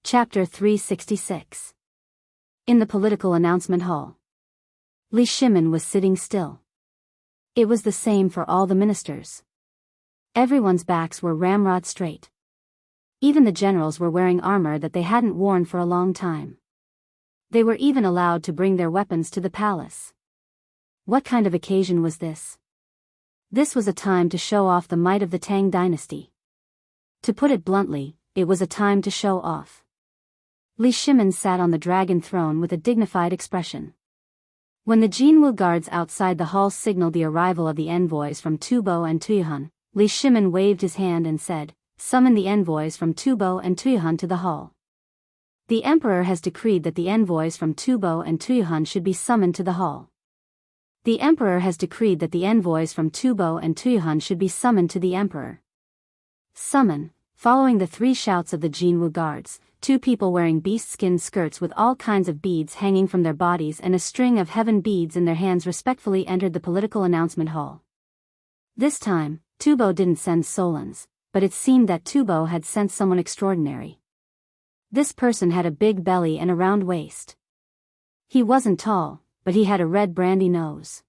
Chapter 366. In the political announcement hall. Li Shimin was sitting still. It was the same for all the ministers. Everyone's backs were ramrod straight. Even the generals were wearing armor that they hadn't worn for a long time. They were even allowed to bring their weapons to the palace. What kind of occasion was this? This was a time to show off the might of the Tang dynasty. To put it bluntly, it was a time to show off. Li Shimin sat on the dragon throne with a dignified expression. When the Jinwu guards outside the hall signaled the arrival of the envoys from Tubo and Tuyuhan, Li Shimin waved his hand and said, "Summon the envoys from Tubo and Tuyuhan to the hall. The emperor has decreed that the envoys from Tubo and Tuyuhan should be summoned to the hall. The emperor has decreed that the envoys from Tubo and Tuyuhan should be summoned to the emperor." Summon. Following the three shouts of the Jinwu guards, two people wearing beast-skin skirts with all kinds of beads hanging from their bodies and a string of heaven beads in their hands respectfully entered the political announcement hall. This time, Tubo didn't send Solons, but it seemed that Tubo had sent someone extraordinary. This person had a big belly and a round waist. He wasn't tall, but he had a red brandy nose.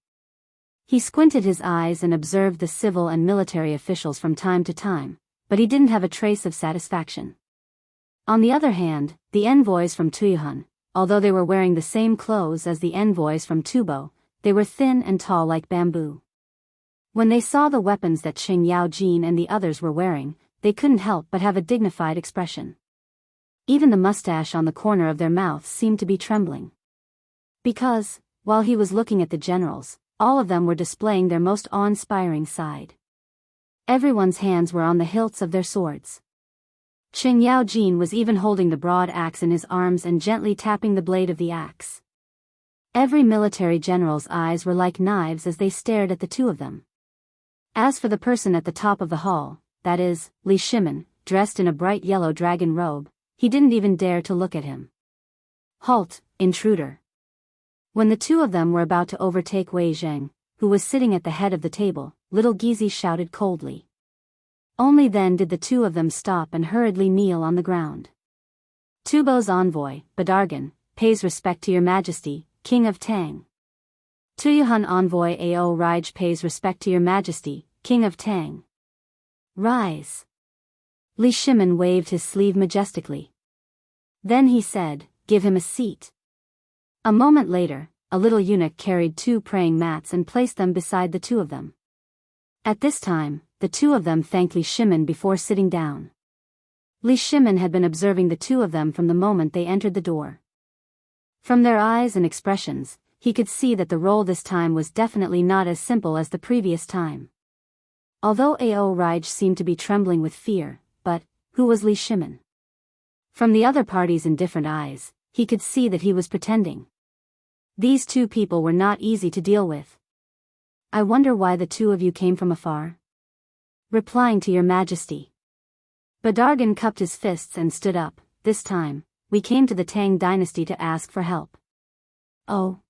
He squinted his eyes and observed the civil and military officials from time to time, but he didn't have a trace of satisfaction. On the other hand, the envoys from Tuyuhan, although they were wearing the same clothes as the envoys from Tubo, they were thin and tall like bamboo. When they saw the weapons that Xing Yaojin and the others were wearing, they couldn't help but have a dignified expression. Even the mustache on the corner of their mouths seemed to be trembling. Because, while he was looking at the generals, all of them were displaying their most awe-inspiring side. Everyone's hands were on the hilts of their swords. Xing Yaojin was even holding the broad axe in his arms and gently tapping the blade of the axe. Every military general's eyes were like knives as they stared at the two of them. As for the person at the top of the hall, that is, Li Shimin, dressed in a bright yellow dragon robe, he didn't even dare to look at him. "Halt, intruder." When the two of them were about to overtake Wei Zheng, who was sitting at the head of the table, little Gizi shouted coldly. Only then did the two of them stop and hurriedly kneel on the ground. "Tubo's envoy, Badargan, pays respect to your majesty, King of Tang." "Tuyuhan envoy Ao Rij pays respect to your majesty, King of Tang." "Rise." Li Shimin waved his sleeve majestically. Then he said, "Give him a seat." A moment later, a little eunuch carried two praying mats and placed them beside the two of them. At this time, the two of them thanked Li Shimin before sitting down. Li Shimin had been observing the two of them from the moment they entered the door. From their eyes and expressions, he could see that the role this time was definitely not as simple as the previous time. Although Ao Rij seemed to be trembling with fear, but who was Li Shimin? From the other party's indifferent eyes, he could see that he was pretending. These two people were not easy to deal with. "I wonder why the two of you came from afar?" "Replying to your majesty." Badargan cupped his fists and stood up. "This time, we came to the Tang dynasty to ask for help." "Oh.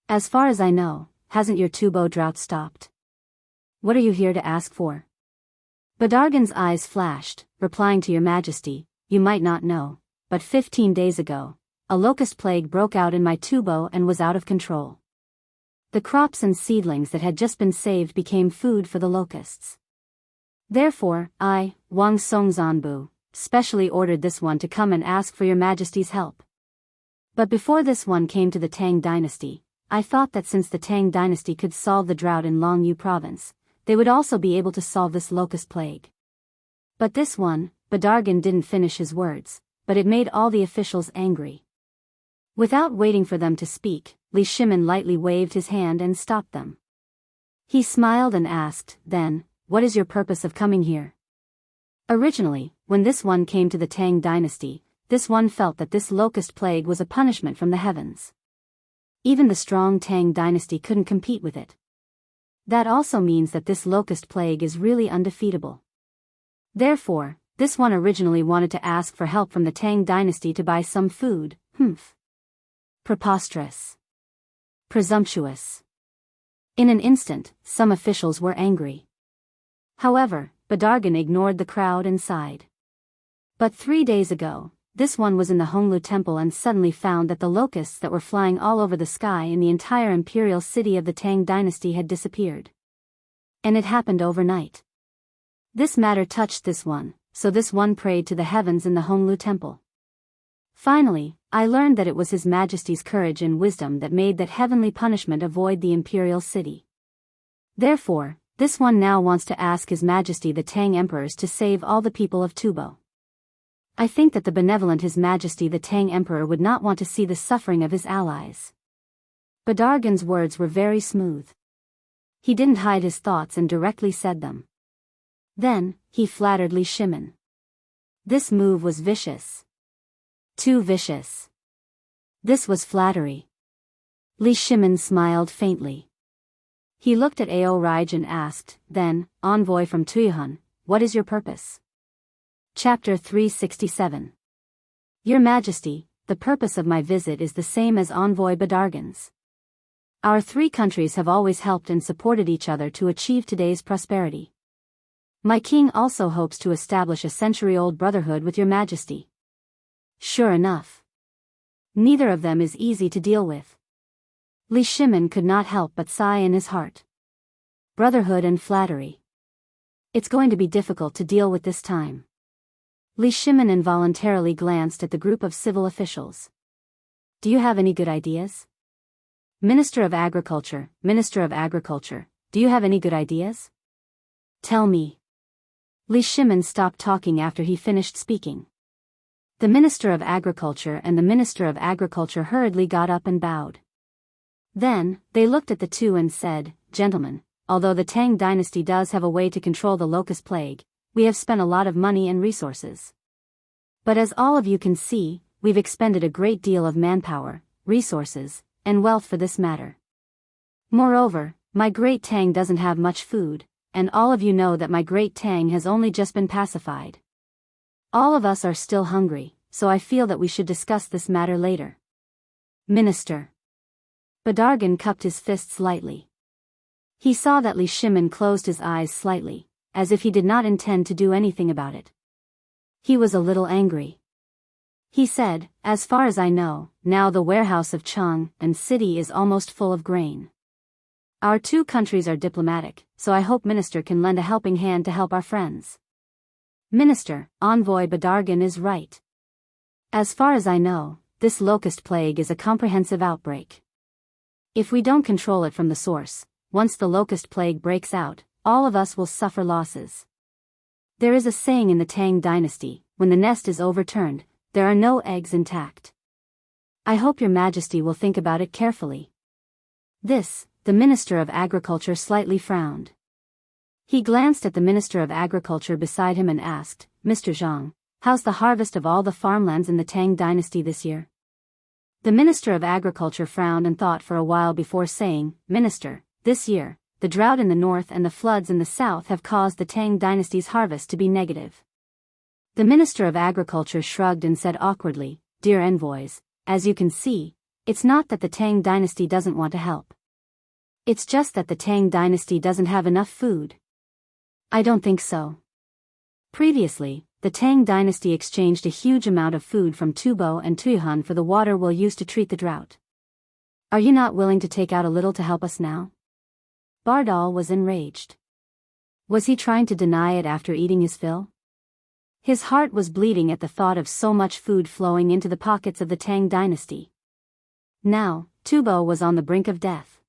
As far as I know, hasn't your Tubo drought stopped? What are you here to ask for?" Badargan's eyes flashed. "Replying to your majesty, you might not know, but 15 days ago, a locust plague broke out in my Tubo and was out of control. The crops and seedlings that had just been saved became food for the locusts. Therefore, I, Wang Songzanbu, specially ordered this one to come and ask for your majesty's help. But before this one came to the Tang dynasty, I thought that since the Tang dynasty could solve the drought in Longyu province, they would also be able to solve this locust plague. But this one," Badargan didn't finish his words, but it made all the officials angry. Without waiting for them to speak, Li Shimin lightly waved his hand and stopped them. He smiled and asked, "Then, what is your purpose of coming here?" Originally, when this one came to the Tang dynasty, this one felt that this locust plague was a punishment from the heavens. Even the strong Tang dynasty couldn't compete with it. That also means that this locust plague is really undefeatable. Therefore, this one originally wanted to ask for help from the Tang dynasty to buy some food. Preposterous. Presumptuous. In an instant, some officials were angry. However, Badargan ignored the crowd and sighed. But 3 days ago, this one was in the Honglu temple and suddenly found that the locusts that were flying all over the sky in the entire imperial city of the Tang dynasty had disappeared. And it happened overnight. This matter touched this one, so this one prayed to the heavens in the Honglu temple. Finally, I learned that it was His Majesty's courage and wisdom that made that heavenly punishment avoid the imperial city. Therefore, this one now wants to ask His Majesty the Tang emperors to save all the people of Tubo. I think that the benevolent His Majesty the Tang Emperor would not want to see the suffering of his allies. Badargan's words were very smooth. He didn't hide his thoughts and directly said them. Then, he flattered Li Shimin. This move was vicious. Too vicious. This was flattery. Li Shimin smiled faintly. He looked at Ao Raj and asked, then, envoy from Tuyuhun, what is your purpose? Chapter 367. Your Majesty, the purpose of my visit is the same as Envoy Badargan's. Our three countries have always helped and supported each other to achieve today's prosperity. My king also hopes to establish a century-old brotherhood with Your Majesty. Sure enough. Neither of them is easy to deal with. Li Shimin could not help but sigh in his heart. Brotherhood and flattery. It's going to be difficult to deal with this time. Li Shimin involuntarily glanced at the group of civil officials. Do you have any good ideas? Minister of Agriculture, do you have any good ideas? Tell me. Li Shimin stopped talking after he finished speaking. The Minister of Agriculture and the Minister of Agriculture hurriedly got up and bowed. Then, they looked at the two and said, Gentlemen, although the Tang dynasty does have a way to control the locust plague, we have spent a lot of money and resources. But as all of you can see, we've expended a great deal of manpower, resources, and wealth for this matter. Moreover, my great Tang doesn't have much food, and all of you know that my great Tang has only just been pacified. All of us are still hungry, so I feel that we should discuss this matter later. Minister. Badargan cupped his fists lightly. He saw that Li Shimin closed his eyes slightly, as if he did not intend to do anything about it. He was a little angry. He said, as far as I know, now the warehouse of Chang'an city is almost full of grain. Our two countries are diplomatic, so I hope Minister can lend a helping hand to help our friends. Minister, Envoy Badargan is right. As far as I know, this locust plague is a comprehensive outbreak. If we don't control it from the source, once the locust plague breaks out, all of us will suffer losses. There is a saying in the Tang dynasty, when the nest is overturned, there are no eggs intact. I hope Your Majesty will think about it carefully. This, the Minister of Agriculture slightly frowned. He glanced at the Minister of Agriculture beside him and asked, Mr. Zhang, how's the harvest of all the farmlands in the Tang dynasty this year? The Minister of Agriculture frowned and thought for a while before saying, Minister, this year, the drought in the north and the floods in the south have caused the Tang dynasty's harvest to be negative. The Minister of Agriculture shrugged and said awkwardly, Dear envoys, as you can see, it's not that the Tang dynasty doesn't want to help. It's just that the Tang dynasty doesn't have enough food. I don't think so. Previously, the Tang dynasty exchanged a huge amount of food from Tubo and Tuyuhun for the water we'll use to treat the drought. Are you not willing to take out a little to help us now? Bardal was enraged. Was he trying to deny it after eating his fill? His heart was bleeding at the thought of so much food flowing into the pockets of the Tang dynasty. Now, Tubo was on the brink of death.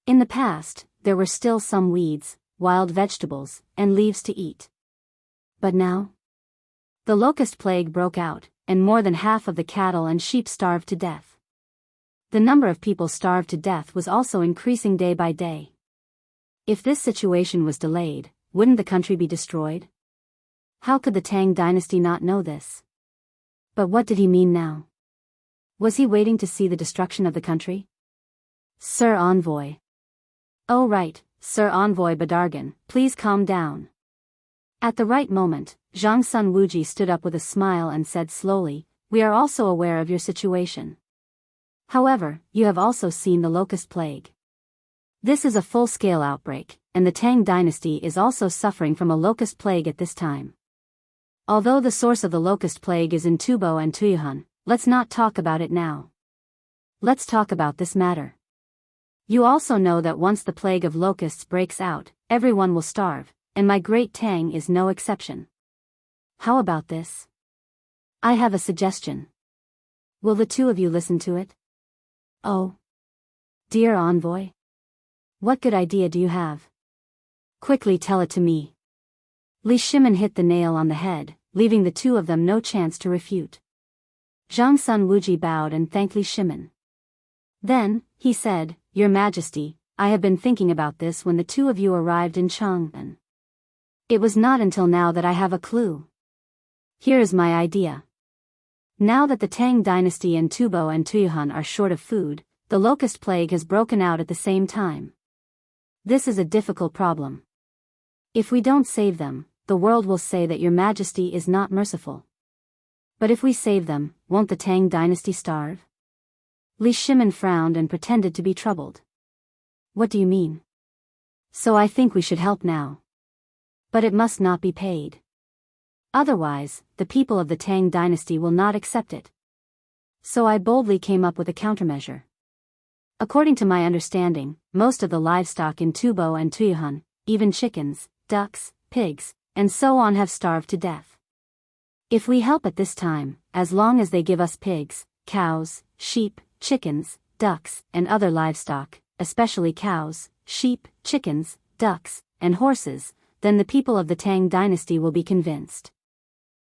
In the past, there were still some weeds, wild vegetables, and leaves to eat. But now? The locust plague broke out, and more than half of the cattle and sheep starved to death. The number of people starved to death was also increasing day by day. If this situation was delayed, wouldn't the country be destroyed? How could the Tang dynasty not know this? But what did he mean now? Was he waiting to see the destruction of the country? Sir Envoy. Oh right, Sir Envoy Badargan, please calm down. At the right moment, Zhang Sun Wuji stood up with a smile and said slowly, We are also aware of your situation. However, you have also seen the locust plague. This is a full-scale outbreak, and the Tang dynasty is also suffering from a locust plague at this time. Although the source of the locust plague is in Tubo and Tuyuhan, let's not talk about it now. Let's talk about this matter. You also know that once the plague of locusts breaks out, everyone will starve, and my great Tang is no exception. How about this? I have a suggestion. Will the two of you listen to it? Oh. Dear envoy. What good idea do you have? Quickly tell it to me. Li Shimin hit the nail on the head, leaving the two of them no chance to refute. Zhang Sun Wuji bowed and thanked Li Shimin. Then, he said, Your Majesty, I have been thinking about this when the two of you arrived in Chang'an. It was not until now that I have a clue. Here is my idea. Now that the Tang dynasty and Tubo and Tuyuhan are short of food, the locust plague has broken out at the same time. This is a difficult problem. If we don't save them, the world will say that Your Majesty is not merciful. But if we save them, won't the Tang dynasty starve? Li Shimin frowned and pretended to be troubled. What do you mean? So I think we should help now. But it must not be paid. Otherwise, the people of the Tang dynasty will not accept it. So I boldly came up with a countermeasure. According to my understanding, most of the livestock in Tubo and Tuyuhan, even chickens, ducks, pigs, and so on have starved to death. If we help at this time, as long as they give us pigs, cows, sheep, chickens, ducks, and other livestock, especially cows, sheep, chickens, ducks, and horses, then the people of the Tang dynasty will be convinced.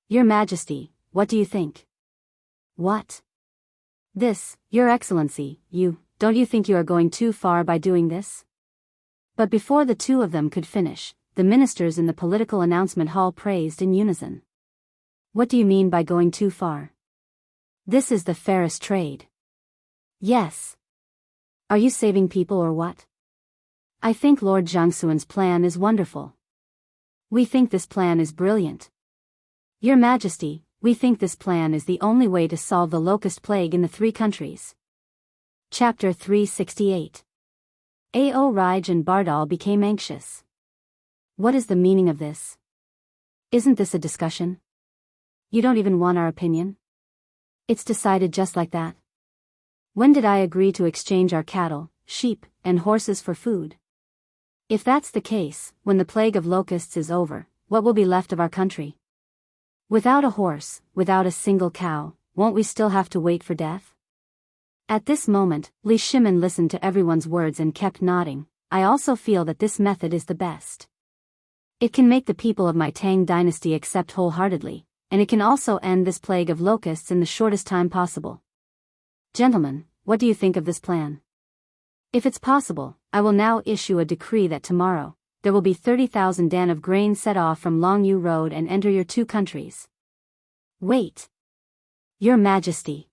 Your Majesty, what do you think? What? This, Your Excellency, don't you think you are going too far by doing this? But before the two of them could finish, the ministers in the political announcement hall praised in unison. What do you mean by going too far? This is the fairest trade. Yes. Are you saving people or what? I think Lord Jiangsuan's plan is wonderful. We think this plan is brilliant. Your Majesty, we think this plan is the only way to solve the locust plague in the three countries. Chapter 368. Ao Raj and Bardal became anxious. What is the meaning of this? Isn't this a discussion? You don't even want our opinion? It's decided just like that. When did I agree to exchange our cattle, sheep, and horses for food? If that's the case, when the plague of locusts is over, what will be left of our country? Without a horse, without a single cow, won't we still have to wait for death? At this moment, Li Shimin listened to everyone's words and kept nodding. I also feel that this method is the best. It can make the people of my Tang dynasty accept wholeheartedly, and it can also end this plague of locusts in the shortest time possible. Gentlemen, what do you think of this plan? If it's possible, I will now issue a decree that tomorrow, there will be 30,000 dan of grain set off from Longyu Road and enter your two countries. Wait. Your Majesty.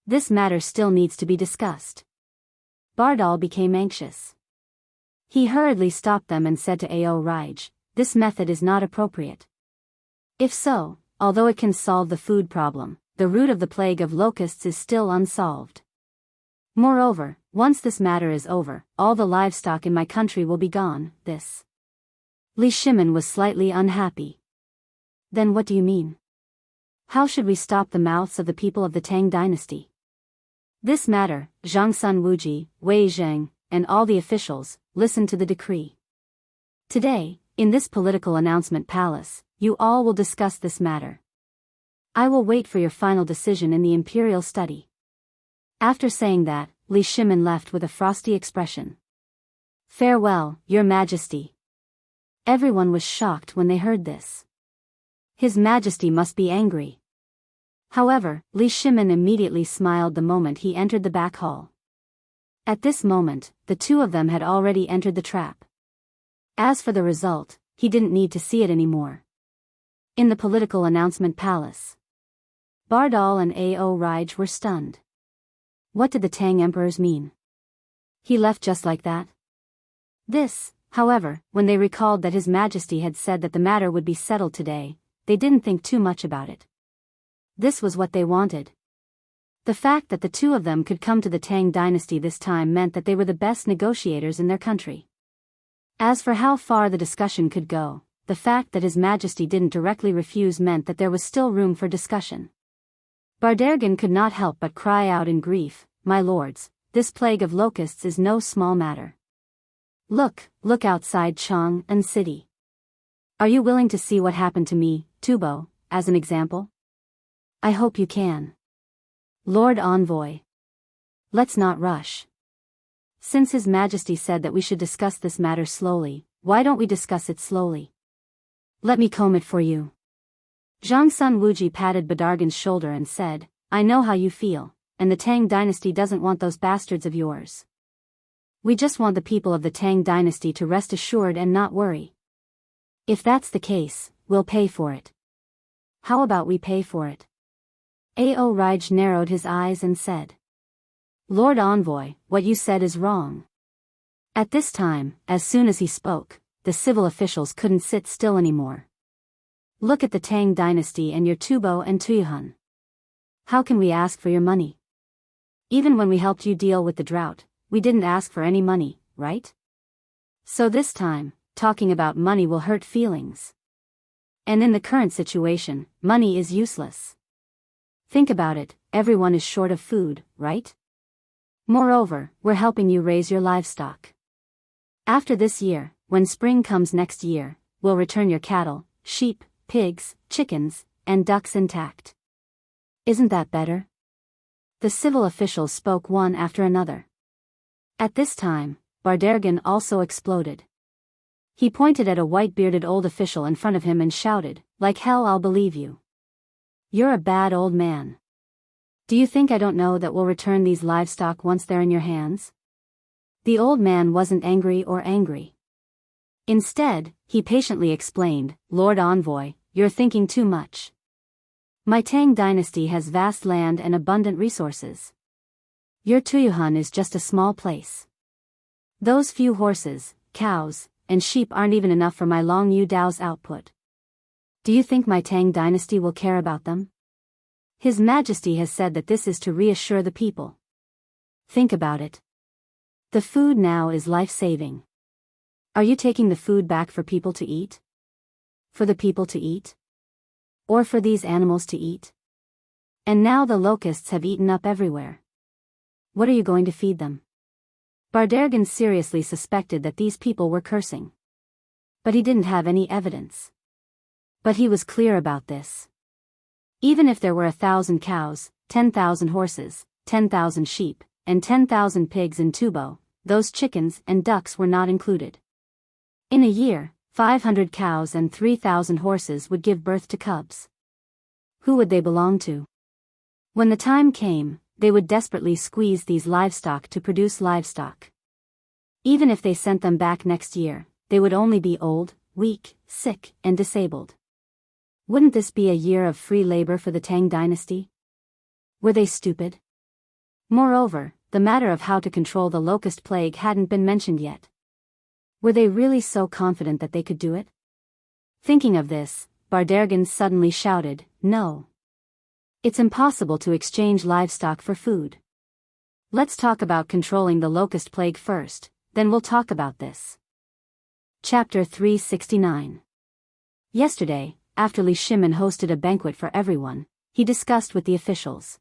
This matter still needs to be discussed. Bardal became anxious. He hurriedly stopped them and said to Ao Raj, this method is not appropriate. If so, although it can solve the food problem, the root of the plague of locusts is still unsolved. Moreover, once this matter is over, all the livestock in my country will be gone. Li Shimin was slightly unhappy. Then what do you mean? How should we stop the mouths of the people of the Tang dynasty? This matter, Zhang Sun Wuji, Wei Zheng, and all the officials, listen to the decree. Today, in this political announcement palace, you all will discuss this matter. I will wait for your final decision in the imperial study. After saying that, Li Shimin left with a frosty expression. Farewell, Your Majesty. Everyone was shocked when they heard this. His Majesty must be angry. However, Li Shimin immediately smiled the moment he entered the back hall. At this moment, the two of them had already entered the trap. As for the result, he didn't need to see it anymore. In the political announcement palace, Bardal and Ao Raj were stunned. What did the Tang emperors mean? He left just like that? This, however, when they recalled that His Majesty had said that the matter would be settled today, they didn't think too much about it. This was what they wanted. The fact that the two of them could come to the Tang dynasty this time meant that they were the best negotiators in their country. As for how far the discussion could go, the fact that His Majesty didn't directly refuse meant that there was still room for discussion. Bardergan could not help but cry out in grief, "My lords, this plague of locusts is no small matter. Look outside Chang'an city. Are you willing to see what happened to me, Tubo, as an example? I hope you can. Lord Envoy. Let's not rush. Since His Majesty said that we should discuss this matter slowly, why don't we discuss it slowly? Let me comb it for you." Zhang Sun Wuji patted Bardergan's shoulder and said, "I know how you feel, and the Tang dynasty doesn't want those bastards of yours. We just want the people of the Tang dynasty to rest assured and not worry. If that's the case, we'll pay for it." "How about we pay for it?" Ao Raj narrowed his eyes and said, "Lord Envoy, what you said is wrong." At this time, as soon as he spoke, the civil officials couldn't sit still anymore. "Look at the Tang dynasty and your Tubo and Tuyuhun. How can we ask for your money? Even when we helped you deal with the drought, we didn't ask for any money, right? So this time, talking about money will hurt feelings. And in the current situation, money is useless. Think about it, everyone is short of food, right? Moreover, we're helping you raise your livestock. After this year, when spring comes next year, we'll return your cattle, sheep, pigs, chickens, and ducks intact. Isn't that better?" The civil officials spoke one after another. At this time, Bardergan also exploded. He pointed at a white-bearded old official in front of him and shouted, "Like hell I'll believe you. You're a bad old man. Do you think I don't know that we'll return these livestock once they're in your hands?" The old man wasn't angry or angry. Instead, he patiently explained, "Lord Envoy, you're thinking too much. My Tang dynasty has vast land and abundant resources. Your Tuyuhun is just a small place. Those few horses, cows, and sheep aren't even enough for my Long Yu Dao's output. Do you think my Tang dynasty will care about them? His Majesty has said that this is to reassure the people. Think about it. The food now is life-saving. Are you taking the food back for people to eat? For the people to eat? Or for these animals to eat? And now the locusts have eaten up everywhere. What are you going to feed them?" Bardergan seriously suspected that these people were cursing. But he didn't have any evidence. But he was clear about this. Even if there were 1,000 cows, 10,000 horses, 10,000 sheep, and 10,000 pigs in Tubo, those chickens and ducks were not included. In a year, 500 cows and 3,000 horses would give birth to cubs. Who would they belong to? When the time came, they would desperately squeeze these livestock to produce livestock. Even if they sent them back next year, they would only be old, weak, sick, and disabled. Wouldn't this be a year of free labor for the Tang dynasty? Were they stupid? Moreover, the matter of how to control the locust plague hadn't been mentioned yet. Were they really so confident that they could do it? Thinking of this, Bardergan suddenly shouted, "No. It's impossible to exchange livestock for food. Let's talk about controlling the locust plague first, then we'll talk about this." Chapter 369. Yesterday, after Li Shimin hosted a banquet for everyone, he discussed with the officials.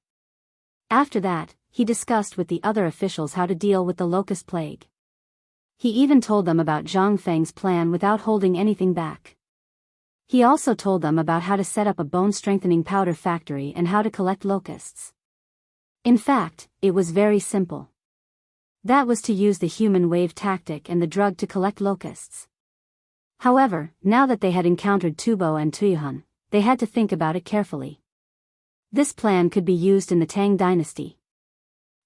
After that, he discussed with the other officials how to deal with the locust plague. He even told them about Zhang Feng's plan without holding anything back. He also told them about how to set up a bone-strengthening powder factory and how to collect locusts. In fact, it was very simple. That was to use the human wave tactic and the drug to collect locusts. However, now that they had encountered Tubo and Tuyuhun, they had to think about it carefully. This plan could be used in the Tang dynasty.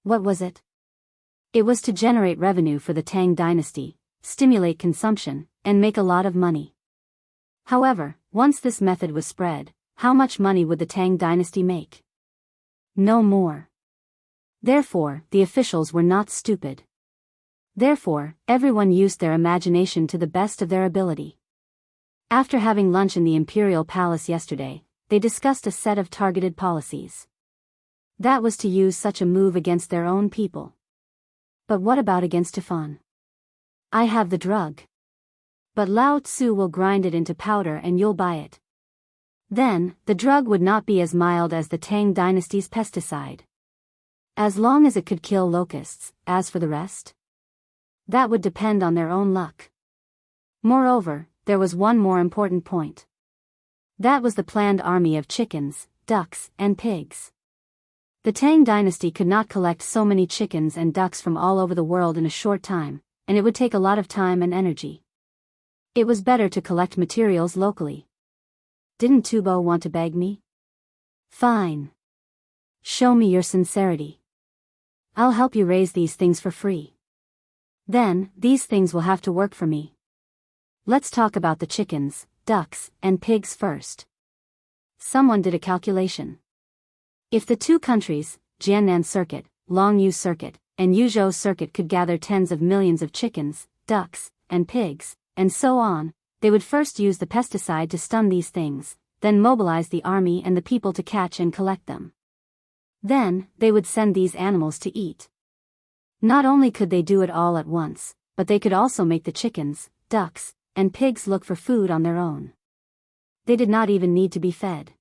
What was it? It was to generate revenue for the Tang dynasty, stimulate consumption, and make a lot of money. However, once this method was spread, how much money would the Tang dynasty make? No more. Therefore, the officials were not stupid. Therefore, everyone used their imagination to the best of their ability. After having lunch in the Imperial Palace yesterday, they discussed a set of targeted policies. That was to use such a move against their own people. But what about against Tufan? I have the drug. but Lao Tzu will grind it into powder and you'll buy it. Then, the drug would not be as mild as the Tang dynasty's pesticide. As long as it could kill locusts, as for the rest, that would depend on their own luck. Moreover, there was one more important point. That was the planned army of chickens, ducks, and pigs. The Tang dynasty could not collect so many chickens and ducks from all over the world in a short time, and it would take a lot of time and energy. It was better to collect materials locally. Didn't Tubo want to beg me? Fine. Show me your sincerity. I'll help you raise these things for free. Then, these things will have to work for me. Let's talk about the chickens, ducks, and pigs first. Someone did a calculation. If the two countries, Jiannan Circuit, Longyu Circuit, and Yuzhou Circuit could gather tens of millions of chickens, ducks, and pigs, and so on, they would first use the pesticide to stun these things, then mobilize the army and the people to catch and collect them. Then, they would send these animals to eat. Not only could they do it all at once, but they could also make the chickens, ducks, and pigs look for food on their own. They did not even need to be fed.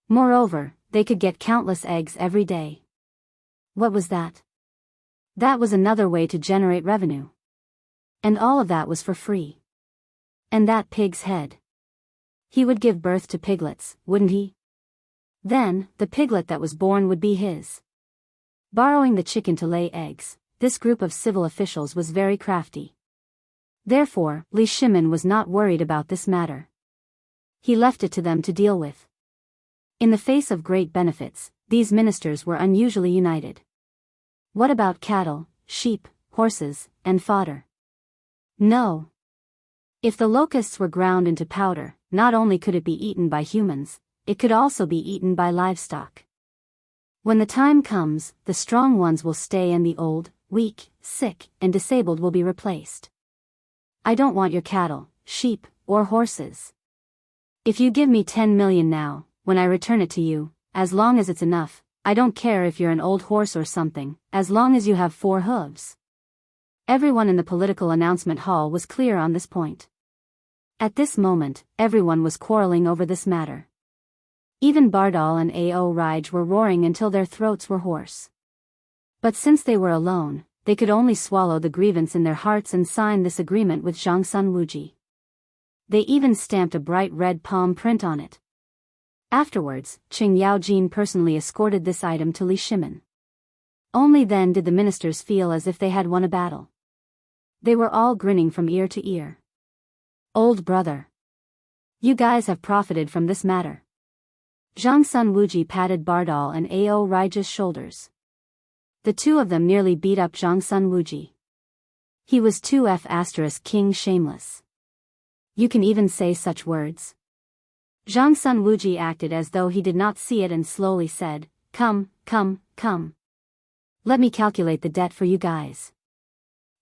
Moreover, they could get countless eggs every day. What was that? That was another way to generate revenue. And all of that was for free. And that pig's head. He would give birth to piglets, wouldn't he? Then, the piglet that was born would be his. Borrowing the chicken to lay eggs, this group of civil officials was very crafty. Therefore, Li Shimin was not worried about this matter. He left it to them to deal with. In the face of great benefits, these ministers were unusually united. What about cattle, sheep, horses, and fodder? No. If the locusts were ground into powder, not only could it be eaten by humans, it could also be eaten by livestock. When the time comes, the strong ones will stay and the old, weak, sick, and disabled will be replaced. I don't want your cattle, sheep, or horses. If you give me 10 million now, when I return it to you, as long as it's enough, I don't care if you're an old horse or something, as long as you have 4 hooves. Everyone in the political announcement hall was clear on this point. At this moment, everyone was quarreling over this matter. Even Bardal and Ao Raj were roaring until their throats were hoarse. But since they were alone, they could only swallow the grievance in their hearts and sign this agreement with Zhangsun Wuji. They even stamped a bright red palm print on it. Afterwards, Qing Yaojin personally escorted this item to Li Shimin. Only then did the ministers feel as if they had won a battle. They were all grinning from ear to ear. Old brother. You guys have profited from this matter. Zhangsun Wuji patted Bardal and Ao Raj's shoulders. The two of them nearly beat up Zhangsun Wuji. He was 2F** king shameless. You can even say such words. Zhangsun Wuji acted as though he did not see it and slowly said, Come. Let me calculate the debt for you guys.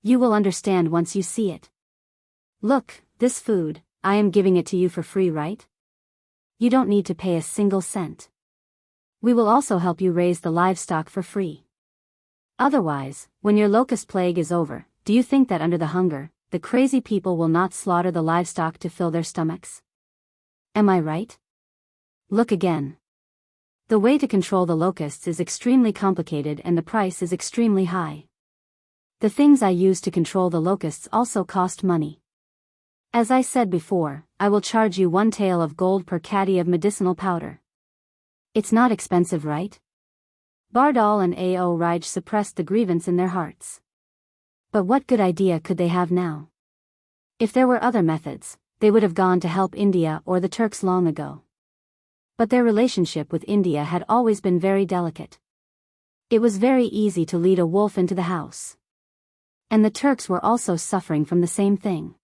You will understand once you see it. Look, this food, I am giving it to you for free, right? You don't need to pay a single cent. We will also help you raise the livestock for free. Otherwise, when your locust plague is over, do you think that under the hunger, the crazy people will not slaughter the livestock to fill their stomachs? Am I right? Look again. The way to control the locusts is extremely complicated and the price is extremely high. The things I use to control the locusts also cost money. As I said before, I will charge you 1 tael of gold per caddy of medicinal powder. It's not expensive, right? Bardal and Ao Raj suppressed the grievance in their hearts. But what good idea could they have now? If there were other methods, they would have gone to help India or the Turks long ago. But their relationship with India had always been very delicate. It was very easy to lead a wolf into the house. And the Turks were also suffering from the same thing.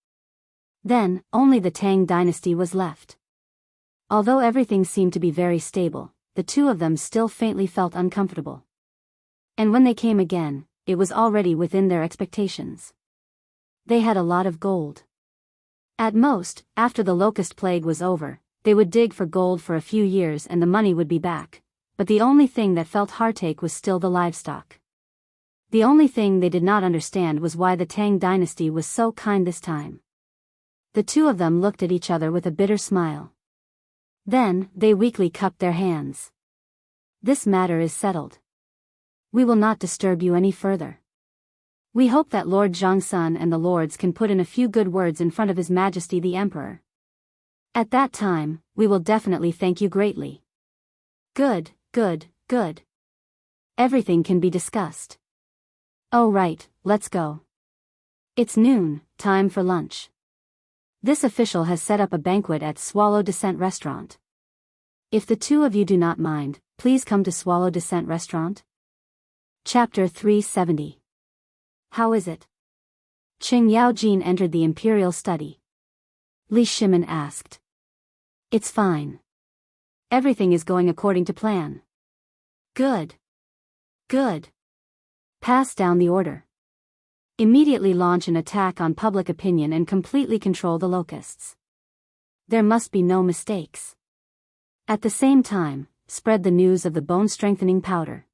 Then, only the Tang dynasty was left. Although everything seemed to be very stable, the two of them still faintly felt uncomfortable. And when they came again, it was already within their expectations. They had a lot of gold. At most, after the locust plague was over, they would dig for gold for a few years and the money would be back, but the only thing that felt heartache was still the livestock. The only thing they did not understand was why the Tang dynasty was so kind this time. The two of them looked at each other with a bitter smile. Then, they weakly cupped their hands. This matter is settled. We will not disturb you any further. We hope that Lord Chang'an and the lords can put in a few good words in front of His Majesty the Emperor. At that time, we will definitely thank you greatly. Good, good, good. Everything can be discussed. Oh right, let's go. It's noon, time for lunch. This official has set up a banquet at Swallow Descent Restaurant. If the two of you do not mind, please come to Swallow Descent Restaurant. Chapter 370. How is it? Qing Yaojin entered the imperial study. Li Shimin asked. It's fine. Everything is going according to plan. Good. Good. Pass down the order. Immediately launch an attack on public opinion and completely control the locusts. There must be no mistakes. At the same time, spread the news of the bone-strengthening powder.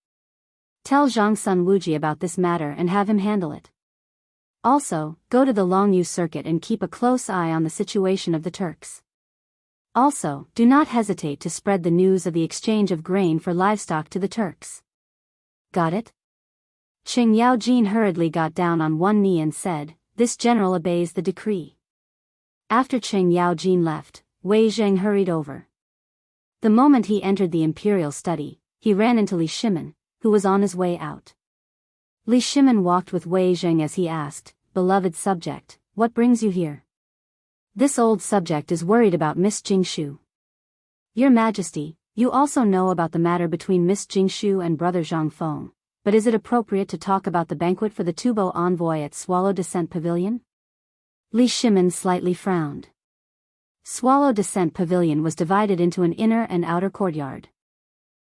Tell Zhang Sun Wuji about this matter and have him handle it. Also, go to the Longyu circuit and keep a close eye on the situation of the Turks. Also, do not hesitate to spread the news of the exchange of grain for livestock to the Turks. Got it? Qing Yaojin hurriedly got down on one knee and said, "This general obeys the decree." After Qing Yaojin left, Wei Zheng hurried over. The moment he entered the imperial study, he ran into Li Shimin, who was on his way out. Li Shimin walked with Wei Zheng as he asked, "Beloved subject, what brings you here?" This old subject is worried about Miss Jingshu. Your Majesty, you also know about the matter between Miss Jingshu and Brother Zhang Feng, but is it appropriate to talk about the banquet for the Tubo envoy at Swallow Descent Pavilion? Li Shimin slightly frowned. Swallow Descent Pavilion was divided into an inner and outer courtyard.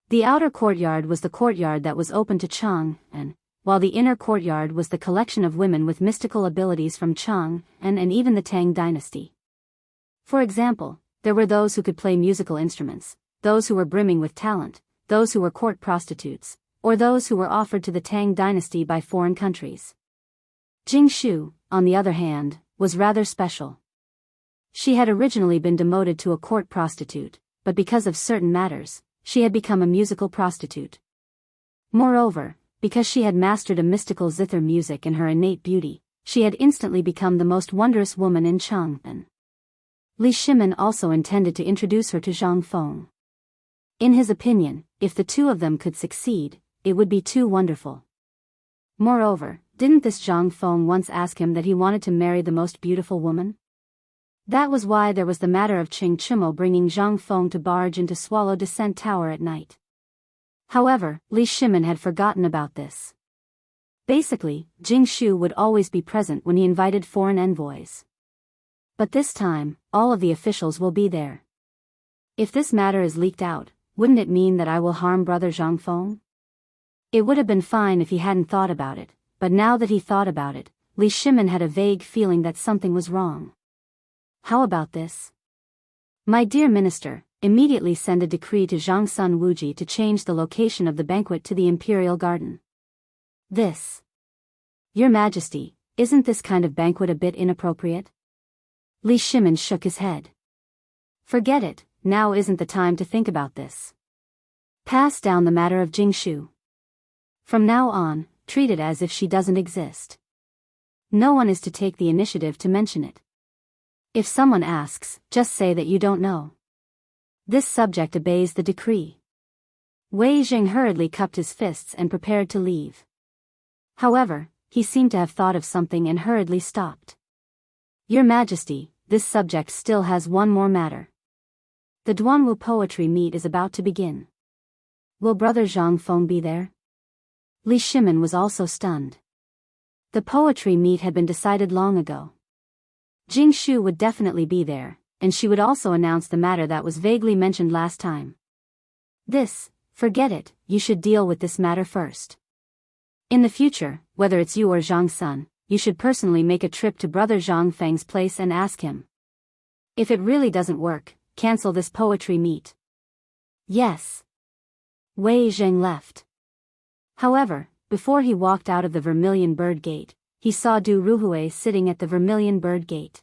The outer courtyard was the courtyard that was open to Chang'an, while the inner courtyard was the collection of women with mystical abilities from Chang'an and even the Tang dynasty. For example, there were those who could play musical instruments, those who were brimming with talent, those who were court prostitutes, or those who were offered to the Tang dynasty by foreign countries. Jingshu, on the other hand, was rather special. She had originally been demoted to a court prostitute, but because of certain matters, she had become a musical prostitute. Moreover, because she had mastered a mystical zither music and her innate beauty, she had instantly become the most wondrous woman in Chang'an. Li Shimin also intended to introduce her to Zhang Feng. In his opinion, if the two of them could succeed, it would be too wonderful. Moreover, didn't this Zhang Feng once ask him that he wanted to marry the most beautiful woman? That was why there was the matter of Qing Chimo bringing Zhang Feng to barge into Swallow Descent Tower at night. However, Li Shimin had forgotten about this. Basically, Jingshu would always be present when he invited foreign envoys. But this time, all of the officials will be there. If this matter is leaked out, wouldn't it mean that I will harm Brother Zhang Feng? It would have been fine if he hadn't thought about it, but now that he thought about it, Li Shimin had a vague feeling that something was wrong. How about this? My dear minister, immediately send a decree to Zhang Sun Wuji to change the location of the banquet to the imperial garden. This. Your Majesty, isn't this kind of banquet a bit inappropriate? Li Shimin shook his head. Forget it, now isn't the time to think about this. Pass down the matter of Jingshu. From now on, treat it as if she doesn't exist. No one is to take the initiative to mention it. If someone asks, just say that you don't know. This subject obeys the decree. Wei Zheng hurriedly cupped his fists and prepared to leave. However, he seemed to have thought of something and hurriedly stopped. Your Majesty, this subject still has one more matter. The Duanwu poetry meet is about to begin. Will Brother Zhang Feng be there? Li Shimin was also stunned. The poetry meet had been decided long ago. Jingshu would definitely be there, and she would also announce the matter that was vaguely mentioned last time. Forget it, you should deal with this matter first. In the future, whether it's you or Zhang Sun, you should personally make a trip to Brother Zhang Feng's place and ask him. If it really doesn't work, cancel this poetry meet. Yes. Wei Zheng left. However, before he walked out of the Vermilion Bird Gate, he saw Du Ruhue sitting at the Vermilion Bird Gate.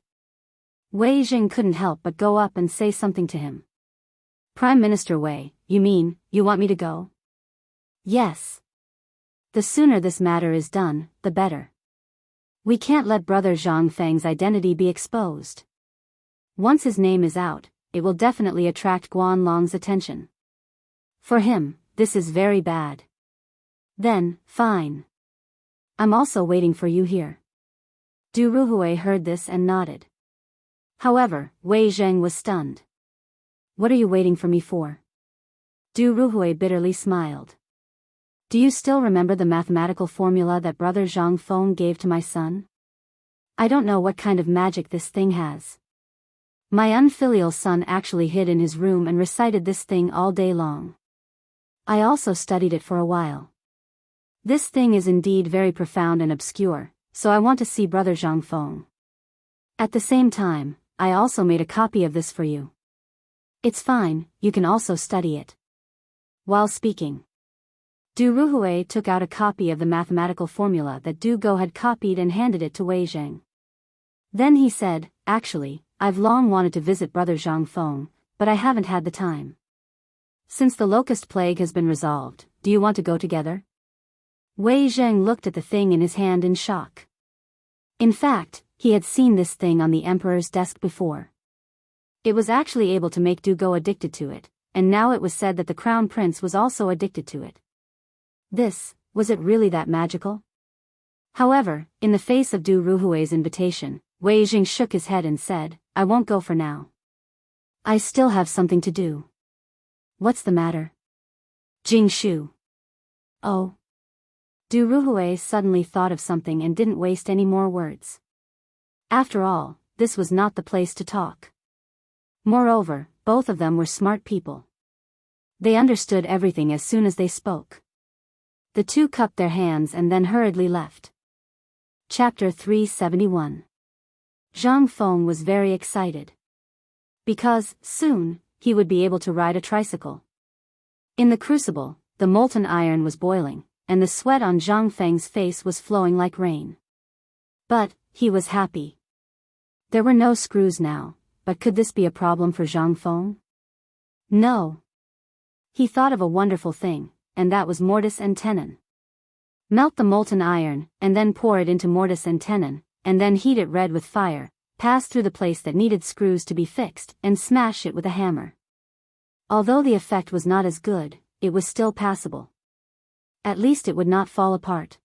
Wei Jing couldn't help but go up and say something to him. Prime Minister Wei, you mean, you want me to go? Yes. The sooner this matter is done, the better. We can't let Brother Zhang Feng's identity be exposed. Once his name is out, it will definitely attract Guan Long's attention. For him, this is very bad. Then, fine. I'm also waiting for you here. Du Ruhui heard this and nodded. However, Wei Zheng was stunned. What are you waiting for me for? Du Ruhui bitterly smiled. Do you still remember the mathematical formula that Brother Zhang Feng gave to my son? I don't know what kind of magic this thing has. My unfilial son actually hid in his room and recited this thing all day long. I also studied it for a while. This thing is indeed very profound and obscure, so I want to see Brother Zhang Feng. At the same time, I also made a copy of this for you. It's fine, you can also study it. While speaking, Du Ruhui took out a copy of the mathematical formula that Du Go had copied and handed it to Wei Zheng. Then he said, actually, I've long wanted to visit Brother Zhang Feng, but I haven't had the time. Since the locust plague has been resolved, do you want to go together? Wei Zheng looked at the thing in his hand in shock. In fact, he had seen this thing on the emperor's desk before. It was actually able to make Du Go addicted to it, and now it was said that the crown prince was also addicted to it. Was it really that magical? However, in the face of Du Ruhui's invitation, Wei Jing shook his head and said, I won't go for now. I still have something to do. What's the matter? Jing Shu. Oh. Du Ruhui suddenly thought of something and didn't waste any more words. After all, this was not the place to talk. Moreover, both of them were smart people. They understood everything as soon as they spoke. The two cupped their hands and then hurriedly left. Chapter 371. Zhang Feng was very excited. Because, soon, he would be able to ride a tricycle. In the crucible, the molten iron was boiling, and the sweat on Zhang Feng's face was flowing like rain. But, he was happy. There were no screws now, but could this be a problem for Zhang Feng? No. He thought of a wonderful thing, and that was mortise and tenon. Melt the molten iron, and then pour it into mortise and tenon, and then heat it red with fire, pass through the place that needed screws to be fixed, and smash it with a hammer. Although the effect was not as good, it was still passable. At least it would not fall apart.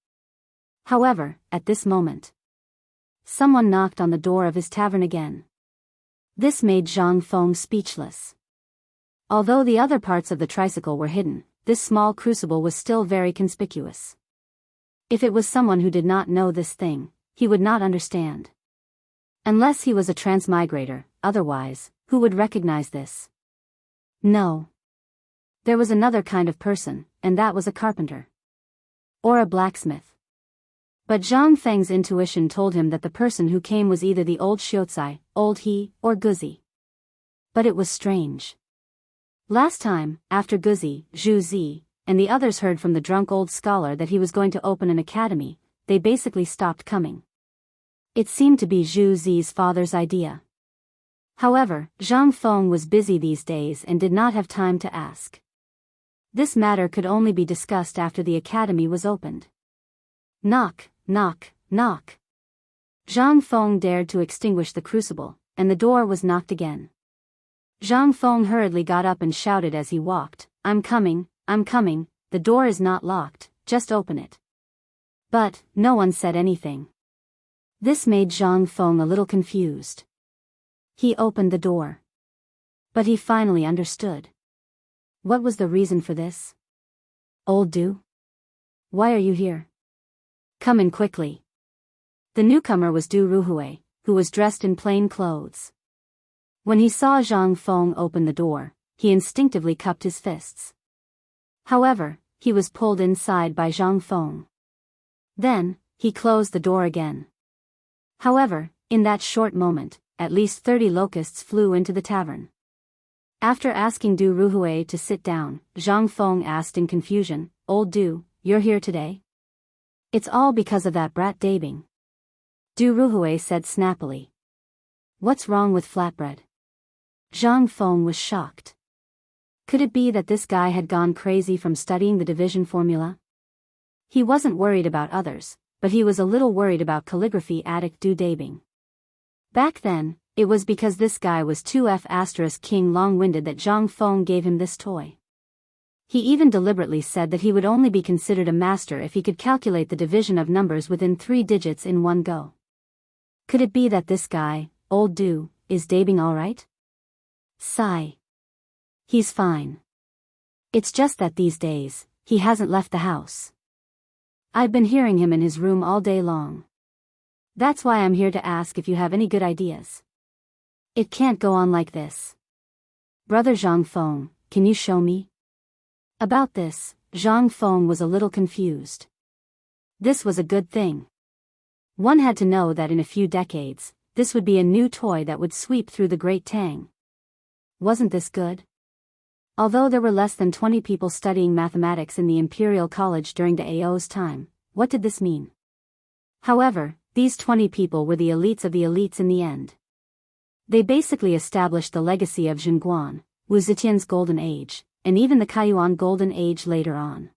However, at this moment, someone knocked on the door of his tavern again. This made Zhang Feng speechless. Although the other parts of the tricycle were hidden, this small crucible was still very conspicuous. If it was someone who did not know this thing, he would not understand. Unless he was a transmigrator, otherwise, who would recognize this? No. There was another kind of person, and that was a carpenter. Or a blacksmith. But Zhang Feng's intuition told him that the person who came was either the old Xiuzai, old He, or Guzi. But it was strange. Last time, after Guzi, Zhu Zi, and the others heard from the drunk old scholar that he was going to open an academy, they basically stopped coming. It seemed to be Zhu Zi's father's idea. However, Zhang Feng was busy these days and did not have time to ask. This matter could only be discussed after the academy was opened. Knock, knock, knock. Zhang Feng dared to extinguish the crucible, and the door was knocked again. Zhang Feng hurriedly got up and shouted as he walked, I'm coming, the door is not locked, just open it. But, no one said anything. This made Zhang Feng a little confused. He opened the door. But he finally understood. What was the reason for this? Old Du? Why are you here? Come in quickly. The newcomer was Du Ruhui, who was dressed in plain clothes. When he saw Zhang Feng open the door, he instinctively cupped his fists. However, he was pulled inside by Zhang Feng. Then, he closed the door again. However, in that short moment, at least 30 locusts flew into the tavern. After asking Du Ruhui to sit down, Zhang Feng asked in confusion, Old Du, you're here today? It's all because of that brat Dabing. Du Ruhui said snappily. What's wrong with flatbread? Zhang Feng was shocked. Could it be that this guy had gone crazy from studying the division formula? He wasn't worried about others, but he was a little worried about calligraphy addict Du Dabing. Back then, it was because this guy was too King long-winded that Zhang Feng gave him this toy. He even deliberately said that he would only be considered a master if he could calculate the division of numbers within 3 digits in one go. Could it be that this guy, old Du, is Dabing alright? Sigh. He's fine. It's just that these days, he hasn't left the house. I've been hearing him in his room all day long. That's why I'm here to ask if you have any good ideas. It can't go on like this. Brother Zhang Feng, can you show me? About this, Zhang Feng was a little confused. This was a good thing. One had to know that in a few decades, this would be a new toy that would sweep through the Great Tang. Wasn't this good? Although there were less than 20 people studying mathematics in the Imperial College during Dao's time, what did this mean? However, these 20 people were the elites of the elites in the end. They basically established the legacy of Zhenguan, Wu Zetian's Golden Age, and even the Kaiyuan Golden Age later on.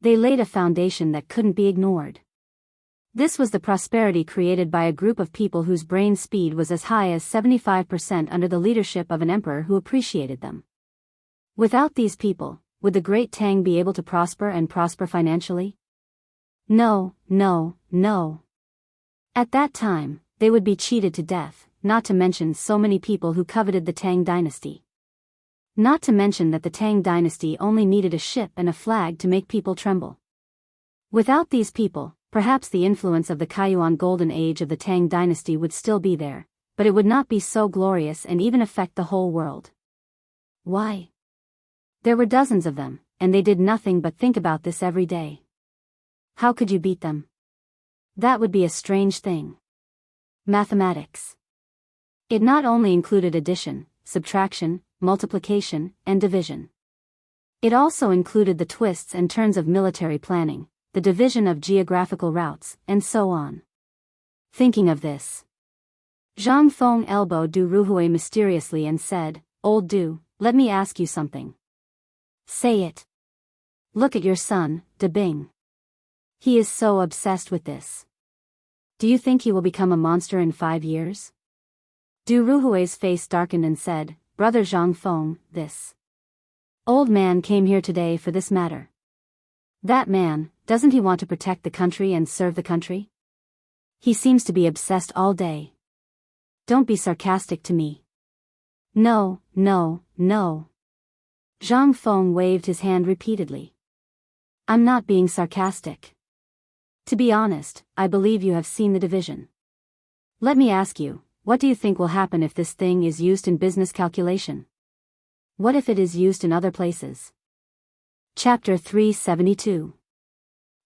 They laid a foundation that couldn't be ignored. This was the prosperity created by a group of people whose brain speed was as high as 75% under the leadership of an emperor who appreciated them. Without these people, would the Great Tang be able to prosper and prosper financially? No, no, no. At that time, they would be cheated to death, not to mention so many people who coveted the Tang dynasty. Not to mention that the Tang dynasty only needed a ship and a flag to make people tremble. Without these people, perhaps the influence of the Kaiyuan Golden Age of the Tang dynasty would still be there, but it would not be so glorious and even affect the whole world. Why? There were dozens of them, and they did nothing but think about this every day. How could you beat them? That would be a strange thing. Mathematics. It not only included addition, subtraction, multiplication, and division. It also included the twists and turns of military planning, the division of geographical routes, and so on. Thinking of this, Zhang Feng elbowed Du Ruhui mysteriously and said, "Old Du, let me ask you something." "Say it." "Look at your son, De Bing. He is so obsessed with this. Do you think he will become a monster in 5 years?" Du Ruhui's face darkened and said, "Brother Zhang Feng, this old man came here today for this matter. That man, doesn't he want to protect the country and serve the country? He seems to be obsessed all day. Don't be sarcastic to me." "No, no, no." Zhang Feng waved his hand repeatedly. "I'm not being sarcastic. To be honest, I believe you have seen the division. Let me ask you, what do you think will happen if this thing is used in business calculation? What if it is used in other places?" Chapter 372.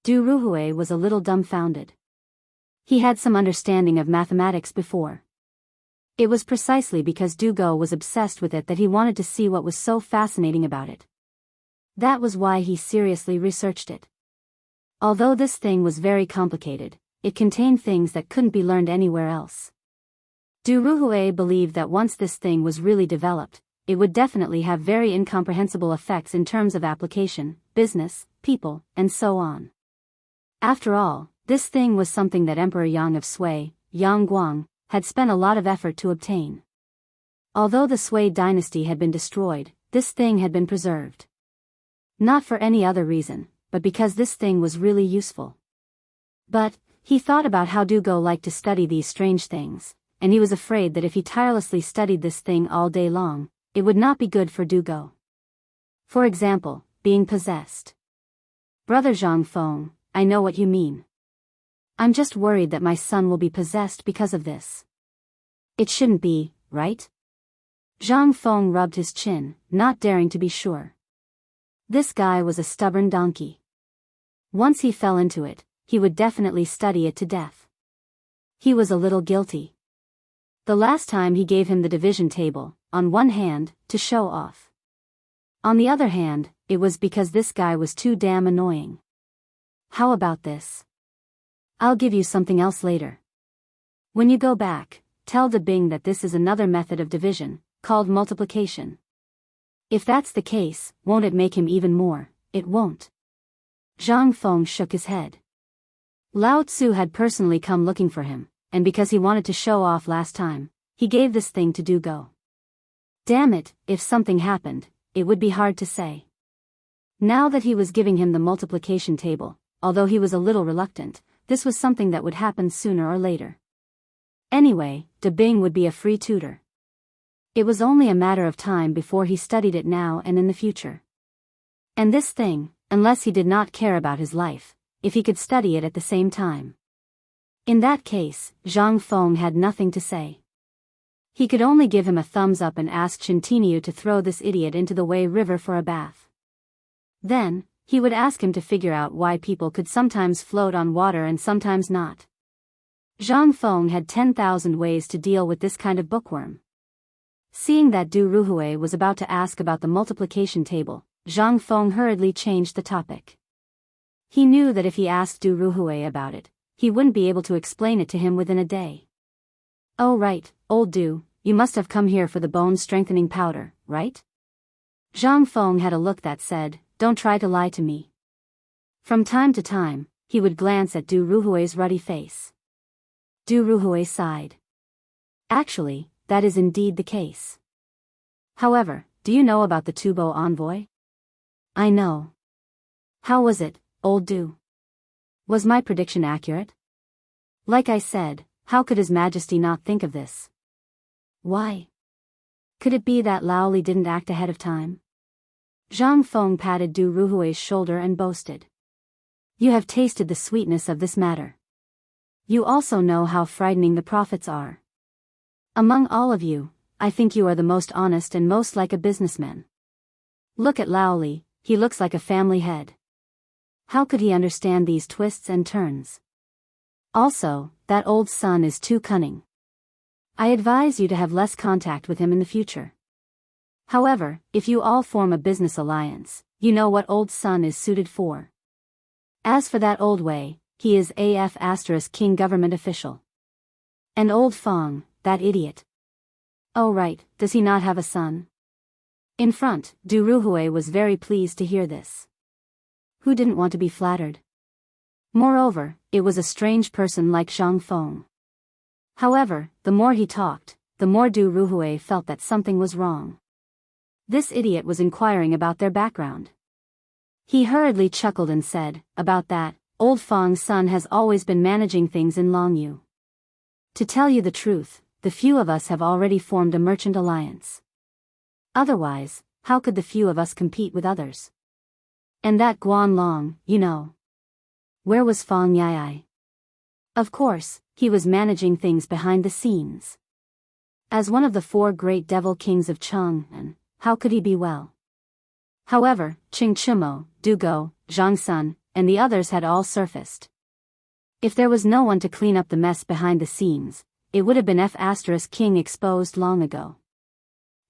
Du Ruhui was a little dumbfounded. He had some understanding of mathematics before. It was precisely because Du Go was obsessed with it that he wanted to see what was so fascinating about it. That was why he seriously researched it. Although this thing was very complicated, it contained things that couldn't be learned anywhere else. Du Ruhui believed that once this thing was really developed, it would definitely have very incomprehensible effects in terms of application, business, people, and so on. After all, this thing was something that Emperor Yang of Sui, Yang Guang, had spent a lot of effort to obtain. Although the Sui dynasty had been destroyed, this thing had been preserved. Not for any other reason, but because this thing was really useful. But, he thought about how Du Go liked to study these strange things, and he was afraid that if he tirelessly studied this thing all day long, it would not be good for Du Go. For example, being possessed. "Brother Zhang Feng, I know what you mean. I'm just worried that my son will be possessed because of this. It shouldn't be, right?" Zhang Feng rubbed his chin, not daring to be sure. This guy was a stubborn donkey. Once he fell into it, he would definitely study it to death. He was a little guilty. The last time he gave him the division table, on one hand, to show off. On the other hand, it was because this guy was too damn annoying. "How about this? I'll give you something else later. When you go back, tell De Bing that this is another method of division, called multiplication. If that's the case, won't it make him even more? It won't. Zhang Feng shook his head. Lao Tzu had personally come looking for him, and because he wanted to show off last time, he gave this thing to do go. Damn it, if something happened, it would be hard to say. Now that he was giving him the multiplication table, although he was a little reluctant, this was something that would happen sooner or later. Anyway, De Bing would be a free tutor. It was only a matter of time before he studied it now and in the future. And this thing, unless he did not care about his life, if he could study it at the same time. In that case, Zhang Feng had nothing to say. He could only give him a thumbs up and ask Chintinyu to throw this idiot into the Wei River for a bath. Then, he would ask him to figure out why people could sometimes float on water and sometimes not. Zhang Feng had 10,000 ways to deal with this kind of bookworm. Seeing that Du Ruhui was about to ask about the multiplication table, Zhang Feng hurriedly changed the topic. He knew that if he asked Du Ruhui about it, he wouldn't be able to explain it to him within a day. Oh right, old Du, you must have come here for the bone-strengthening powder, right? Zhang Feng had a look that said, don't try to lie to me. From time to time, he would glance at Du Ruhui's ruddy face. Du Ruhui sighed. Actually, that is indeed the case. However, do you know about the Tubo envoy? I know. How was it, old Du? Was my prediction accurate? Like I said, how could His Majesty not think of this? Why? Could it be that Lao Li didn't act ahead of time? Zhang Feng patted Du Ruhui's shoulder and boasted. You have tasted the sweetness of this matter. You also know how frightening the prophets are. Among all of you, I think you are the most honest and most like a businessman. Look at Lao Li, he looks like a family head. How could he understand these twists and turns? Also, that old son is too cunning. I advise you to have less contact with him in the future. However, if you all form a business alliance, you know what old son is suited for. As for that old Wei, he is AF** king government official. And old Feng, that idiot. Oh right, does he not have a son? In front, Du Ruhui was very pleased to hear this. Who didn't want to be flattered? Moreover, it was a strange person like Zhang Feng. However, the more he talked, the more Du Ruhui felt that something was wrong. This idiot was inquiring about their background. He hurriedly chuckled and said, about that, old Feng's son has always been managing things in Longyu. To tell you the truth, the few of us have already formed a merchant alliance. Otherwise, how could the few of us compete with others? And that Guan Long, you know. Where was Feng Yai? Of course, he was managing things behind the scenes. As one of the 4 great devil kings of Chang'an, how could he be well? However, Qing Chimo, Du Go, Zhang Sun, and the others had all surfaced. If there was no one to clean up the mess behind the scenes, it would have been F** king exposed long ago.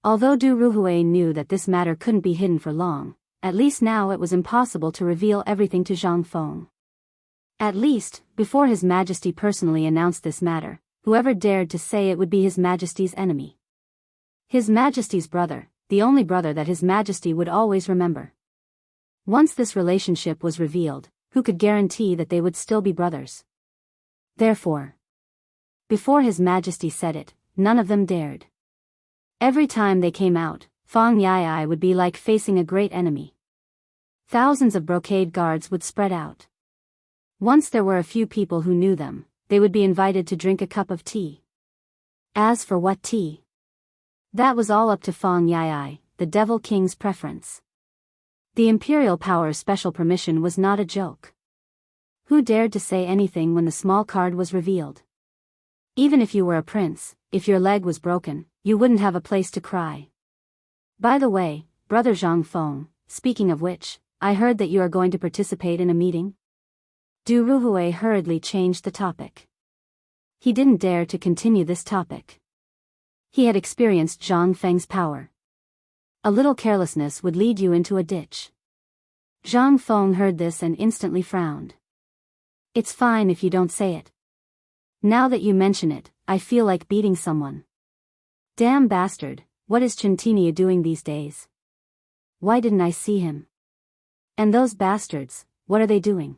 Although Du Ruhui knew that this matter couldn't be hidden for long, at least now it was impossible to reveal everything to Zhang Feng. At least, before His Majesty personally announced this matter, whoever dared to say it would be His Majesty's enemy. His Majesty's brother, the only brother that His Majesty would always remember. Once this relationship was revealed, who could guarantee that they would still be brothers? Therefore, before His Majesty said it, none of them dared. Every time they came out, Feng Yai would be like facing a great enemy. Thousands of brocade guards would spread out. Once there were a few people who knew them, they would be invited to drink a cup of tea. As for what tea? That was all up to Feng Yai, the Devil King's preference. The Imperial Power's special permission was not a joke. Who dared to say anything when the small card was revealed? Even if you were a prince, if your leg was broken, you wouldn't have a place to cry. By the way, Brother Zhang Feng, speaking of which, I heard that you are going to participate in a meeting? Du Ruhui hurriedly changed the topic. He didn't dare to continue this topic. He had experienced Zhang Feng's power. A little carelessness would lead you into a ditch. Zhang Feng heard this and instantly frowned. It's fine if you don't say it. Now that you mention it, I feel like beating someone. Damn bastard, what is Chantini doing these days? Why didn't I see him? And those bastards, what are they doing?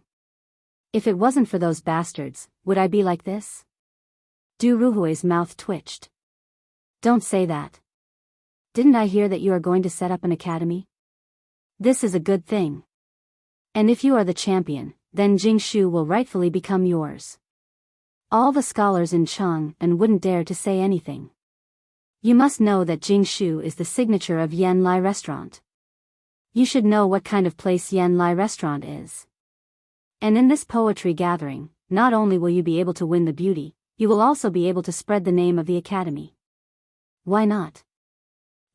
If it wasn't for those bastards, would I be like this? Du Ruhui's mouth twitched. Don't say that. Didn't I hear that you are going to set up an academy? This is a good thing. And if you are the champion, then Jingshu will rightfully become yours. All the scholars in Chang'an wouldn't dare to say anything. You must know that Jingshu is the signature of Yan Lai Restaurant. You should know what kind of place Yan Lai Restaurant is. And in this poetry gathering, not only will you be able to win the beauty, you will also be able to spread the name of the academy. Why not?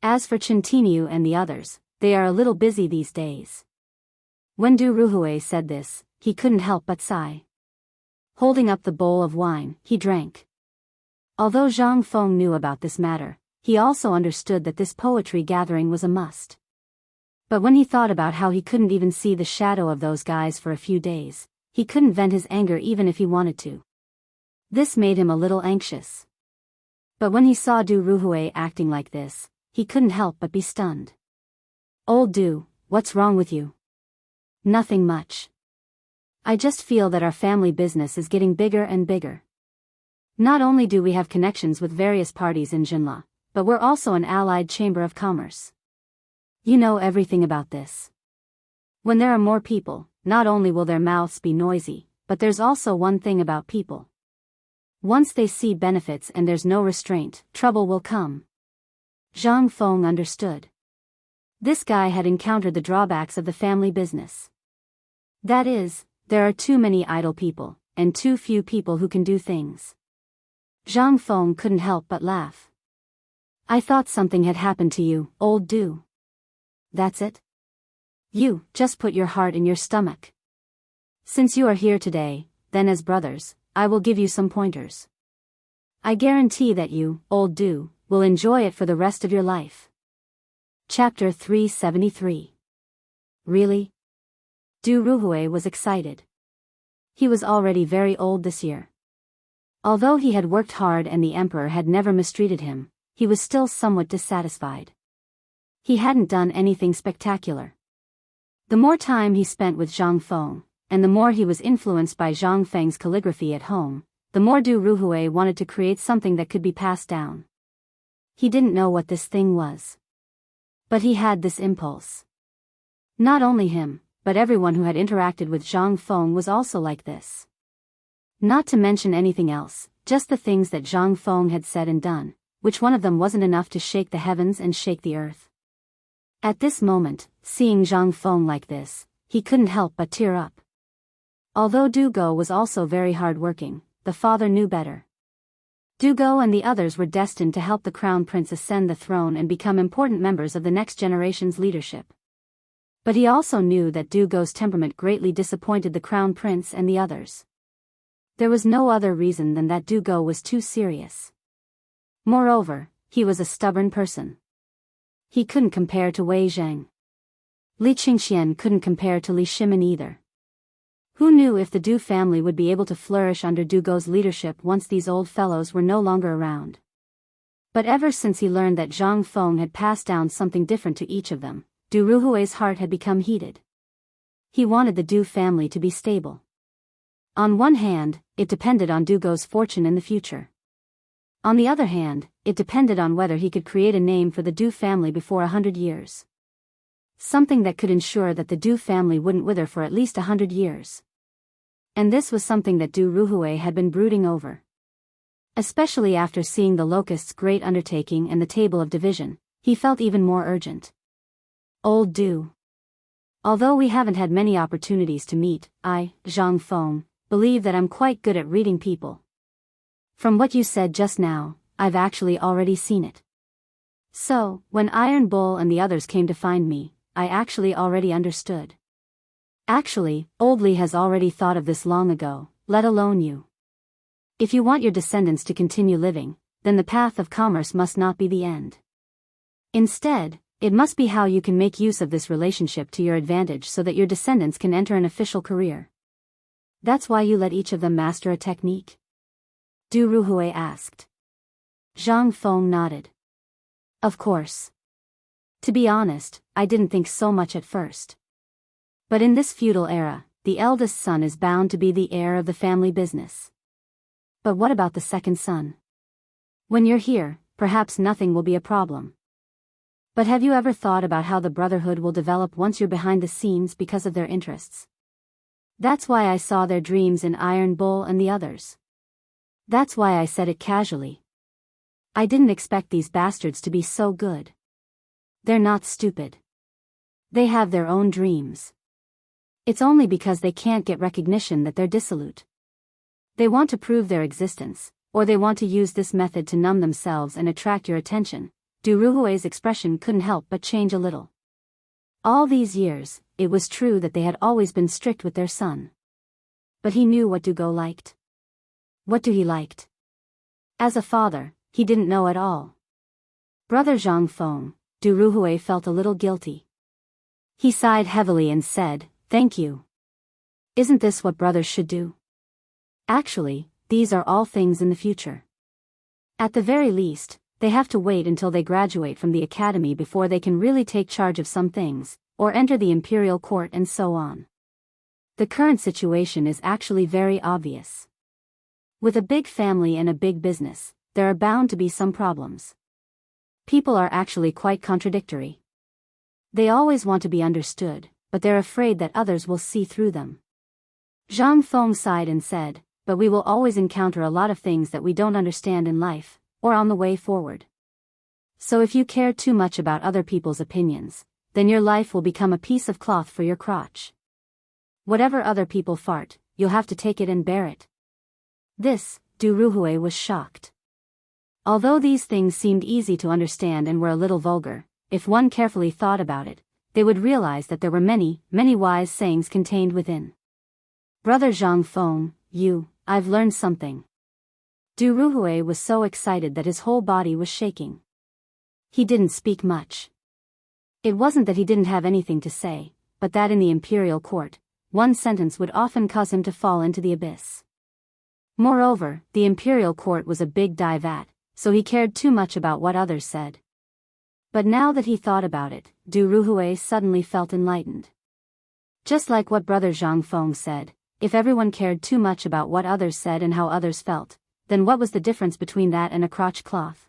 As for Chantini and the others, they are a little busy these days. When Du Ruhui said this, he couldn't help but sigh. Holding up the bowl of wine, he drank. Although Zhang Feng knew about this matter, he also understood that this poetry gathering was a must. But when he thought about how he couldn't even see the shadow of those guys for a few days, he couldn't vent his anger even if he wanted to. This made him a little anxious. But when he saw Du Ruhui acting like this, he couldn't help but be stunned. Old Du, what's wrong with you? Nothing much. I just feel that our family business is getting bigger and bigger. Not only do we have connections with various parties in Jinla, but we're also an allied chamber of commerce. You know everything about this. When there are more people, not only will their mouths be noisy, but there's also one thing about people. Once they see benefits and there's no restraint, trouble will come. Zhang Feng understood. This guy had encountered the drawbacks of the family business. That is, there are too many idle people, and too few people who can do things. Zhang Feng couldn't help but laugh. I thought something had happened to you, old Du. That's it? You, just put your heart in your stomach. Since you are here today, then as brothers, I will give you some pointers. I guarantee that you, old Du, will enjoy it for the rest of your life. Chapter 373. Really? Du Ruhui was excited. He was already very old this year. Although he had worked hard and the emperor had never mistreated him, he was still somewhat dissatisfied. He hadn't done anything spectacular. The more time he spent with Zhang Feng, and the more he was influenced by Zhang Feng's calligraphy at home, the more Du Ruhui wanted to create something that could be passed down. He didn't know what this thing was. But he had this impulse. Not only him, but everyone who had interacted with Zhang Feng was also like this. Not to mention anything else, just the things that Zhang Feng had said and done, which one of them wasn't enough to shake the heavens and shake the earth. At this moment, seeing Zhang Feng like this, he couldn't help but tear up. Although Du Go was also very hard-working, the father knew better. Du Go and the others were destined to help the crown prince ascend the throne and become important members of the next generation's leadership. But he also knew that Du Go's temperament greatly disappointed the crown prince and the others. There was no other reason than that Du Go was too serious. Moreover, he was a stubborn person. He couldn't compare to Wei Zheng. Li Qingxian couldn't compare to Li Shimin either. Who knew if the Du family would be able to flourish under Du Go's leadership once these old fellows were no longer around? But ever since he learned that Zhang Feng had passed down something different to each of them, Du Ruhui's heart had become heated. He wanted the Du family to be stable. On one hand, it depended on Du Go's fortune in the future. On the other hand, it depended on whether he could create a name for the Du family before 100 years. Something that could ensure that the Du family wouldn't wither for at least 100 years. And this was something that Du Ruhui had been brooding over. Especially after seeing the Locust's great undertaking and the table of division, he felt even more urgent. Old Du. Although we haven't had many opportunities to meet, I, Zhang Feng, believe that I'm quite good at reading people. From what you said just now, I've actually already seen it. So, when Iron Bull and the others came to find me, I actually already understood. Actually, Old Li has already thought of this long ago, let alone you. If you want your descendants to continue living, then the path of commerce must not be the end. Instead, it must be how you can make use of this relationship to your advantage so that your descendants can enter an official career. That's why you let each of them master a technique. Du Ruhui asked. Zhang Feng nodded. Of course. To be honest, I didn't think so much at first. But in this feudal era, the eldest son is bound to be the heir of the family business. But what about the second son? When you're here, perhaps nothing will be a problem. But have you ever thought about how the brotherhood will develop once you're behind the scenes because of their interests? That's why I saw their dreams in Iron Bull and the others. That's why I said it casually. I didn't expect these bastards to be so good. They're not stupid. They have their own dreams. It's only because they can't get recognition that they're dissolute. They want to prove their existence, or they want to use this method to numb themselves and attract your attention. Du Ruhui's expression couldn't help but change a little. All these years, it was true that they had always been strict with their son. But he knew what Du Go liked. What he liked? As a father, he didn't know at all. Brother Zhang Feng, Du Ruhui felt a little guilty. He sighed heavily and said, "Thank you. Isn't this what brothers should do? Actually, these are all things in the future. At the very least, they have to wait until they graduate from the academy before they can really take charge of some things, or enter the imperial court and so on. The current situation is actually very obvious. With a big family and a big business, there are bound to be some problems. People are actually quite contradictory. They always want to be understood, but they're afraid that others will see through them." Zhang Feng sighed and said, "But we will always encounter a lot of things that we don't understand in life, or on the way forward. So if you care too much about other people's opinions, then your life will become a piece of cloth for your crotch. Whatever other people fart, you'll have to take it and bear it." This, Du Ruhui was shocked. Although these things seemed easy to understand and were a little vulgar, if one carefully thought about it, they would realize that there were many, many wise sayings contained within. "Brother Zhang Feng, I've learned something." Du Ruhui was so excited that his whole body was shaking. He didn't speak much. It wasn't that he didn't have anything to say, but that in the imperial court, one sentence would often cause him to fall into the abyss. Moreover, the imperial court was a big dye-vat, so he cared too much about what others said. But now that he thought about it, Du Ruhui suddenly felt enlightened. Just like what Brother Zhang Feng said, if everyone cared too much about what others said and how others felt, then what was the difference between that and a crotch cloth?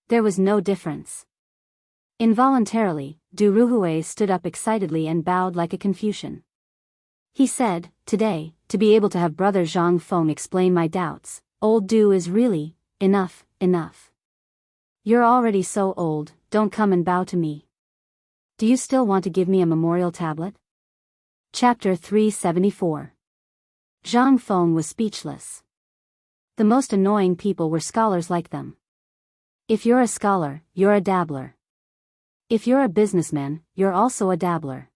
There was no difference. Involuntarily, Du Ruhui stood up excitedly and bowed like a Confucian. He said, "Today, to be able to have Brother Zhang Feng explain my doubts, old Du is really, enough. You're already so old, don't come and bow to me. Do you still want to give me a memorial tablet?" Chapter 374. Zhang Feng was speechless. The most annoying people were scholars like them. If you're a scholar, you're a dabbler. If you're a businessman, you're also a dabbler.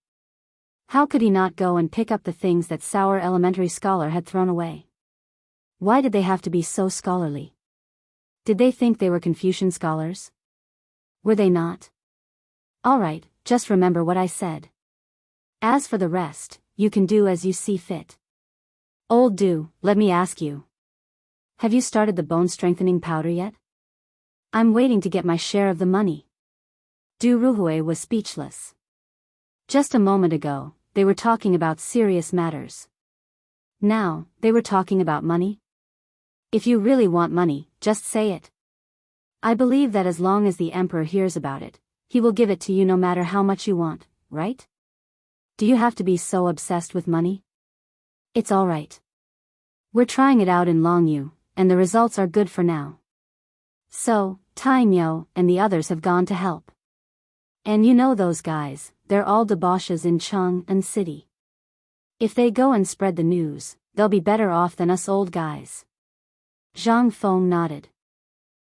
How could he not go and pick up the things that sour elementary scholar had thrown away? Why did they have to be so scholarly? Did they think they were Confucian scholars? Were they not? All right, just remember what I said. As for the rest, you can do as you see fit. Old Du, let me ask you. Have you started the bone strengthening powder yet? I'm waiting to get my share of the money. Du Ruhui was speechless. Just a moment ago, they were talking about serious matters. Now, they were talking about money? If you really want money, just say it. I believe that as long as the emperor hears about it, he will give it to you no matter how much you want, right? Do you have to be so obsessed with money? It's all right. We're trying it out in Longyu, and the results are good for now. So, Tai Miao and the others have gone to help. And you know those guys, they're all debauches in Chang'an City. If they go and spread the news, they'll be better off than us old guys. Zhang Feng nodded.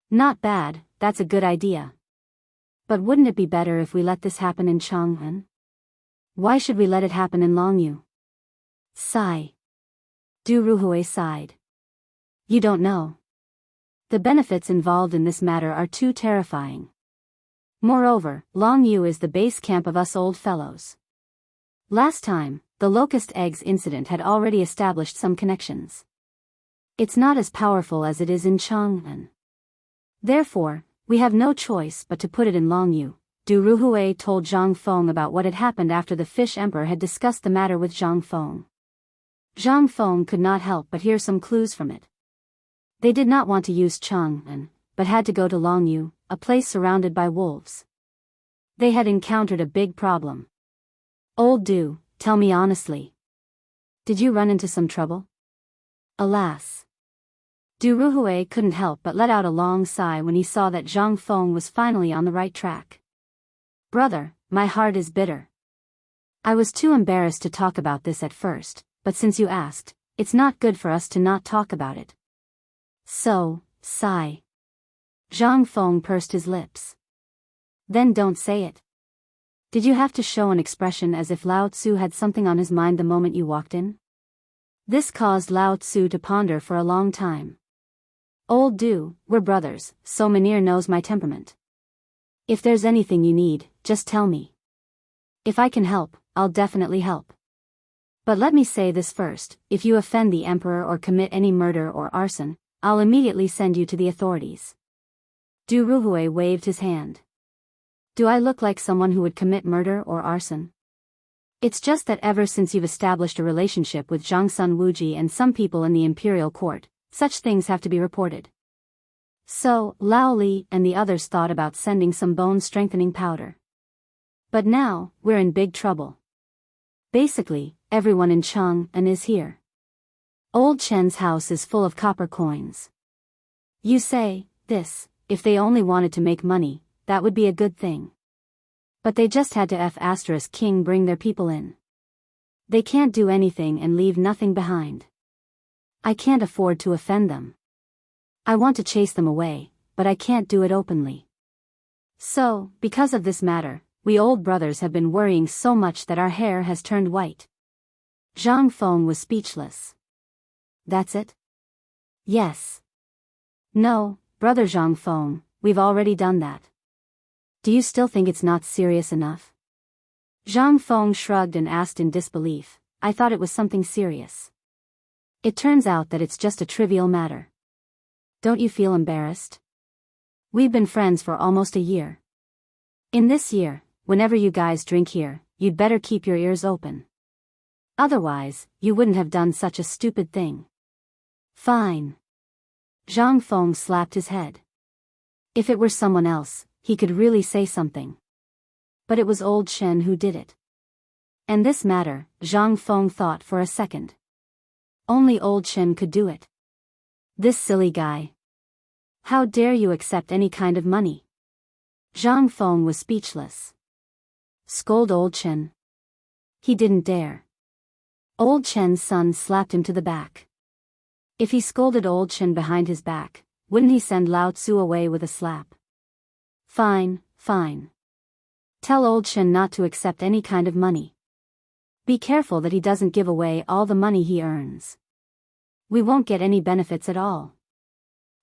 Not bad, that's a good idea. But wouldn't it be better if we let this happen in Chang'an? Why should we let it happen in Longyu? Sigh. Du Ruhui sighed. You don't know. The benefits involved in this matter are too terrifying. Moreover, Longyu is the base camp of us old fellows. Last time, the locust eggs incident had already established some connections. It's not as powerful as it is in Chang'an. Therefore, we have no choice but to put it in Longyu. Du Ruhui told Zhang Feng about what had happened after the Fish Emperor had discussed the matter with Zhang Feng. Zhang Feng could not help but hear some clues from it. They did not want to use Chang'an, but had to go to Longyu, a place surrounded by wolves. They had encountered a big problem. Old Du, tell me honestly. Did you run into some trouble? Alas. Du Ruhui couldn't help but let out a long sigh when he saw that Zhang Feng was finally on the right track. Brother, my heart is bitter. I was too embarrassed to talk about this at first, but since you asked, it's not good for us to not talk about it. So, sigh. Zhang Feng pursed his lips. Then don't say it. Did you have to show an expression as if Lao Tzu had something on his mind the moment you walked in? This caused Lao Tzu to ponder for a long time. Old Du, we're brothers, so Mynheer knows my temperament. If there's anything you need, just tell me. If I can help, I'll definitely help. But let me say this first, if you offend the Emperor or commit any murder or arson, I'll immediately send you to the authorities. Du Ruhui waved his hand. Do I look like someone who would commit murder or arson? It's just that ever since you've established a relationship with Zhangsun Wuji and some people in the imperial court, such things have to be reported. So, Lao Li and the others thought about sending some bone-strengthening powder. But now, we're in big trouble. Basically, everyone in Chang'an is here. Old Chen's house is full of copper coins. You say, this, if they only wanted to make money, that would be a good thing. But they just had to King bring their people in. They can't do anything and leave nothing behind. I can't afford to offend them. I want to chase them away, but I can't do it openly. So, because of this matter, we old brothers have been worrying so much that our hair has turned white. Zhang Feng was speechless. That's it? Yes. No, brother Zhang Feng, we've already done that. Do you still think it's not serious enough? Zhang Feng shrugged and asked in disbelief, I thought it was something serious. It turns out that it's just a trivial matter. Don't you feel embarrassed? We've been friends for almost a year. In this year, whenever you guys drink here, you'd better keep your ears open. Otherwise, you wouldn't have done such a stupid thing. Fine. Zhang Feng slapped his head. If it were someone else, he could really say something. But it was old Chen who did it. And this matter, Zhang Feng thought for a second. Only old Chen could do it. This silly guy. How dare you accept any kind of money? Zhang Feng was speechless. Scold old Chen. He didn't dare. Old Chen's son slapped him to the back. If he scolded old Chen behind his back, wouldn't he send Lao Tzu away with a slap? Fine, fine. Tell old Chen not to accept any kind of money. Be careful that he doesn't give away all the money he earns. We won't get any benefits at all.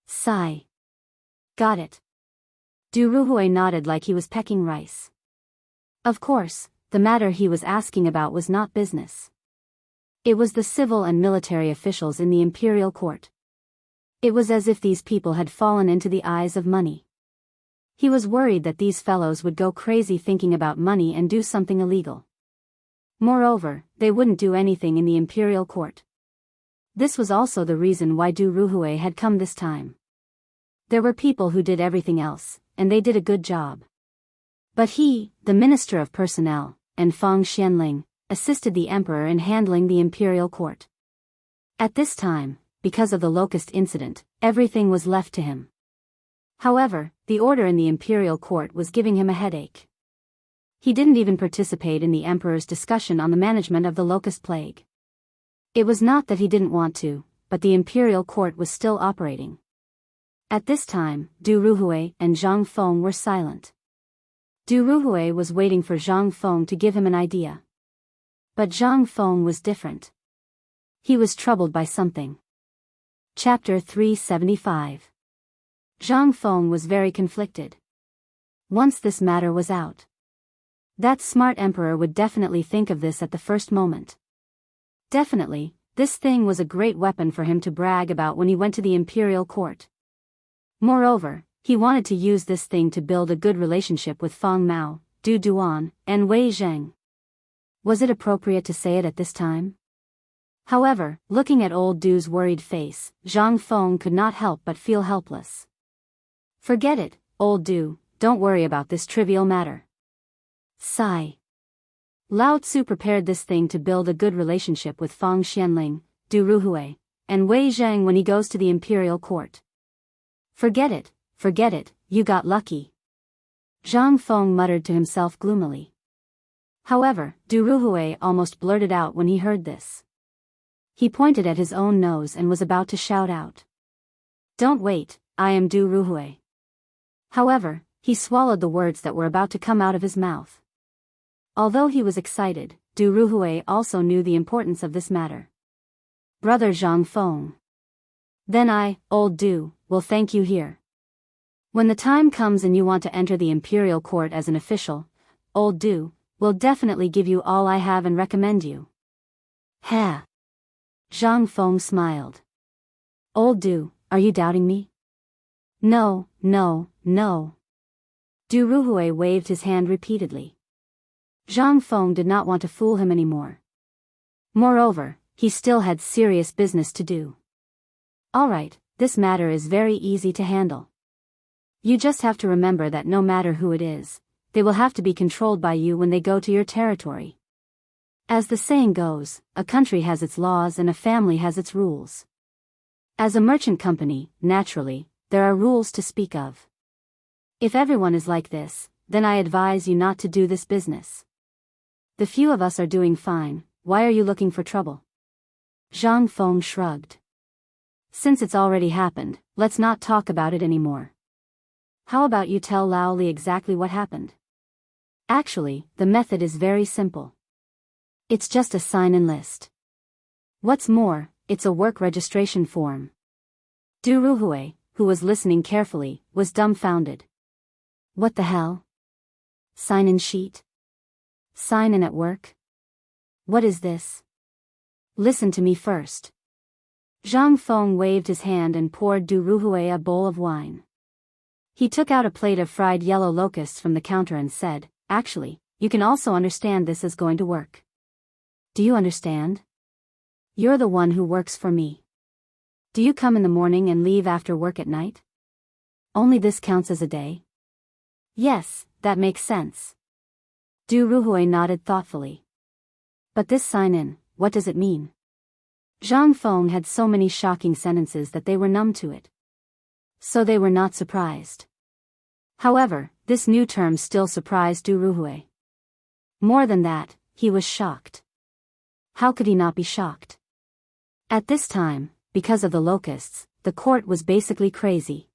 Sigh. Got it. Du Ruhui nodded like he was pecking rice. Of course, the matter he was asking about was not business. It was the civil and military officials in the imperial court. It was as if these people had fallen into the eyes of money. He was worried that these fellows would go crazy thinking about money and do something illegal. Moreover, they wouldn't do anything in the imperial court. This was also the reason why Du Ruhui had come this time. There were people who did everything else, and they did a good job. But he, the Minister of Personnel, and Fang Xianling, assisted the emperor in handling the imperial court. At this time, because of the locust incident, everything was left to him. However, the order in the imperial court was giving him a headache. He didn't even participate in the emperor's discussion on the management of the locust plague. It was not that he didn't want to, but the imperial court was still operating. At this time, Du Ruhui and Zhang Feng were silent. Du Ruhui was waiting for Zhang Feng to give him an idea. But Zhang Feng was different. He was troubled by something. Chapter 375. Zhang Feng was very conflicted. Once this matter was out, that smart emperor would definitely think of this at the first moment. Definitely, This thing was a great weapon for him to brag about when he went to the imperial court. Moreover, he wanted to use this thing to build a good relationship with Feng Mao, Du Duan, and Wei Zheng. Was it appropriate to say it at this time? However, looking at old Du's worried face, Zhang Feng could not help but feel helpless. Forget it, old Du, don't worry about this trivial matter. Sigh. Lao Tzu prepared this thing to build a good relationship with Feng Xianling, Du Ruhui, and Wei Zheng when he goes to the imperial court. Forget it, you got lucky. Zhang Feng muttered to himself gloomily. However, Du Ruhui almost blurted out when he heard this. He pointed at his own nose and was about to shout out. Don't wait, I am Du Ruhui. However, he swallowed the words that were about to come out of his mouth. Although he was excited, Du Ruhui also knew the importance of this matter. Brother Zhang Feng. Then I, old Du, will thank you here. When the time comes and you want to enter the imperial court as an official, old Du will definitely give you all I have and recommend you. Ha! Zhang Feng smiled. Old Du, are you doubting me? No. Du Ruhui waved his hand repeatedly. Zhang Feng did not want to fool him anymore. Moreover, he still had serious business to do. Alright, this matter is very easy to handle. You just have to remember that no matter who it is, they will have to be controlled by you when they go to your territory. As the saying goes, a country has its laws and a family has its rules. As a merchant company, naturally, there are rules to speak of. If everyone is like this, then I advise you not to do this business. The few of us are doing fine, why are you looking for trouble? Zhang Feng shrugged. Since it's already happened, let's not talk about it anymore. How about you tell Lao Li exactly what happened? Actually, the method is very simple. It's just a sign-in list. What's more, it's a work registration form. Du Ruhui, who was listening carefully, was dumbfounded. What the hell? Sign-in sheet? Sign-in at work? What is this? Listen to me first. Zhang Feng waved his hand and poured Du Ruhui a bowl of wine. He took out a plate of fried yellow locusts from the counter and said, actually, you can also understand this as going to work. Do you understand? You're the one who works for me. Do you come in the morning and leave after work at night? Only this counts as a day? Yes, that makes sense. Du Ruhui nodded thoughtfully. But this sign-in, what does it mean? Zhang Feng had so many shocking sentences that they were numb to it. So they were not surprised. However, this new term still surprised Du Ruhui. More than that, he was shocked. How could he not be shocked? At this time, because of the locusts, the court was basically crazy.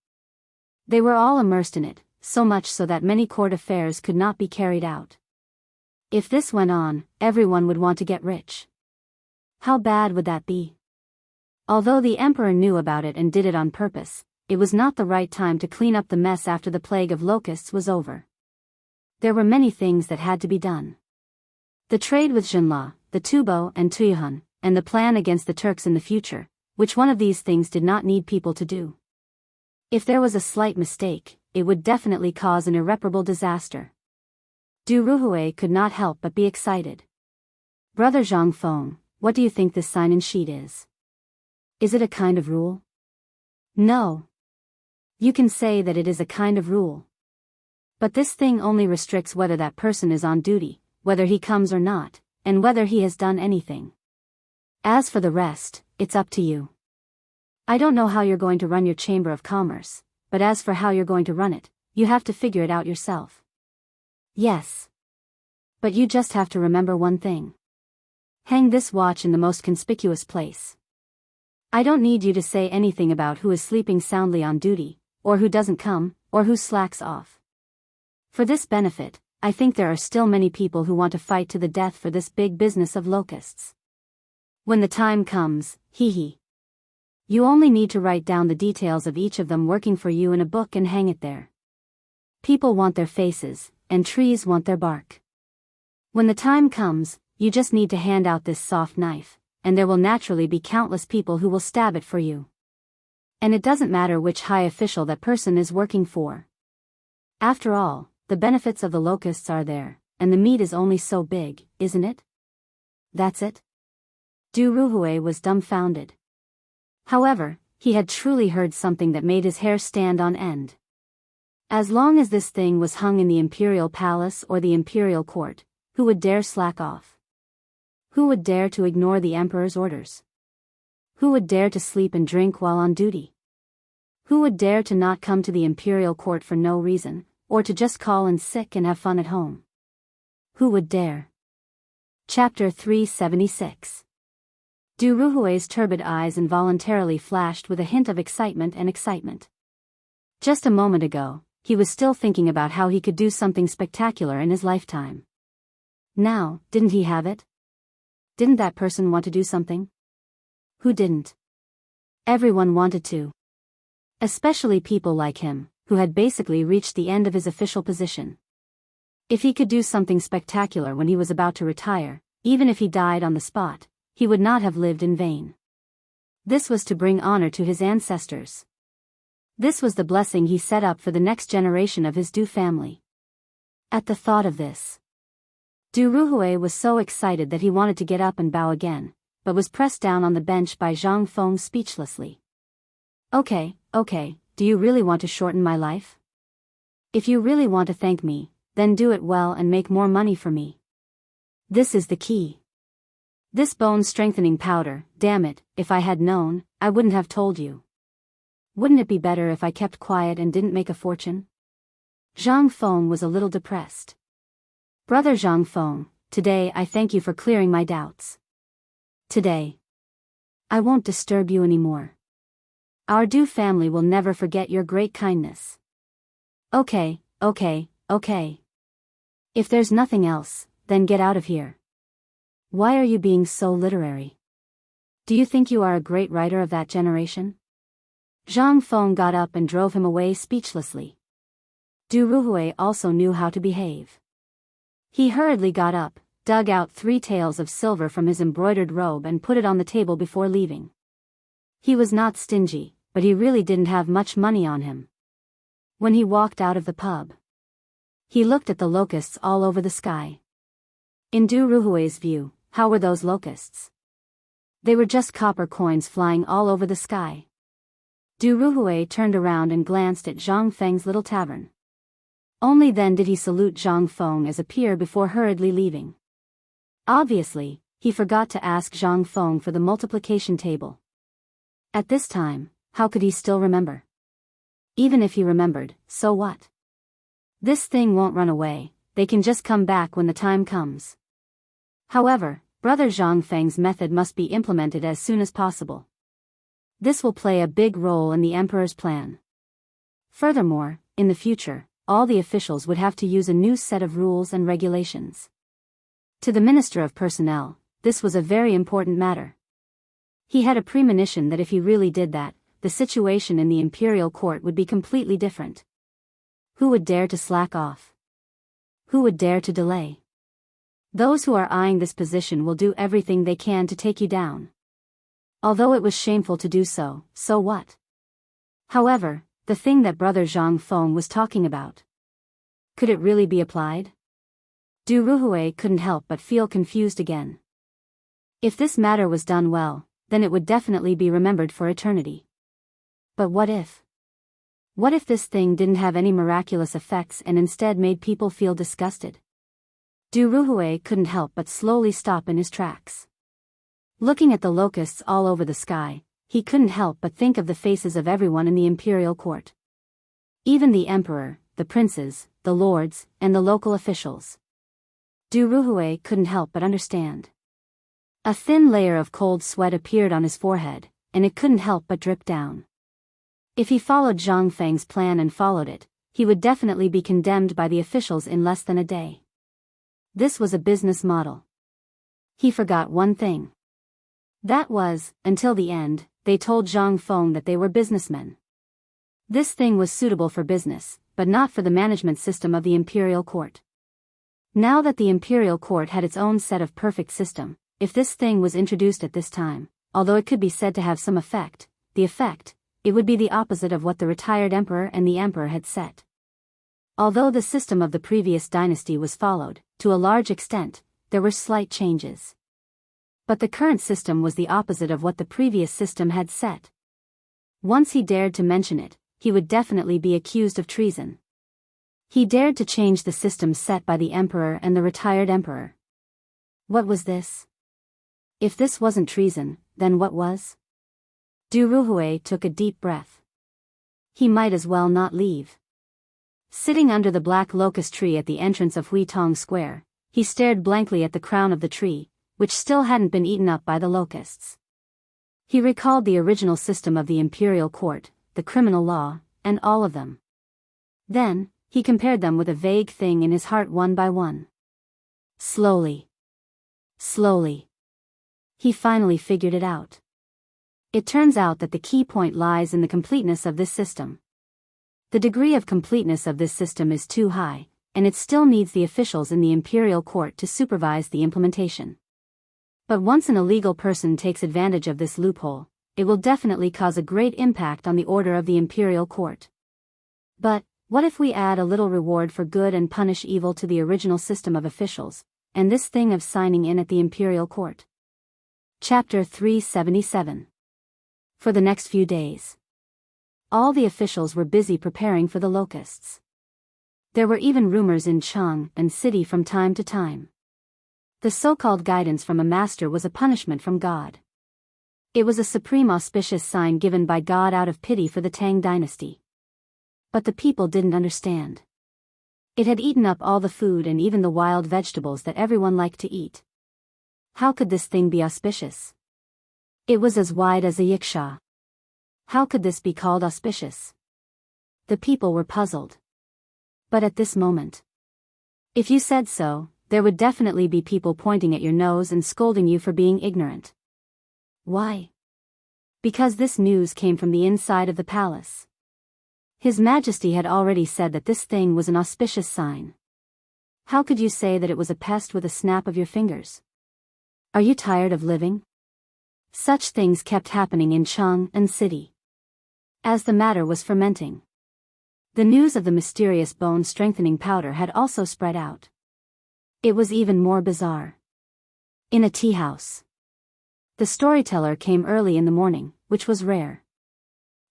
They were all immersed in it, so much so that many court affairs could not be carried out. If this went on, everyone would want to get rich. How bad would that be? Although the emperor knew about it and did it on purpose, it was not the right time to clean up the mess after the plague of locusts was over. There were many things that had to be done. The trade with Jinla, the Tubo and Tuyuhun, and the plan against the Turks in the future, which one of these things did not need people to do? If there was a slight mistake, it would definitely cause an irreparable disaster. Du Ruhui could not help but be excited. Brother Zhang Feng, what do you think this sign-in sheet is? Is it a kind of rule? No. You can say that it is a kind of rule. But this thing only restricts whether that person is on duty, whether he comes or not, and whether he has done anything. As for the rest, it's up to you. I don't know how you're going to run your Chamber of Commerce, but as for how you're going to run it, you have to figure it out yourself. Yes. But you just have to remember one thing. Hang this watch in the most conspicuous place. I don't need you to say anything about who is sleeping soundly on duty, or who doesn't come, or who slacks off. For this benefit, I think there are still many people who want to fight to the death for this big business of locusts. When the time comes, hee. You only need to write down the details of each of them working for you in a book and hang it there. People want their faces, and trees want their bark. When the time comes, you just need to hand out this soft knife, and there will naturally be countless people who will stab it for you. And it doesn't matter which high official that person is working for. After all, the benefits of the locusts are there, and the meat is only so big, isn't it? That's it? Du Ruhui was dumbfounded. However, he had truly heard something that made his hair stand on end. As long as this thing was hung in the imperial palace or the imperial court, who would dare slack off? Who would dare to ignore the emperor's orders? Who would dare to sleep and drink while on duty? Who would dare to not come to the imperial court for no reason, or to just call in sick and have fun at home? Who would dare? Chapter 376. Du Ruhui's turbid eyes involuntarily flashed with a hint of excitement. Just a moment ago, he was still thinking about how he could do something spectacular in his lifetime. Now, didn't he have it? Didn't that person want to do something? Who didn't? Everyone wanted to. Especially people like him, who had basically reached the end of his official position. If he could do something spectacular when he was about to retire, even if he died on the spot, he would not have lived in vain. This was to bring honor to his ancestors. This was the blessing he set up for the next generation of his Du family. At the thought of this, Du Ruhui was so excited that he wanted to get up and bow again, but was pressed down on the bench by Zhang Feng speechlessly. Okay, do you really want to shorten my life? If you really want to thank me, then do it well and make more money for me. This is the key. This bone-strengthening powder, damn it, if I had known, I wouldn't have told you. Wouldn't it be better if I kept quiet and didn't make a fortune? Zhang Feng was a little depressed. Brother Zhang Feng, today I thank you for clearing my doubts. Today, I won't disturb you anymore. Our Du family will never forget your great kindness. Okay. If there's nothing else, then get out of here. Why are you being so literary? Do you think you are a great writer of that generation? Zhang Feng got up and drove him away speechlessly. Du Ruhui also knew how to behave. He hurriedly got up, dug out 3 taels of silver from his embroidered robe and put it on the table before leaving. He was not stingy, but he really didn't have much money on him. When he walked out of the pub, he looked at the locusts all over the sky. In Du Ruhui's view, how were those locusts? They were just copper coins flying all over the sky. Du Ruhui turned around and glanced at Zhang Feng's little tavern. Only then did he salute Zhang Feng as a peer before hurriedly leaving. Obviously, he forgot to ask Zhang Feng for the multiplication table. At this time, how could he still remember? Even if he remembered, so what? This thing won't run away, they can just come back when the time comes. However, Brother Zhang Feng's method must be implemented as soon as possible. This will play a big role in the emperor's plan. Furthermore, in the future, all the officials would have to use a new set of rules and regulations. To the Minister of Personnel, this was a very important matter. He had a premonition that if he really did that, the situation in the imperial court would be completely different. Who would dare to slack off? Who would dare to delay? Those who are eyeing this position will do everything they can to take you down. Although it was shameful to do so, so what? However, the thing that Brother Zhang Feng was talking about, could it really be applied? Du Ruhui couldn't help but feel confused again. If this matter was done well, then it would definitely be remembered for eternity. But what if? What if this thing didn't have any miraculous effects and instead made people feel disgusted? Du Ruhui couldn't help but slowly stop in his tracks. Looking at the locusts all over the sky, he couldn't help but think of the faces of everyone in the imperial court. Even the emperor, the princes, the lords, and the local officials. Du Ruhui couldn't help but understand. A thin layer of cold sweat appeared on his forehead, and it couldn't help but drip down. If he followed Zhang Feng's plan and followed it, he would definitely be condemned by the officials in less than a day. This was a business model. He forgot one thing. That was, until the end, they told Zhang Feng that they were businessmen. This thing was suitable for business, but not for the management system of the imperial court. Now that the imperial court had its own set of perfect system, if this thing was introduced at this time, although it could be said to have some effect, it would be the opposite of what the retired emperor and the emperor had set. Although the system of the previous dynasty was followed, to a large extent, there were slight changes. But the current system was the opposite of what the previous system had set. Once he dared to mention it, he would definitely be accused of treason. He dared to change the system set by the emperor and the retired emperor. What was this? If this wasn't treason, then what was? Du Ruhui took a deep breath. He might as well not leave. Sitting under the black locust tree at the entrance of Huitong Square, he stared blankly at the crown of the tree, which still hadn't been eaten up by the locusts. He recalled the original system of the imperial court, the criminal law, and all of them. Then, he compared them with a vague thing in his heart one by one. Slowly. He finally figured it out. It turns out that the key point lies in the completeness of this system. The degree of completeness of this system is too high, and it still needs the officials in the imperial court to supervise the implementation. But once an illegal person takes advantage of this loophole, it will definitely cause a great impact on the order of the imperial court. But, what if we add a little reward for good and punish evil to the original system of officials, and this thing of signing in at the imperial court? Chapter 377. For the next few days, all the officials were busy preparing for the locusts. There were even rumors in Chang'an city from time to time. The so-called guidance from a master was a punishment from God. It was a supreme auspicious sign given by God out of pity for the Tang dynasty. But the people didn't understand. It had eaten up all the food and even the wild vegetables that everyone liked to eat. How could this thing be auspicious? It was as wide as a yiksha. How could this be called auspicious? The people were puzzled. But at this moment, if you said so, there would definitely be people pointing at your nose and scolding you for being ignorant. Why? Because this news came from the inside of the palace. His Majesty had already said that this thing was an auspicious sign. How could you say that it was a pest with a snap of your fingers? Are you tired of living? Such things kept happening in Chang'an city. As the matter was fermenting, the news of the mysterious bone-strengthening powder had also spread out. It was even more bizarre. In a tea house. The storyteller came early in the morning, which was rare.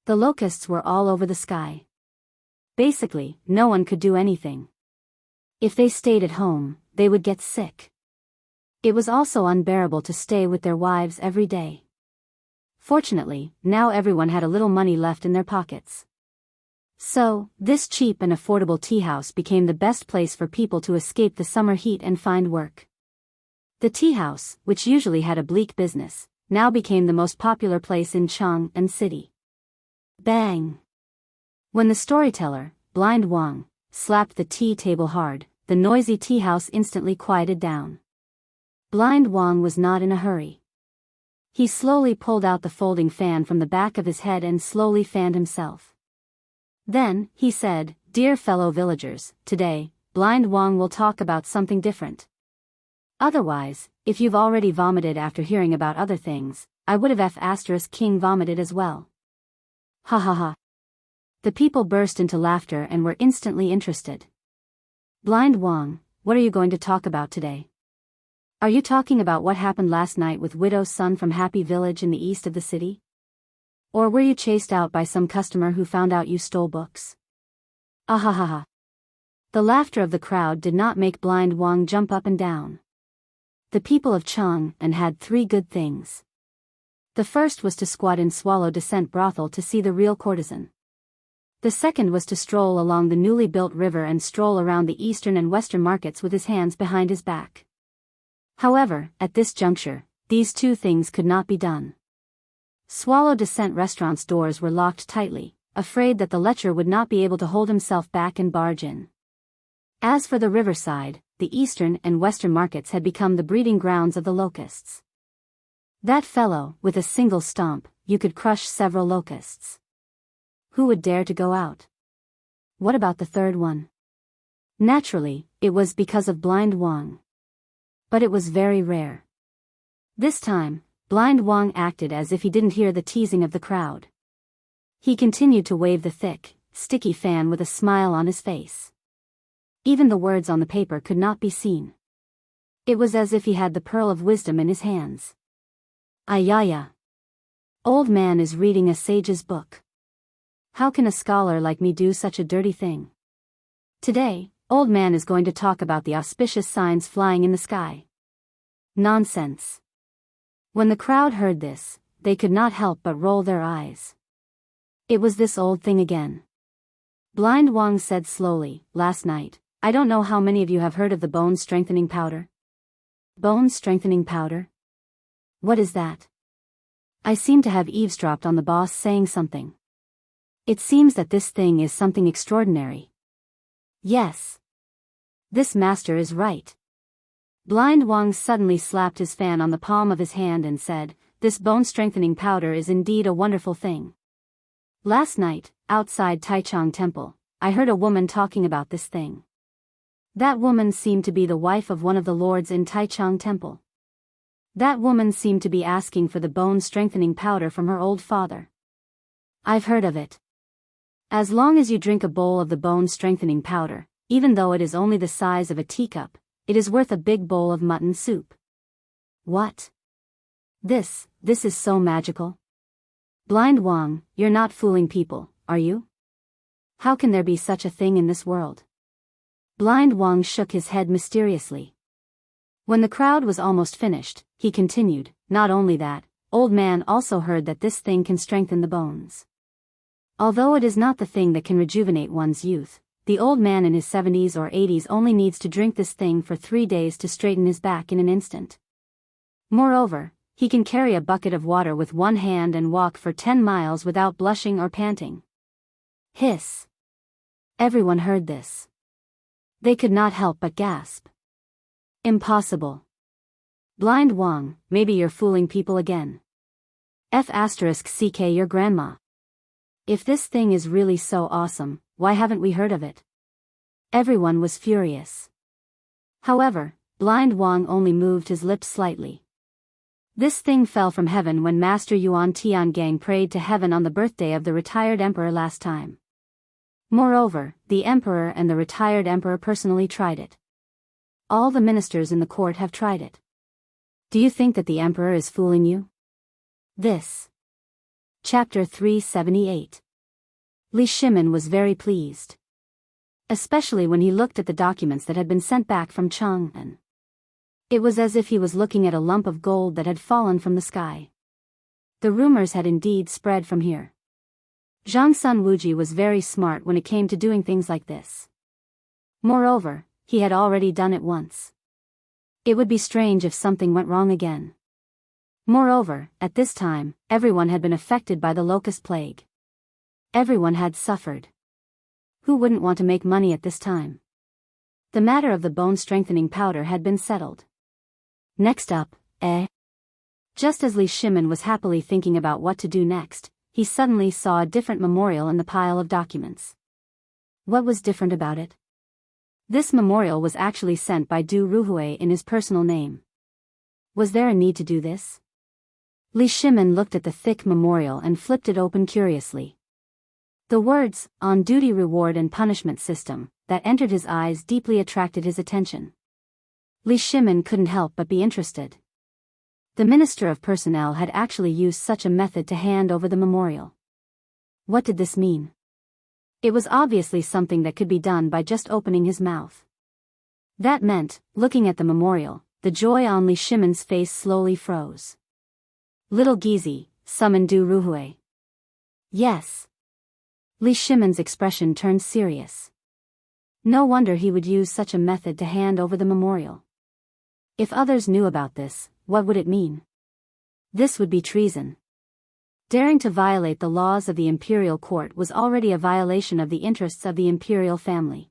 The locusts were all over the sky. Basically, no one could do anything. If they stayed at home, they would get sick. It was also unbearable to stay with their wives every day. Fortunately, now everyone had a little money left in their pockets. So, this cheap and affordable tea house became the best place for people to escape the summer heat and find work. The tea house, which usually had a bleak business, now became the most popular place in Chang'an city. Bang! When the storyteller, Blind Wang, slapped the tea table hard, the noisy tea house instantly quieted down. Blind Wang was not in a hurry. He slowly pulled out the folding fan from the back of his head and slowly fanned himself. Then, he said, "Dear fellow villagers, today, Blind Wang will talk about something different. Otherwise, if you've already vomited after hearing about other things, I would have King vomited as well." Ha ha ha. The people burst into laughter and were instantly interested. Blind Wang, what are you going to talk about today? Are you talking about what happened last night with widow's son from Happy Village in the east of the city? Or were you chased out by some customer who found out you stole books? Ahahaha. The laughter of the crowd did not make Blind Wang jump up and down. The people of Chang'an had 3 good things. The first was to squat in Swallow Descent brothel to see the real courtesan. The second was to stroll along the newly built river and stroll around the eastern and western markets with his hands behind his back. However, at this juncture, these 2 things could not be done. Swallow Descent restaurant's doors were locked tightly, afraid that the lecher would not be able to hold himself back and barge in. As for the riverside, the eastern and western markets had become the breeding grounds of the locusts. That fellow, with a single stomp, you could crush several locusts. Who would dare to go out? What about the third one? Naturally, it was because of Blind Wang. But it was very rare. This time, Blind Wang acted as if he didn't hear the teasing of the crowd. He continued to wave the thick, sticky fan with a smile on his face. Even the words on the paper could not be seen. It was as if he had the pearl of wisdom in his hands. Ayaya. Old man is reading a sage's book. How can a scholar like me do such a dirty thing? Today, old man is going to talk about the auspicious signs flying in the sky. Nonsense. When the crowd heard this, they could not help but roll their eyes. It was this old thing again. Blind Wang said slowly, last night, I don't know how many of you have heard of the bone strengthening powder. Bone strengthening powder? What is that? I seem to have eavesdropped on the boss saying something. It seems that this thing is something extraordinary. Yes. This master is right. Blind Wang suddenly slapped his fan on the palm of his hand and said, this bone strengthening powder is indeed a wonderful thing. Last night, outside Taichung Temple, I heard a woman talking about this thing. That woman seemed to be the wife of one of the lords in Taichung Temple. That woman seemed to be asking for the bone strengthening powder from her old father. I've heard of it. As long as you drink a bowl of the bone strengthening powder, even though it is only the size of a teacup, it is worth a big bowl of mutton soup. What? This is so magical. Blind Wang, you're not fooling people, are you? How can there be such a thing in this world? Blind Wang shook his head mysteriously. When the crowd was almost finished, he continued, not only that, old man also heard that this thing can strengthen the bones. Although it is not the thing that can rejuvenate one's youth, the old man in his 70s or 80s only needs to drink this thing for 3 days to straighten his back in an instant. Moreover, he can carry a bucket of water with one hand and walk for 10 miles without blushing or panting. Hiss. Everyone heard this. They could not help but gasp. Impossible. Blind Wang, maybe you're fooling people again. *CK your grandma. If this thing is really so awesome, why haven't we heard of it? Everyone was furious. However, Blind Wang only moved his lips slightly. This thing fell from heaven when Master Yuan Tiangang prayed to heaven on the birthday of the retired emperor last time. Moreover, the emperor and the retired emperor personally tried it. All the ministers in the court have tried it. Do you think that the emperor is fooling you? This. Chapter 378. Li Shimin was very pleased. Especially when he looked at the documents that had been sent back from Chang'an. It was as if he was looking at a lump of gold that had fallen from the sky. The rumors had indeed spread from here. Zhang Sun Wuji was very smart when it came to doing things like this. Moreover, he had already done it once. It would be strange if something went wrong again. Moreover, at this time, everyone had been affected by the locust plague. Everyone had suffered. Who wouldn't want to make money at this time? The matter of the bone-strengthening powder had been settled. Next up, Just as Li Shimin was happily thinking about what to do next, he suddenly saw a different memorial in the pile of documents. What was different about it? This memorial was actually sent by Du Ruhui in his personal name. Was there a need to do this? Li Shimin looked at the thick memorial and flipped it open curiously. The words, on-duty reward and punishment system, that entered his eyes deeply attracted his attention. Li Shimin couldn't help but be interested. The Minister of Personnel had actually used such a method to hand over the memorial. What did this mean? It was obviously something that could be done by just opening his mouth. That meant, looking at the memorial, the joy on Li Shimin's face slowly froze. Little Gizi, summon Du Ruhui. Yes. Li Shimin's expression turned serious. No wonder he would use such a method to hand over the memorial. If others knew about this, what would it mean? This would be treason. Daring to violate the laws of the imperial court was already a violation of the interests of the imperial family.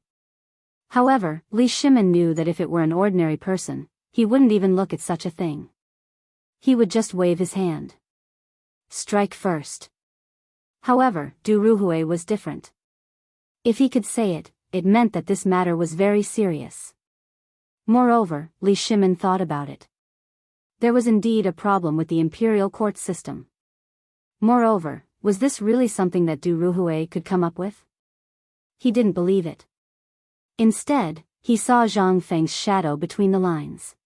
However, Li Shimin knew that if it were an ordinary person, he wouldn't even look at such a thing. He would just wave his hand. Strike first. However, Du Ruhui was different. If he could say it, it meant that this matter was very serious. Moreover, Li Shimin thought about it. There was indeed a problem with the imperial court system. Moreover, was this really something that Du Ruhui could come up with? He didn't believe it. Instead, he saw Zhang Feng's shadow between the lines.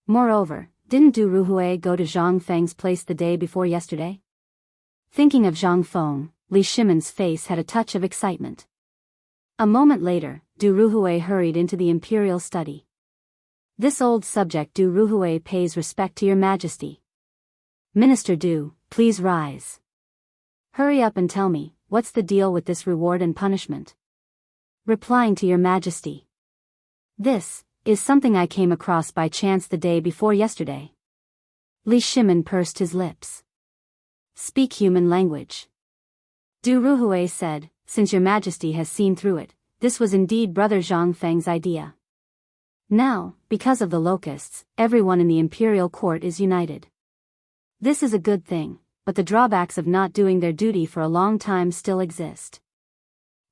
Moreover, didn't Du Ruhui go to Zhang Feng's place the day before yesterday? Thinking of Zhang Feng, Li Shimon's face had a touch of excitement. A moment later, Du Ruhui hurried into the imperial study. This old subject Du Ruhui pays respect to your majesty. Minister Du, please rise. Hurry up and tell me, what's the deal with this reward and punishment? Replying to your majesty. This is something I came across by chance the day before yesterday. Li Shimon pursed his lips. Speak human language. Du Ruhui said, since your majesty has seen through it, this was indeed Brother Zhang Feng's idea. Now, because of the locusts, everyone in the imperial court is united. This is a good thing, but the drawbacks of not doing their duty for a long time still exist.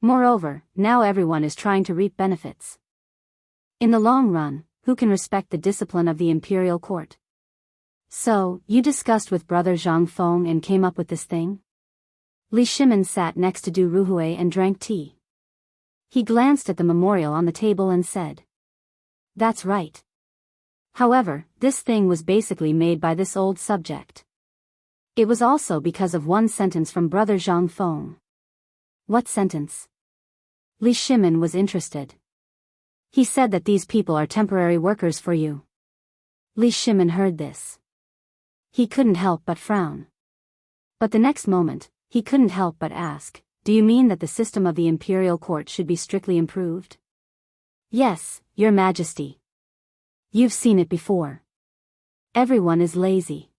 Moreover, now everyone is trying to reap benefits. In the long run, who can respect the discipline of the imperial court? So, you discussed with Brother Zhang Feng and came up with this thing? Li Shimon sat next to Du Ruhui and drank tea. He glanced at the memorial on the table and said, that's right. However, this thing was basically made by this old subject. It was also because of one sentence from Brother Zhang Feng. What sentence? Li Shimon was interested. He said that these people are temporary workers for you. Li Shimon heard this. He couldn't help but frown. But the next moment, he couldn't help but ask, do you mean that the system of the imperial court should be strictly improved? Yes, your majesty. You've seen it before. Everyone is lazy.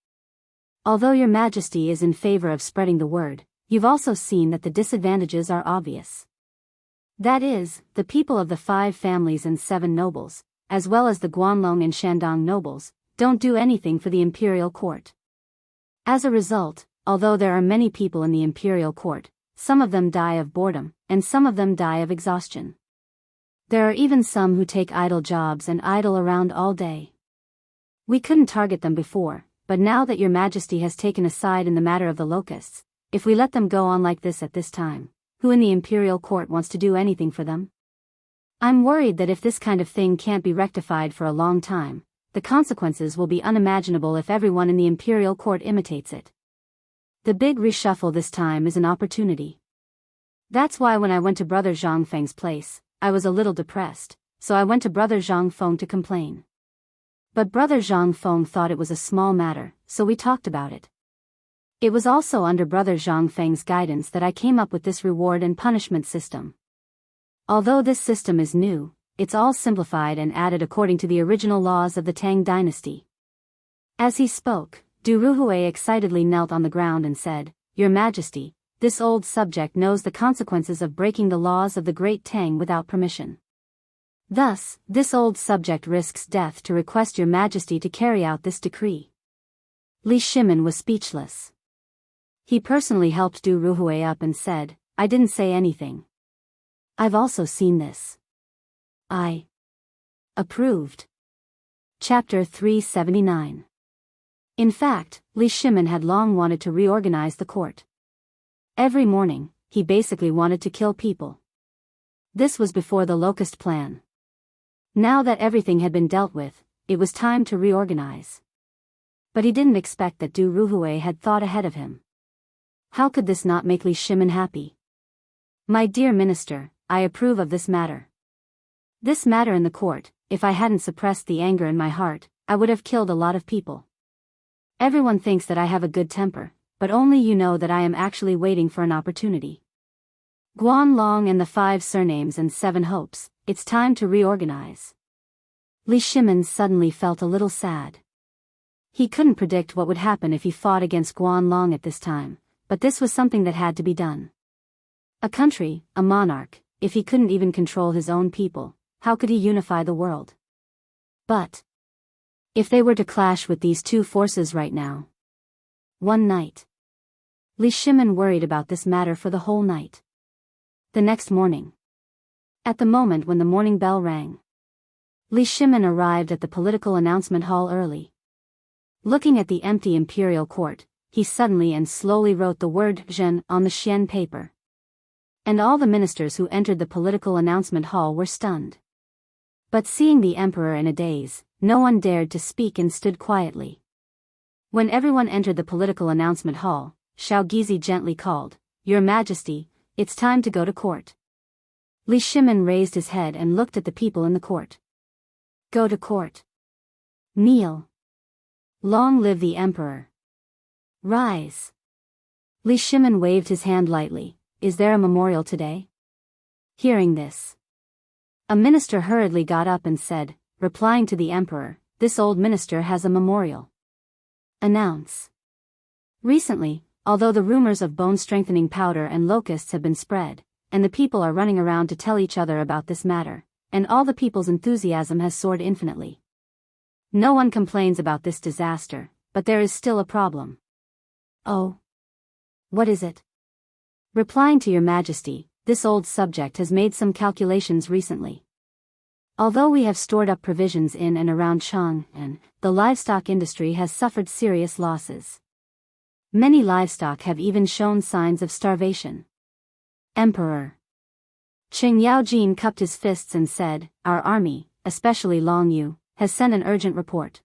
Although your majesty is in favor of spreading the word, you've also seen that the disadvantages are obvious. That is, the people of the 5 families and 7 nobles, as well as the Guanlong and Shandong nobles, don't do anything for the imperial court. As a result, although there are many people in the imperial court, some of them die of boredom, and some of them die of exhaustion. There are even some who take idle jobs and idle around all day. We couldn't target them before, but now that your majesty has taken a side in the matter of the locusts, if we let them go on like this at this time, who in the imperial court wants to do anything for them? I'm worried that if this kind of thing can't be rectified for a long time, the consequences will be unimaginable if everyone in the imperial court imitates it. The big reshuffle this time is an opportunity. That's why when I went to Brother Zhang Feng's place, I was a little depressed, so I went to Brother Zhang Feng to complain. But Brother Zhang Feng thought it was a small matter, so we talked about it. It was also under Brother Zhang Feng's guidance that I came up with this reward and punishment system. Although this system is new, it's all simplified and added according to the original laws of the Tang dynasty. As he spoke, Du Ruhui excitedly knelt on the ground and said, Your Majesty, this old subject knows the consequences of breaking the laws of the Great Tang without permission. Thus, this old subject risks death to request Your Majesty to carry out this decree. Li Shimon was speechless. He personally helped Du Ruhui up and said, I didn't say anything. I've also seen this. I approved. Chapter 379. In fact, Li Shimon had long wanted to reorganize the court. Every morning, he basically wanted to kill people. This was before the locust plan. Now that everything had been dealt with, it was time to reorganize. But he didn't expect that Du Ruhui had thought ahead of him. How could this not make Li Shimon happy? My dear minister, I approve of this matter. This matter in the court, if I hadn't suppressed the anger in my heart, I would have killed a lot of people. Everyone thinks that I have a good temper, but only you know that I am actually waiting for an opportunity. Guan Long and the 5 surnames and 7 hopes, it's time to reorganize. Li Shimon suddenly felt a little sad. He couldn't predict what would happen if he fought against Guan Long at this time, but this was something that had to be done. A country, a monarch, if he couldn't even control his own people, how could he unify the world? But if they were to clash with these 2 forces right now. One night. Li Shimon worried about this matter for the whole night. The next morning. At the moment when the morning bell rang. Li Shimon arrived at the political announcement hall early. Looking at the empty imperial court, he suddenly and slowly wrote the word Zhen on the Xian paper. And all the ministers who entered the political announcement hall were stunned. But seeing the emperor in a daze, no one dared to speak and stood quietly. When everyone entered the political announcement hall, Xiao Gizi gently called, "Your Majesty, it's time to go to court." Li Shimin raised his head and looked at the people in the court. Go to court. Kneel. Long live the emperor. Rise. Li Shimin waved his hand lightly. Is there a memorial today? Hearing this, a minister hurriedly got up and said, replying to the emperor, this old minister has a memorial. Announce. Recently, although the rumors of bone-strengthening powder and locusts have been spread, and the people are running around to tell each other about this matter, and all the people's enthusiasm has soared infinitely. No one complains about this disaster, but there is still a problem. Oh. What is it? Replying to your Majesty, this old subject has made some calculations recently. Although we have stored up provisions in and around Chang'an, the livestock industry has suffered serious losses. Many livestock have even shown signs of starvation. Emperor. Qing Yaojin cupped his fists and said, our army, especially Long Yu, has sent an urgent report.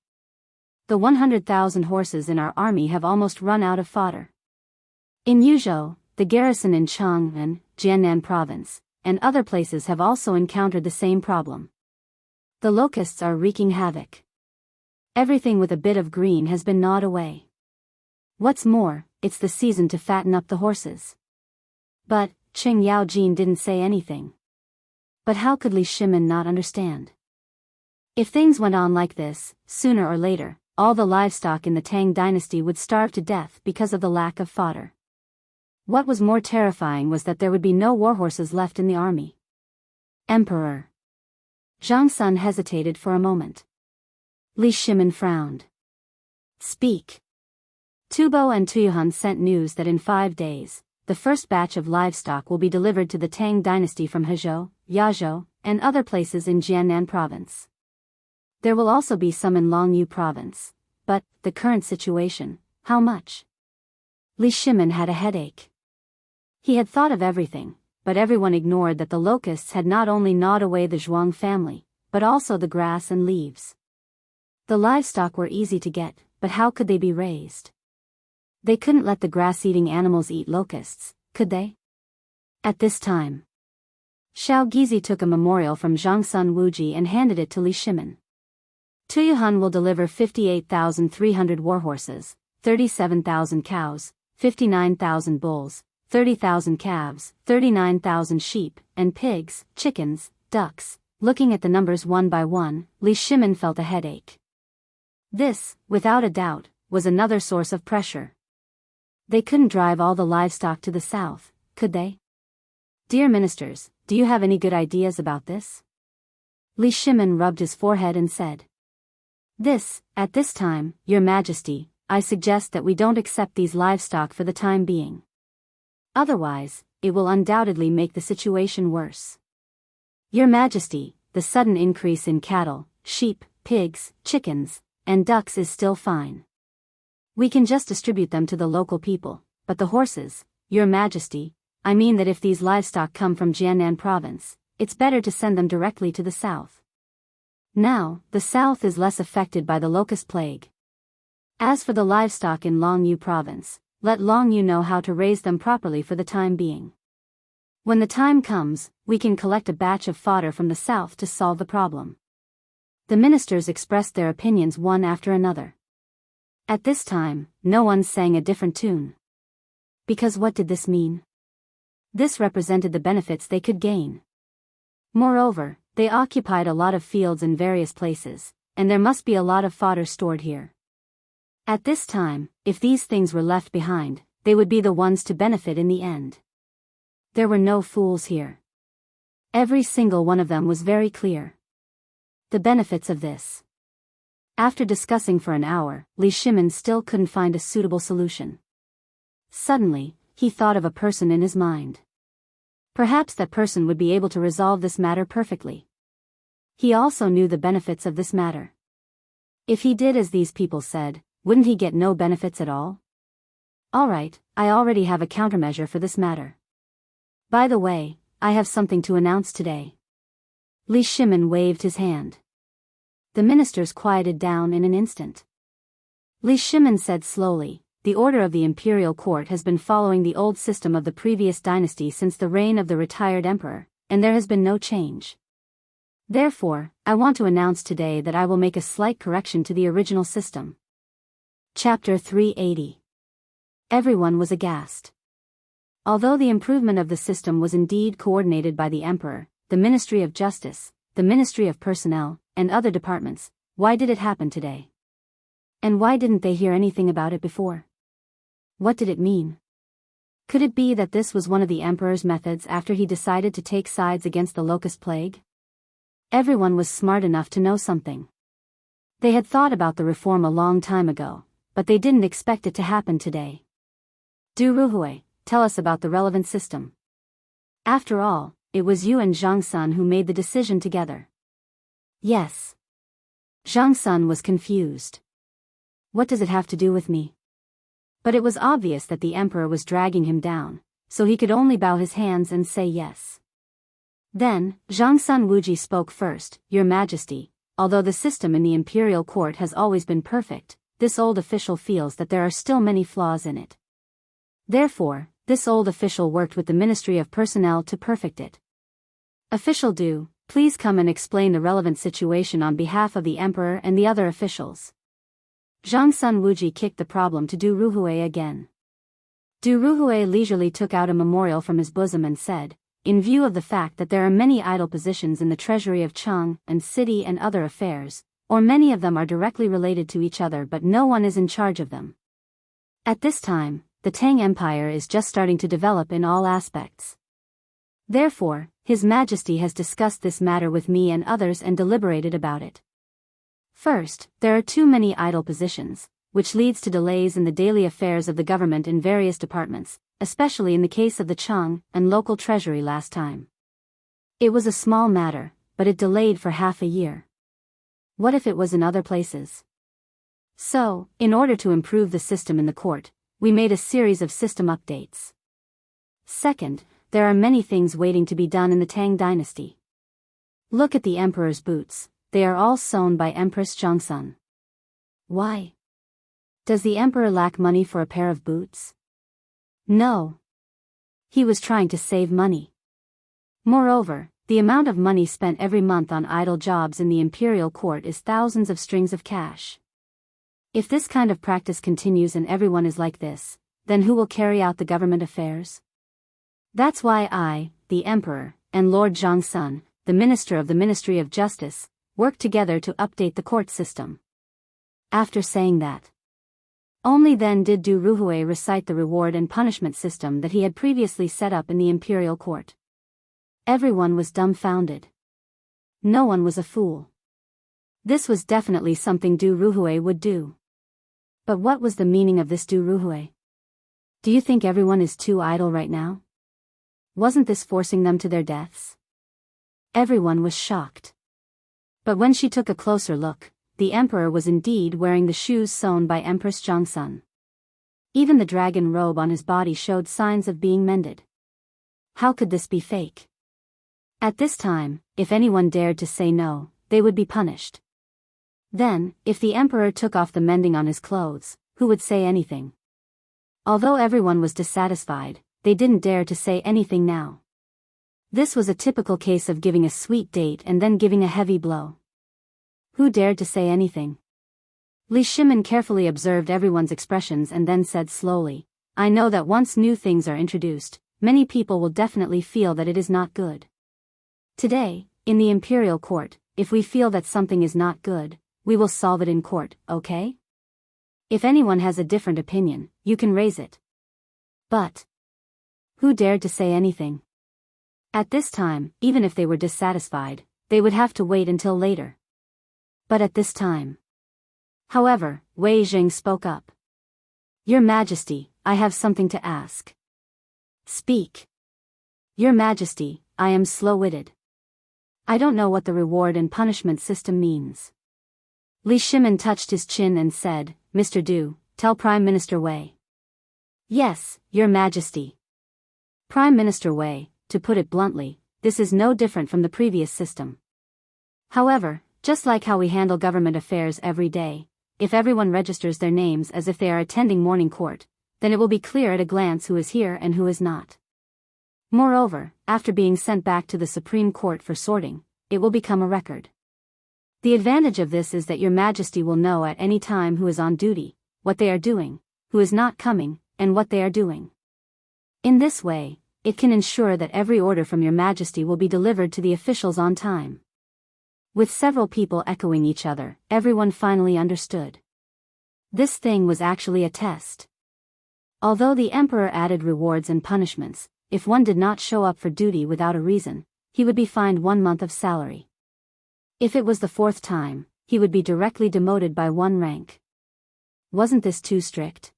The 100,000 horses in our army have almost run out of fodder. In Yuzhou, the garrison in Chang'an, Jiannan province, and other places have also encountered the same problem. The locusts are wreaking havoc. Everything with a bit of green has been gnawed away. What's more, it's the season to fatten up the horses. But, Qing Yaojin didn't say anything. But how could Li Shimin not understand? If things went on like this, sooner or later, all the livestock in the Tang dynasty would starve to death because of the lack of fodder. What was more terrifying was that there would be no warhorses left in the army. Emperor. Zhang Sun hesitated for a moment. Li Shimin frowned. Speak. Tubo and Tuyuhun sent news that in 5 days, the first batch of livestock will be delivered to the Tang dynasty from Hezhou, Yazhou, and other places in Jiannan province. There will also be some in Longyu province, but, the current situation, how much? Li Shimin had a headache. He had thought of everything, but everyone ignored that the locusts had not only gnawed away the Zhuang family, but also the grass and leaves. The livestock were easy to get, but how could they be raised? They couldn't let the grass-eating animals eat locusts, could they? At this time, Xiao Gizi took a memorial from Zhangsun Wuji and handed it to Li Shimin. Tuyuhun will deliver 58,300 warhorses, 37,000 cows, 59,000 bulls, 30,000 calves, 39,000 sheep, and pigs, chickens, ducks. Looking at the numbers one by one, Li Shimin felt a headache. This, without a doubt, was another source of pressure. They couldn't drive all the livestock to the south, could they? Dear ministers, do you have any good ideas about this? Li Shimin rubbed his forehead and said. At this time, your Majesty, I suggest that we don't accept these livestock for the time being. Otherwise, it will undoubtedly make the situation worse. Your Majesty, the sudden increase in cattle, sheep, pigs, chickens, and ducks is still fine. We can just distribute them to the local people, but the horses, Your Majesty, I mean that if these livestock come from Jiannan province, it's better to send them directly to the south. Now, the south is less affected by the locust plague. As for the livestock in Longyu province, let Longyu know how to raise them properly for the time being. When the time comes, we can collect a batch of fodder from the south to solve the problem. The ministers expressed their opinions one after another. At this time, no one sang a different tune. Because what did this mean? This represented the benefits they could gain. Moreover, they occupied a lot of fields in various places, and there must be a lot of fodder stored here. At this time, if these things were left behind, they would be the ones to benefit in the end. There were no fools here. Every single one of them was very clear. The benefits of this. After discussing for an hour, Li Shimin still couldn't find a suitable solution. Suddenly, he thought of a person in his mind. Perhaps that person would be able to resolve this matter perfectly. He also knew the benefits of this matter. If he did as these people said, wouldn't he get no benefits at all? Alright, I already have a countermeasure for this matter. By the way, I have something to announce today. Li Shimin waved his hand. The ministers quieted down in an instant. Li Shimin said slowly, the order of the imperial court has been following the old system of the previous dynasty since the reign of the retired emperor, and there has been no change. Therefore, I want to announce today that I will make a slight correction to the original system. Chapter 380. Everyone was aghast. Although the improvement of the system was indeed coordinated by the emperor, the Ministry of Justice, the Ministry of Personnel, and other departments, why did it happen today? And why didn't they hear anything about it before? What did it mean? Could it be that this was one of the emperor's methods after he decided to take sides against the locust plague? Everyone was smart enough to know something. They had thought about the reform a long time ago, but they didn't expect it to happen today. Du Ruhui, tell us about the relevant system. After all, it was you and Zhang Sun who made the decision together. Yes. Zhang Sun was confused. What does it have to do with me? But it was obvious that the emperor was dragging him down, so he could only bow his hands and say yes. Then, Zhang Sun Wuji spoke first, Your Majesty, although the system in the imperial court has always been perfect, this old official feels that there are still many flaws in it. Therefore, this old official worked with the Ministry of Personnel to perfect it. Official Du, please come and explain the relevant situation on behalf of the emperor and the other officials. Zhang Sun Wuji kicked the problem to Du Ruhui again. Du Ruhui leisurely took out a memorial from his bosom and said, in view of the fact that there are many idle positions in the treasury of Chang'an and city and other affairs, or many of them are directly related to each other but no one is in charge of them. At this time, the Tang Empire is just starting to develop in all aspects. Therefore, His Majesty has discussed this matter with me and others and deliberated about it. First, there are too many idle positions, which leads to delays in the daily affairs of the government in various departments, especially in the case of the Chang'an and local treasury last time. It was a small matter, but it delayed for half a year. What if it was in other places? So, in order to improve the system in the court, we made a series of system updates. Second, there are many things waiting to be done in the Tang dynasty. Look at the emperor's boots, they are all sewn by Empress Zhangsun. Why? Does the emperor lack money for a pair of boots? No. He was trying to save money. Moreover, the amount of money spent every month on idle jobs in the imperial court is thousands of strings of cash. If this kind of practice continues and everyone is like this, then who will carry out the government affairs? That's why I, the emperor, and Lord Zhangsun, the minister of the Ministry of Justice, worked together to update the court system. After saying that, only then did Du Ruhui recite the reward and punishment system that he had previously set up in the imperial court. Everyone was dumbfounded. No one was a fool. This was definitely something Du Ruhui would do. But what was the meaning of this Du Ruhui? Do you think everyone is too idle right now? Wasn't this forcing them to their deaths? Everyone was shocked. But when she took a closer look, the emperor was indeed wearing the shoes sewn by Empress Zhangsun. Even the dragon robe on his body showed signs of being mended. How could this be fake? At this time, if anyone dared to say no, they would be punished. Then, if the emperor took off the mending on his clothes, who would say anything? Although everyone was dissatisfied, they didn't dare to say anything now. This was a typical case of giving a sweet date and then giving a heavy blow. Who dared to say anything? Li Shimin carefully observed everyone's expressions and then said slowly, I know that once new things are introduced, many people will definitely feel that it is not good. Today, in the imperial court, if we feel that something is not good, we will solve it in court, okay? If anyone has a different opinion, you can raise it. But who dared to say anything? At this time, even if they were dissatisfied, they would have to wait until later. But at this time. However, Wei Jing spoke up. Your Majesty, I have something to ask. Speak. Your Majesty, I am slow-witted. I don't know what the reward and punishment system means. Li Shimin touched his chin and said, Mr. Du, tell Prime Minister Wei. Yes, Your Majesty. Prime Minister Wei, to put it bluntly, this is no different from the previous system. However, just like how we handle government affairs every day, if everyone registers their names as if they are attending morning court, then it will be clear at a glance who is here and who is not. Moreover, after being sent back to the Supreme Court for sorting, it will become a record. The advantage of this is that Your Majesty will know at any time who is on duty, what they are doing, who is not coming, and what they are doing. In this way, it can ensure that every order from Your Majesty will be delivered to the officials on time. With several people echoing each other, everyone finally understood. This thing was actually a test. Although the Emperor added rewards and punishments, if one did not show up for duty without a reason, he would be fined 1 month of salary. If it was the 4th time, he would be directly demoted by 1 rank. Wasn't this too strict?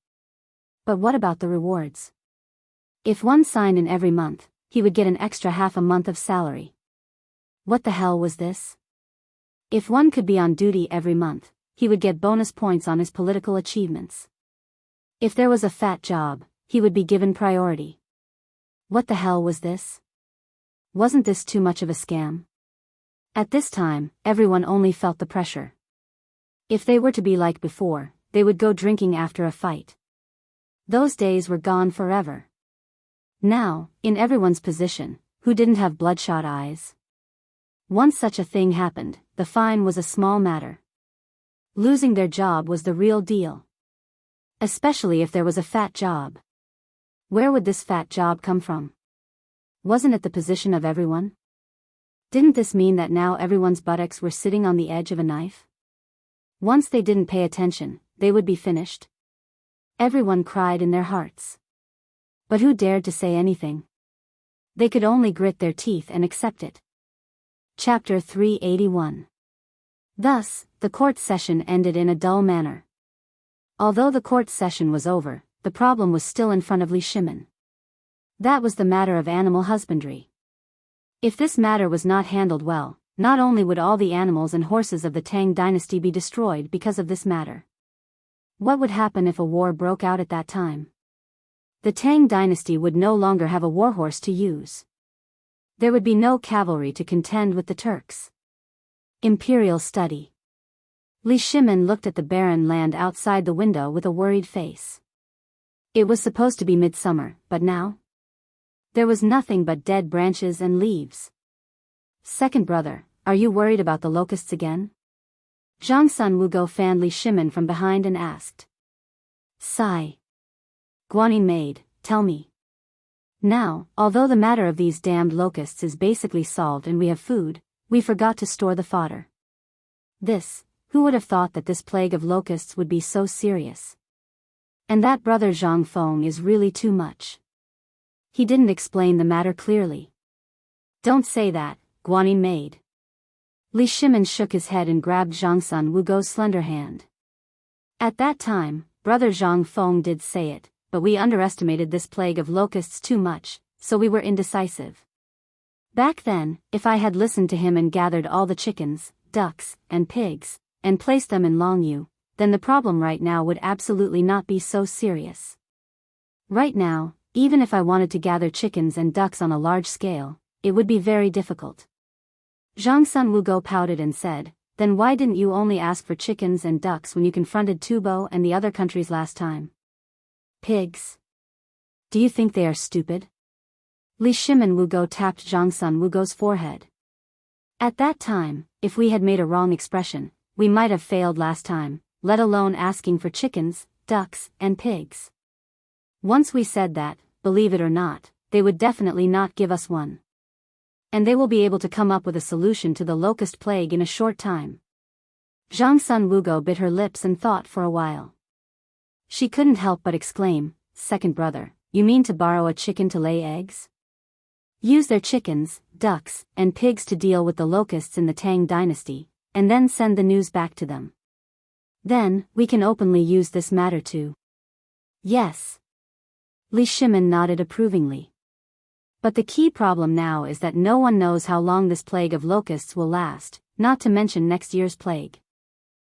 But what about the rewards? If one signed in every month, he would get an extra half a month of salary. What the hell was this? If one could be on duty every month, he would get bonus points on his political achievements. If there was a fat job, he would be given priority. What the hell was this? Wasn't this too much of a scam? At this time, everyone only felt the pressure. If they were to be like before, they would go drinking after a fight. Those days were gone forever. Now, in everyone's position, who didn't have bloodshot eyes? Once such a thing happened, the fine was a small matter. Losing their job was the real deal. Especially if there was a fat job. Where would this fat job come from? Wasn't it the position of everyone? Didn't this mean that now everyone's buttocks were sitting on the edge of a knife? Once they didn't pay attention, they would be finished. Everyone cried in their hearts. But who dared to say anything? They could only grit their teeth and accept it. Chapter 381. Thus, the court session ended in a dull manner. Although the court session was over, the problem was still in front of Li Shimin. That was the matter of animal husbandry. If this matter was not handled well, not only would all the animals and horses of the Tang dynasty be destroyed because of this matter. What would happen if a war broke out at that time? The Tang dynasty would no longer have a warhorse to use. There would be no cavalry to contend with the Turks. Imperial study. Li Shimin looked at the barren land outside the window with a worried face. It was supposed to be midsummer, but now? There was nothing but dead branches and leaves. Second brother, are you worried about the locusts again? Zhang Sun Wugo fanned Li Shimin from behind and asked. Sigh. Guanyin maid, tell me. Now, although the matter of these damned locusts is basically solved and we have food, we forgot to store the fodder. Who would have thought that this plague of locusts would be so serious? And that brother Zhang Feng is really too much. He didn't explain the matter clearly. Don't say that, Guanyin maid. Li Shimin shook his head and grabbed Zhang Sun Wugo's slender hand. At that time, brother Zhang Feng did say it, but we underestimated this plague of locusts too much, so we were indecisive. Back then, if I had listened to him and gathered all the chickens, ducks, and pigs, and placed them in Longyu, then the problem right now would absolutely not be so serious. Right now, even if I wanted to gather chickens and ducks on a large scale, it would be very difficult. Zhang Sun Wugo pouted and said, then why didn't you only ask for chickens and ducks when you confronted Tubo and the other countries last time? Pigs. Do you think they are stupid? Li Shimin Wugo tapped Zhang Sun Wugo's forehead. At that time, if we had made a wrong expression, we might have failed last time, let alone asking for chickens, ducks, and pigs. Once we said that, believe it or not, they would definitely not give us one. And they will be able to come up with a solution to the locust plague in a short time. Zhang Sun Wugo bit her lips and thought for a while. She couldn't help but exclaim, second brother, you mean to borrow a chicken to lay eggs? Use their chickens, ducks, and pigs to deal with the locusts in the Tang dynasty, and then send the news back to them. Then, we can openly use this matter too. Yes. Li Shimin nodded approvingly. But the key problem now is that no one knows how long this plague of locusts will last, not to mention next year's plague.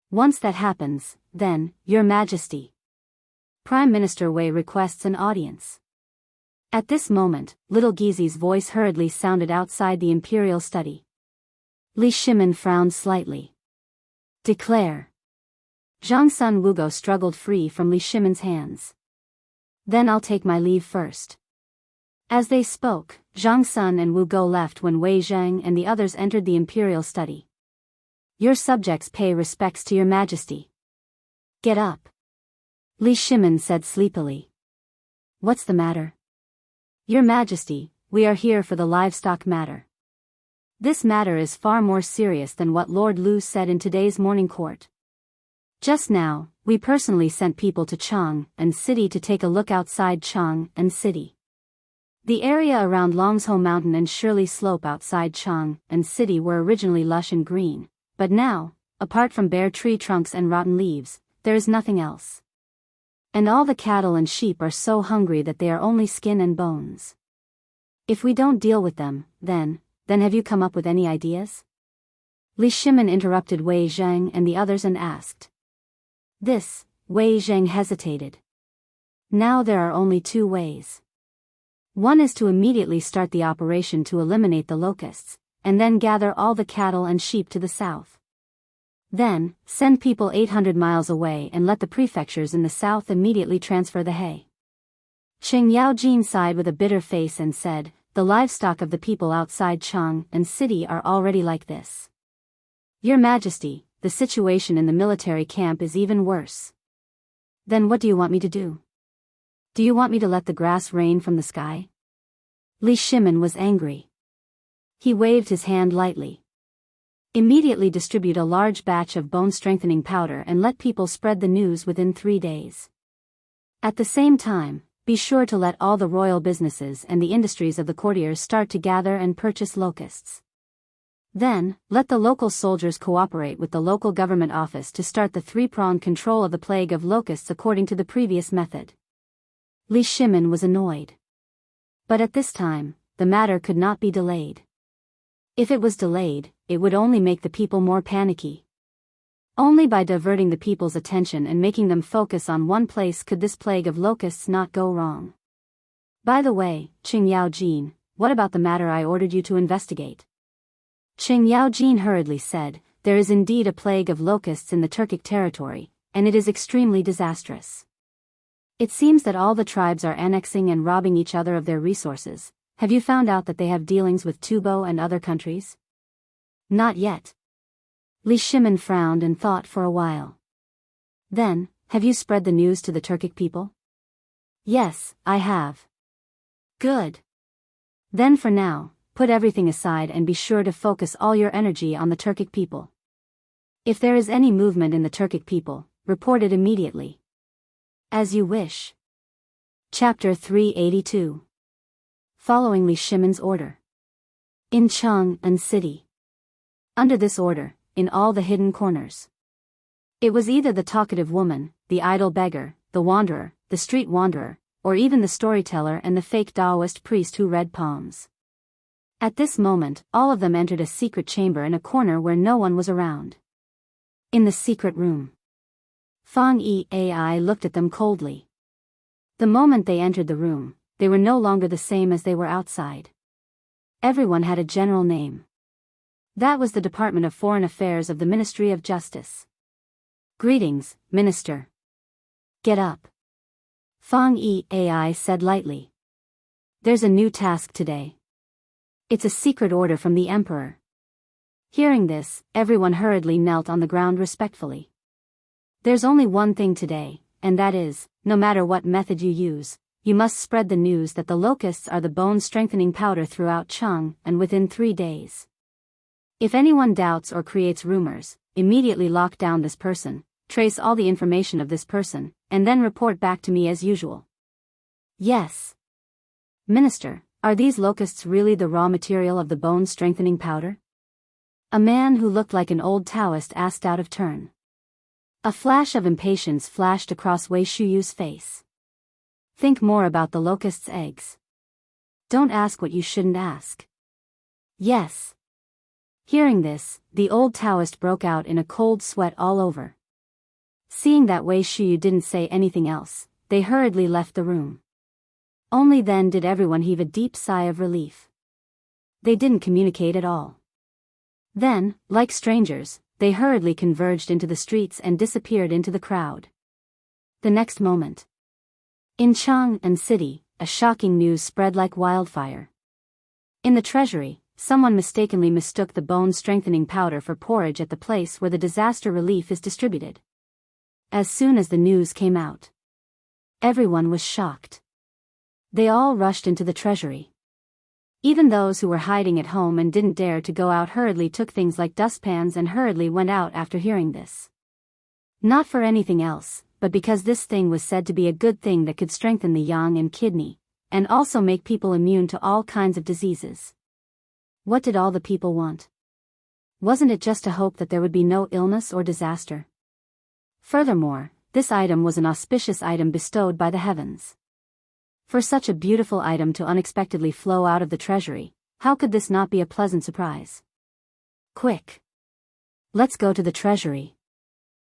Once that happens, Then, Your Majesty. Prime Minister Wei requests an audience. At this moment, little Gizi's voice hurriedly sounded outside the imperial study. Li Shimin frowned slightly. Declare. Zhang Sun Wugo struggled free from Li Shimin's hands. Then I'll take my leave first. As they spoke, Zhang Sun and Wu Go left when Wei Zhang and the others entered the imperial study. Your subjects pay respects to Your Majesty. Get up. Li Shimin said sleepily. What's the matter? Your Majesty, we are here for the livestock matter. This matter is far more serious than what Lord Lu said in today's morning court. Just now, we personally sent people to Chang'an City to take a look outside Chang'an City. The area around Longsho Mountain and Shirley Slope outside Chang'an City were originally lush and green, but now, apart from bare tree trunks and rotten leaves, there is nothing else. And all the cattle and sheep are so hungry that they are only skin and bones. If we don't deal with them, then have you come up with any ideas? Li Shimin interrupted Wei Zhang and the others and asked. This, Wei Zhang hesitated. Now there are only two ways. One is to immediately start the operation to eliminate the locusts, and then gather all the cattle and sheep to the south. Then, send people 800 miles away and let the prefectures in the south immediately transfer the hay. Qing Yaojin sighed with a bitter face and said, the livestock of the people outside Chang'an City are already like this. Your Majesty, the situation in the military camp is even worse. Then what do you want me to do? Do you want me to let the grass rain from the sky? Li Shimin was angry. He waved his hand lightly. Immediately distribute a large batch of bone-strengthening powder and let people spread the news within 3 days. At the same time, be sure to let all the royal businesses and the industries of the courtiers start to gather and purchase locusts. Then, let the local soldiers cooperate with the local government office to start the three-pronged control of the plague of locusts according to the previous method. Li Shimin was annoyed. But at this time, the matter could not be delayed. If it was delayed, it would only make the people more panicky. Only by diverting the people's attention and making them focus on one place could this plague of locusts not go wrong. By the way, Qing Yaojin, what about the matter I ordered you to investigate? Qing Yaojin hurriedly said, there is indeed a plague of locusts in the Turkic territory, and it is extremely disastrous. It seems that all the tribes are annexing and robbing each other of their resources. Have you found out that they have dealings with Tubo and other countries? Not yet. Li Shimin frowned and thought for a while. Then, have you spread the news to the Turkic people? Yes, I have. Good. Then for now, put everything aside and be sure to focus all your energy on the Turkic people. If there is any movement in the Turkic people, report it immediately. As you wish. Chapter 382. Following Li Shimin's order. In Chang'an City. Under this order, in all the hidden corners. It was either the talkative woman, the idle beggar, the wanderer, the street wanderer, or even the storyteller and the fake Taoist priest who read palms. At this moment, all of them entered a secret chamber in a corner where no one was around. In the secret room. Fang Yi looked at them coldly. The moment they entered the room, they were no longer the same as they were outside. Everyone had a general name. That was the Department of Foreign Affairs of the Ministry of Justice. Greetings, Minister. Get up. Fang Yi said lightly. There's a new task today. It's a secret order from the Emperor. Hearing this, everyone hurriedly knelt on the ground respectfully. There's only one thing today, and that is, no matter what method you use, you must spread the news that the locusts are the bone-strengthening powder throughout Chang'an within 3 days. If anyone doubts or creates rumors, immediately lock down this person, trace all the information of this person, and then report back to me as usual. Yes. Minister, are these locusts really the raw material of the bone-strengthening powder? A man who looked like an old Taoist asked out of turn. A flash of impatience flashed across Wei Shuyu's face. Think more about the locust's eggs. Don't ask what you shouldn't ask. Yes. Hearing this, the old Taoist broke out in a cold sweat all over. Seeing that Wei Shu didn't say anything else, they hurriedly left the room. Only then did everyone heave a deep sigh of relief. They didn't communicate at all. Then, like strangers, they hurriedly converged into the streets and disappeared into the crowd. The next moment, in Chang'an City, a shocking news spread like wildfire. In the treasury, someone mistakenly mistook the bone-strengthening powder for porridge at the place where the disaster relief is distributed. As soon as the news came out, everyone was shocked. They all rushed into the treasury. Even those who were hiding at home and didn't dare to go out hurriedly took things like dustpans and hurriedly went out after hearing this. Not for anything else, but because this thing was said to be a good thing that could strengthen the yang and kidney, and also make people immune to all kinds of diseases. What did all the people want? Wasn't it just a hope that there would be no illness or disaster? Furthermore, this item was an auspicious item bestowed by the heavens. For such a beautiful item to unexpectedly flow out of the treasury, how could this not be a pleasant surprise? Quick! Let's go to the treasury.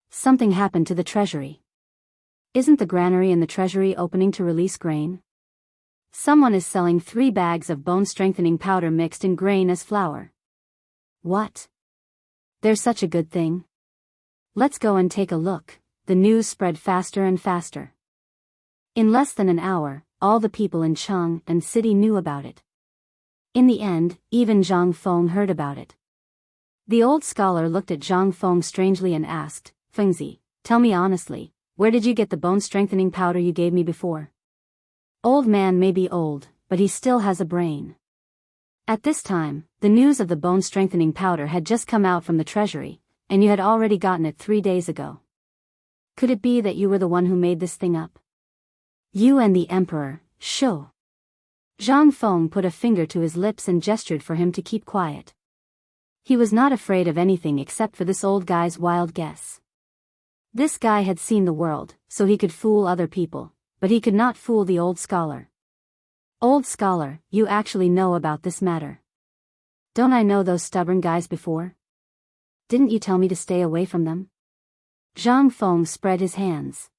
Something happened to the treasury. Isn't the granary in the treasury opening to release grain? Someone is selling 3 bags of bone-strengthening powder mixed in grain as flour. What? There's such a good thing. Let's go and take a look. The news spread faster and faster. In less than an hour, all the people in Chang'an City knew about it. In the end, even Zhang Feng heard about it. The old scholar looked at Zhang Feng strangely and asked, "Fengzi, tell me honestly, where did you get the bone-strengthening powder you gave me before?" Old man may be old, but he still has a brain. At this time, the news of the bone-strengthening powder had just come out from the treasury, and you had already gotten it 3 days ago. Could it be that you were the one who made this thing up? You and the emperor, Shou. Zhang Feng put a finger to his lips and gestured for him to keep quiet. He was not afraid of anything except for this old guy's wild guess. This guy had seen the world, so he could fool other people, but he could not fool the old scholar. Old scholar, you actually know about this matter. Don't I know those stubborn guys before? Didn't you tell me to stay away from them? Zhang Feng spread his hands.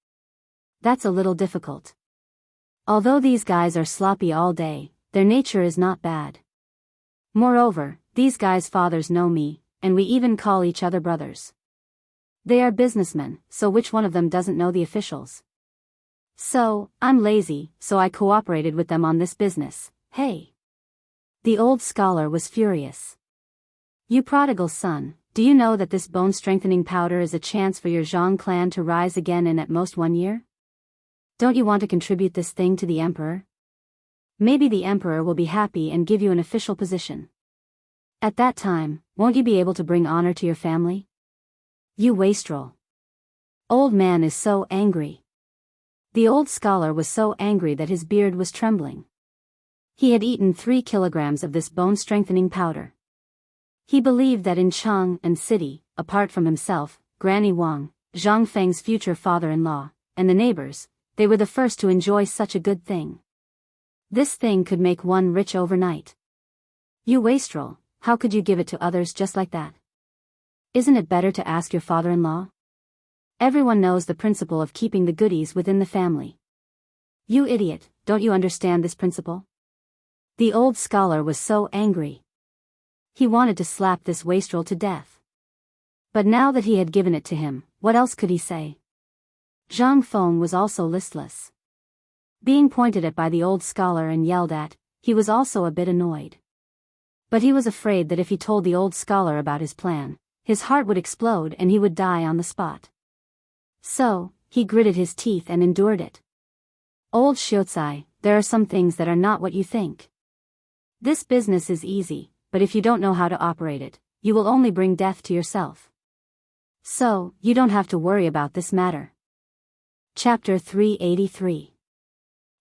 That's a little difficult. Although these guys are sloppy all day, their nature is not bad. Moreover, these guys' fathers know me, and we even call each other brothers. They are businessmen, so which one of them doesn't know the officials? So, I'm lazy, so I cooperated with them on this business. Hey! The old scholar was furious. You prodigal son, do you know that this bone-strengthening powder is a chance for your Zhang clan to rise again in at most 1 year? Don't you want to contribute this thing to the emperor? Maybe the emperor will be happy and give you an official position. At that time, won't you be able to bring honor to your family? You wastrel. Old man is so angry. The old scholar was so angry that his beard was trembling. He had eaten 3 kilograms of this bone-strengthening powder. He believed that in Chang'an City, apart from himself, Granny Wang, Zhang Feng's future father-in-law, and the neighbors, they were the first to enjoy such a good thing. This thing could make one rich overnight. You wastrel, how could you give it to others just like that? Isn't it better to ask your father-in-law? Everyone knows the principle of keeping the goodies within the family. You idiot, don't you understand this principle? The old scholar was so angry. He wanted to slap this wastrel to death. But now that he had given it to him, what else could he say? Zhang Feng was also listless. Being pointed at by the old scholar and yelled at, he was also a bit annoyed. But he was afraid that if he told the old scholar about his plan, his heart would explode and he would die on the spot. So, he gritted his teeth and endured it. Old Shiozai, there are some things that are not what you think. This business is easy, but if you don't know how to operate it, you will only bring death to yourself. So, you don't have to worry about this matter. Chapter 383.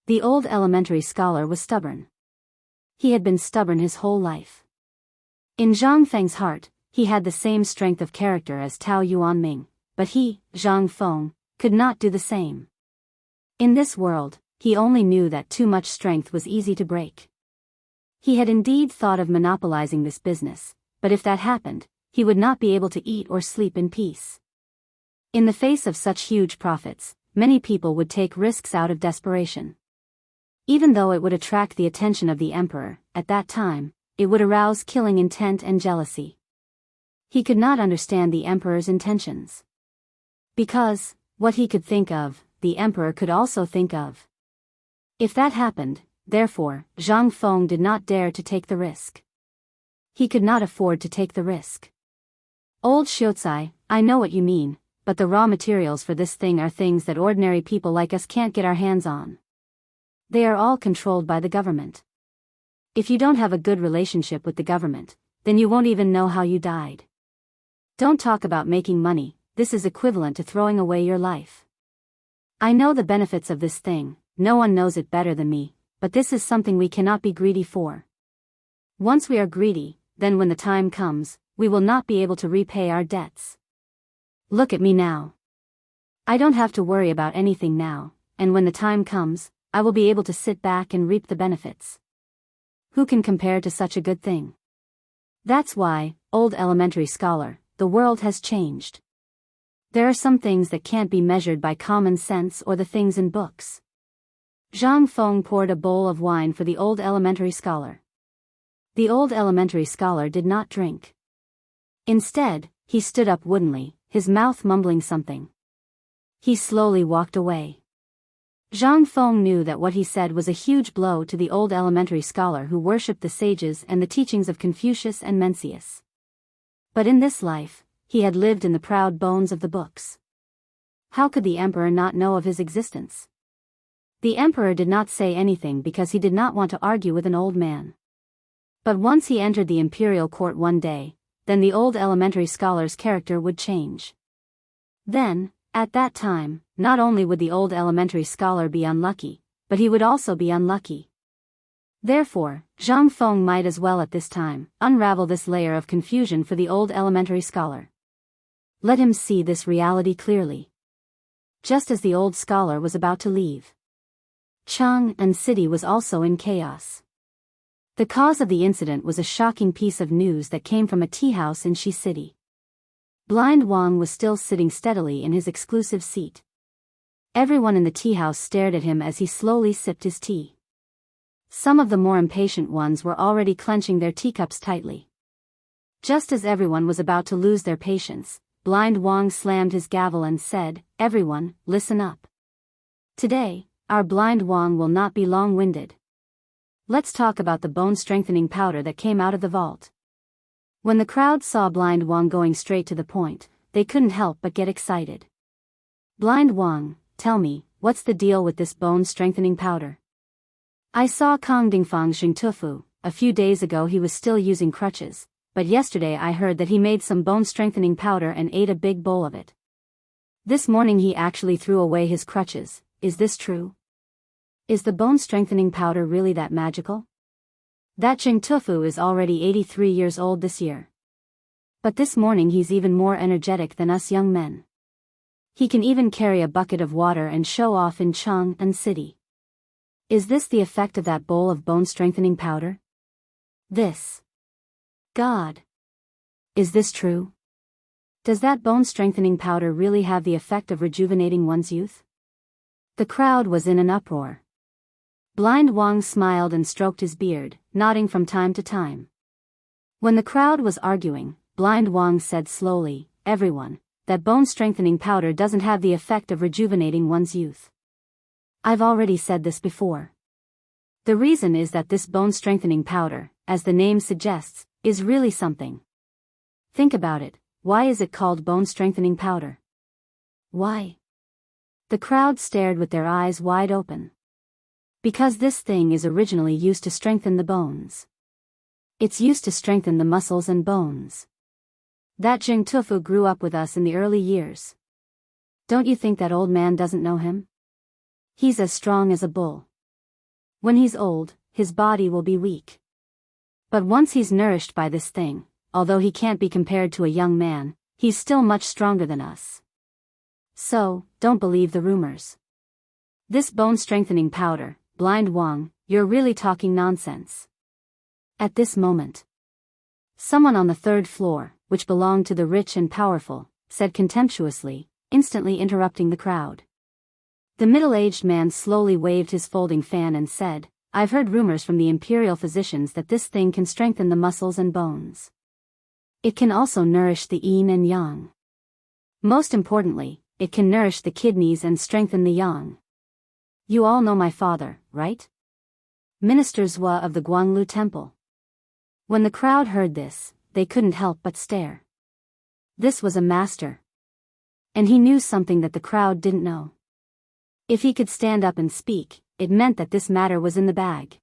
The old elementary scholar was stubborn. He had been stubborn his whole life. In Zhang Feng's heart, he had the same strength of character as Tao Yuanming, but he, Zhang Feng, could not do the same. In this world, he only knew that too much strength was easy to break. He had indeed thought of monopolizing this business, but if that happened, he would not be able to eat or sleep in peace. In the face of such huge profits, many people would take risks out of desperation. Even though it would attract the attention of the emperor, at that time, it would arouse killing intent and jealousy. He could not understand the emperor's intentions. Because, what he could think of, the emperor could also think of. If that happened, therefore, Zhang Feng did not dare to take the risk. He could not afford to take the risk. Old Xiuzai, I know what you mean, but the raw materials for this thing are things that ordinary people like us can't get our hands on. They are all controlled by the government. If you don't have a good relationship with the government, then you won't even know how you died. Don't talk about making money, this is equivalent to throwing away your life. I know the benefits of this thing, no one knows it better than me, but this is something we cannot be greedy for. Once we are greedy, then when the time comes, we will not be able to repay our debts. Look at me now. I don't have to worry about anything now, and when the time comes, I will be able to sit back and reap the benefits. Who can compare to such a good thing? That's why, old elementary scholar, the world has changed. There are some things that can't be measured by common sense or the things in books. Zhang Feng poured a bowl of wine for the old elementary scholar. The old elementary scholar did not drink. Instead, he stood up woodenly, his mouth mumbling something. He slowly walked away. Zhang Feng knew that what he said was a huge blow to the old elementary scholar who worshipped the sages and the teachings of Confucius and Mencius. But in this life, he had lived in the proud bones of the books. How could the emperor not know of his existence? The emperor did not say anything because he did not want to argue with an old man. But once he entered the imperial court one day, then the old elementary scholar's character would change. Then, at that time, not only would the old elementary scholar be unlucky, but he would also be unlucky. Therefore, Zhang Feng might as well at this time unravel this layer of confusion for the old elementary scholar. Let him see this reality clearly. Just as the old scholar was about to leave, Chang'an city was also in chaos. The cause of the incident was a shocking piece of news that came from a tea house in Shi City. Blind Wang was still sitting steadily in his exclusive seat. Everyone in the tea house stared at him as he slowly sipped his tea. Some of the more impatient ones were already clenching their teacups tightly. Just as everyone was about to lose their patience, Blind Wang slammed his gavel and said, "Everyone, listen up. Today, our Blind Wang will not be long-winded. Let's talk about the bone-strengthening powder that came out of the vault." When the crowd saw Blind Wang going straight to the point, they couldn't help but get excited. "Blind Wang, tell me, what's the deal with this bone-strengthening powder? I saw Kong Dingfang Xingtufu, a few days ago he was still using crutches, but yesterday I heard that he made some bone-strengthening powder and ate a big bowl of it. This morning he actually threw away his crutches, is this true? Is the bone-strengthening powder really that magical? That Xingtufu is already 83 years old this year. But this morning he's even more energetic than us young men. He can even carry a bucket of water and show off in Chang'an city. Is this the effect of that bowl of bone-strengthening powder? This. God. Is this true? Does that bone-strengthening powder really have the effect of rejuvenating one's youth?" The crowd was in an uproar. Blind Wang smiled and stroked his beard, nodding from time to time. When the crowd was arguing, Blind Wang said slowly, "Everyone, that bone-strengthening powder doesn't have the effect of rejuvenating one's youth. I've already said this before. The reason is that this bone-strengthening powder, as the name suggests, is really something. Think about it, why is it called bone-strengthening powder? Why?" The crowd stared with their eyes wide open. Because this thing is originally used to strengthen the bones. It's used to strengthen the muscles and bones. That Xingtufu grew up with us in the early years. Don't you think that old man doesn't know him? He's as strong as a bull. When he's old, his body will be weak. But once he's nourished by this thing, although he can't be compared to a young man, he's still much stronger than us. So, don't believe the rumors. This bone-strengthening powder, Blind Wang, you're really talking nonsense. At this moment, someone on the third floor, which belonged to the rich and powerful, said contemptuously, instantly interrupting the crowd. The middle-aged man slowly waved his folding fan and said, "I've heard rumors from the imperial physicians that this thing can strengthen the muscles and bones. It can also nourish the yin and yang. Most importantly, it can nourish the kidneys and strengthen the yang. You all know my father, right? Minister Zhua of the Guanglu Temple." When the crowd heard this, they couldn't help but stare. This was a master. And he knew something that the crowd didn't know. If he could stand up and speak, it meant that this matter was in the bag.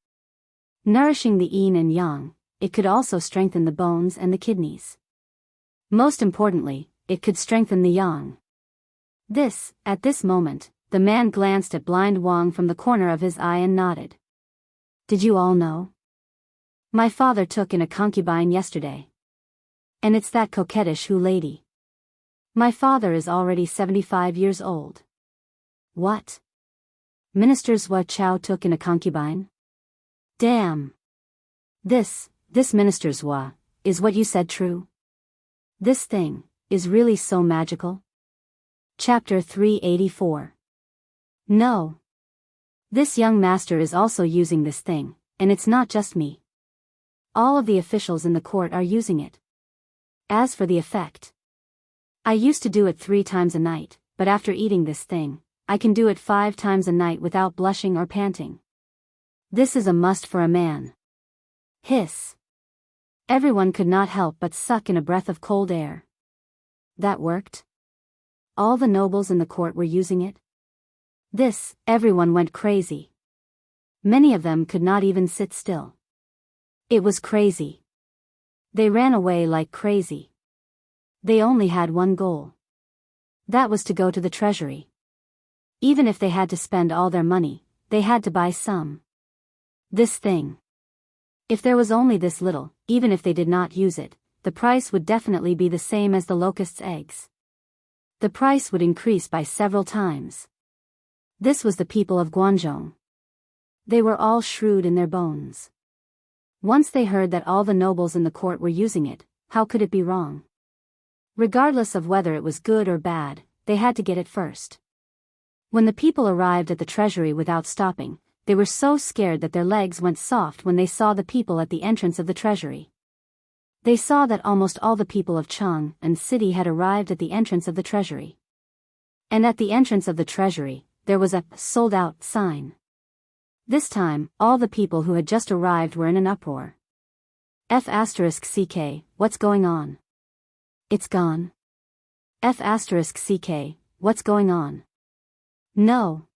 Nourishing the yin and yang, it could also strengthen the bones and the kidneys. Most importantly, it could strengthen the yang. At this moment, the man glanced at Blind Wang from the corner of his eye and nodded. "Did you all know? My father took in a concubine yesterday. And it's that coquettish Hu lady. My father is already 75 years old." "What? Minister Zhua Chao took in a concubine? Damn. This Minister Zhua, is what you said true? This thing, is really so magical?" Chapter 384. No. This young master is also using this thing, and it's not just me. All of the officials in the court are using it. As for the effect, I used to do it 3 times a night, but after eating this thing, I can do it 5 times a night without blushing or panting. This is a must for a man. Hiss. Everyone could not help but suck in a breath of cold air. That worked? All the nobles in the court were using it? Everyone went crazy. Many of them could not even sit still. It was crazy. They ran away like crazy. They only had one goal. That was to go to the treasury. Even if they had to spend all their money, they had to buy some. This thing. If there was only this little, even if they did not use it, the price would definitely be the same as the locust's eggs. The price would increase by several times. This was the people of Guangzhou. They were all shrewd in their bones. Once they heard that all the nobles in the court were using it, how could it be wrong? Regardless of whether it was good or bad, they had to get it first. When the people arrived at the treasury without stopping, they were so scared that their legs went soft when they saw the people at the entrance of the treasury. They saw that almost all the people of Chang'an city had arrived at the entrance of the treasury. And at the entrance of the treasury, there was a "sold out" sign. This time, all the people who had just arrived were in an uproar. F***ck, what's going on? It's gone. F***ck, what's going on? No.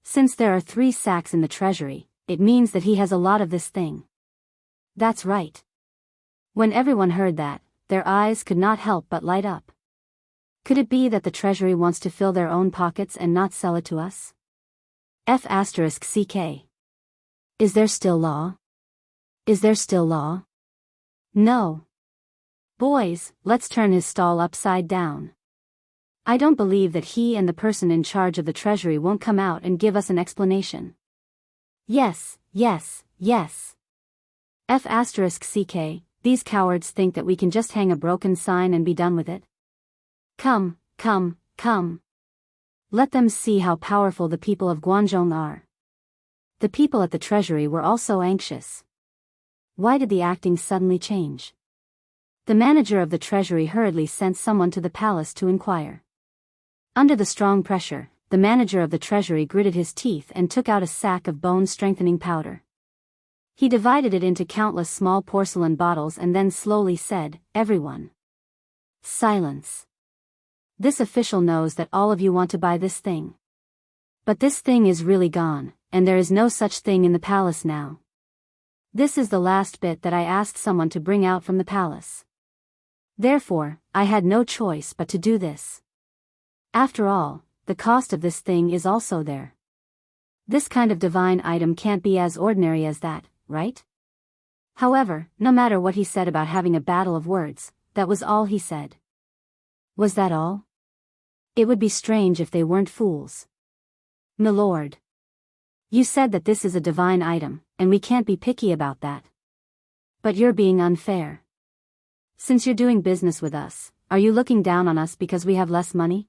Since there are 3 sacks in the treasury, it means that he has a lot of this thing. That's right. When everyone heard that, their eyes could not help but light up. Could it be that the treasury wants to fill their own pockets and not sell it to us? F***ck. Is there still law? Is there still law? No. Boys, let's turn his stall upside down. I don't believe that he and the person in charge of the treasury won't come out and give us an explanation. Yes, yes, yes. F***ck, these cowards think that we can just hang a broken sign and be done with it. Come, come, come. Let them see how powerful the people of Guangzhou are. The people at the treasury were also anxious. Why did the acting suddenly change? The manager of the treasury hurriedly sent someone to the palace to inquire. Under the strong pressure, the manager of the treasury gritted his teeth and took out a sack of bone-strengthening powder. He divided it into countless small porcelain bottles and then slowly said, "Everyone. Silence. This official knows that all of you want to buy this thing. But this thing is really gone, and there is no such thing in the palace now. This is the last bit that I asked someone to bring out from the palace. Therefore, I had no choice but to do this. After all, the cost of this thing is also there. This kind of divine item can't be as ordinary as that, right?" However, no matter what he said about having a battle of words, that was all he said. Was that all? It would be strange if they weren't fools. "Milord. You said that this is a divine item, and we can't be picky about that. But you're being unfair. Since you're doing business with us, are you looking down on us because we have less money?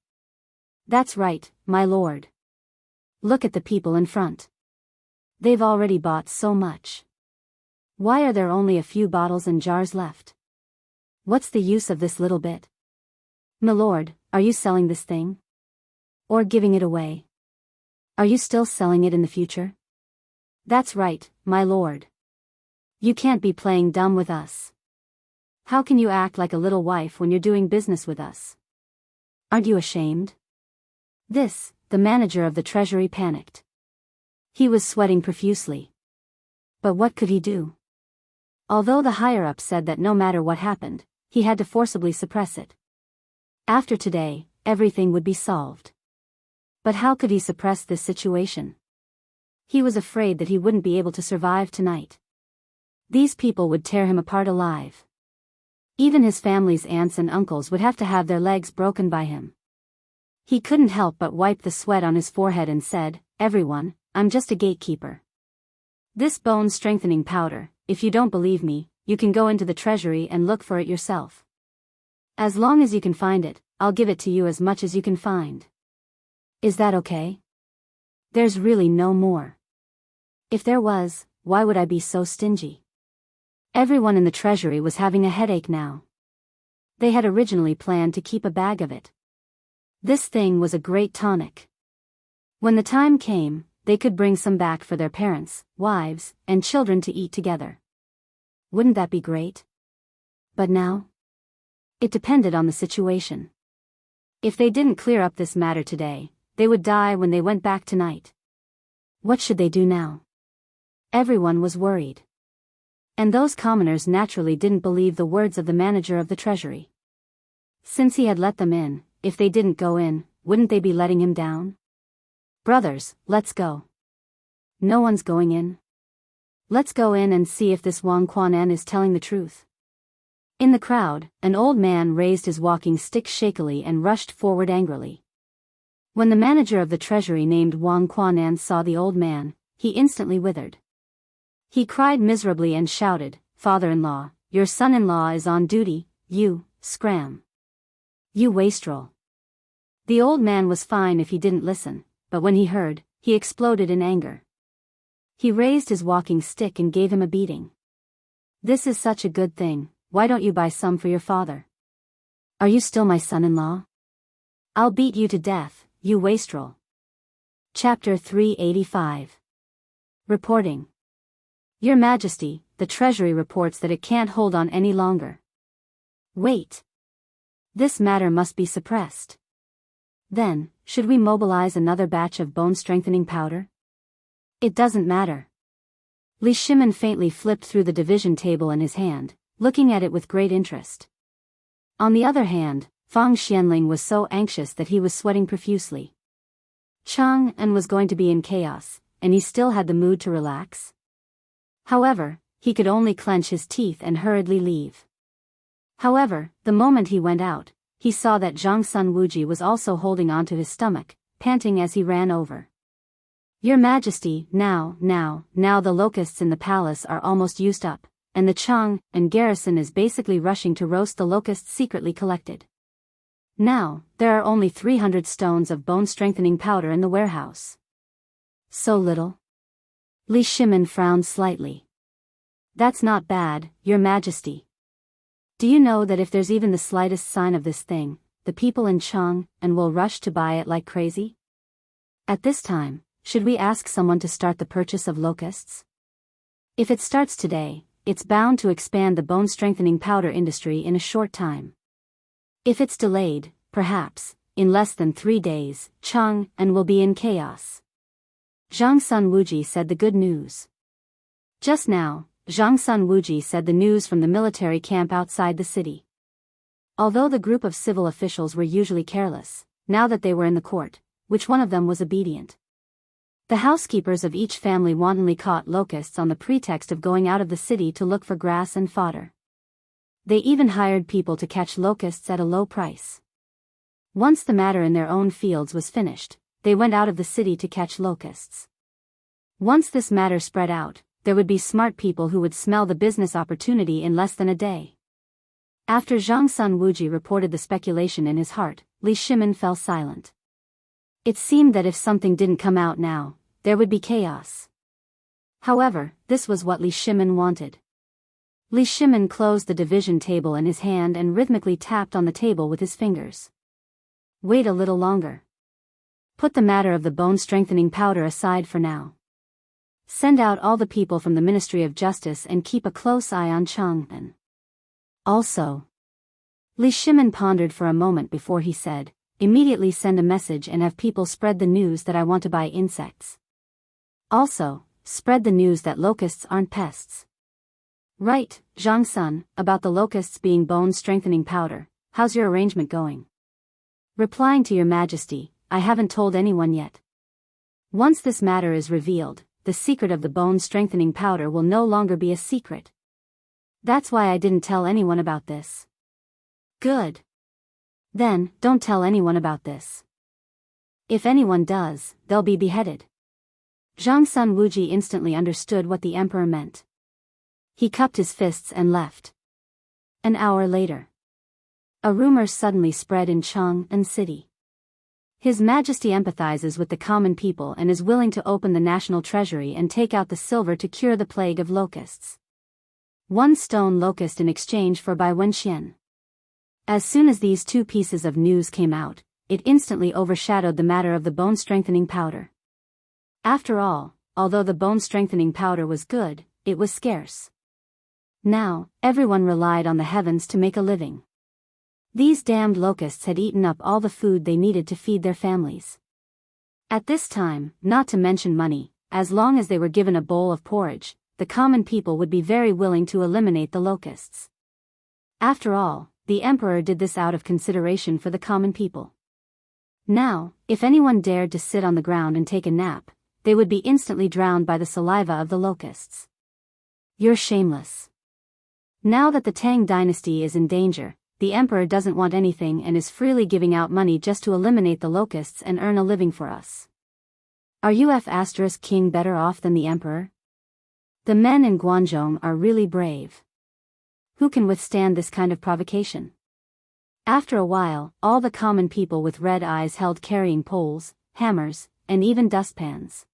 That's right, my lord. Look at the people in front. They've already bought so much. Why are there only a few bottles and jars left? What's the use of this little bit? My lord, are you selling this thing? Or giving it away? Are you still selling it in the future? That's right, my lord. You can't be playing dumb with us. How can you act like a little wife when you're doing business with us? Aren't you ashamed? The manager of the treasury panicked. He was sweating profusely. But what could he do? Although the higher-up said that no matter what happened, he had to forcibly suppress it. After today, everything would be solved. But how could he suppress this situation? He was afraid that he wouldn't be able to survive tonight. These people would tear him apart alive. Even his family's aunts and uncles would have to have their legs broken by him. He couldn't help but wipe the sweat on his forehead and said, "Everyone, I'm just a gatekeeper. This bone-strengthening powder, if you don't believe me, you can go into the treasury and look for it yourself. As long as you can find it, I'll give it to you as much as you can find. Is that okay? There's really no more. If there was, why would I be so stingy?" Everyone in the treasury was having a headache now. They had originally planned to keep a bag of it. This thing was a great tonic. When the time came, they could bring some back for their parents, wives, and children to eat together. Wouldn't that be great? But now? It depended on the situation. If they didn't clear up this matter today, they would die when they went back tonight. What should they do now? Everyone was worried. And those commoners naturally didn't believe the words of the manager of the treasury. Since he had let them in, if they didn't go in, wouldn't they be letting him down? "Brothers, let's go." "No one's going in." "Let's go in and see if this Wang Quanan is telling the truth." In the crowd, an old man raised his walking stick shakily and rushed forward angrily. When the manager of the treasury named Wang Quanan saw the old man, he instantly withered. He cried miserably and shouted, "Father-in-law, your son-in-law is on duty, you, scram. You wastrel." The old man was fine if he didn't listen, but when he heard, he exploded in anger. He raised his walking stick and gave him a beating. "This is such a good thing, why don't you buy some for your father? Are you still my son-in-law? I'll beat you to death, you wastrel." Chapter 385. Reporting. Your Majesty, the Treasury reports that it can't hold on any longer. Wait. This matter must be suppressed. Then, should we mobilize another batch of bone-strengthening powder? It doesn't matter. Li Shimin faintly flipped through the division table in his hand, looking at it with great interest. On the other hand, Fang Xianling was so anxious that he was sweating profusely. Chang'an was going to be in chaos, and he still had the mood to relax. However, he could only clench his teeth and hurriedly leave. However, the moment he went out, he saw that Zhang Sun Wuji was also holding onto his stomach, panting as he ran over. "Your Majesty, now the locusts in the palace are almost used up, and the Chang'an garrison is basically rushing to roast the locusts secretly collected. Now, there are only 300 stones of bone-strengthening powder in the warehouse." "So little?" Li Shimin frowned slightly. "That's not bad, Your Majesty. Do you know that if there's even the slightest sign of this thing, the people in Chang'an will rush to buy it like crazy? At this time, should we ask someone to start the purchase of locusts? If it starts today, it's bound to expand the bone-strengthening powder industry in a short time. If it's delayed, perhaps, in less than 3 days, Chang'an will be in chaos." Zhang Sun Wuji said the good news. Just now, Zhang Sun Wuji said the news from the military camp outside the city. Although the group of civil officials were usually careless, now that they were in the court, which one of them was obedient? The housekeepers of each family wantonly caught locusts on the pretext of going out of the city to look for grass and fodder. They even hired people to catch locusts at a low price. Once the matter in their own fields was finished, they went out of the city to catch locusts. Once this matter spread out, there would be smart people who would smell the business opportunity in less than a day. After Zhang Sun Wuji reported the speculation in his heart, Li Shimin fell silent. It seemed that if something didn't come out now, there would be chaos. However, this was what Li Shimin wanted. Li Shimin closed the division table in his hand and rhythmically tapped on the table with his fingers. Wait a little longer. Put the matter of the bone-strengthening powder aside for now. Send out all the people from the Ministry of Justice and keep a close eye on Chang'an. Also, Li Shimin pondered for a moment before he said, immediately send a message and have people spread the news that I want to buy insects. Also, spread the news that locusts aren't pests. Right, Zhang-sun, about the locusts being bone-strengthening powder, how's your arrangement going? Replying to your majesty, I haven't told anyone yet. Once this matter is revealed, the secret of the bone-strengthening powder will no longer be a secret. That's why I didn't tell anyone about this. Good. Then, don't tell anyone about this. If anyone does, they'll be beheaded. Zhang-sun Wuji instantly understood what the emperor meant. He cupped his fists and left. An hour later, a rumor suddenly spread in Chang'an city. His Majesty empathizes with the common people and is willing to open the national treasury and take out the silver to cure the plague of locusts. 1 stone locust in exchange for Bai Wenxian. As soon as these two pieces of news came out, it instantly overshadowed the matter of the bone-strengthening powder. After all, although the bone-strengthening powder was good, it was scarce. Now, everyone relied on the heavens to make a living. These damned locusts had eaten up all the food they needed to feed their families. At this time, not to mention money, as long as they were given a bowl of porridge, the common people would be very willing to eliminate the locusts. After all, the emperor did this out of consideration for the common people. Now, if anyone dared to sit on the ground and take a nap, they would be instantly drowned by the saliva of the locusts. You're shameless. Now that the Tang dynasty is in danger, the emperor doesn't want anything and is freely giving out money just to eliminate the locusts and earn a living for us. Are UF** king better off than the emperor? The men in Guangzhou are really brave. Who can withstand this kind of provocation? After a while, all the common people with red eyes held carrying poles, hammers, and even dustpans.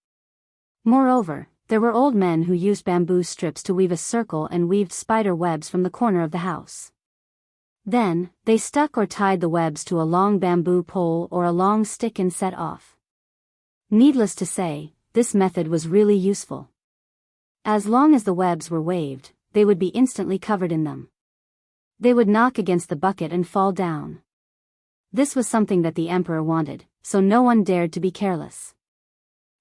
Moreover, there were old men who used bamboo strips to weave a circle and weaved spider webs from the corner of the house. Then, they stuck or tied the webs to a long bamboo pole or a long stick and set off. Needless to say, this method was really useful. As long as the webs were waved, they would be instantly covered in them. They would knock against the bucket and fall down. This was something that the emperor wanted, so no one dared to be careless.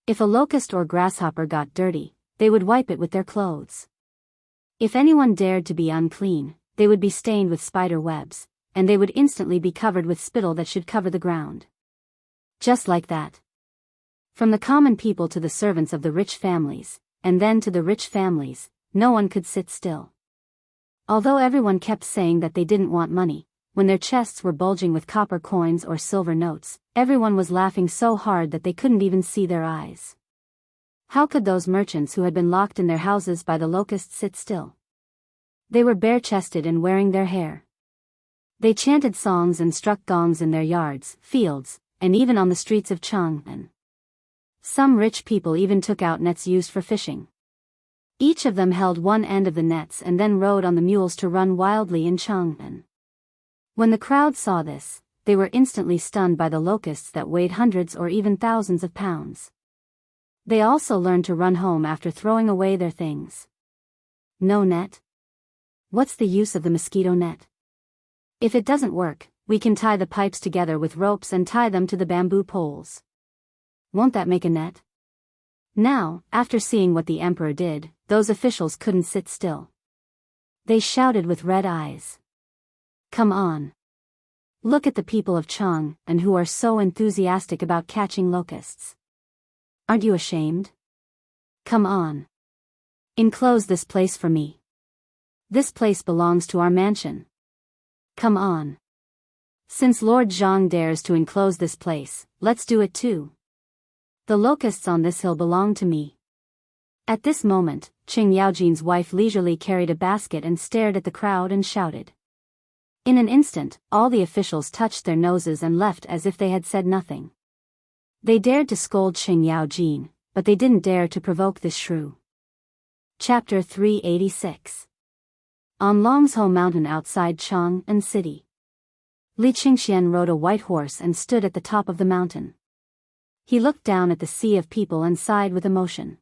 If a locust or grasshopper got dirty, they would wipe it with their clothes. If anyone dared to be unclean, they would be stained with spider webs, and they would instantly be covered with spittle that should cover the ground. Just like that. From the common people to the servants of the rich families, and then to the rich families, no one could sit still. Although everyone kept saying that they didn't want money, when their chests were bulging with copper coins or silver notes, everyone was laughing so hard that they couldn't even see their eyes. How could those merchants who had been locked in their houses by the locusts sit still? They were bare-chested and wearing their hair. They chanted songs and struck gongs in their yards, fields, and even on the streets of Chang'an. Some rich people even took out nets used for fishing. Each of them held one end of the nets and then rode on the mules to run wildly in Chang'an. When the crowd saw this, they were instantly stunned by the locusts that weighed hundreds or even thousands of pounds. They also learned to run home after throwing away their things. No net? What's the use of the mosquito net? If it doesn't work, we can tie the pipes together with ropes and tie them to the bamboo poles. Won't that make a net? Now, after seeing what the emperor did, those officials couldn't sit still. They shouted with red eyes. Come on. Look at the people of Chang'an who are so enthusiastic about catching locusts. Aren't you ashamed? Come on. Enclose this place for me. This place belongs to our mansion. Come on. Since Lord Zhang dares to enclose this place, let's do it too. The locusts on this hill belong to me. At this moment, Qing Yaojin's wife leisurely carried a basket and stared at the crowd and shouted. In an instant, all the officials touched their noses and left as if they had said nothing. They dared to scold Xing Yaojin, but they didn't dare to provoke this shrew. Chapter 386. On Longzhou Mountain outside Chang'an City. Li Qingxian rode a white horse and stood at the top of the mountain. He looked down at the sea of people and sighed with emotion.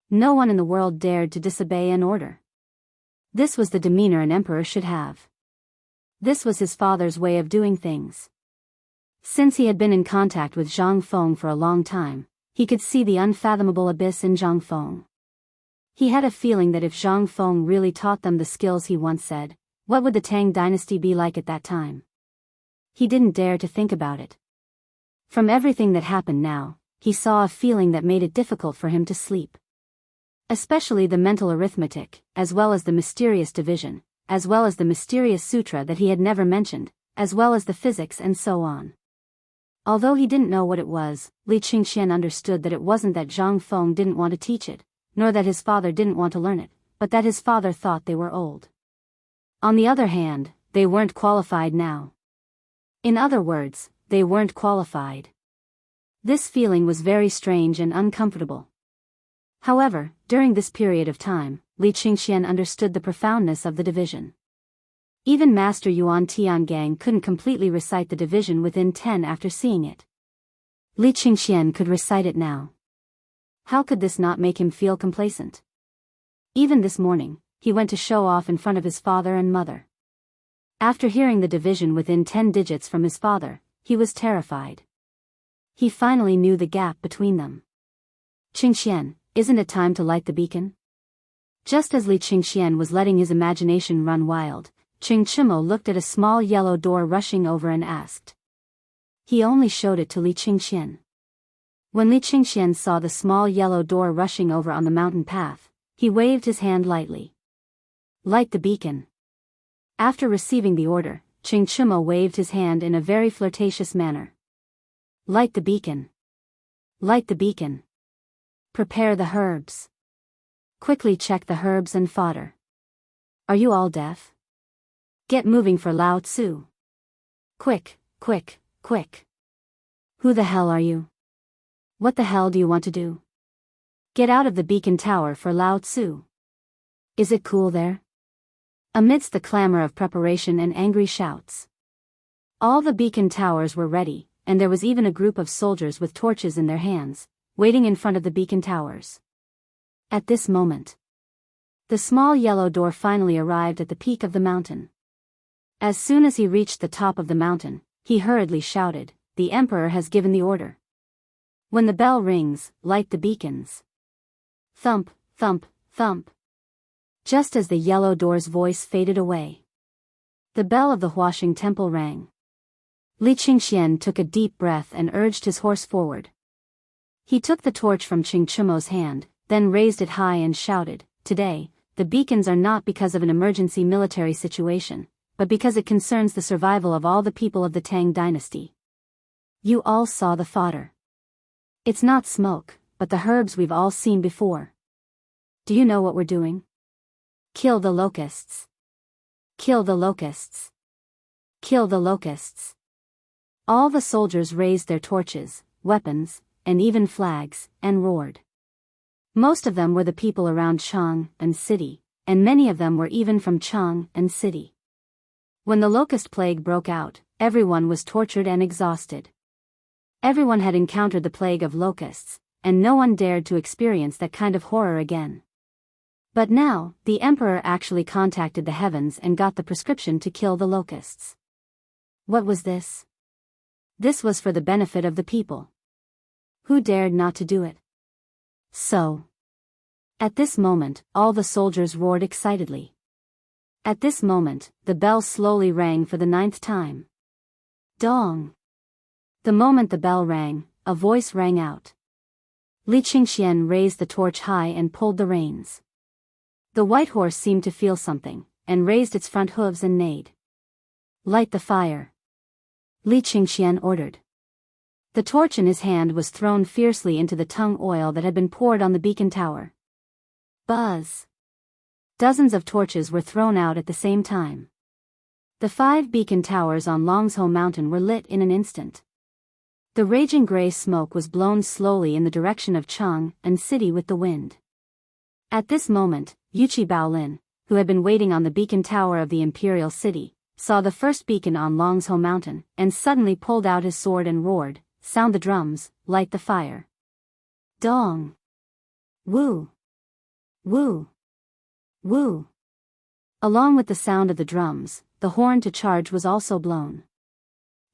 No one in the world dared to disobey an order. This was the demeanor an emperor should have. This was his father's way of doing things. Since he had been in contact with Zhang Feng for a long time, he could see the unfathomable abyss in Zhang Feng. He had a feeling that if Zhang Feng really taught them the skills he once said, what would the Tang dynasty be like at that time? He didn't dare to think about it. From everything that happened now, he saw a feeling that made it difficult for him to sleep. Especially the mental arithmetic, as well as the mysterious division, as well as the mysterious sutra that he had never mentioned, as well as the physics and so on. Although he didn't know what it was, Li Qingxian understood that it wasn't that Zhang Feng didn't want to teach it, nor that his father didn't want to learn it, but that his father thought they were old. On the other hand, they weren't qualified now. In other words, they weren't qualified. This feeling was very strange and uncomfortable. However, during this period of time, Li Qingxian understood the profoundness of the division. Even Master Yuan Tiangang couldn't completely recite the division within 10 after seeing it. Li Qingxian could recite it now. How could this not make him feel complacent? Even this morning, he went to show off in front of his father and mother. After hearing the division within 10 digits from his father, he was terrified. He finally knew the gap between them. Qingxian, isn't it time to light the beacon? Just as Li Qingxian was letting his imagination run wild, Qing Chimo looked at a small yellow door rushing over and asked. He only showed it to Li Qingxian. When Li Qingxian saw the small yellow door rushing over on the mountain path, he waved his hand lightly. Light the beacon. After receiving the order, Qing Chimo waved his hand in a very flirtatious manner. Light the beacon. Light the beacon. Prepare the herbs. Quickly check the herbs and fodder. Are you all deaf? Get moving for Lao Tzu. Quick, quick, quick. Who the hell are you? What the hell do you want to do? Get out of the beacon tower for Lao Tzu. Is it cool there? Amidst the clamor of preparation and angry shouts. All the beacon towers were ready, and there was even a group of soldiers with torches in their hands, waiting in front of the beacon towers. At this moment, the small yellow door finally arrived at the peak of the mountain. As soon as he reached the top of the mountain, he hurriedly shouted, "The Emperor has given the order. When the bell rings, light the beacons." Thump, thump, thump. Just as the yellow door's voice faded away, the bell of the Huaxing temple rang. Li Qingxian took a deep breath and urged his horse forward. He took the torch from Qing Chimo's hand, then raised it high and shouted, "Today, the beacons are not because of an emergency military situation, but because it concerns the survival of all the people of the Tang dynasty. You all saw the fodder. It's not smoke, but the herbs we've all seen before. Do you know what we're doing? Kill the locusts. Kill the locusts. Kill the locusts." All the soldiers raised their torches, weapons, and even flags, and roared. Most of them were the people around Chang'an City, and many of them were even from Chang'an City. When the locust plague broke out, everyone was tortured and exhausted. Everyone had encountered the plague of locusts, and no one dared to experience that kind of horror again. But now, the emperor actually contacted the heavens and got the prescription to kill the locusts. What was this? This was for the benefit of the people. Who dared not to do it? So. At this moment, all the soldiers roared excitedly. At this moment, the bell slowly rang for the 9th time. Dong! The moment the bell rang, a voice rang out. Li Qingxian raised the torch high and pulled the reins. The white horse seemed to feel something, and raised its front hooves and neighed. Light the fire. Li Qingxian ordered. The torch in his hand was thrown fiercely into the tung oil that had been poured on the beacon tower. Buzz! Dozens of torches were thrown out at the same time. The 5 beacon towers on Longzhou Mountain were lit in an instant. The raging gray smoke was blown slowly in the direction of Chang'an city with the wind. At this moment, Yuchi Baolin, who had been waiting on the beacon tower of the imperial city, saw the first beacon on Longzhou mountain, and suddenly pulled out his sword and roared, "Sound the drums, light the fire." Dong! Woo! Woo! Woo! Along with the sound of the drums, the horn to charge was also blown.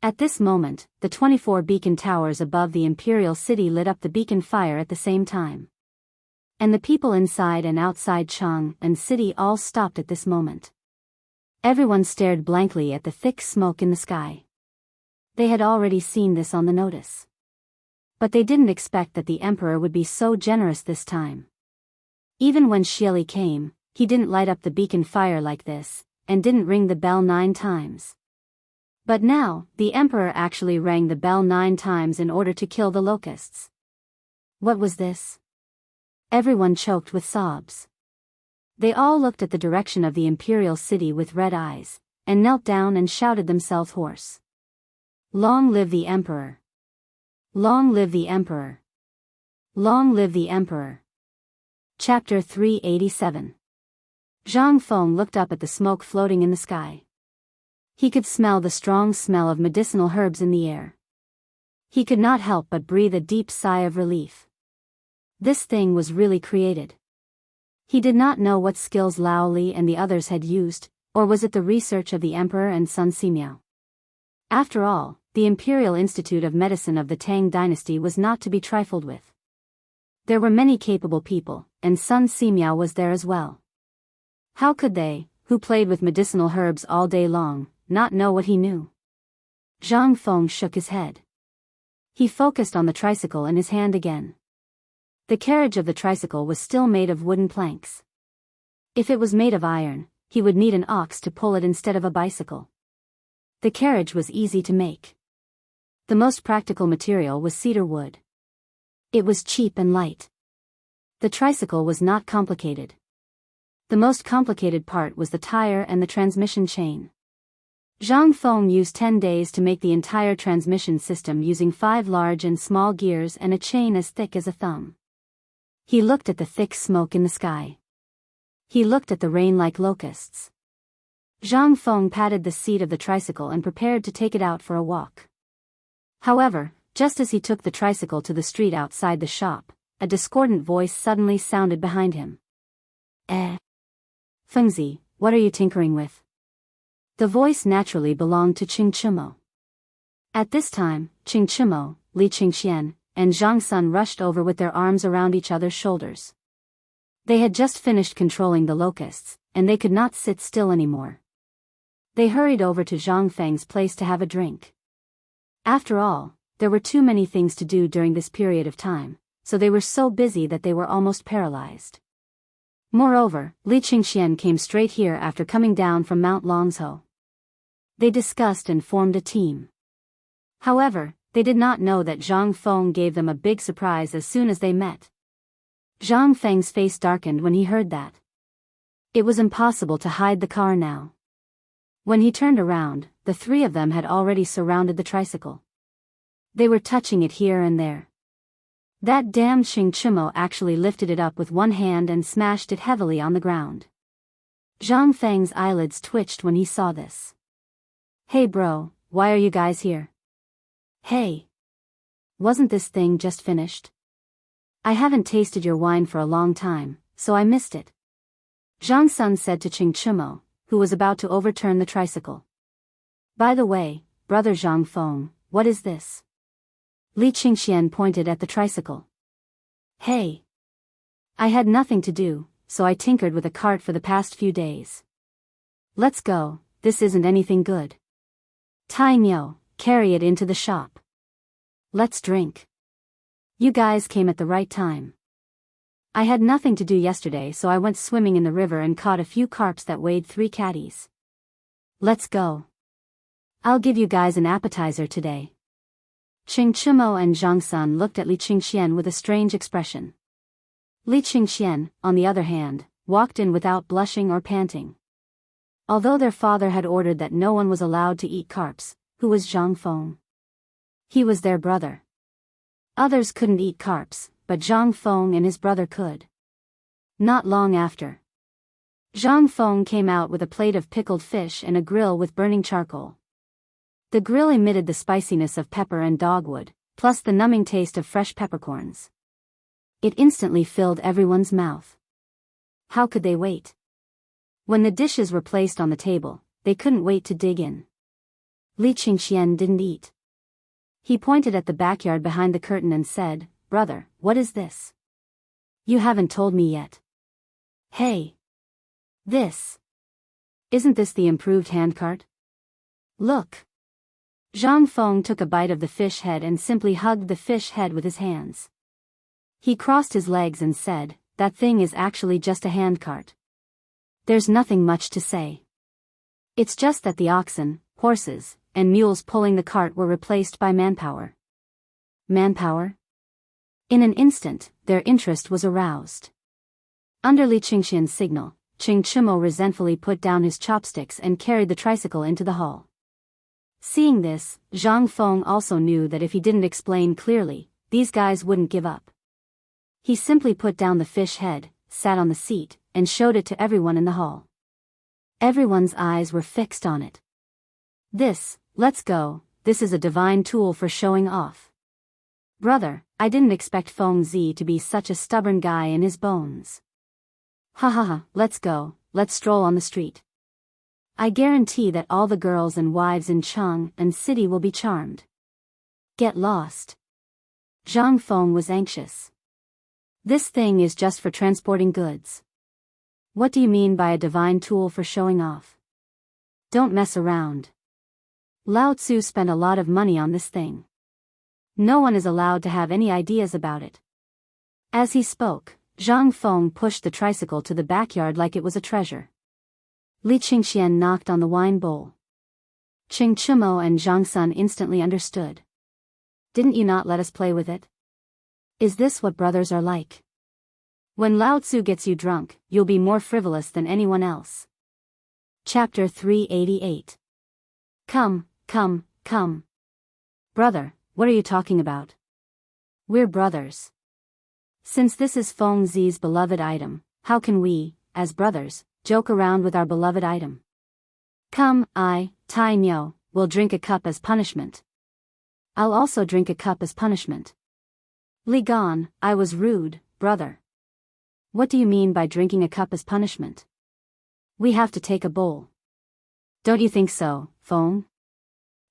At this moment, the 24 beacon towers above the imperial city lit up the beacon fire at the same time. And the people inside and outside Chang'an city all stopped at this moment. Everyone stared blankly at the thick smoke in the sky. They had already seen this on the notice. But they didn't expect that the emperor would be so generous this time. Even when Xieli came, he didn't light up the beacon fire like this, and didn't ring the bell 9 times. But now, the emperor actually rang the bell 9 times in order to kill the locusts. What was this? Everyone choked with sobs. They all looked at the direction of the imperial city with red eyes, and knelt down and shouted themselves hoarse. Long live the emperor! Long live the emperor! Long live the emperor! Chapter 387. Zhang Feng looked up at the smoke floating in the sky. He could smell the strong smell of medicinal herbs in the air. He could not help but breathe a deep sigh of relief. This thing was really created. He did not know what skills Lao Li and the others had used, or was it the research of the emperor and Sun Simiao? After all, the Imperial Institute of Medicine of the Tang dynasty was not to be trifled with. There were many capable people, and Sun Simiao was there as well. How could they, who played with medicinal herbs all day long, not know what he knew? Zhang Feng shook his head. He focused on the tricycle in his hand again. The carriage of the tricycle was still made of wooden planks. If it was made of iron, he would need an ox to pull it instead of a bicycle. The carriage was easy to make. The most practical material was cedar wood. It was cheap and light. The tricycle was not complicated. The most complicated part was the tire and the transmission chain. Zhang Feng used 10 days to make the entire transmission system using 5 large and small gears and a chain as thick as a thumb. He looked at the thick smoke in the sky. He looked at the rain like locusts. Zhang Feng patted the seat of the tricycle and prepared to take it out for a walk. However, just as he took the tricycle to the street outside the shop, a discordant voice suddenly sounded behind him. Fengzi, what are you tinkering with? The voice naturally belonged to Qingchimo. At this time, Qingchimo, Li Qingxian, and Zhang Sun rushed over with their arms around each other's shoulders. They had just finished controlling the locusts, and they could not sit still anymore. They hurried over to Zhang Feng's place to have a drink. After all, there were too many things to do during this period of time, so they were so busy that they were almost paralyzed. Moreover, Li Qingxian came straight here after coming down from Mount Longzhou. They discussed and formed a team. However, they did not know that Zhang Feng gave them a big surprise as soon as they met. Zhang Feng's face darkened when he heard that. It was impossible to hide the car now. When he turned around, the 3 of them had already surrounded the tricycle. They were touching it here and there. That damned Qingchimo actually lifted it up with one hand and smashed it heavily on the ground. Zhang Feng's eyelids twitched when he saw this. Hey bro, why are you guys here? Hey! Wasn't this thing just finished? I haven't tasted your wine for a long time, so I missed it. Zhang Sun said to Qingchimo, who was about to overturn the tricycle. By the way, brother Zhang Feng, what is this? Li Qingxian pointed at the tricycle. Hey! I had nothing to do, so I tinkered with a cart for the past few days. Let's go, this isn't anything good. Tai Nyo, carry it into the shop. Let's drink. You guys came at the right time. I had nothing to do yesterday, so I went swimming in the river and caught a few carps that weighed 3 catties. Let's go. I'll give you guys an appetizer today. Qingchimo and Zhang Sun looked at Li Qingxian with a strange expression. Li Qingxian, on the other hand, walked in without blushing or panting. Although their father had ordered that no one was allowed to eat carps, who was Zhang Feng? He was their brother. Others couldn't eat carps, but Zhang Feng and his brother could. Not long after, Zhang Feng came out with a plate of pickled fish and a grill with burning charcoal. The grill emitted the spiciness of pepper and dogwood, plus the numbing taste of fresh peppercorns. It instantly filled everyone's mouth. How could they wait? When the dishes were placed on the table, they couldn't wait to dig in. Li Qingxian didn't eat. He pointed at the backyard behind the curtain and said, "Brother, what is this? You haven't told me yet." "Hey! Isn't this the improved handcart? Look." Zhang Feng took a bite of the fish head and simply hugged the fish head with his hands. He crossed his legs and said, "That thing is actually just a handcart. There's nothing much to say. It's just that the oxen, horses, and mules pulling the cart were replaced by manpower." Manpower? In an instant, their interest was aroused. Under Li Qingxian's signal, Qing Chimo resentfully put down his chopsticks and carried the tricycle into the hall. Seeing this, Zhang Feng also knew that if he didn't explain clearly, these guys wouldn't give up. He simply put down the fish head, sat on the seat, and showed it to everyone in the hall. Everyone's eyes were fixed on it. Let's go, this is a divine tool for showing off. Brother, I didn't expect Feng Zi to be such a stubborn guy in his bones. Ha ha ha, let's go, let's stroll on the street. I guarantee that all the girls and wives in Chang'an city will be charmed. Get lost. Zhang Feng was anxious. This thing is just for transporting goods. What do you mean by a divine tool for showing off? Don't mess around. Lao Tzu spent a lot of money on this thing. No one is allowed to have any ideas about it. As he spoke, Zhang Feng pushed the tricycle to the backyard like it was a treasure. Li Qingxian knocked on the wine bowl. Qing Chimo and Zhang Sun instantly understood. Didn't you not let us play with it? Is this what brothers are like? When Lao Tzu gets you drunk, you'll be more frivolous than anyone else. Chapter 388. Come. Brother, what are you talking about? We're brothers. Since this is Feng Zi's beloved item, how can we, as brothers, joke around with our beloved item? Come, Tai Nyo, will drink a cup as punishment. I'll also drink a cup as punishment. Li Gan, I was rude, brother. What do you mean by drinking a cup as punishment? We have to take a bowl. Don't you think so, Feng?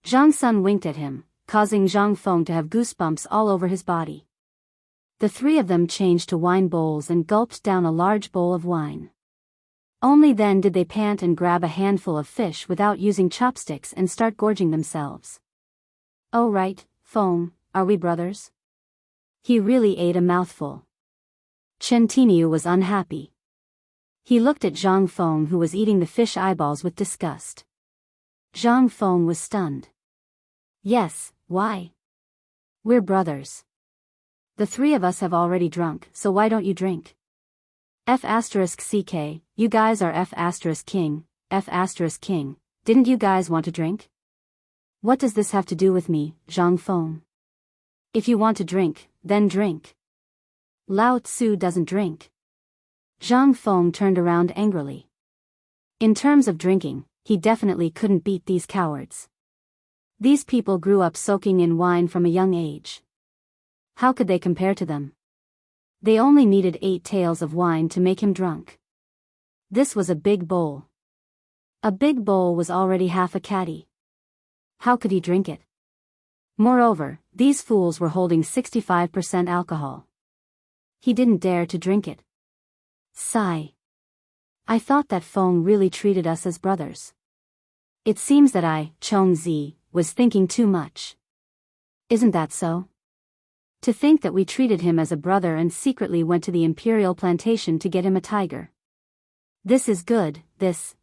Zhang Sun winked at him, causing Zhang Feng to have goosebumps all over his body. The three of them changed to wine bowls and gulped down a large bowl of wine. Only then did they pant and grab a handful of fish without using chopsticks and start gorging themselves. Oh right, Feng, are we brothers? He really ate a mouthful. Chen Tiniu was unhappy. He looked at Zhang Feng, who was eating the fish eyeballs with disgust. Zhang Feng was stunned. Yes, why? We're brothers. The three of us have already drunk, so why don't you drink? F*CK, you guys are F*King, F*King, didn't you guys want to drink? What does this have to do with me, Zhang Feng? If you want to drink, then drink. Lao Tzu doesn't drink. Zhang Feng turned around angrily. In terms of drinking, he definitely couldn't beat these cowards. These people grew up soaking in wine from a young age. How could they compare to them? They only needed 8 taels of wine to make him drunk. This was a big bowl. A big bowl was already half a caddy. How could he drink it? Moreover, these fools were holding 65% alcohol. He didn't dare to drink it. Sigh. I thought that Feng really treated us as brothers. It seems that I, Chong Zi, was thinking too much. Isn't that so? To think that we treated him as a brother and secretly went to the imperial plantation to get him a tiger. This is good,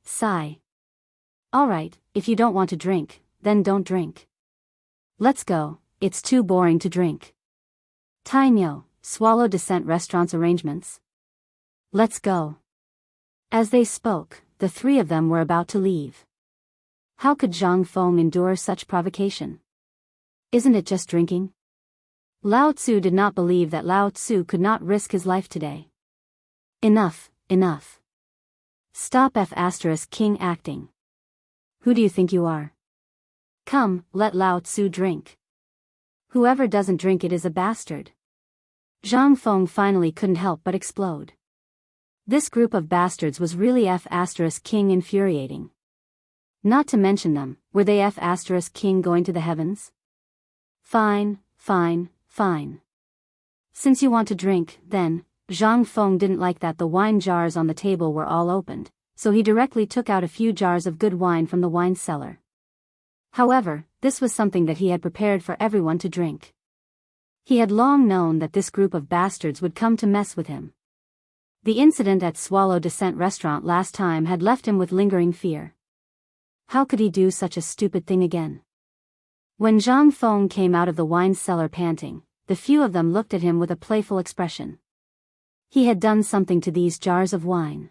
sigh. Alright, if you don't want to drink, then don't drink. Let's go, it's too boring to drink. Tainyo, swallow descent restaurant's arrangements. Let's go. As they spoke, the three of them were about to leave. How could Zhang Feng endure such provocation? Isn't it just drinking? Lao Tzu did not believe that Lao Tzu could not risk his life today. Enough, enough. Stop King acting. Who do you think you are? Come, let Lao Tzu drink. Whoever doesn't drink it is a bastard. Zhang Feng finally couldn't help but explode. This group of bastards was really King infuriating. Not to mention them, were they King going to the heavens? Fine, fine, fine. Since you want to drink, then, Zhang Feng didn't like that the wine jars on the table were all opened, so he directly took out a few jars of good wine from the wine cellar. However, this was something that he had prepared for everyone to drink. He had long known that this group of bastards would come to mess with him. The incident at Swallow Descent restaurant last time had left him with lingering fear. How could he do such a stupid thing again? When Zhang Feng came out of the wine cellar panting, the few of them looked at him with a playful expression. He had done something to these jars of wine.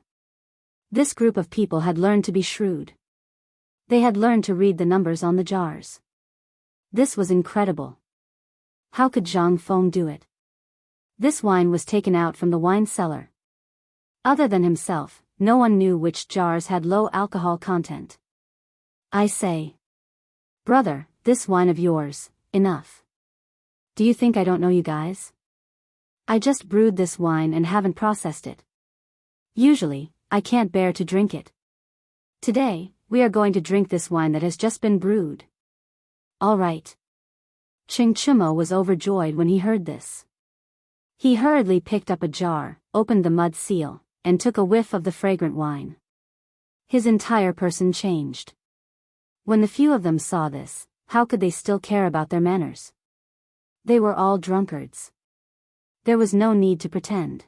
This group of people had learned to be shrewd. They had learned to read the numbers on the jars. This was incredible. How could Zhang Feng do it? This wine was taken out from the wine cellar. Other than himself, no one knew which jars had low alcohol content. I say, brother, this wine of yours, enough. Do you think I don't know you guys? I just brewed this wine and haven't processed it. Usually, I can't bear to drink it. Today, we are going to drink this wine that has just been brewed. All right. Chingchumo was overjoyed when he heard this. He hurriedly picked up a jar, opened the mud seal, and took a whiff of the fragrant wine. His entire person changed. When the few of them saw this, how could they still care about their manners? They were all drunkards. There was no need to pretend.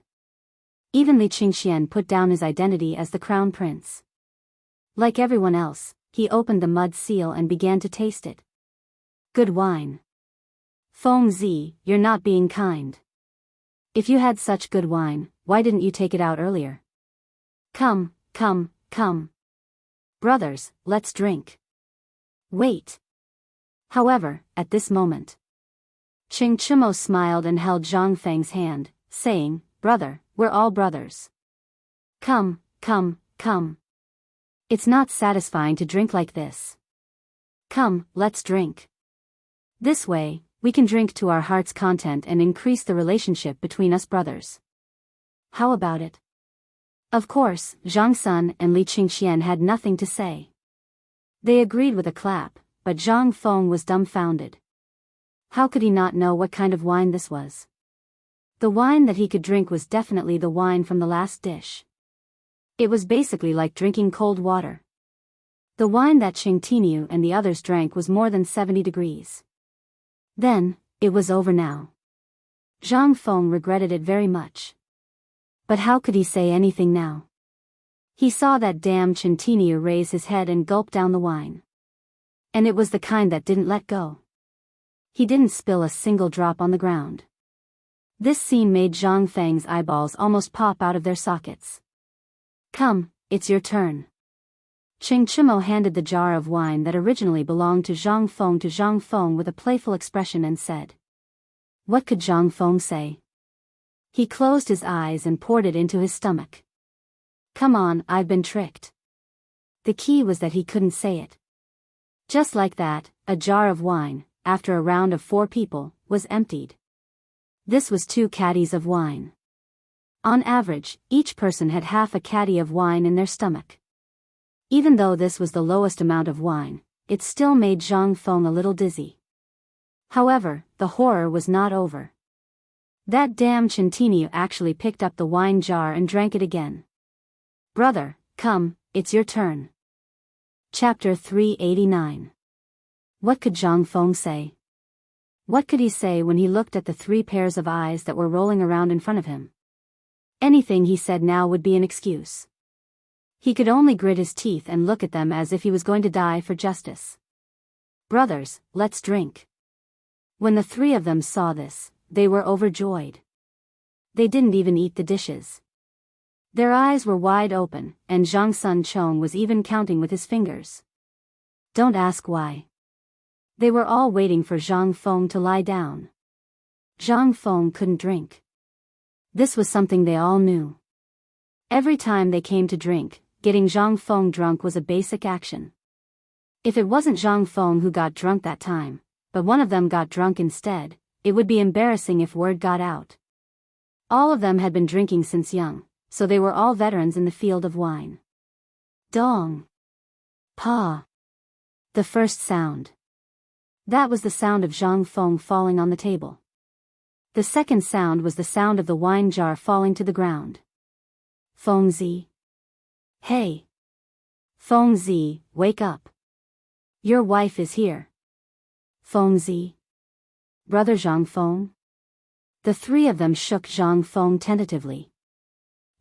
Even Li Qingxian put down his identity as the crown prince. Like everyone else, he opened the mud seal and began to taste it. Good wine. Feng Zi, you're not being kind. If you had such good wine, why didn't you take it out earlier? Come, come, come. Brothers, let's drink. Wait. However, at this moment, Chingchumo smiled and held Zhang Feng's hand, saying, Brother, we're all brothers. Come, come, come. It's not satisfying to drink like this. Come, let's drink. This way, we can drink to our heart's content and increase the relationship between us brothers. How about it? Of course, Zhang Sun and Li Qingxian had nothing to say. They agreed with a clap, but Zhang Feng was dumbfounded. How could he not know what kind of wine this was? The wine that he could drink was definitely the wine from the last dish. It was basically like drinking cold water. The wine that Qingtiniu and the others drank was more than 70 degrees. Then, it was over now. Zhang Feng regretted it very much. But how could he say anything now? He saw that damn Qingtiniu raise his head and gulp down the wine. And it was the kind that didn't let go. He didn't spill a single drop on the ground. This scene made Zhang Feng's eyeballs almost pop out of their sockets. Come, it's your turn. Chingchumo handed the jar of wine that originally belonged to Zhang Feng with a playful expression and said. What could Zhang Feng say? He closed his eyes and poured it into his stomach. Come on, I've been tricked. The key was that he couldn't say it. Just like that, a jar of wine, after a round of 4 people, was emptied. This was 2 caddies of wine. On average, each person had half a caddy of wine in their stomach. Even though this was the lowest amount of wine, it still made Zhang Feng a little dizzy. However, the horror was not over. That damn Qingtiniu actually picked up the wine jar and drank it again. Brother, come, it's your turn. Chapter 389. What could Zhang Feng say? What could he say when he looked at the 3 pairs of eyes that were rolling around in front of him? Anything he said now would be an excuse. He could only grit his teeth and look at them as if he was going to die for justice. Brothers, let's drink. When the 3 of them saw this, they were overjoyed. They didn't even eat the dishes. Their eyes were wide open, and Zhang Sun Chong was even counting with his fingers. Don't ask why. They were all waiting for Zhang Feng to lie down. Zhang Feng couldn't drink. This was something they all knew. Every time they came to drink, getting Zhang Feng drunk was a basic action. If it wasn't Zhang Feng who got drunk that time, but one of them got drunk instead, it would be embarrassing if word got out. All of them had been drinking since young, so they were all veterans in the field of wine. Dong. Pa. The first sound. That was the sound of Zhang Feng falling on the table. The second sound was the sound of the wine jar falling to the ground. Fengzi. Hey. Fengzi, wake up. Your wife is here. Fengzi. Brother Zhang Feng? The three of them shook Zhang Feng tentatively.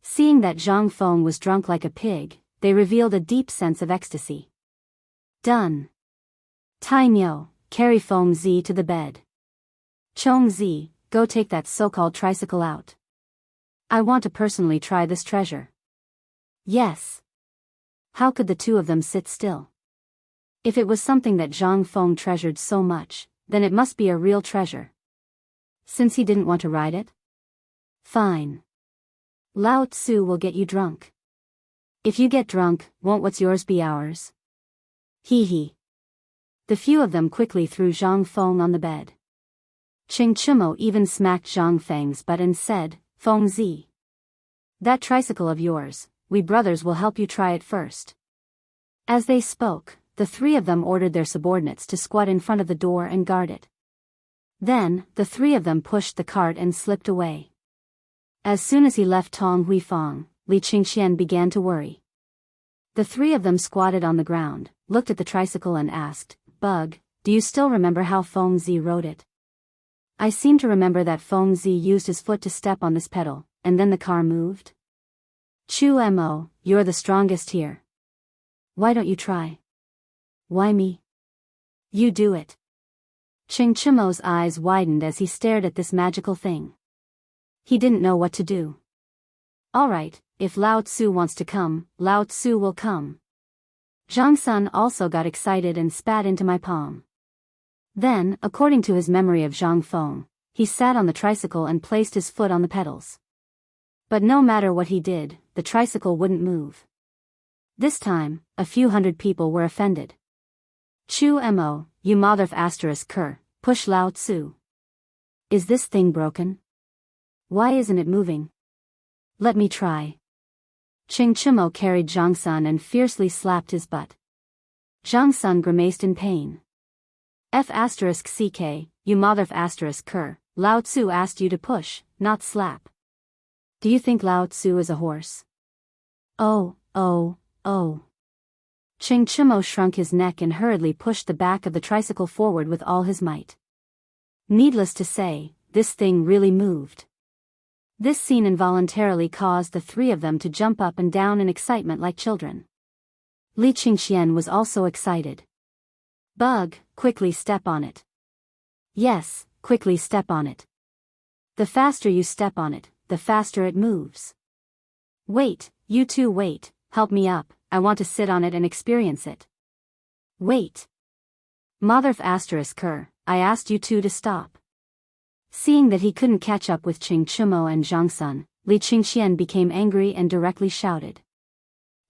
Seeing that Zhang Feng was drunk like a pig, they revealed a deep sense of ecstasy. Done. Tainyo, carry Fengzi to the bed. Chongzi, go take that so-called tricycle out. I want to personally try this treasure. Yes. How could the two of them sit still? If it was something that Zhang Feng treasured so much, then it must be a real treasure. Since he didn't want to ride it? Fine. Lao Tzu will get you drunk. If you get drunk, won't what's yours be ours? Hee hee. The few of them quickly threw Zhang Feng on the bed. Ching Chumo even smacked Zhang Feng's butt and said, Fengzi. That tricycle of yours, we brothers will help you try it first. As they spoke, the three of them ordered their subordinates to squat in front of the door and guard it. Then, the three of them pushed the cart and slipped away. As soon as he left Tong Huifang, Li Qingxian began to worry. The three of them squatted on the ground, looked at the tricycle and asked, Bug, do you still remember how Fengzi rode it? I seem to remember that Fengzi used his foot to step on this pedal, and then the car moved. Chu Mo, you're the strongest here. Why don't you try? Why me? You do it. Ching Chimo's eyes widened as he stared at this magical thing. He didn't know what to do. Alright, if Lao Tzu wants to come, Lao Tzu will come. Zhang Sun also got excited and spat into my palm. Then, according to his memory of Zhang Feng, he sat on the tricycle and placed his foot on the pedals. But no matter what he did, the tricycle wouldn't move. This time, a few hundred people were offended. Chu Mo, you motherf asterisk cur, push Lao Tzu. Is this thing broken? Why isn't it moving? Let me try. Ching Chimo carried Zhang Sun and fiercely slapped his butt. Zhang Sun grimaced in pain. F asterisk ck, you motherf asterisk cur, Lao Tzu asked you to push, not slap. Do you think Lao Tzu is a horse? Oh. Ching Chimo shrunk his neck and hurriedly pushed the back of the tricycle forward with all his might. Needless to say, this thing really moved. This scene involuntarily caused the three of them to jump up and down in excitement like children. Li Qingxian was also excited. Bug, quickly step on it. Yes, quickly step on it. The faster you step on it, the faster it moves. Wait, you two wait, help me up, I want to sit on it and experience it. Wait. Motherf asterisk cur, I asked you two to stop. Seeing that he couldn't catch up with Ching Chimo and Zhang Sun, Li Qingxian became angry and directly shouted.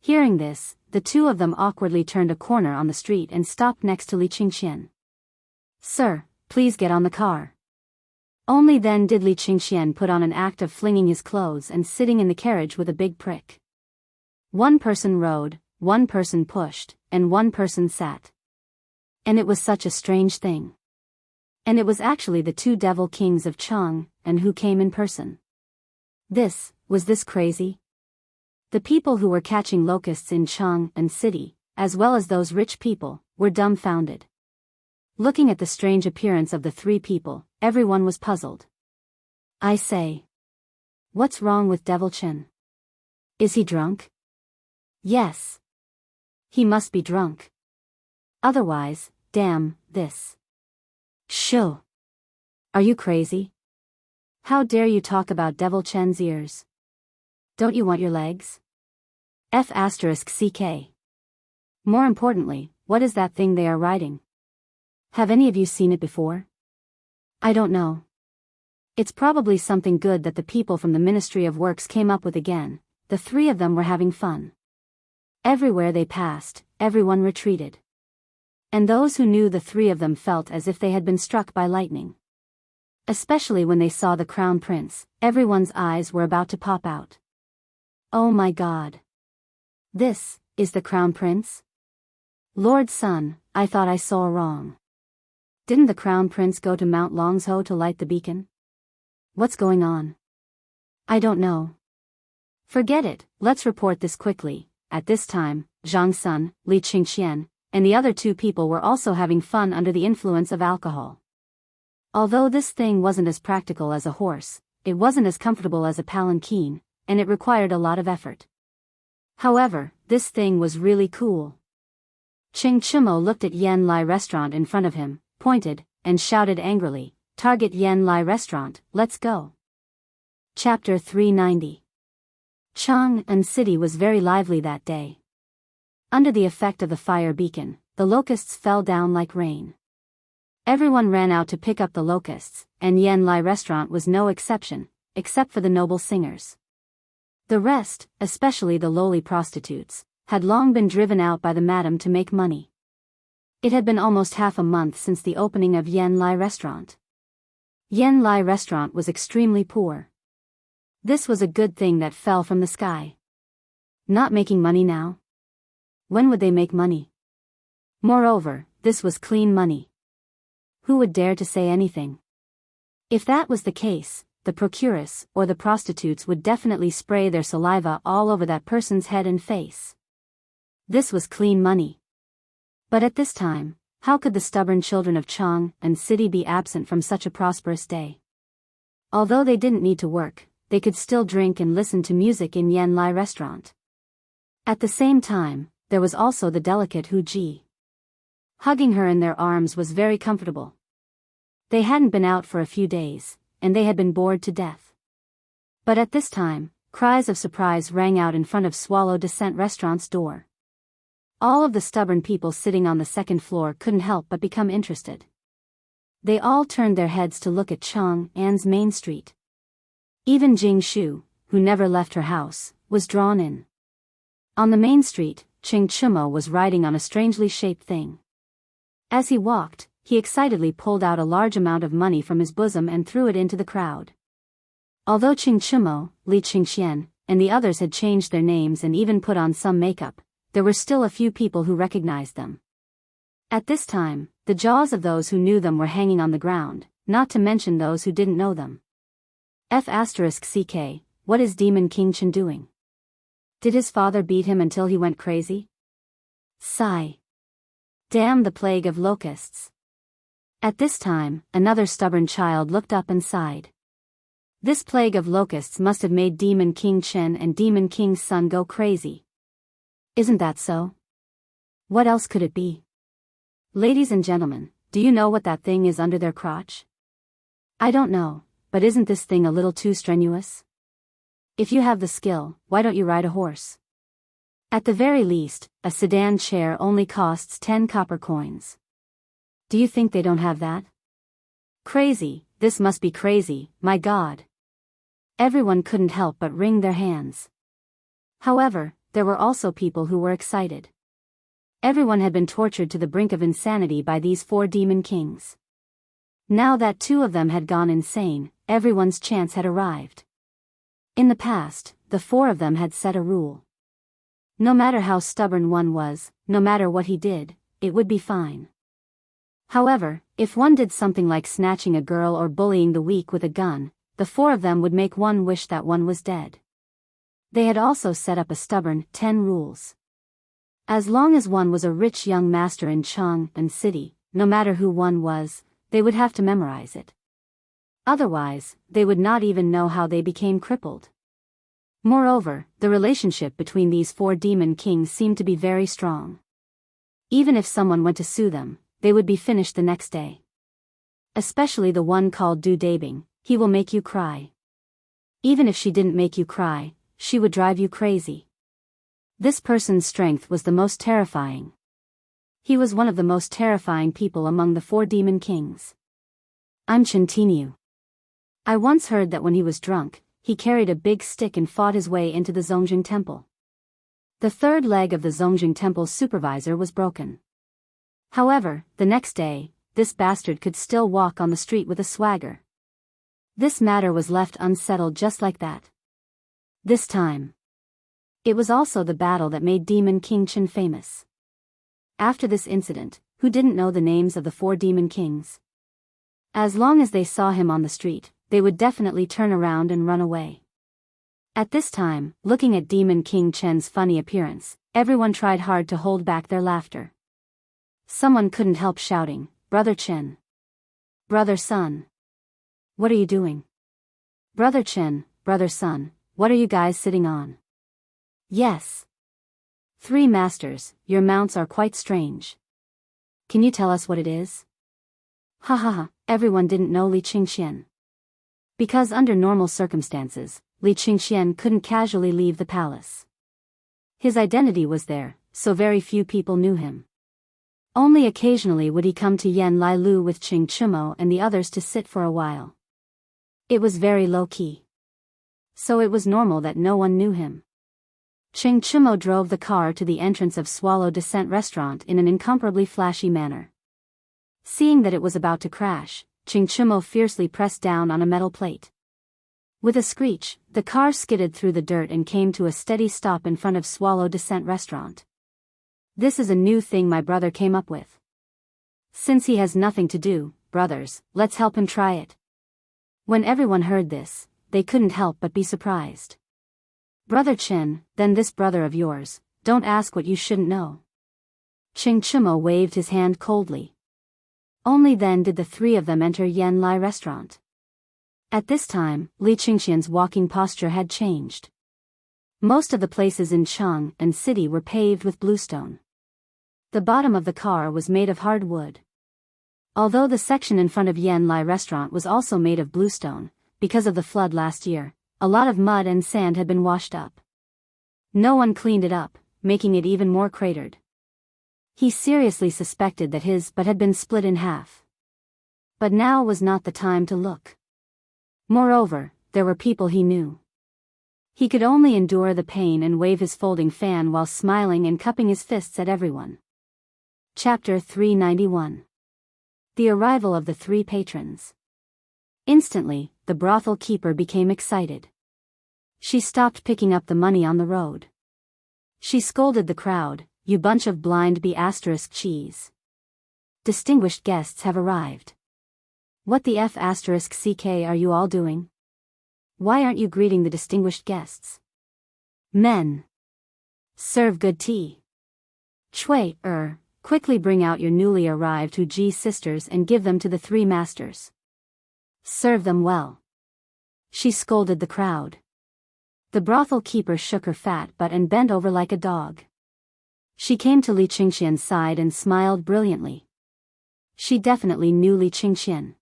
Hearing this, the two of them awkwardly turned a corner on the street and stopped next to Li Qingxian. Sir, please get on the car. Only then did Li Qingxian put on an act of flinging his clothes and sitting in the carriage with a big prick. One person rode, one person pushed, and one person sat. And it was such a strange thing. And it was actually the two devil kings of Chang, and who came in person. Was this crazy? The people who were catching locusts in Chang'an city, as well as those rich people, were dumbfounded. Looking at the strange appearance of the three people, everyone was puzzled. I say. What's wrong with Devil Chen? Is he drunk? Yes. He must be drunk. Otherwise, damn, this. Shoo. Are you crazy? How dare you talk about Devil Chen's ears? Don't you want your legs? F asterisk ck. More importantly, what is that thing they are riding? Have any of you seen it before? I don't know. It's probably something good that the people from the Ministry of Works came up with again. The three of them were having fun. Everywhere they passed, everyone retreated. And those who knew the three of them felt as if they had been struck by lightning. Especially when they saw the Crown Prince, everyone's eyes were about to pop out. Oh my God! This is the Crown Prince? Lord Sun, I thought I saw wrong. Didn't the Crown Prince go to Mount Longsho to light the beacon? What's going on? I don't know. Forget it, let's report this quickly. At this time, Zhang Sun, Li Qingxian, and the other two people were also having fun under the influence of alcohol. Although this thing wasn't as practical as a horse, it wasn't as comfortable as a palanquin, and it required a lot of effort. However, this thing was really cool. Ching Chumo looked at Yen Lai restaurant in front of him, pointed, and shouted angrily, "Target Yen Lai restaurant, let's go." Chapter 390. Chang'an City was very lively that day. Under the effect of the fire beacon, the locusts fell down like rain. Everyone ran out to pick up the locusts, and Yen Lai restaurant was no exception, except for the noble singers. The rest, especially the lowly prostitutes, had long been driven out by the madam to make money. It had been almost half a month since the opening of Yen Lai restaurant. Yen Lai restaurant was extremely poor. This was a good thing that fell from the sky. Not making money now? When would they make money? Moreover, this was clean money. Who would dare to say anything? If that was the case, the procuress or the prostitutes would definitely spray their saliva all over that person's head and face. This was clean money. But at this time, how could the stubborn children of Chang'an City be absent from such a prosperous day? Although they didn't need to work, they could still drink and listen to music in Yen Lai restaurant. At the same time, there was also the delicate Hu Ji. Hugging her in their arms was very comfortable. They hadn't been out for a few days, and they had been bored to death. But at this time, cries of surprise rang out in front of Swallow Descent restaurant's door. All of the stubborn people sitting on the second floor couldn't help but become interested. They all turned their heads to look at Chang'an's main street. Even Jing Shu, who never left her house, was drawn in. On the main street, Ching Chumo was riding on a strangely shaped thing. As he walked, he excitedly pulled out a large amount of money from his bosom and threw it into the crowd. Although Ching Chumo, Li Qingxian, and the others had changed their names and even put on some makeup, there were still a few people who recognized them. At this time, the jaws of those who knew them were hanging on the ground, not to mention those who didn't know them. F***CK, what is Demon King Chen doing? Did his father beat him until he went crazy? Sigh. Damn the plague of locusts. At this time, another stubborn child looked up and sighed. This plague of locusts must have made Demon King Chen and Demon King's son go crazy. Isn't that so? What else could it be? Ladies and gentlemen, do you know what that thing is under their crotch? I don't know, but isn't this thing a little too strenuous? If you have the skill, why don't you ride a horse? At the very least, a sedan chair only costs 10 copper coins. Do you think they don't have that? Crazy, this must be crazy, my God. Everyone couldn't help but wring their hands. However, there were also people who were excited. Everyone had been tortured to the brink of insanity by these four demon kings. Now that two of them had gone insane, everyone's chance had arrived. In the past, the four of them had set a rule. No matter how stubborn one was, no matter what he did, it would be fine. However, if one did something like snatching a girl or bullying the weak with a gun, the four of them would make one wish that one was dead. They had also set up a stubborn 10 rules. As long as one was a rich young master in Chang'an City, no matter who one was, they would have to memorize it. Otherwise, they would not even know how they became crippled. Moreover, the relationship between these four demon kings seemed to be very strong. Even if someone went to sue them, they would be finished the next day. Especially the one called Du Dabing, he will make you cry. Even if she didn't make you cry, she would drive you crazy. This person's strength was the most terrifying. He was one of the most terrifying people among the 4 demon kings. I'm Chantinu. I once heard that when he was drunk, he carried a big stick and fought his way into the Zongjing temple. The third leg of the Zongjing temple's supervisor was broken. However, the next day, this bastard could still walk on the street with a swagger. This matter was left unsettled just like that. This time. It was also the battle that made Demon King Chen famous. After this incident, who didn't know the names of the 4 demon kings? As long as they saw him on the street, they would definitely turn around and run away. At this time, looking at Demon King Chen's funny appearance, everyone tried hard to hold back their laughter. Someone couldn't help shouting, "Brother Chen! Brother Sun! What are you doing? Brother Chen, Brother Sun, what are you guys sitting on?" Yes. 3 masters, your mounts are quite strange. Can you tell us what it is? Ha ha ha, everyone didn't know Li Qingxian. Because under normal circumstances, Li Qingxian couldn't casually leave the palace. His identity was there, so very few people knew him. Only occasionally would he come to Yan Lai Lu with Qing Chumo and the others to sit for a while. It was very low-key. So it was normal that no one knew him. Qing Chumo drove the car to the entrance of Swallow Descent restaurant in an incomparably flashy manner. Seeing that it was about to crash, Qing Chumo fiercely pressed down on a metal plate. With a screech, the car skidded through the dirt and came to a steady stop in front of Swallow Descent restaurant. This is a new thing my brother came up with. Since he has nothing to do, brothers, let's help him try it. When everyone heard this, they couldn't help but be surprised. Brother Chen, then this brother of yours, don't ask what you shouldn't know. Qing Chumo waved his hand coldly. Only then did the 3 of them enter Yan Lai restaurant. At this time, Li Qingxian's walking posture had changed. Most of the places in Chang'an city were paved with bluestone. The bottom of the car was made of hard wood. Although the section in front of Yan Lai restaurant was also made of bluestone, because of the flood last year, a lot of mud and sand had been washed up. No one cleaned it up, making it even more cratered. He seriously suspected that his butt had been split in half. But now was not the time to look. Moreover, there were people he knew. He could only endure the pain and wave his folding fan while smiling and cupping his fists at everyone. Chapter 391. The arrival of the 3 patrons. Instantly, the brothel keeper became excited. She stopped picking up the money on the road. She scolded the crowd, "You bunch of blind B***cheese. Distinguished guests have arrived. What the F***ck are you all doing? Why aren't you greeting the distinguished guests? Men. Serve good tea. Chui, quickly bring out your newly arrived Huji sisters and give them to the 3 masters. Serve them well." She scolded the crowd. The brothel keeper shook her fat butt and bent over like a dog. She came to Li Qingxian's side and smiled brilliantly. She definitely knew Li Qingxian.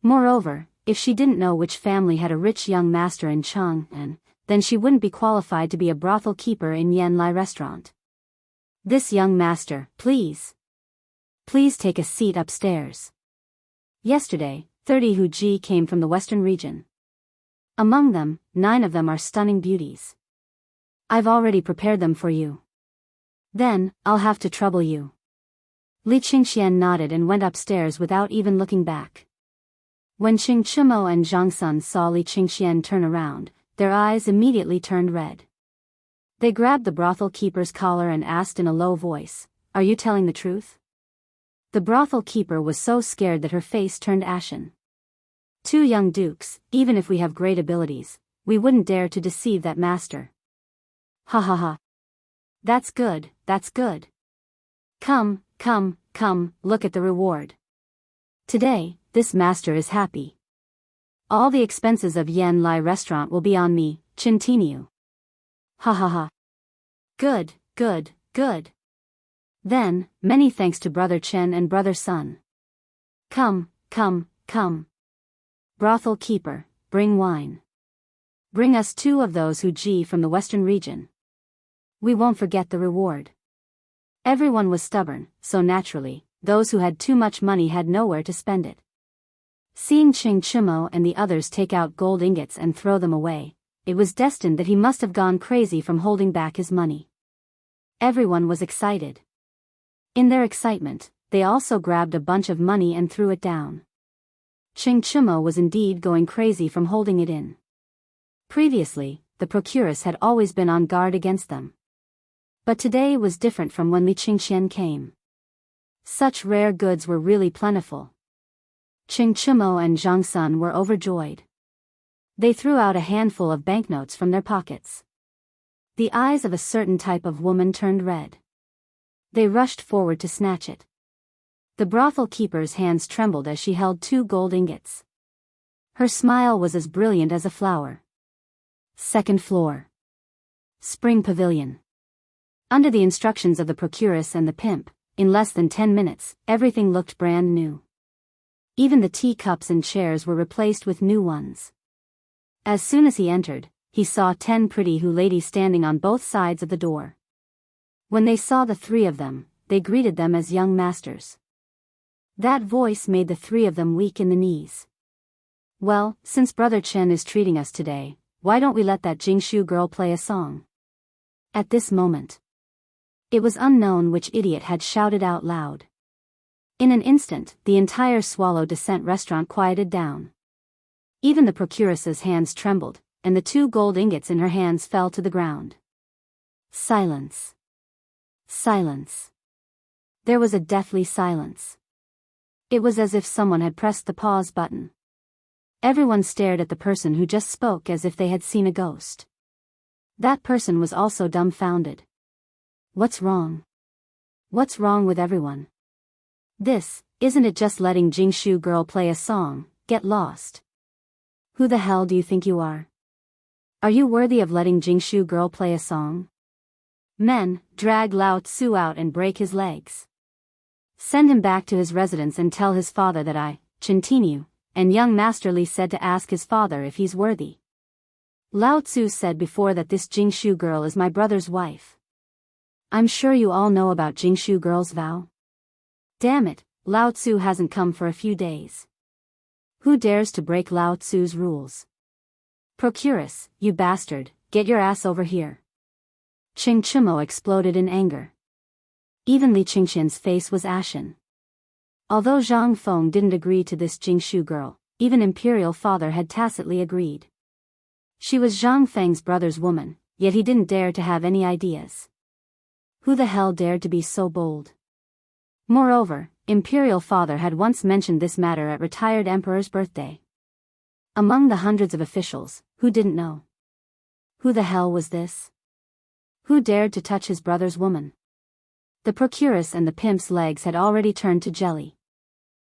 Moreover, if she didn't know which family had a rich young master in Chang'an, then she wouldn't be qualified to be a brothel keeper in Yan Lai restaurant. "This young master, please. Please take a seat upstairs." Yesterday, 30 Huji came from the western region. Among them, 9 of them are stunning beauties. I've already prepared them for you. Then, I'll have to trouble you. Li Qingxian nodded and went upstairs without even looking back. When Qing Chumo and Zhang Sun saw Li Qingxian turn around, their eyes immediately turned red. They grabbed the brothel keeper's collar and asked in a low voice, "Are you telling the truth?" The brothel keeper was so scared that her face turned ashen. 2 young dukes, even if we have great abilities, we wouldn't dare to deceive that master. Ha ha ha. That's good, that's good. Come, look at the reward. Today, this master is happy. All the expenses of Yan Lai restaurant will be on me, Chantinu. Ha ha ha. Good. Then, many thanks to Brother Chen and Brother Sun. Come. Brothel keeper, bring wine. Bring us 2 of those Huji from the western region. We won't forget the reward. Everyone was stubborn, so naturally, those who had too much money had nowhere to spend it. Seeing Chang'an and the others take out gold ingots and throw them away, it was destined that he must have gone crazy from holding back his money. Everyone was excited. In their excitement, they also grabbed a bunch of money and threw it down. Chang'an was indeed going crazy from holding it in. Previously, the procuress had always been on guard against them. But today was different from when Li Qingxian came. Such rare goods were really plentiful. Chang'an and Zhang Sun were overjoyed. They threw out a handful of banknotes from their pockets. The eyes of a certain type of woman turned red. They rushed forward to snatch it. The brothel keeper's hands trembled as she held 2 gold ingots. Her smile was as brilliant as a flower. Second floor. Spring Pavilion. Under the instructions of the procuress and the pimp, in less than 10 minutes, everything looked brand new. Even the teacups and chairs were replaced with new ones. As soon as he entered, he saw 10 pretty ladies standing on both sides of the door. When they saw the 3 of them, they greeted them as young masters. That voice made the 3 of them weak in the knees. Well, since Brother Chen is treating us today, why don't we let that Jingshu girl play a song? At this moment, it was unknown which idiot had shouted out loud. In an instant, the entire Swallow Descent restaurant quieted down. Even the procuress's hands trembled, and the 2 gold ingots in her hands fell to the ground. Silence. Silence. There was a deathly silence. It was as if someone had pressed the pause button. Everyone stared at the person who just spoke as if they had seen a ghost. That person was also dumbfounded. What's wrong? What's wrong with everyone? Isn't it just letting Jingshu girl play a song, get lost? Who the hell do you think you are? Are you worthy of letting Jingshu girl play a song? Men, drag Lao Tzu out and break his legs. Send him back to his residence and tell his father that I, Chintinu, and young Master Li said to ask his father if he's worthy. Lao Tzu said before that this Jingshu girl is my brother's wife. I'm sure you all know about Jingshu girl's vow. Damn it, Lao Tzu hasn't come for a few days. Who dares to break Lao Tzu's rules? Procuress, you bastard, get your ass over here. Chang'an exploded in anger. Even Li Qingxian's face was ashen. Although Zhang Feng didn't agree to this Jingshu girl, even Imperial Father had tacitly agreed. She was Zhang Feng's brother's woman, yet he didn't dare to have any ideas. Who the hell dared to be so bold? Moreover, Imperial Father had once mentioned this matter at retired Emperor's birthday. Among the hundreds of officials, who didn't know? Who the hell was this? Who dared to touch his brother's woman? The procuress and the pimp's legs had already turned to jelly.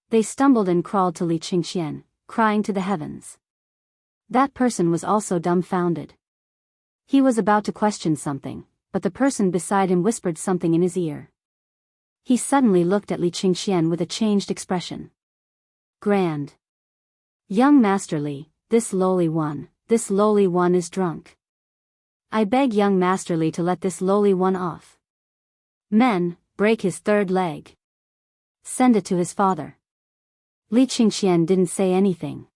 They stumbled and crawled to Li Qingxian, crying to the heavens. That person was also dumbfounded. He was about to question something, but the person beside him whispered something in his ear. He suddenly looked at Li Qingxian with a changed expression. Grand. Young Master Li, this lowly one is drunk. I beg young Master Li to let this lowly one off. Men, break his 3rd leg. Send it to his father. Li Qingxian didn't say anything.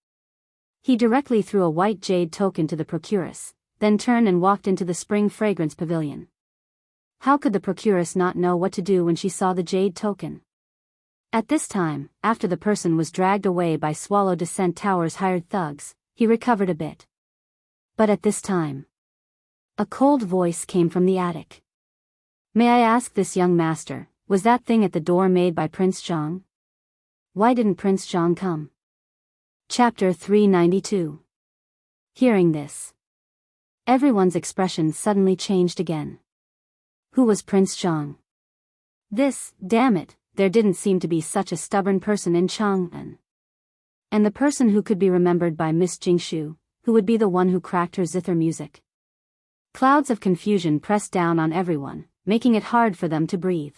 He directly threw a white jade token to the procuress, then turned and walked into the Spring Fragrance Pavilion. How could the procuress not know what to do when she saw the jade token? At this time, after the person was dragged away by Swallow Descent Tower's hired thugs, he recovered a bit. But at this time, a cold voice came from the attic. May I ask this young master, was that thing at the door made by Prince Zhang? Why didn't Prince Zhang come? Chapter 392. Hearing this, everyone's expression suddenly changed again. Who was Prince Zhang? Damn it, there didn't seem to be such a stubborn person in Chang'an. And the person who could be remembered by Miss Jingshu, who would be the one who cracked her zither music. Clouds of confusion pressed down on everyone, making it hard for them to breathe.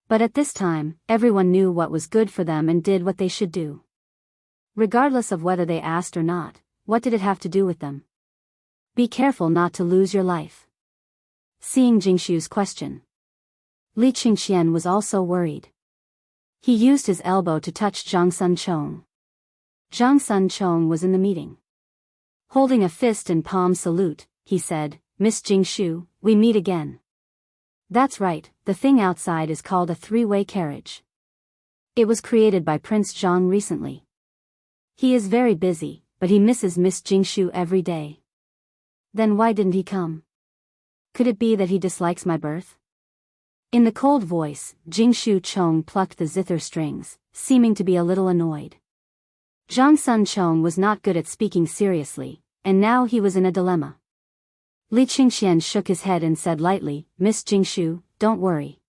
But at this time, everyone knew what was good for them and did what they should do. Regardless of whether they asked or not, what did it have to do with them? Be careful not to lose your life. Seeing Jingshu's question, Li Qingxian was also worried. He used his elbow to touch Zhang Sunchong. Zhang Sunchong was in the meeting. Holding a fist and palm salute, he said, "Miss Jingshu, we meet again." "That's right, the thing outside is called a three-way carriage. It was created by Prince Zhang recently. He is very busy, but he misses Miss Jingshu every day." "Then why didn't he come? Could it be that he dislikes my birth?" In the cold voice, Jingshu Chong plucked the zither strings, seeming to be a little annoyed. Zhang Sunchong was not good at speaking seriously, and now he was in a dilemma. Li Qingxian shook his head and said lightly, "Miss Jingshu, don't worry.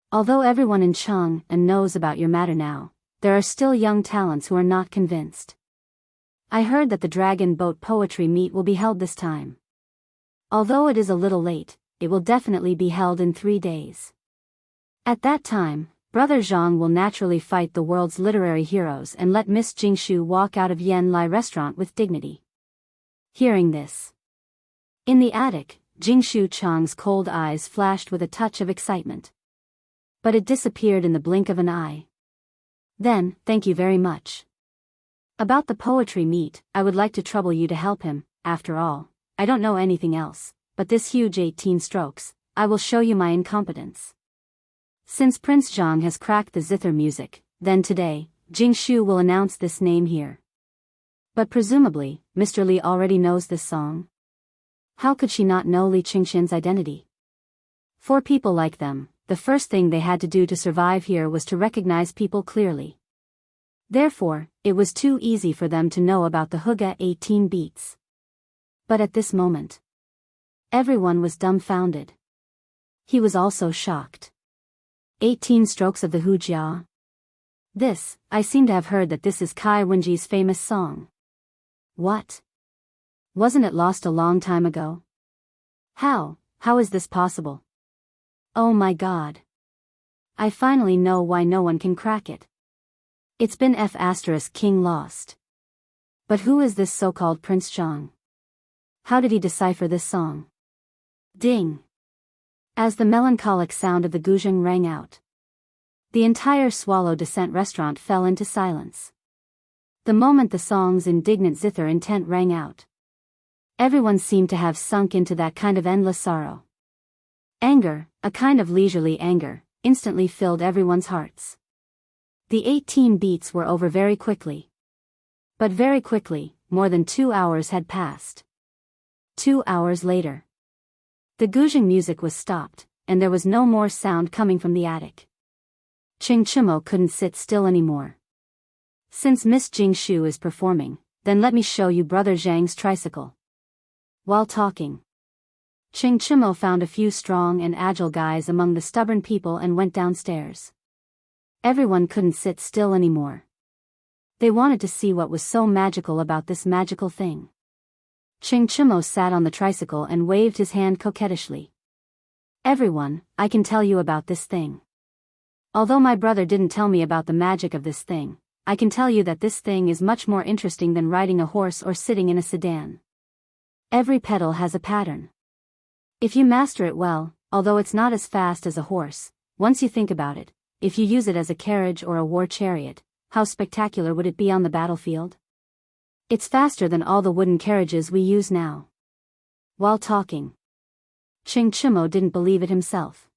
Although everyone in Chang'an knows about your matter now, there are still young talents who are not convinced. I heard that the Dragon Boat Poetry Meet will be held this time. Although it is a little late, it will definitely be held in 3 days. At that time, Brother Zhang will naturally fight the world's literary heroes and let Miss Jingshu walk out of Yan Lai restaurant with dignity." Hearing this, in the attic, Jingshu Chang's cold eyes flashed with a touch of excitement. But it disappeared in the blink of an eye. "Then, thank you very much. About the poetry meet, I would like to trouble you to help him. After all, I don't know anything else, but this huge 18 strokes, I will show you my incompetence." Since Prince Zhang has cracked the zither music, then today, Jingshu will announce this name here. But presumably, Mr. Li already knows this song. How could she not know Li Qingxian's identity? For people like them, the first thing they had to do to survive here was to recognize people clearly. Therefore, it was too easy for them to know about the Huga 18 beats. But at this moment, everyone was dumbfounded. He was also shocked. 18 strokes of the Hujia? This, I seem to have heard that this is Kai Wenji's famous song. What? Wasn't it lost a long time ago? How is this possible? Oh my God. I finally know why no one can crack it. It's been King lost. But who is this so-called Prince Zhang? How did he decipher this song? Ding! As the melancholic sound of the guzheng rang out, the entire Swallow Descent restaurant fell into silence. The moment the song's indignant zither intent rang out, everyone seemed to have sunk into that kind of endless sorrow. Anger, a kind of leisurely anger, instantly filled everyone's hearts. The 18 beats were over very quickly. But very quickly, more than 2 hours had passed. 2 hours later, the guzheng music was stopped, and there was no more sound coming from the attic. Chimo couldn't sit still anymore. "Since Miss Jingshu is performing, then let me show you Brother Zhang's tricycle." While talking, Chimo found a few strong and agile guys among the stubborn people and went downstairs. Everyone couldn't sit still anymore. They wanted to see what was so magical about this magical thing. Chimo sat on the tricycle and waved his hand coquettishly. "Everyone, I can tell you about this thing. Although my brother didn't tell me about the magic of this thing, I can tell you that this thing is much more interesting than riding a horse or sitting in a sedan. Every pedal has a pattern. If you master it well, although it's not as fast as a horse, once you think about it, if you use it as a carriage or a war chariot, how spectacular would it be on the battlefield? It's faster than all the wooden carriages we use now." While talking, Chimo didn't believe it himself.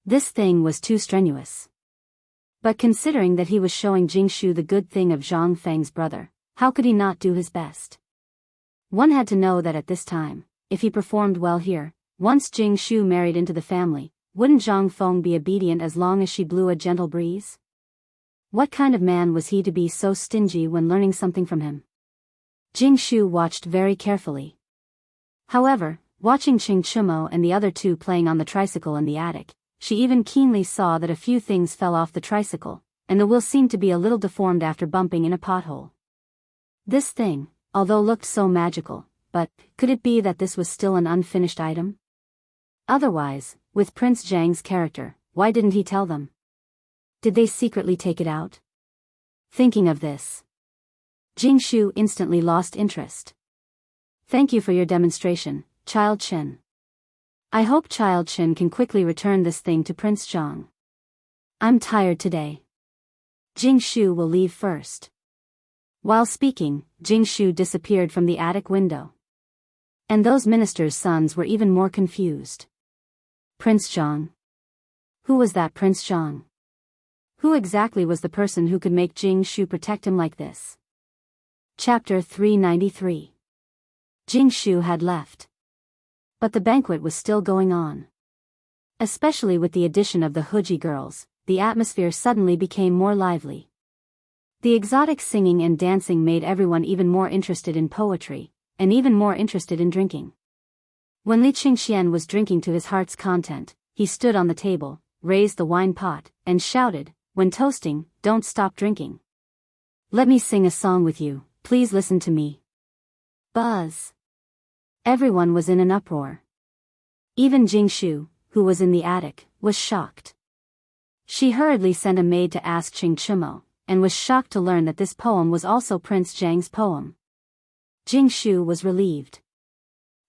This thing was too strenuous. But considering that he was showing Jingshu the good thing of Zhang Feng's brother, how could he not do his best? One had to know that at this time, if he performed well here, once Jingshu married into the family, wouldn't Zhang Feng be obedient as long as she blew a gentle breeze? What kind of man was he to be so stingy when learning something from him? Jingshu watched very carefully. However, watching Chimo and the other two playing on the tricycle in the attic, she even keenly saw that a few things fell off the tricycle, and the wheel seemed to be a little deformed after bumping in a pothole. This thing, although looked so magical, but could it be that this was still an unfinished item? Otherwise, with Prince Zhang's character, why didn't he tell them? Did they secretly take it out? Thinking of this, Jingshu instantly lost interest. "Thank you for your demonstration, Child Chen. I hope Child Shin can quickly return this thing to Prince Zhang. I'm tired today. Jing Shu will leave first. While speaking, Jing Shu disappeared from the attic window. And those ministers' sons were even more confused. Prince Zhang? Who was that Prince Zhang? Who exactly was the person who could make Jing Shu protect him like this? Chapter 393. Jing Shu had left. But the banquet was still going on. Especially with the addition of the Huji girls, the atmosphere suddenly became more lively. The exotic singing and dancing made everyone even more interested in poetry, and even more interested in drinking. When Li Qingxian was drinking to his heart's content, he stood on the table, raised the wine pot, and shouted, when toasting, "Don't stop drinking. Let me sing a song with you, please listen to me." Buzz. Everyone was in an uproar. Even Jing Shu, who was in the attic, was shocked. She hurriedly sent a maid to ask Qing Chimo, and was shocked to learn that this poem was also Prince Zhang's poem. Jing Shu was relieved.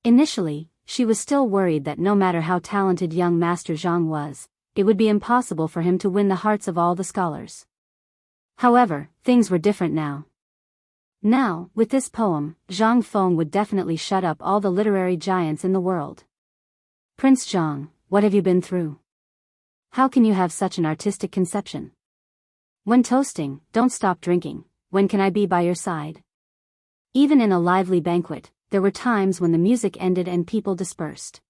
Initially, she was still worried that no matter how talented young Master Zhang was, it would be impossible for him to win the hearts of all the scholars. However, things were different now. Now, with this poem, Zhang Feng would definitely shut up all the literary giants in the world. Prince Zhang, what have you been through? How can you have such an artistic conception? When toasting, don't stop drinking. When can I be by your side? Even in a lively banquet, there were times when the music ended and people dispersed.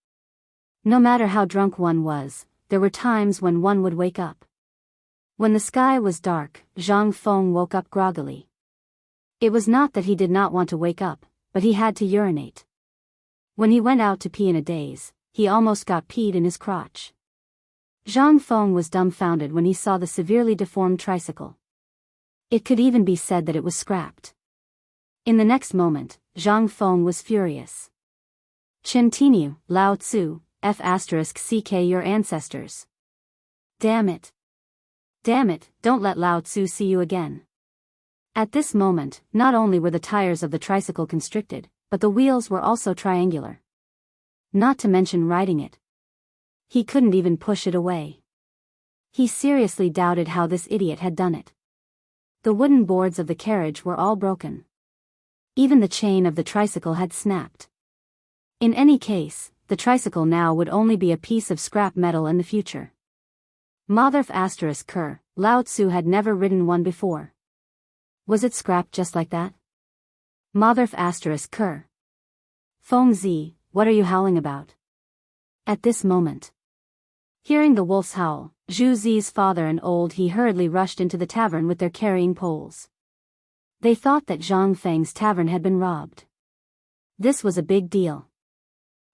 No matter how drunk one was, there were times when one would wake up. When the sky was dark, Zhang Feng woke up groggily. It was not that he did not want to wake up, but he had to urinate. When he went out to pee in a daze, he almost got peed in his crotch. Zhang Feng was dumbfounded when he saw the severely deformed tricycle. It could even be said that it was scrapped. In the next moment, Zhang Feng was furious. Continue, Lao Tzu, F***ck your ancestors. Damn it. Damn it, don't let Lao Tzu see you again. At this moment, not only were the tires of the tricycle constricted, but the wheels were also triangular. Not to mention riding it. He couldn't even push it away. He seriously doubted how this idiot had done it. The wooden boards of the carriage were all broken. Even the chain of the tricycle had snapped. In any case, the tricycle now would only be a piece of scrap metal in the future. Motherf ***, Lao Tzu had never ridden one before. Was it scrapped just like that? Motherf ***. Feng Zi, what are you howling about? At this moment. Hearing the wolf's howl, Zhu Zi's father and old he hurriedly rushed into the tavern with their carrying poles. They thought that Zhang Feng's tavern had been robbed. This was a big deal.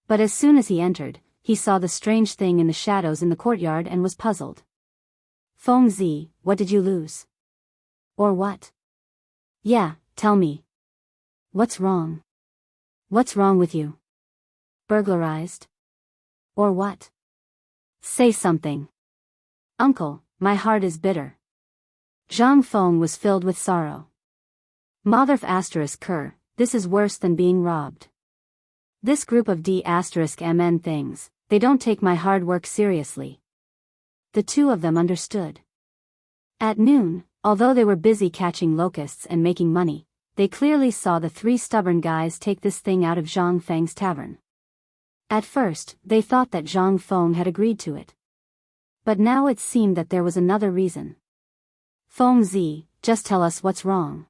But as soon as he entered, he saw the strange thing in the shadows in the courtyard and was puzzled. Feng Zi, what did you lose? Or what? Yeah, tell me. What's wrong? What's wrong with you? Burglarized? Or what? Say something. Uncle, my heart is bitter. Zhang Feng was filled with sorrow. Motherf ***, this is worse than being robbed. This group of D***MN things, they don't take my hard work seriously. The two of them understood. At noon, although they were busy catching locusts and making money, they clearly saw the three stubborn guys take this thing out of Zhang Feng's tavern. At first, they thought that Zhang Feng had agreed to it. But now it seemed that there was another reason. Feng Zi, just tell us what's wrong.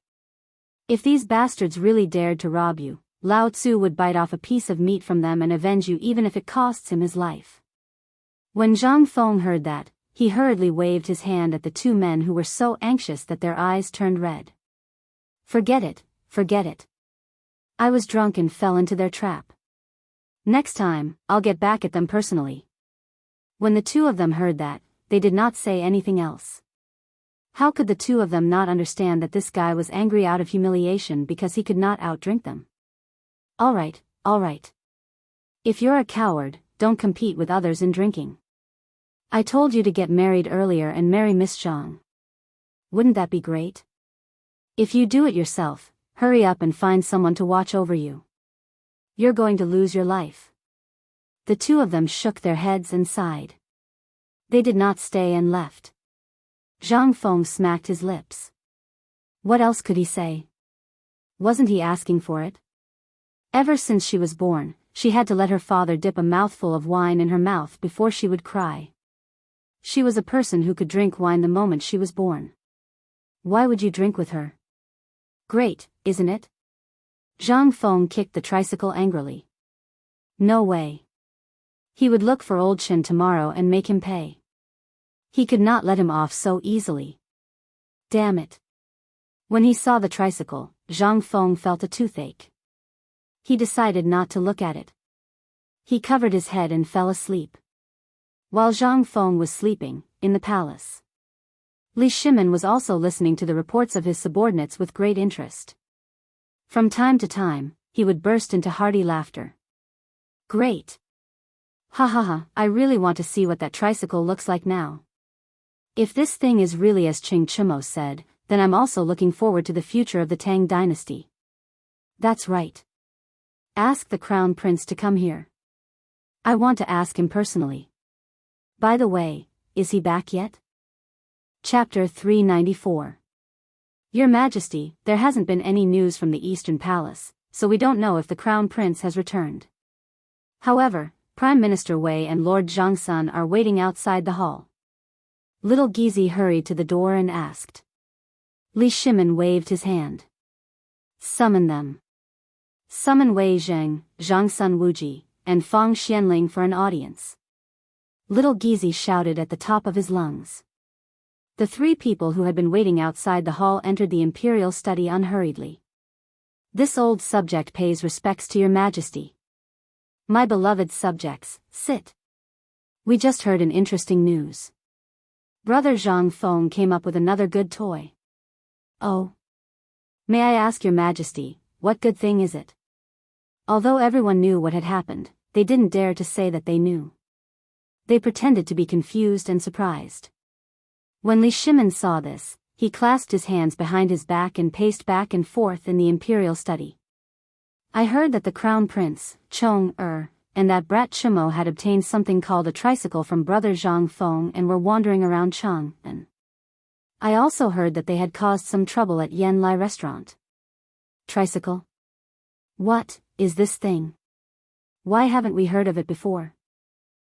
If these bastards really dared to rob you, Lao Tzu would bite off a piece of meat from them and avenge you even if it costs him his life. When Zhang Feng heard that, he hurriedly waved his hand at the two men who were so anxious that their eyes turned red. Forget it, forget it. I was drunk and fell into their trap. Next time, I'll get back at them personally. When the two of them heard that, they did not say anything else. How could the two of them not understand that this guy was angry out of humiliation because he could not outdrink them? All right, all right. If you're a coward, don't compete with others in drinking. I told you to get married earlier and marry Miss Zhang. Wouldn't that be great? If you do it yourself, hurry up and find someone to watch over you. You're going to lose your life. The two of them shook their heads and sighed. They did not stay and left. Zhang Feng smacked his lips. What else could he say? Wasn't he asking for it? Ever since she was born, she had to let her father dip a mouthful of wine in her mouth before she would cry. She was a person who could drink wine the moment she was born. Why would you drink with her? Great, isn't it? Zhang Feng kicked the tricycle angrily. No way. He would look for old Chen tomorrow and make him pay. He could not let him off so easily. Damn it. When he saw the tricycle, Zhang Feng felt a toothache. He decided not to look at it. He covered his head and fell asleep. While Zhang Feng was sleeping, in the palace, Li Shimin was also listening to the reports of his subordinates with great interest. From time to time, he would burst into hearty laughter. Great! Ha ha ha, I really want to see what that tricycle looks like now. If this thing is really as Qing Chimo said, then I'm also looking forward to the future of the Tang dynasty. That's right. Ask the crown prince to come here. I want to ask him personally. By the way, is he back yet? Chapter 394. Your Majesty, there hasn't been any news from the Eastern Palace, so we don't know if the crown prince has returned. However, Prime Minister Wei and Lord Zhangsun are waiting outside the hall. Little Gizi hurried to the door and asked. Li Shimin waved his hand. Summon them. Summon Wei Zheng, Zhangsun Wuji, and Fang Xianling for an audience. Little Gizi shouted at the top of his lungs. The three people who had been waiting outside the hall entered the imperial study unhurriedly. This old subject pays respects to your Majesty. My beloved subjects, sit. We just heard an interesting news. Brother Zhang Feng came up with another good toy. Oh. May I ask your Majesty, what good thing is it? Although everyone knew what had happened, they didn't dare to say that they knew. They pretended to be confused and surprised. When Li Shimin saw this, he clasped his hands behind his back and paced back and forth in the imperial study. I heard that the crown prince, Chong-er, and that brat Chimo had obtained something called a tricycle from brother Zhang Feng and were wandering around Chang'an. I also heard that they had caused some trouble at Yen Lai restaurant. Tricycle? What is this thing? Why haven't we heard of it before?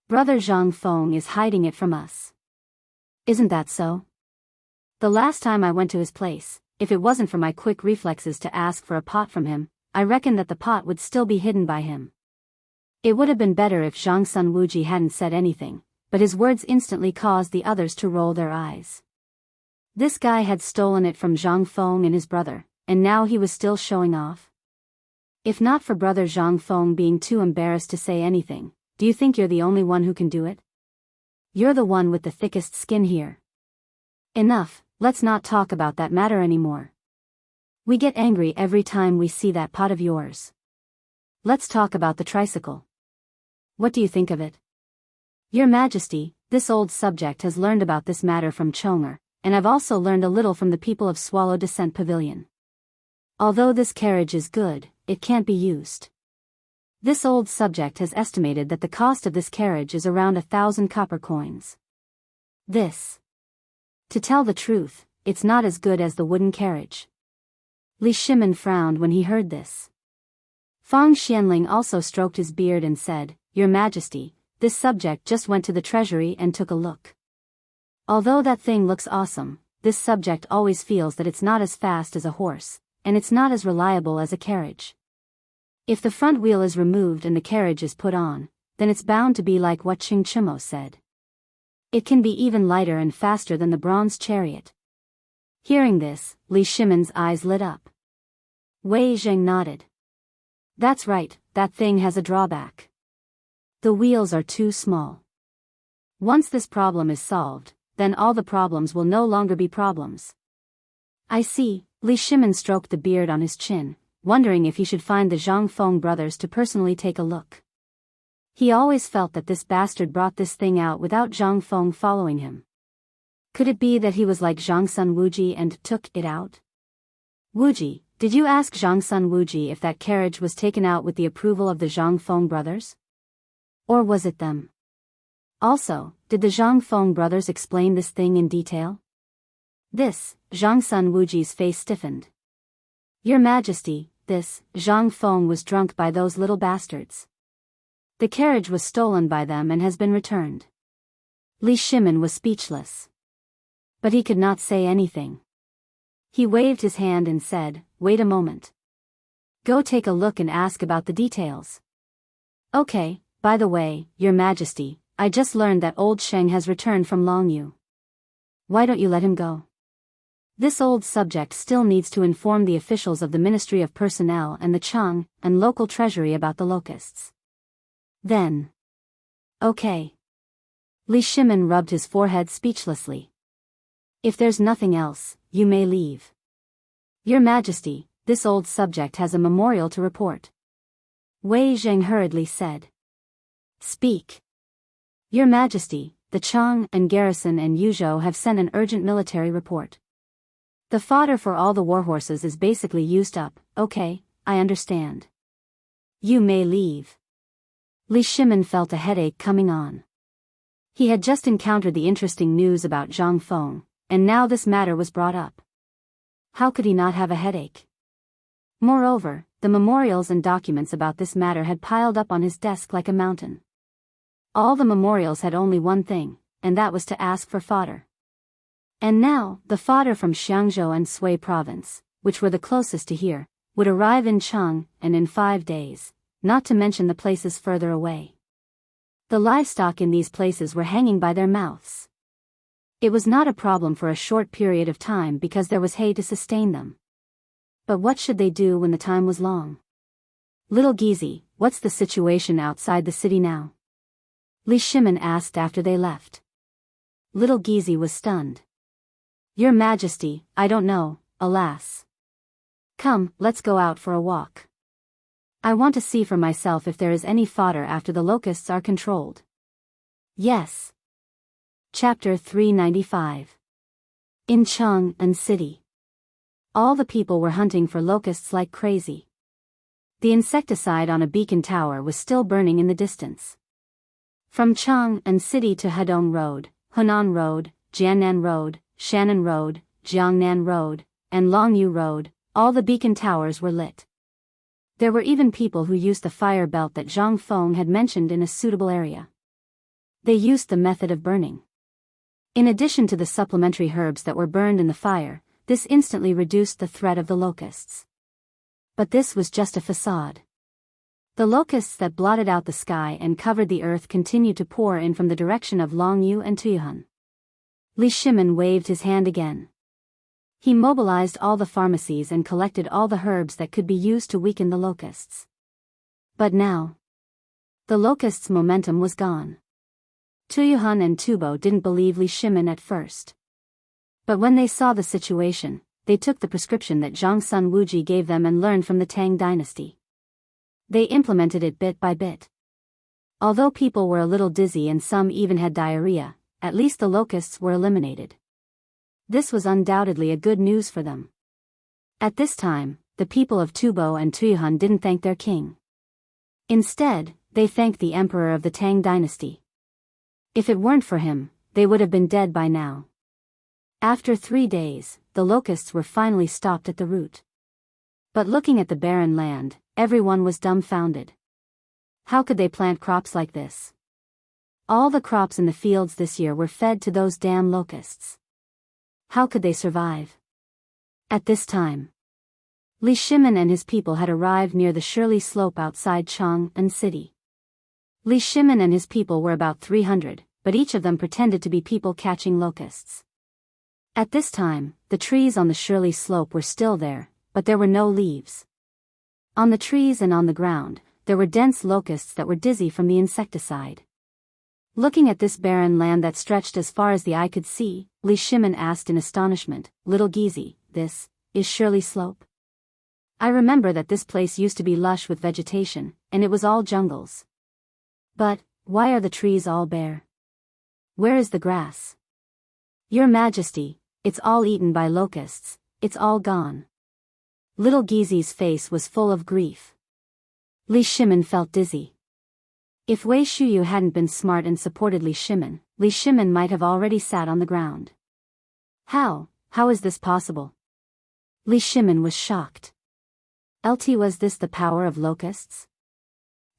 Brother Zhang Feng is hiding it from us. Isn't that so? The last time I went to his place, if it wasn't for my quick reflexes to ask for a pot from him, I reckon that the pot would still be hidden by him. It would have been better if Zhangsun Wuji hadn't said anything, but his words instantly caused the others to roll their eyes. This guy had stolen it from Zhang Feng and his brother, and now he was still showing off. If not for brother Zhang Feng being too embarrassed to say anything, do you think you're the only one who can do it? You're the one with the thickest skin here. Enough, let's not talk about that matter anymore. We get angry every time we see that pot of yours. Let's talk about the tricycle. What do you think of it? Your Majesty, this old subject has learned about this matter from Chong'er, and I've also learned a little from the people of Swallow Descent Pavilion. Although this carriage is good, it can't be used. This old subject has estimated that the cost of this carriage is around 1,000 copper coins. This. To tell the truth, it's not as good as the wooden carriage. Li Shimin frowned when he heard this. Fang Xianling also stroked his beard and said, Your Majesty, this subject just went to the treasury and took a look. Although that thing looks awesome, this subject always feels that it's not as fast as a horse, and it's not as reliable as a carriage. If the front wheel is removed and the carriage is put on, then it's bound to be like what Qing Chimo said. It can be even lighter and faster than the bronze chariot. Hearing this, Li Shimin's eyes lit up. Wei Zheng nodded. That's right, that thing has a drawback. The wheels are too small. Once this problem is solved, then all the problems will no longer be problems. I see, Li Shimin stroked the beard on his chin, wondering if he should find the Zhang Feng brothers to personally take a look. He always felt that this bastard brought this thing out without Zhang Feng following him. Could it be that he was like Zhangsun Wuji and took it out? Wuji, did you ask Zhangsun Wuji if that carriage was taken out with the approval of the Zhang Feng brothers? Or was it them? Also, did the Zhang Feng brothers explain this thing in detail? Zhang Sun Wuji's face stiffened. Your Majesty, Zhang Feng was drunk by those little bastards. The carriage was stolen by them and has been returned. Li Shimin was speechless. But he could not say anything. He waved his hand and said, wait a moment. Go take a look and ask about the details. Okay, by the way, Your Majesty, I just learned that old Sheng has returned from Longyu. Why don't you let him go? This old subject still needs to inform the officials of the Ministry of Personnel and the Chang'an and local treasury about the locusts. Then. Okay. Li Shimin rubbed his forehead speechlessly. If there's nothing else, you may leave. Your Majesty, this old subject has a memorial to report. Wei Zheng hurriedly said. Speak. Your Majesty, the Chang'an garrison and Yuzhou have sent an urgent military report. The fodder for all the warhorses is basically used up. Okay, I understand. You may leave. Li Shimin felt a headache coming on. He had just encountered the interesting news about Zhang Feng, and now this matter was brought up. How could he not have a headache? Moreover, the memorials and documents about this matter had piled up on his desk like a mountain. All the memorials had only one thing, and that was to ask for fodder. And now, the fodder from Xiangzhou and Sui province, which were the closest to here, would arrive in Chang'an in 5 days, not to mention the places further away. The livestock in these places were hanging by their mouths. It was not a problem for a short period of time because there was hay to sustain them. But what should they do when the time was long? Little Gizi, what's the situation outside the city now? Li Shimin asked after they left. Little Gizi was stunned. Your Majesty, I don't know, alas. Come, let's go out for a walk. I want to see for myself if there is any fodder after the locusts are controlled. Yes. Chapter 395. In Chang'an City. All the people were hunting for locusts like crazy. The insecticide on a beacon tower was still burning in the distance. From Chang'an City to Hedong Road, Hunan Road, Jiannan Road, Shannon Road, Jiangnan Road, and Longyu Road, all the beacon towers were lit. There were even people who used the fire belt that Zhang Feng had mentioned in a suitable area. They used the method of burning. In addition to the supplementary herbs that were burned in the fire, this instantly reduced the threat of the locusts. But this was just a facade. The locusts that blotted out the sky and covered the earth continued to pour in from the direction of Longyu and Tuyuhan. Li Shimin waved his hand again. He mobilized all the pharmacies and collected all the herbs that could be used to weaken the locusts. But now, the locusts' momentum was gone. Tuyuhan and Tubo didn't believe Li Shimin at first. But when they saw the situation, they took the prescription that Zhang Sun Wuji gave them and learned from the Tang dynasty. They implemented it bit by bit. Although people were a little dizzy and some even had diarrhea, at least the locusts were eliminated. This was undoubtedly a good news for them. At this time, the people of Tubo and Tuyuhan didn't thank their king. Instead, they thanked the emperor of the Tang dynasty. If it weren't for him, they would have been dead by now. After 3 days, the locusts were finally stopped at the root. But looking at the barren land, everyone was dumbfounded. How could they plant crops like this? All the crops in the fields this year were fed to those damn locusts. How could they survive? At this time, Li Shimin and his people had arrived near the Shirley Slope outside Chang'an City. Li Shimin and his people were about 300, but each of them pretended to be people catching locusts. At this time, the trees on the Shirley Slope were still there, but there were no leaves. On the trees and on the ground, there were dense locusts that were dizzy from the insecticide. Looking at this barren land that stretched as far as the eye could see, Li Shimin asked in astonishment, Little Gizi, this is Shirley Slope? I remember that this place used to be lush with vegetation, and it was all jungles. But, why are the trees all bare? Where is the grass? Your Majesty, it's all eaten by locusts, it's all gone. Little Gizi's face was full of grief. Li Shimin felt dizzy. If Wei Shuyu hadn't been smart and supported Li Shimin might have already sat on the ground. How is this possible? Li Shimin was shocked. Was this the power of locusts?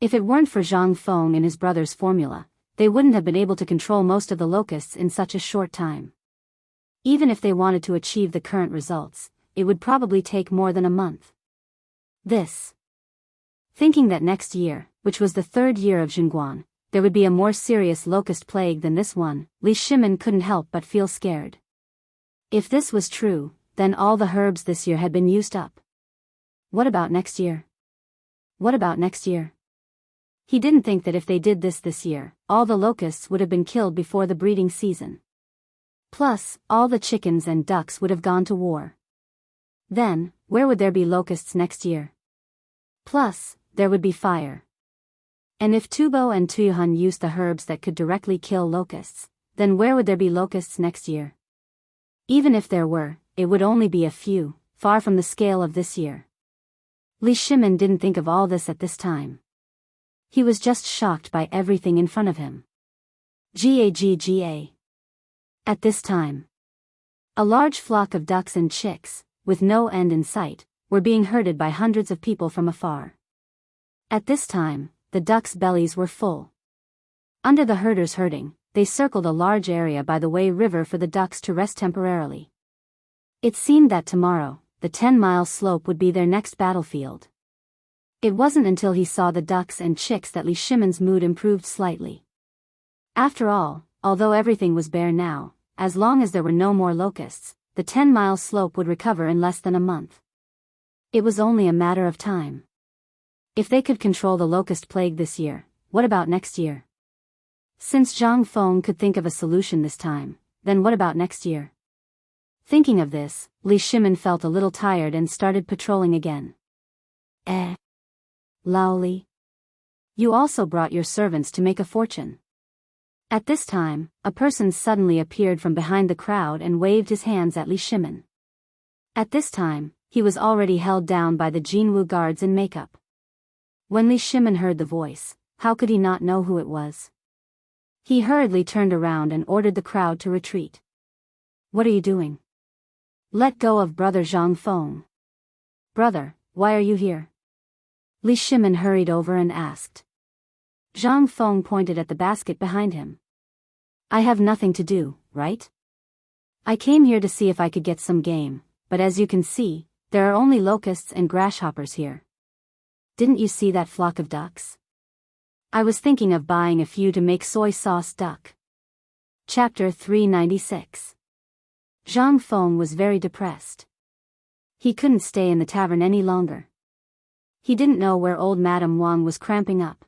If it weren't for Zhang Feng and his brother's formula, they wouldn't have been able to control most of the locusts in such a short time. Even if they wanted to achieve the current results, it would probably take more than a month. Thinking that next year, which was the third year of Chang'an, there would be a more serious locust plague than this one, Li Shimin couldn't help but feel scared. If this was true, then all the herbs this year had been used up. What about next year? He didn't think that if they did this year, all the locusts would have been killed before the breeding season. Plus, all the chickens and ducks would have gone to war. Then, where would there be locusts next year? Plus, there would be fire. And if Tubo and Tuyuhun used the herbs that could directly kill locusts, then where would there be locusts next year? Even if there were, it would only be a few, far from the scale of this year. Li Shimin didn't think of all this at this time. He was just shocked by everything in front of him. Gagga. At this time, a large flock of ducks and chicks, with no end in sight, were being herded by hundreds of people from afar. At this time, the ducks' bellies were full. Under the herders herding, they circled a large area by the Wei River for the ducks to rest temporarily. It seemed that tomorrow, the 10-mile slope would be their next battlefield. It wasn't until he saw the ducks and chicks that Li Shimin's mood improved slightly. After all, although everything was bare now, as long as there were no more locusts, the 10-mile slope would recover in less than a month. It was only a matter of time. If they could control the locust plague this year, what about next year? Since Zhang Feng could think of a solution this time, then what about next year? Thinking of this, Li Shimin felt a little tired and started patrolling again. Lao Li. You also brought your servants to make a fortune. At this time, a person suddenly appeared from behind the crowd and waved his hands at Li Shimin. At this time, he was already held down by the Jinwu guards in makeup. When Li Shimin heard the voice, how could he not know who it was? He hurriedly turned around and ordered the crowd to retreat. What are you doing? Let go of brother Zhang Feng. Brother, why are you here? Li Shimin hurried over and asked. Zhang Feng pointed at the basket behind him. I have nothing to do, right? I came here to see if I could get some game, but as you can see, there are only locusts and grasshoppers here. Didn't you see that flock of ducks? I was thinking of buying a few to make soy sauce duck. Chapter 396. Zhang Feng was very depressed. He couldn't stay in the tavern any longer. He didn't know where old Madame Wang was cramping up.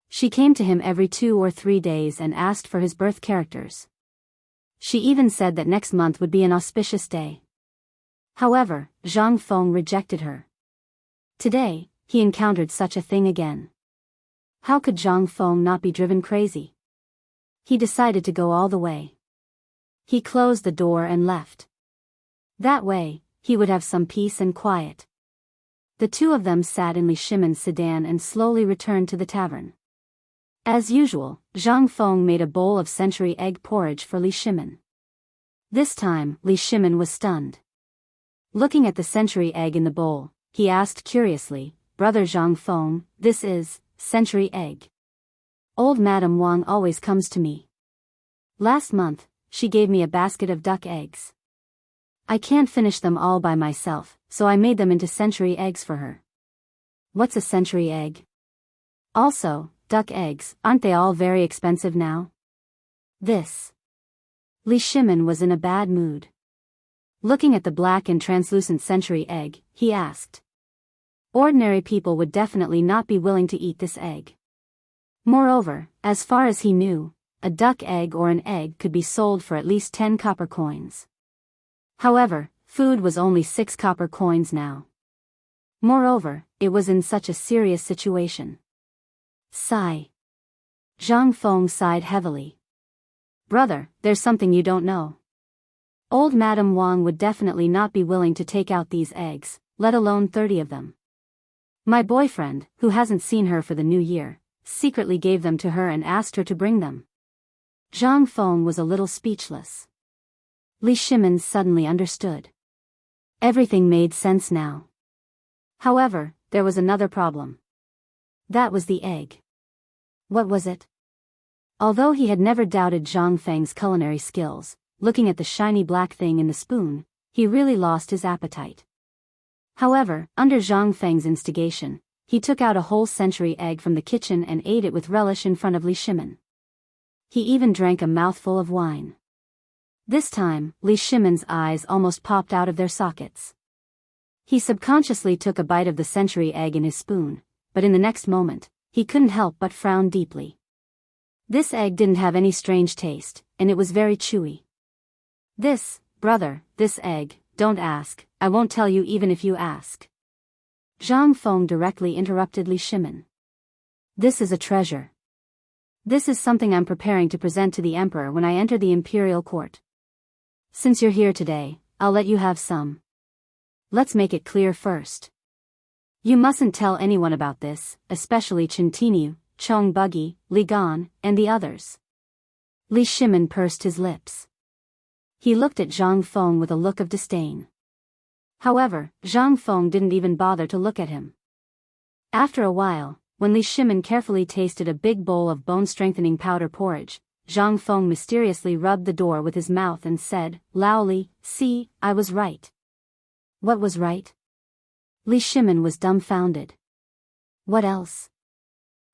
She came to him every 2 or 3 days and asked for his birth characters. She even said that next month would be an auspicious day. However, Zhang Feng rejected her. Today, he encountered such a thing again. How could Zhang Feng not be driven crazy? He decided to go all the way. He closed the door and left. That way, he would have some peace and quiet. The two of them sat in Li Shimin's sedan and slowly returned to the tavern. As usual, Zhang Feng made a bowl of century egg porridge for Li Shimin. This time, Li Shimin was stunned. Looking at the century egg in the bowl, he asked curiously, Brother Zhang Feng, this is century egg. Old Madame Wang always comes to me. Last month, she gave me a basket of duck eggs. I can't finish them all by myself, so I made them into century eggs for her. What's a century egg? Also, duck eggs, aren't they all very expensive now? Li Shimin was in a bad mood. Looking at the black and translucent century egg, he asked. Ordinary people would definitely not be willing to eat this egg. Moreover, as far as he knew, a duck egg or an egg could be sold for at least 10 copper coins. However, food was only 6 copper coins now. Moreover, it was in such a serious situation. Sigh. Zhang Feng sighed heavily. Brother, there's something you don't know. Old Madame Wang would definitely not be willing to take out these eggs, let alone 30 of them. My boyfriend, who hasn't seen her for the new year, secretly gave them to her and asked her to bring them. Zhang Feng was a little speechless. Li Shimin suddenly understood. Everything made sense now. However, there was another problem. That was the egg. What was it? Although he had never doubted Zhang Feng's culinary skills, looking at the shiny black thing in the spoon, he really lost his appetite. However, under Zhang Feng's instigation, he took out a whole century egg from the kitchen and ate it with relish in front of Li Shimin. He even drank a mouthful of wine. This time, Li Shimin's eyes almost popped out of their sockets. He subconsciously took a bite of the century egg in his spoon, but in the next moment, he couldn't help but frown deeply. This egg didn't have any strange taste, and it was very chewy. Brother, this egg, don't ask, I won't tell you even if you ask. Zhang Feng directly interrupted Li Shimin. This is a treasure. This is something I'm preparing to present to the emperor when I enter the imperial court. Since you're here today, I'll let you have some. Let's make it clear first. You mustn't tell anyone about this, especially Chen Tinyu, Chong Buggy, Li Gan, and the others. Li Shimin pursed his lips. He looked at Zhang Feng with a look of disdain. However, Zhang Feng didn't even bother to look at him. After a while, when Li Shimin carefully tasted a big bowl of bone-strengthening powder porridge, Zhang Feng mysteriously rubbed the door with his mouth and said, "Laoli, see, I was right." What was right? Li Shimin was dumbfounded. What else?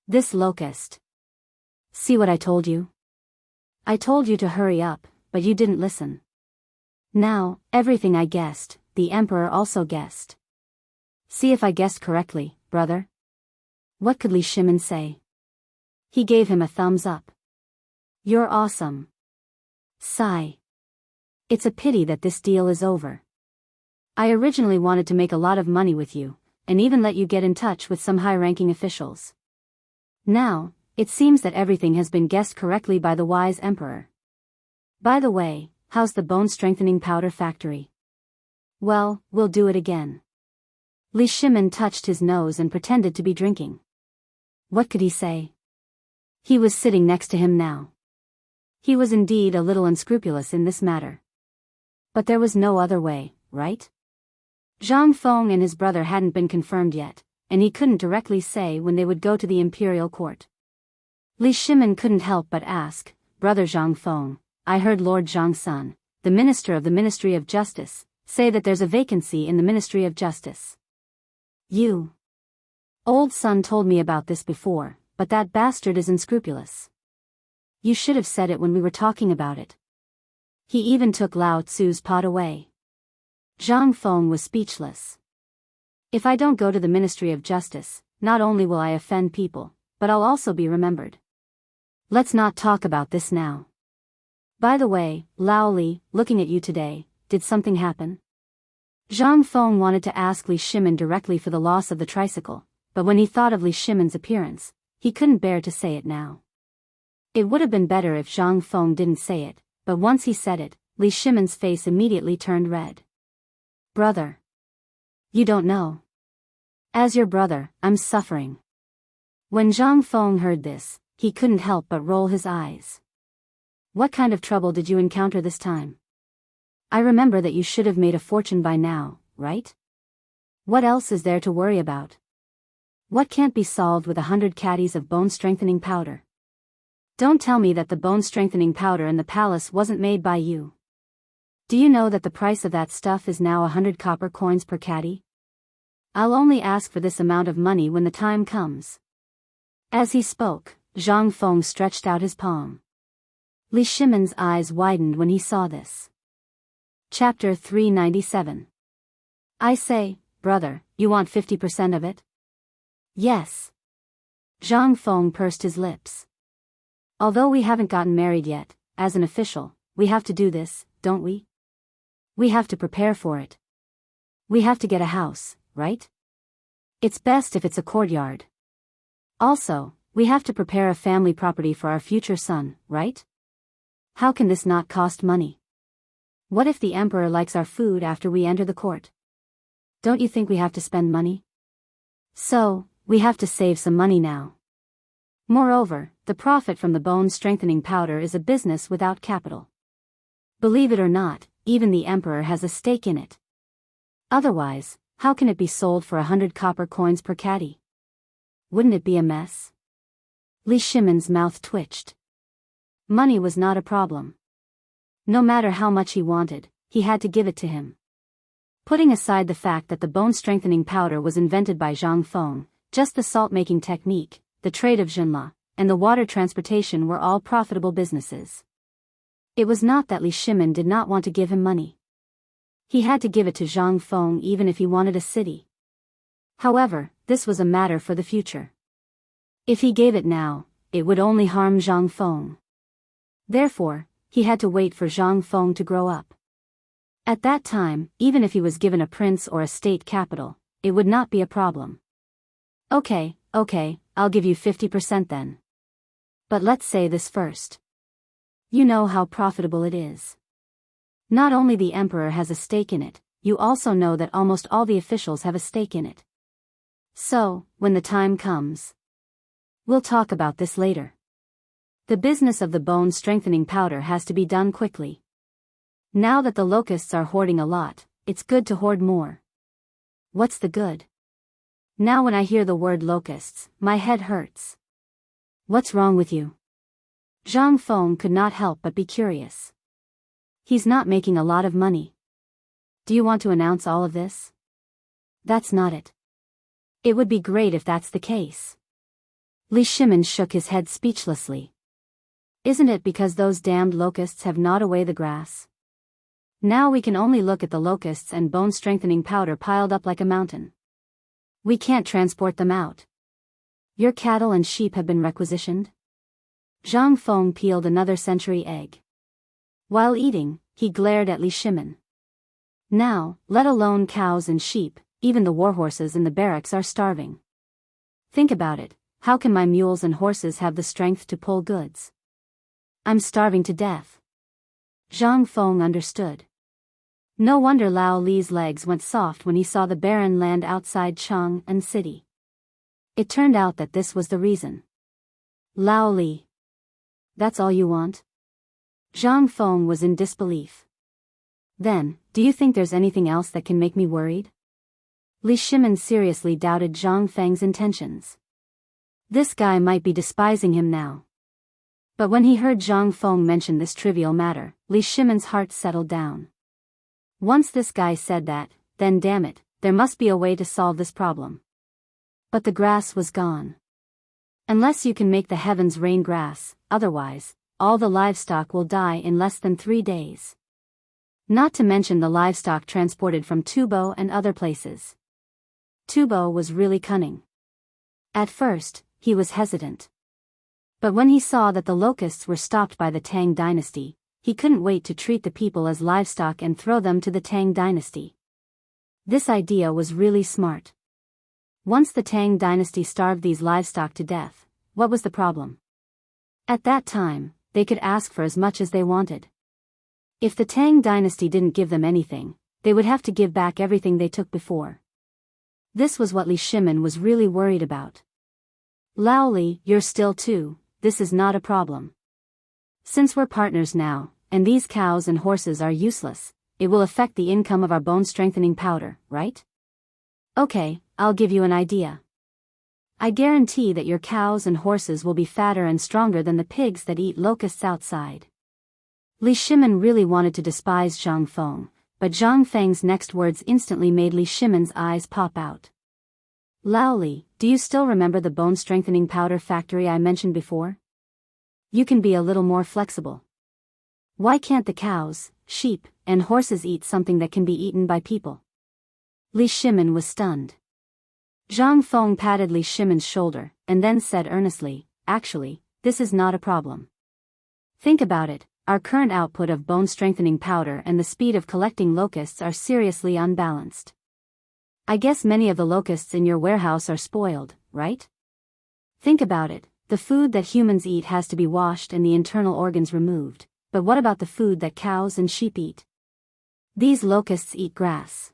This locust. See what I told you? I told you to hurry up, but you didn't listen. Now, everything I guessed, the emperor also guessed. See if I guessed correctly, brother. What could Li Shimin say? He gave him a thumbs up. You're awesome. Sigh. It's a pity that this deal is over. I originally wanted to make a lot of money with you, and even let you get in touch with some high-ranking officials. Now, it seems that everything has been guessed correctly by the wise emperor. By the way, how's the bone-strengthening powder factory? Well, we'll do it again. Li Shimin touched his nose and pretended to be drinking. What could he say? He was sitting next to him now. He was indeed a little unscrupulous in this matter. But there was no other way, right? Zhang Feng and his brother hadn't been confirmed yet, and he couldn't directly say when they would go to the imperial court. Li Shimin couldn't help but ask, "Brother Zhang Feng, I heard Lord Zhang Sun, the minister of the Ministry of Justice, say that there's a vacancy in the Ministry of Justice." You. Old Sun told me about this before, but that bastard is unscrupulous. You should have said it when we were talking about it. He even took Lao Tzu's pot away. Zhang Feng was speechless. If I don't go to the Ministry of Justice, not only will I offend people, but I'll also be remembered. Let's not talk about this now. By the way, Lao Li, looking at you today, did something happen? Zhang Feng wanted to ask Li Shimin directly for the loss of the tricycle, but when he thought of Li Shimin's appearance, he couldn't bear to say it now. It would have been better if Zhang Feng didn't say it, but once he said it, Li Shimin's face immediately turned red. Brother. You don't know. As your brother, I'm suffering. When Zhang Feng heard this, he couldn't help but roll his eyes. What kind of trouble did you encounter this time? I remember that you should have made a fortune by now, right? What else is there to worry about? What can't be solved with 100 caddies of bone-strengthening powder? Don't tell me that the bone-strengthening powder in the palace wasn't made by you. Do you know that the price of that stuff is now 100 copper coins per caddy? I'll only ask for this amount of money when the time comes. As he spoke, Zhang Feng stretched out his palm. Li Shimin's eyes widened when he saw this. Chapter 397. I say, brother, you want 50% of it? Yes. Zhang Feng pursed his lips. Although we haven't gotten married yet, as an official, we have to do this, don't we? We have to prepare for it. We have to get a house, right? It's best if it's a courtyard. Also, we have to prepare a family property for our future son, right? How can this not cost money? What if the emperor likes our food after we enter the court? Don't you think we have to spend money? So, we have to save some money now. Moreover, the profit from the bone-strengthening powder is a business without capital. Believe it or not, even the emperor has a stake in it. Otherwise, how can it be sold for 100 copper coins per caddy? Wouldn't it be a mess? Li Shimon's mouth twitched. Money was not a problem. No matter how much he wanted, he had to give it to him. Putting aside the fact that the bone-strengthening powder was invented by Zhang Feng, just the salt-making technique, the trade of Junla, and the water transportation were all profitable businesses. It was not that Li Shimon did not want to give him money. He had to give it to Zhang Feng even if he wanted a city. However, this was a matter for the future. If he gave it now, it would only harm Zhang Feng. Therefore, he had to wait for Zhang Feng to grow up. At that time, even if he was given a prince or a state capital, it would not be a problem. Okay, I'll give you 50% then. But let's say this first. You know how profitable it is. Not only the emperor has a stake in it, you also know that almost all the officials have a stake in it. So, when the time comes, we'll talk about this later. The business of the bone-strengthening powder has to be done quickly. Now that the locusts are hoarding a lot, it's good to hoard more. What's the good? Now when I hear the word locusts, my head hurts. What's wrong with you? Zhang Feng could not help but be curious. He's not making a lot of money. Do you want to announce all of this? That's not it. It would be great if that's the case. Li Shimon shook his head speechlessly. Isn't it because those damned locusts have gnawed away the grass? Now we can only look at the locusts and bone-strengthening powder piled up like a mountain. We can't transport them out. Your cattle and sheep have been requisitioned? Zhang Feng peeled another century egg. While eating, he glared at Li Shimon. Now, let alone cows and sheep, even the warhorses in the barracks are starving. Think about it, how can my mules and horses have the strength to pull goods? I'm starving to death. Zhang Feng understood. No wonder Lao Li's legs went soft when he saw the barren land outside Chang'an city. It turned out that this was the reason. Lao Li. That's all you want? Zhang Feng was in disbelief. Then, do you think there's anything else that can make me worried? Li Shimon seriously doubted Zhang Feng's intentions. This guy might be despising him now. But when he heard Zhang Feng mention this trivial matter, Li Shimon's heart settled down. Once this guy said that, then damn it, there must be a way to solve this problem. But the grass was gone. Unless you can make the heavens rain grass, otherwise, all the livestock will die in less than 3 days. Not to mention the livestock transported from Tubo and other places. Tubo was really cunning. At first, he was hesitant. But when he saw that the locusts were stopped by the Tang dynasty, he couldn't wait to treat the people as livestock and throw them to the Tang dynasty. This idea was really smart. Once the Tang dynasty starved these livestock to death, what was the problem? At that time, they could ask for as much as they wanted. If the Tang dynasty didn't give them anything, they would have to give back everything they took before. This was what Li Shimon was really worried about. Lao Li, you're still too, this is not a problem. Since we're partners now, and these cows and horses are useless, it will affect the income of our bone-strengthening powder, right? Okay, I'll give you an idea. I guarantee that your cows and horses will be fatter and stronger than the pigs that eat locusts outside. Li Shimon really wanted to despise Zhang Feng, but Zhang Feng's next words instantly made Li Shimon's eyes pop out. Lao Li, do you still remember the bone-strengthening powder factory I mentioned before? You can be a little more flexible. Why can't the cows, sheep, and horses eat something that can be eaten by people? Li Shimon was stunned. Zhang Feng patted Li Shimon's shoulder, and then said earnestly, actually, this is not a problem. Think about it, our current output of bone-strengthening powder and the speed of collecting locusts are seriously unbalanced. I guess many of the locusts in your warehouse are spoiled, right? Think about it. The food that humans eat has to be washed and the internal organs removed, but what about the food that cows and sheep eat? These locusts eat grass.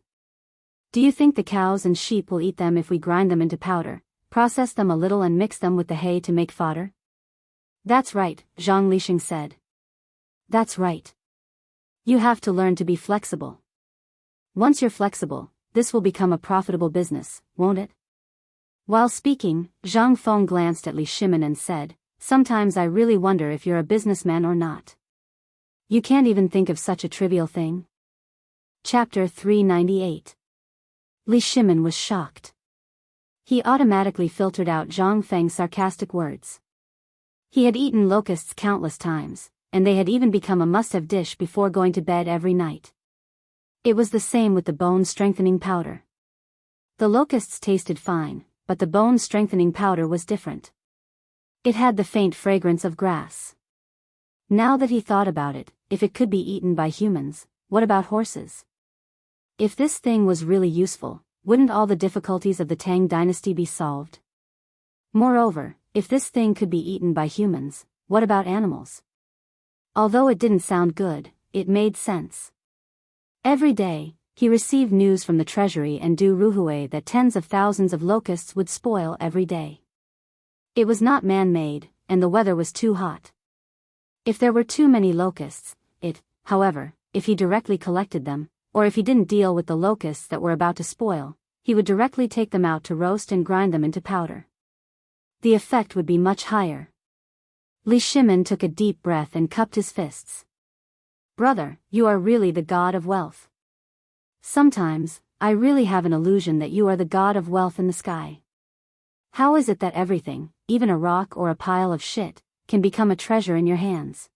Do you think the cows and sheep will eat them if we grind them into powder, Process them a little and mix them with the hay to make fodder? That's right, Zhang Lixing said. That's right. You have to learn to be flexible. Once you're flexible, this will become a profitable business, won't it? While speaking, Zhang Feng glanced at Li Shimin and said, sometimes I really wonder if you're a businessman or not. You can't even think of such a trivial thing. Chapter 398. Li Shimin was shocked. He automatically filtered out Zhang Feng's sarcastic words. He had eaten locusts countless times, and they had even become a must-have dish before going to bed every night. It was the same with the bone-strengthening powder. The locusts tasted fine, but the bone-strengthening powder was different. It had the faint fragrance of grass. Now that he thought about it, if it could be eaten by humans, what about horses? If this thing was really useful, wouldn't all the difficulties of the Tang dynasty be solved? Moreover, if this thing could be eaten by humans, what about animals? Although it didn't sound good, it made sense. Every day, he received news from the treasury and Du Ruhui that tens of thousands of locusts would spoil every day. It was not man-made, and the weather was too hot. If there were too many locusts, however, if he directly collected them, or if he didn't deal with the locusts that were about to spoil, he would directly take them out to roast and grind them into powder. The effect would be much higher. Li Shimin took a deep breath and cupped his fists. Brother, you are really the god of wealth. Sometimes, I really have an illusion that you are the god of wealth in the sky. How is it that everything, even a rock or a pile of shit, can become a treasure in your hands?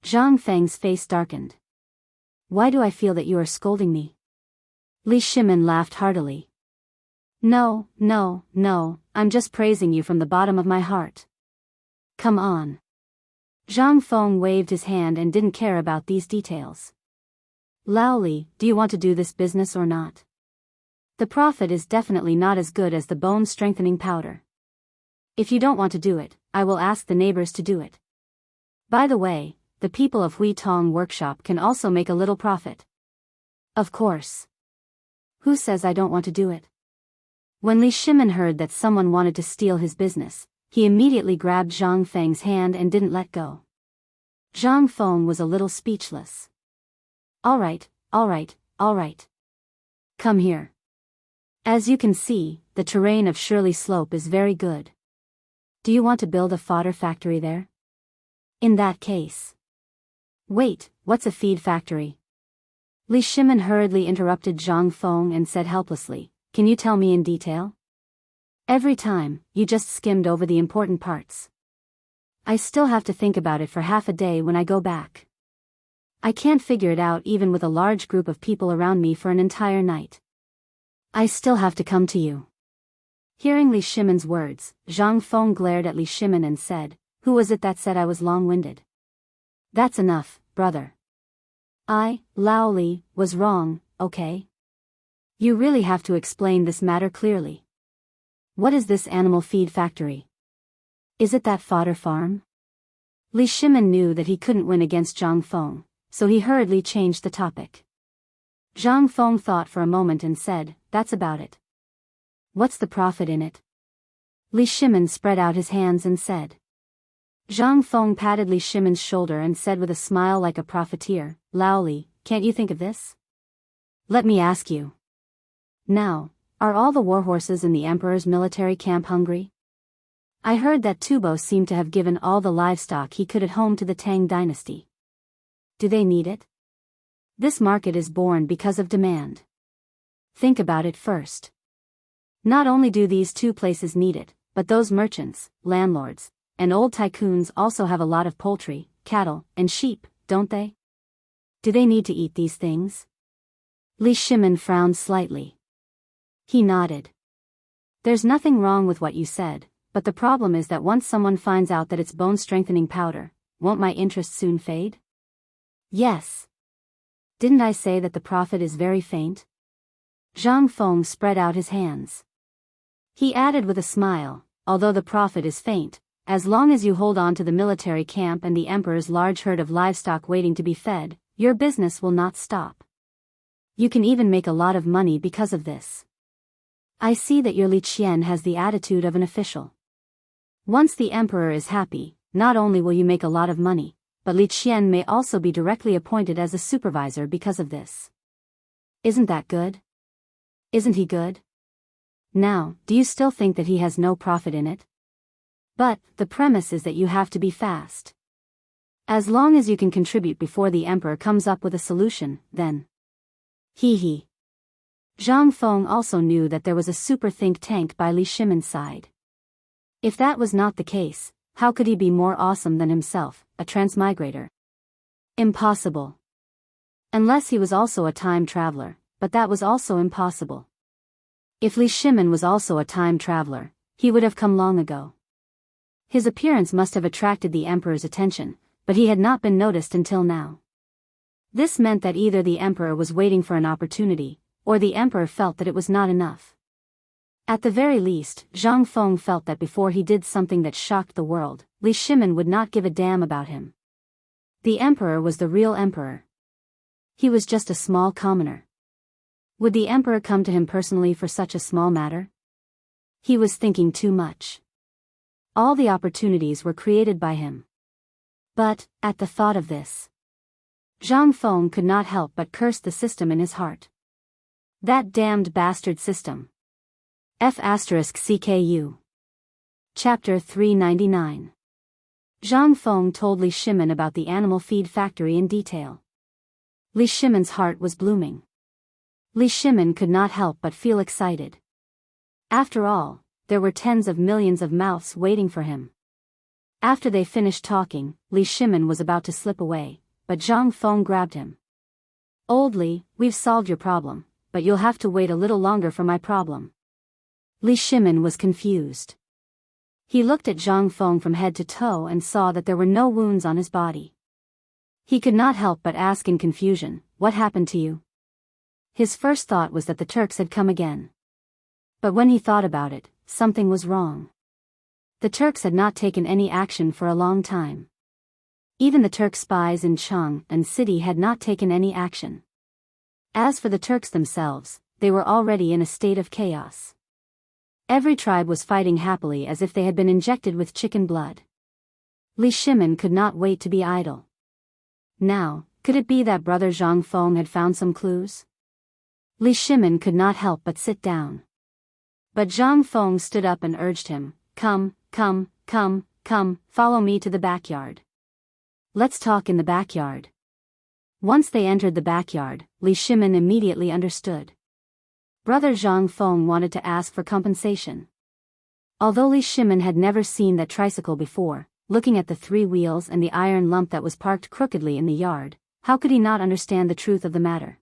Zhang Feng's face darkened. Why do I feel that you are scolding me? Li Shimin laughed heartily. No, I'm just praising you from the bottom of my heart. Come on. Zhang Feng waved his hand and didn't care about these details. Lao Li, do you want to do this business or not? The profit is definitely not as good as the bone-strengthening powder. If you don't want to do it, I will ask the neighbors to do it. By the way, the people of Hui Tong Workshop can also make a little profit. Of course. Who says I don't want to do it? When Li Shimin heard that someone wanted to steal his business, he immediately grabbed Zhang Feng's hand and didn't let go. Zhang Feng was a little speechless. All right. Come here. As you can see, the terrain of Shirley Slope is very good. Do you want to build a fodder factory there? In that case. Wait, what's a feed factory? Li Shimin hurriedly interrupted Zhang Feng and said helplessly, can you tell me in detail? Every time, you just skimmed over the important parts. I still have to think about it for half a day when I go back. I can't figure it out even with a large group of people around me for an entire night. I still have to come to you. Hearing Li Shimin's words, Zhang Feng glared at Li Shimin and said, who was it that said I was long-winded? That's enough, brother. Lao Li, was wrong, okay? You really have to explain this matter clearly. What is this animal feed factory? Is it that fodder farm? Li Shimin knew that he couldn't win against Zhang Feng, so he hurriedly changed the topic. Zhang Feng thought for a moment and said, that's about it. What's the profit in it? Li Shimin spread out his hands and said. Zhang Feng patted Li Shimin's shoulder and said with a smile like a profiteer, Lao Li, can't you think of this? Let me ask you. Now, are all the warhorses in the Emperor's military camp hungry? I heard that Tubo seemed to have given all the livestock he could at home to the Tang dynasty. Do they need it? This market is born because of demand. Think about it first. Not only do these two places need it, but those merchants, landlords, and old tycoons also have a lot of poultry, cattle, and sheep, don't they? Do they need to eat these things? Li Shimin frowned slightly. He nodded. There's nothing wrong with what you said, but the problem is that once someone finds out that it's bone-strengthening powder, won't my interest soon fade? Yes. Didn't I say that the profit is very faint? Zhang Feng spread out his hands. He added with a smile, although the profit is faint, as long as you hold on to the military camp and the Emperor's large herd of livestock waiting to be fed, your business will not stop. You can even make a lot of money because of this. I see that your Li Qian has the attitude of an official. Once the emperor is happy, not only will you make a lot of money, but Li Qian may also be directly appointed as a supervisor because of this. Isn't that good? Isn't he good? Now, do you still think that he has no profit in it? But, the premise is that you have to be fast. As long as you can contribute before the emperor comes up with a solution, then. Hee. Zhang Feng also knew that there was a super think tank by Li Shimon's side. If that was not the case, how could he be more awesome than himself, a transmigrator? Impossible. Unless he was also a time traveler, but that was also impossible. If Li Shimon was also a time traveler, he would have come long ago. His appearance must have attracted the emperor's attention, but he had not been noticed until now. This meant that either the emperor was waiting for an opportunity, or the emperor felt that it was not enough. At the very least, Zhang Feng felt that before he did something that shocked the world, Li Shimon would not give a damn about him. The emperor was the real emperor. He was just a small commoner. Would the emperor come to him personally for such a small matter? He was thinking too much. All the opportunities were created by him. But, at the thought of this, Zhang Feng could not help but curse the system in his heart. That damned bastard system. F***CKU. Chapter 399. Zhang Feng told Li Shimon about the animal feed factory in detail. Li Shimon's heart was blooming. Li Shimon could not help but feel excited. After all, there were tens of millions of mouths waiting for him. After they finished talking, Li Shimon was about to slip away, but Zhang Feng grabbed him. Old Li, we've solved your problem, but you'll have to wait a little longer for my problem. Li Shimon was confused. He looked at Zhang Feng from head to toe and saw that there were no wounds on his body. He could not help but ask in confusion, "What happened to you?" His first thought was that the Turks had come again. But when he thought about it, something was wrong. The Turks had not taken any action for a long time. Even the Turk spies in Chang'an city had not taken any action. As for the Turks themselves, they were already in a state of chaos. Every tribe was fighting happily as if they had been injected with chicken blood. Li Shimon could not wait to be idle. Now, could it be that brother Zhang Feng had found some clues? Li Shimon could not help but sit down. But Zhang Feng stood up and urged him, Come, follow me to the backyard. Let's talk in the backyard." Once they entered the backyard, Li Shimon immediately understood. Brother Zhang Feng wanted to ask for compensation. Although Li Shimon had never seen that tricycle before, looking at the 3 wheels and the iron lump that was parked crookedly in the yard, how could he not understand the truth of the matter?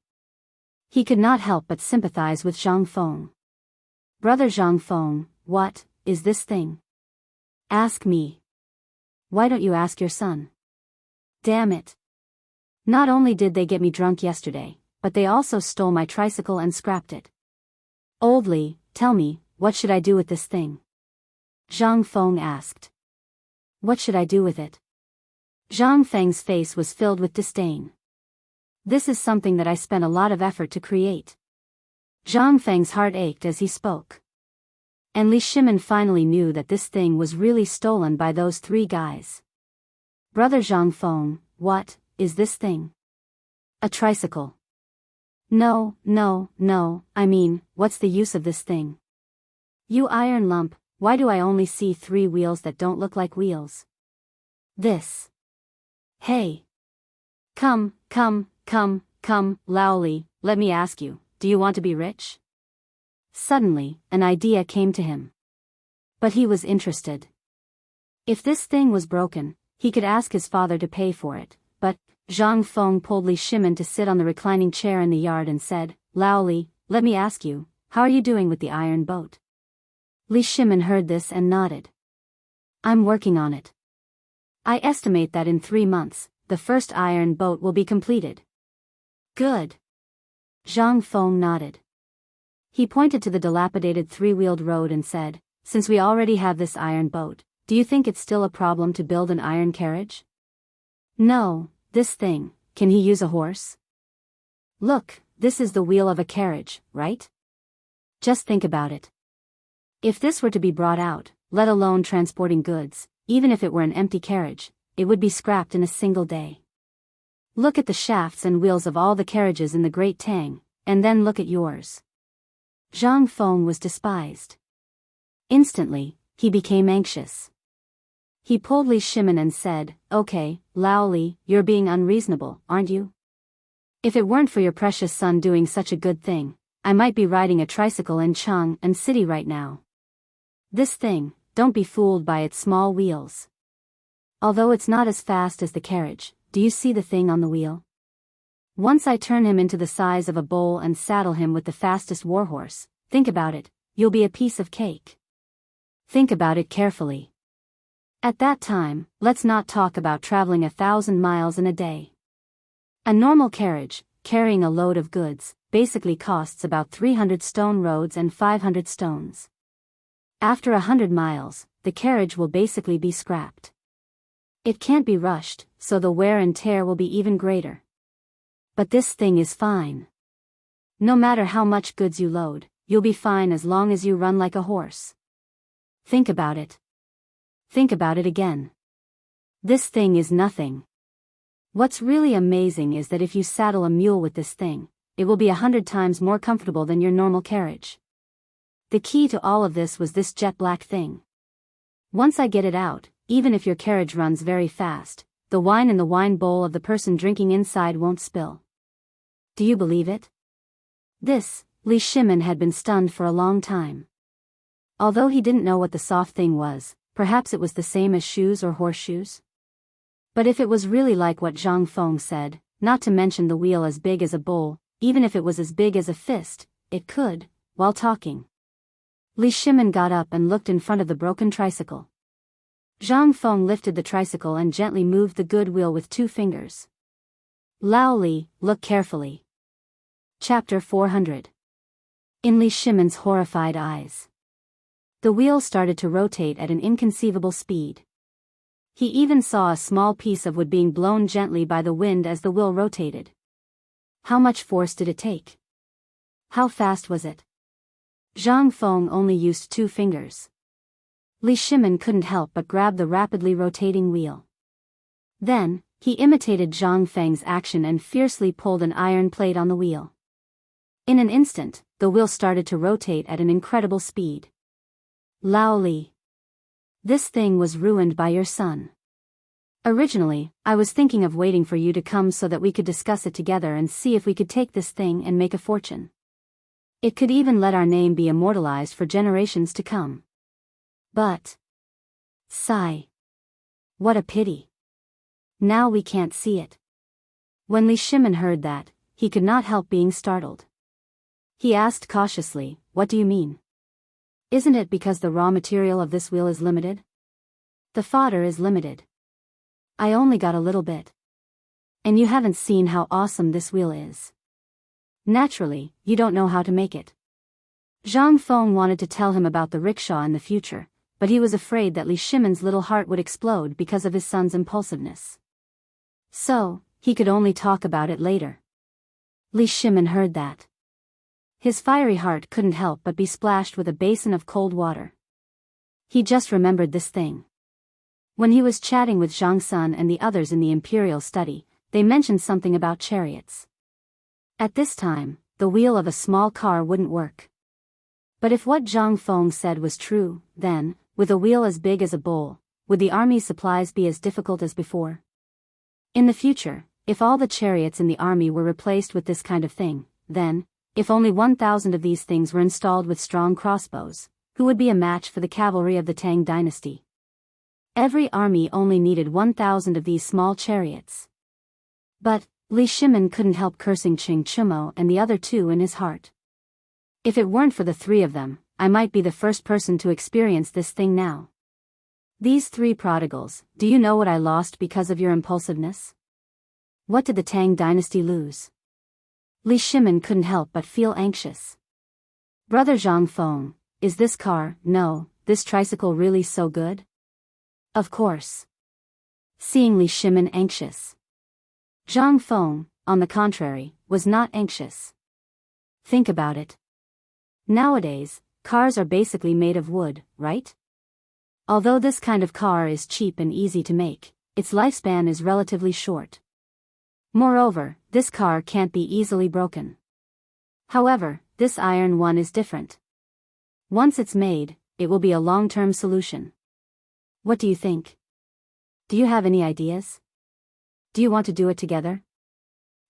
He could not help but sympathize with Zhang Feng. "Brother Zhang Feng, what is this thing?" "Ask me. Why don't you ask your son?" "Damn it. Not only did they get me drunk yesterday, but they also stole my tricycle and scrapped it. Old Li, tell me, what should I do with this thing?" Zhang Feng asked. "What should I do with it?" Zhang Feng's face was filled with disdain. "This is something that I spent a lot of effort to create." Zhang Feng's heart ached as he spoke. And Li Shimon finally knew that this thing was really stolen by those 3 guys. "Brother Zhang Feng, what is this thing?" "A tricycle." No, I mean, what's the use of this thing?" "You iron lump, why do I only see 3 wheels that don't look like wheels?" "This." "Hey. Come, Laoli, let me ask you, do you want to be rich?" Suddenly, an idea came to him. But he was interested. If this thing was broken, he could ask his father to pay for it, but Zhang Feng pulled Li Shimon to sit on the reclining chair in the yard and said, "Laoli, let me ask you, how are you doing with the iron boat?" Li Shimon heard this and nodded. "I'm working on it. I estimate that in 3 months, the first iron boat will be completed." "Good." Zhang Feng nodded. He pointed to the dilapidated 3-wheeled road and said, "Since we already have this iron boat, do you think it's still a problem to build an iron carriage?" "No, this thing, can he use a horse?" "Look, this is the wheel of a carriage, right?" Just think about it. If this were to be brought out, let alone transporting goods, even if it were an empty carriage, it would be scrapped in a single day. Look at the shafts and wheels of all the carriages in the Great Tang, and then look at yours. Zhang Feng was despised. Instantly, he became anxious. He pulled Li Shimin and said, "Okay, Lao Li, you're being unreasonable, aren't you? If it weren't for your precious son doing such a good thing, I might be riding a tricycle in Chang'an city right now. This thing, don't be fooled by its small wheels. Although it's not as fast as the carriage, do you see the thing on the wheel? Once I turn him into the size of a bowl and saddle him with the fastest warhorse, think about it, you'll be a piece of cake. Think about it carefully. At that time, let's not talk about traveling 1,000 miles in a day. A normal carriage, carrying a load of goods, basically costs about 300 stone roads and 500 stones. After 100 miles, the carriage will basically be scrapped. It can't be rushed, so the wear and tear will be even greater. But this thing is fine. No matter how much goods you load, you'll be fine as long as you run like a horse. Think about it. Think about it again. This thing is nothing. What's really amazing is that if you saddle a mule with this thing, it will be 100 times more comfortable than your normal carriage. The key to all of this was this jet black thing. Once I get it out, even if your carriage runs very fast, the wine in the wine bowl of the person drinking inside won't spill. Do you believe it? This, Li Shimin had been stunned for a long time. Although he didn't know what the soft thing was, perhaps it was the same as shoes or horseshoes? But if it was really like what Zhang Feng said, not to mention the wheel as big as a bowl, even if it was as big as a fist, it could, while talking. Li Shimin got up and looked in front of the broken tricycle. Zhang Feng lifted the tricycle and gently moved the good wheel with 2 fingers. Lao Li, look carefully. Chapter 400. In Li Shimin's horrified eyes. The wheel started to rotate at an inconceivable speed. He even saw a small piece of wood being blown gently by the wind as the wheel rotated. How much force did it take? How fast was it? Zhang Feng only used 2 fingers. Li Shimin couldn't help but grab the rapidly rotating wheel. Then, he imitated Zhang Feng's action and fiercely pulled an iron plate on the wheel. In an instant, the wheel started to rotate at an incredible speed. Lao Li. This thing was ruined by your son. Originally, I was thinking of waiting for you to come so that we could discuss it together and see if we could take this thing and make a fortune. It could even let our name be immortalized for generations to come. But... sigh. What a pity. Now we can't see it. When Li Shimin heard that, he could not help being startled. He asked cautiously, "What do you mean? Isn't it because the raw material of this wheel is limited? The fodder is limited. I only got a little bit. And you haven't seen how awesome this wheel is. Naturally, you don't know how to make it." Zhang Feng wanted to tell him about the rickshaw in the future, but he was afraid that Li Shimin's little heart would explode because of his son's impulsiveness. So, he could only talk about it later. Li Shimin heard that. His fiery heart couldn't help but be splashed with a basin of cold water. He just remembered this thing. When he was chatting with Zhang Sun and the others in the imperial study, they mentioned something about chariots. At this time, the wheel of a small car wouldn't work. But if what Zhang Feng said was true, then, with a wheel as big as a bowl, would the army's supplies be as difficult as before? In the future, if all the chariots in the army were replaced with this kind of thing, then, if only 1,000 of these things were installed with strong crossbows, who would be a match for the cavalry of the Tang dynasty? Every army only needed 1,000 of these small chariots. But, Li Shimin couldn't help cursing Ching Chumo and the other 2 in his heart. If it weren't for the 3 of them, I might be the first person to experience this thing now. These 3 prodigals, do you know what I lost because of your impulsiveness? What did the Tang dynasty lose? Li Shimin couldn't help but feel anxious. Brother Zhang Feng, is this this tricycle really so good? Of course. Seeing Li Shimin anxious. Zhang Feng, on the contrary, was not anxious. Think about it. Nowadays, cars are basically made of wood, right? Although this kind of car is cheap and easy to make, its lifespan is relatively short. Moreover, this car can't be easily broken. However, this iron one is different. Once it's made, it will be a long-term solution. What do you think? Do you have any ideas? Do you want to do it together?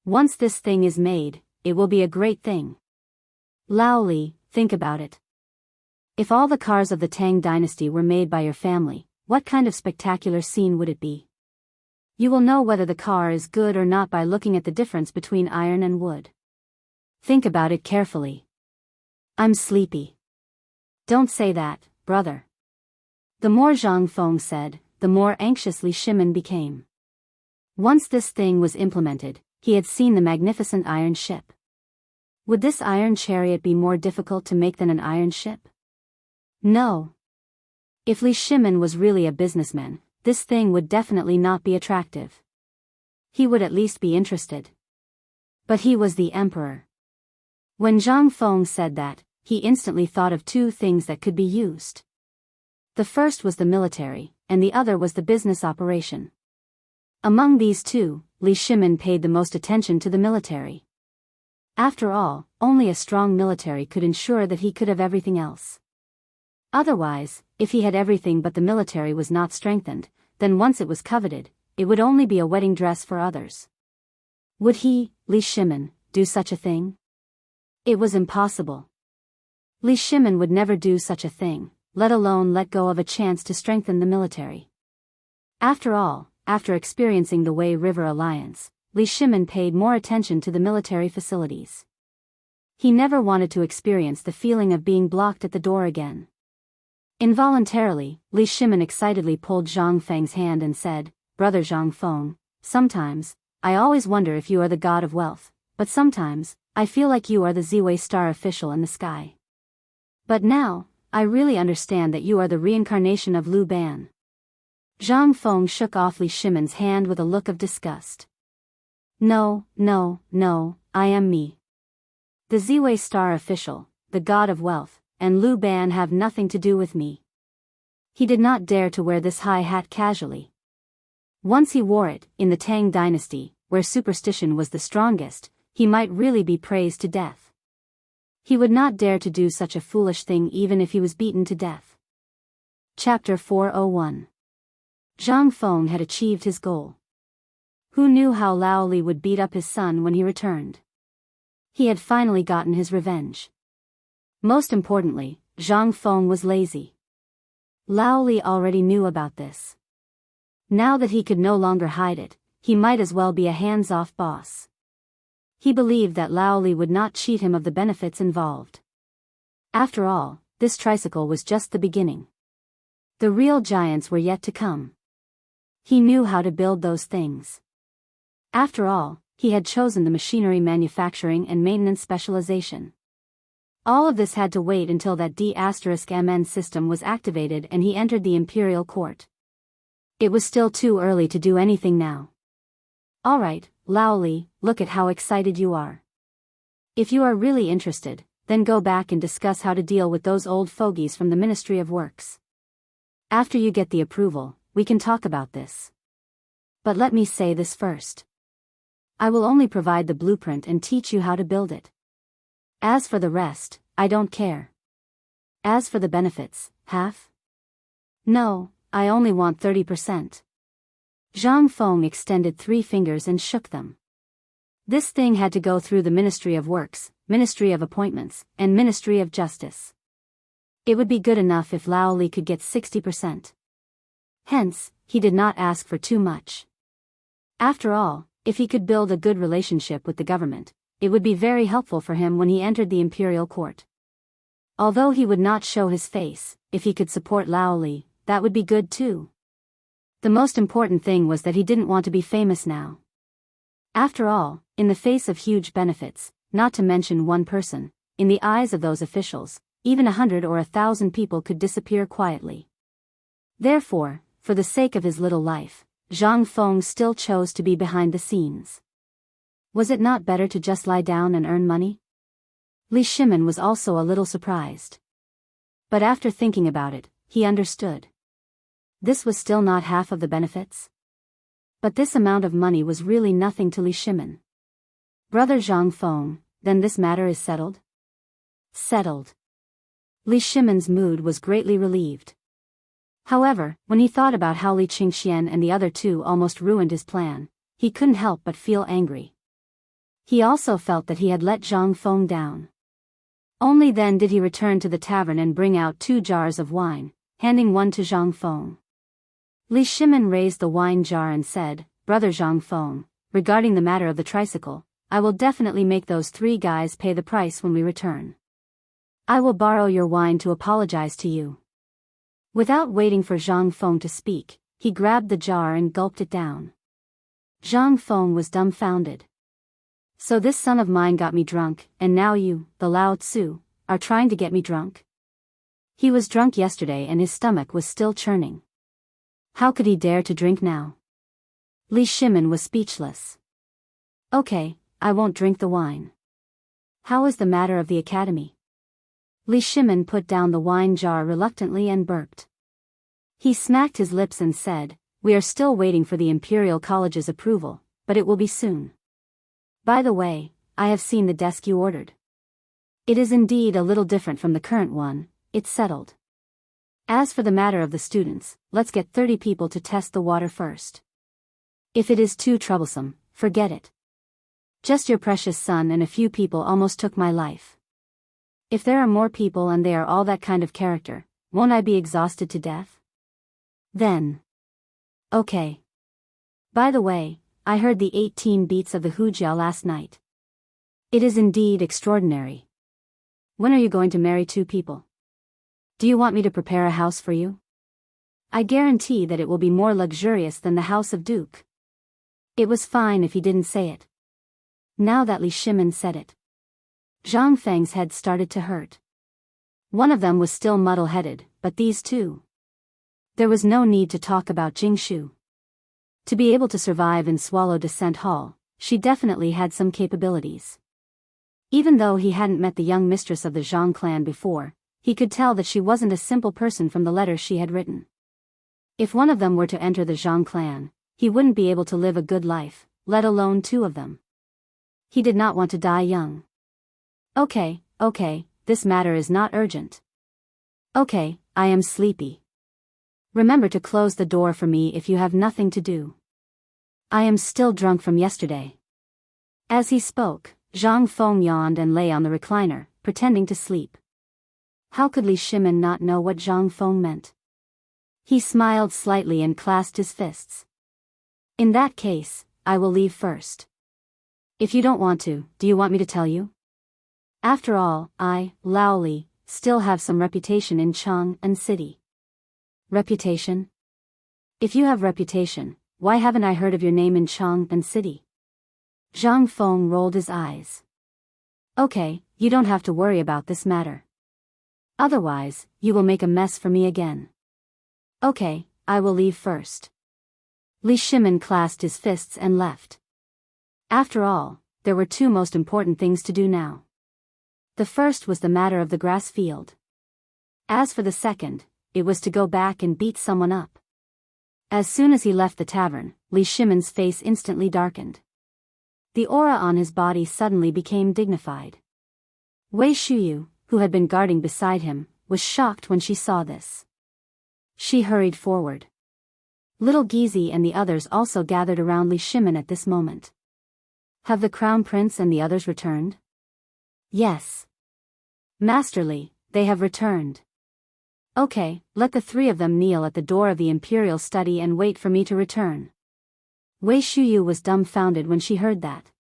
Once this thing is made, it will be a great thing. Lao Li, think about it. If all the cars of the Tang dynasty were made by your family, what kind of spectacular scene would it be? You will know whether the car is good or not by looking at the difference between iron and wood. Think about it carefully. I'm sleepy. Don't say that, brother. The more Zhang Feng said, the more anxious Li Shimin became. Once this thing was implemented, he had seen the magnificent iron ship. Would this iron chariot be more difficult to make than an iron ship? No. If Li Shimin was really a businessman, this thing would definitely not be attractive. He would at least be interested. But he was the emperor. When Zhang Feng said that, he instantly thought of two things that could be used. The first was the military, and the other was the business operation. Among these two, Li Shimin paid the most attention to the military. After all, only a strong military could ensure that he could have everything else. Otherwise, if he had everything but the military was not strengthened, then once it was coveted, it would only be a wedding dress for others. Would he, Li Shimin, do such a thing? It was impossible. Li Shimin would never do such a thing, let alone let go of a chance to strengthen the military. After all, after experiencing the Wei River Alliance, Li Shimin paid more attention to the military facilities. He never wanted to experience the feeling of being blocked at the door again. Involuntarily, Li Shimin excitedly pulled Zhang Feng's hand and said, "Brother Zhang Feng, sometimes, I always wonder if you are the god of wealth, but sometimes, I feel like you are the Ziwei star official in the sky. But now, I really understand that you are the reincarnation of Lu Ban." Zhang Feng shook off Li Shimin's hand with a look of disgust. No, I am me. The Ziwei star official, the god of wealth, and Lu Ban have nothing to do with me. He did not dare to wear this high hat casually. Once he wore it, in the Tang dynasty, where superstition was the strongest, he might really be praised to death. He would not dare to do such a foolish thing even if he was beaten to death. Chapter 401. Zhang Feng had achieved his goal. Who knew how Lao Li would beat up his son when he returned? He had finally gotten his revenge. Most importantly, Zhang Feng was lazy. Lao Li already knew about this. Now that he could no longer hide it, he might as well be a hands-off boss. He believed that Lao Li would not cheat him of the benefits involved. After all, this tricycle was just the beginning. The real giants were yet to come. He knew how to build those things. After all, he had chosen the machinery manufacturing and maintenance specialization. All of this had to wait until that D*MN system was activated and he entered the imperial court. It was still too early to do anything now. Alright, Lao Li, look at how excited you are. If you are really interested, then go back and discuss how to deal with those old fogies from the Ministry of Works. After you get the approval, we can talk about this. But let me say this first. I will only provide the blueprint and teach you how to build it. As for the rest, I don't care. As for the benefits, half? No, I only want 30%. Zhang Feng extended 3 fingers and shook them. This thing had to go through the Ministry of Works, Ministry of Appointments, and Ministry of Justice. It would be good enough if Lao Li could get 60%. Hence, he did not ask for too much. After all, if he could build a good relationship with the government, it would be very helpful for him when he entered the imperial court. Although he would not show his face, if he could support Lao Li, that would be good too. The most important thing was that he didn't want to be famous now. After all, in the face of huge benefits, not to mention one person, in the eyes of those officials, even 100 or 1,000 people could disappear quietly. Therefore, for the sake of his little life, Zhang Feng still chose to be behind the scenes. Was it not better to just lie down and earn money? Li Shimin was also a little surprised. But after thinking about it, he understood. This was still not half of the benefits. But this amount of money was really nothing to Li Shimin. Brother Zhang Feng, then this matter is settled? Settled. Li Shimin's mood was greatly relieved. However, when he thought about how Li Qingxian and the other two almost ruined his plan, he couldn't help but feel angry. He also felt that he had let Zhang Feng down. Only then did he return to the tavern and bring out 2 jars of wine, handing one to Zhang Feng. Li Shimin raised the wine jar and said, "Brother Zhang Feng, regarding the matter of the tricycle, I will definitely make those 3 guys pay the price when we return. I will borrow your wine to apologize to you." Without waiting for Zhang Feng to speak, he grabbed the jar and gulped it down. Zhang Feng was dumbfounded. "So this son of mine got me drunk, and now you, the Lao Tzu, are trying to get me drunk?" He was drunk yesterday and his stomach was still churning. How could he dare to drink now? Li Shimin was speechless. "Okay, I won't drink the wine. How is the matter of the academy?" Li Shimin put down the wine jar reluctantly and burped. He smacked his lips and said, "We are still waiting for the Imperial College's approval, but it will be soon. By the way, I have seen the desk you ordered. It is indeed a little different from the current one, it's settled. As for the matter of the students, let's get 30 people to test the water first. If it is too troublesome, forget it. Just your precious son and a few people almost took my life. If there are more people and they are all that kind of character, won't I be exhausted to death? Then. Okay. By the way, I heard the 18 beats of the Hujiao last night. It is indeed extraordinary. When are you going to marry 2 people? Do you want me to prepare a house for you? I guarantee that it will be more luxurious than the house of Duke." It was fine if he didn't say it. Now that Li Shimin said it, Zhang Feng's head started to hurt. One of them was still muddle-headed, but these 2. There was no need to talk about Jingshu. To be able to survive in Swallow Descent Hall, she definitely had some capabilities. Even though he hadn't met the young mistress of the Zhang clan before, he could tell that she wasn't a simple person from the letters she had written. If one of them were to enter the Zhang clan, he wouldn't be able to live a good life, let alone 2 of them. He did not want to die young. Okay, this matter is not urgent. Okay, I am sleepy. Remember to close the door for me if you have nothing to do. I am still drunk from yesterday." As he spoke, Zhang Feng yawned and lay on the recliner, pretending to sleep. How could Li Shimin not know what Zhang Feng meant? He smiled slightly and clasped his fists. "In that case, I will leave first. If you don't want to, do you want me to tell you? After all, I, Lao Li, still have some reputation in Chang'an City." Reputation? If you have reputation, why haven't I heard of your name in Chang'an City? Zhang Feng rolled his eyes. "Okay, you don't have to worry about this matter. Otherwise, you will make a mess for me again. Okay, I will leave first." Li Shimin clasped his fists and left. After all, there were 2 most important things to do now. The first was the matter of the grass field. As for the second, it was to go back and beat someone up. As soon as he left the tavern, Li Shimin's face instantly darkened. The aura on his body suddenly became dignified. Wei Shuyu, who had been guarding beside him, was shocked when she saw this. She hurried forward. Little Gizi and the others also gathered around Li Shimin at this moment. "Have the Crown Prince and the others returned?" "Yes. Master Li, they have returned." "Okay, let the 3 of them kneel at the door of the Imperial study and wait for me to return." Wei Shuyu was dumbfounded when she heard that.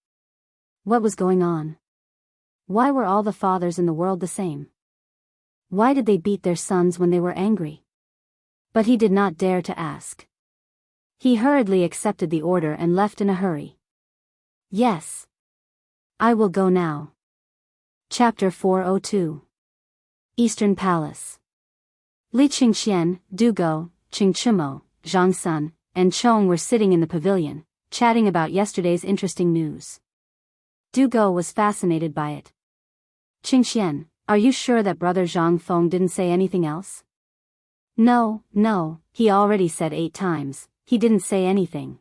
What was going on? Why were all the fathers in the world the same? Why did they beat their sons when they were angry? But he did not dare to ask. He hurriedly accepted the order and left in a hurry. "Yes. I will go now." Chapter 402. Eastern Palace. Li Qingxian, Du Go, Qingchumo, Zhang Sun, and Chong were sitting in the pavilion, chatting about yesterday's interesting news. Du Go was fascinated by it. Qingxian, are you sure that brother Zhang Feng didn't say anything else? No, he already said 8 times, he didn't say anything.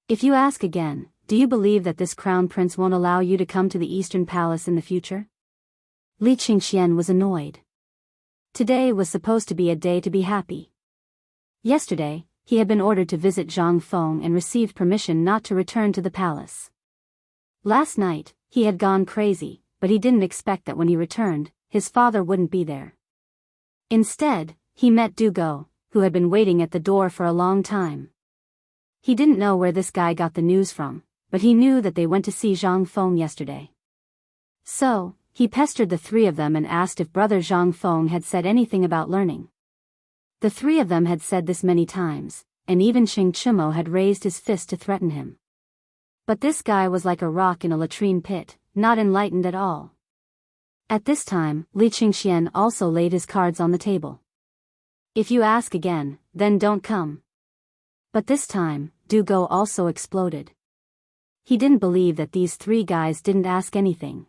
If you ask again, do you believe that this crown prince won't allow you to come to the Eastern Palace in the future? Li Qingxian was annoyed. Today was supposed to be a day to be happy. Yesterday, he had been ordered to visit Zhang Feng and received permission not to return to the palace. Last night, he had gone crazy, but he didn't expect that when he returned, his father wouldn't be there. Instead, he met Du Go, who had been waiting at the door for a long time. He didn't know where this guy got the news from, but he knew that they went to see Zhang Feng yesterday. So, he pestered the 3 of them and asked if brother Zhang Feng had said anything about learning. The 3 of them had said this many times, and even Ching Chimo had raised his fist to threaten him. But this guy was like a rock in a latrine pit, not enlightened at all. At this time, Li Qingxian also laid his cards on the table. If you ask again, then don't come. But this time, Du Go also exploded. He didn't believe that these 3 guys didn't ask anything.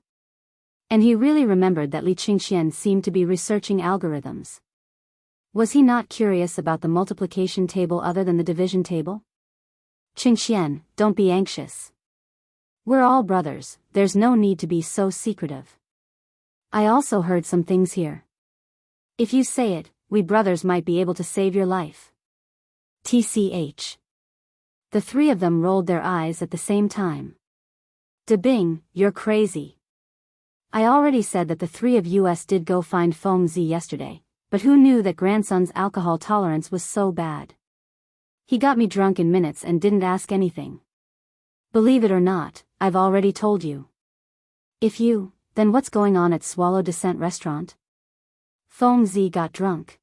And he really remembered that Li Qingxian seemed to be researching algorithms. Was he not curious about the multiplication table other than the division table? Qingxian, don't be anxious. We're all brothers, there's no need to be so secretive. I also heard some things here. If you say it, we brothers might be able to save your life. TCH. The 3 of them rolled their eyes at the same time. Bing, you're crazy. I already said that the 3 of us did go find Feng Zi yesterday, but who knew that grandson's alcohol tolerance was so bad? He got me drunk in minutes and didn't ask anything. Believe it or not, I've already told you. If you, then what's going on at Swallow Descent restaurant? Feng Zi got drunk.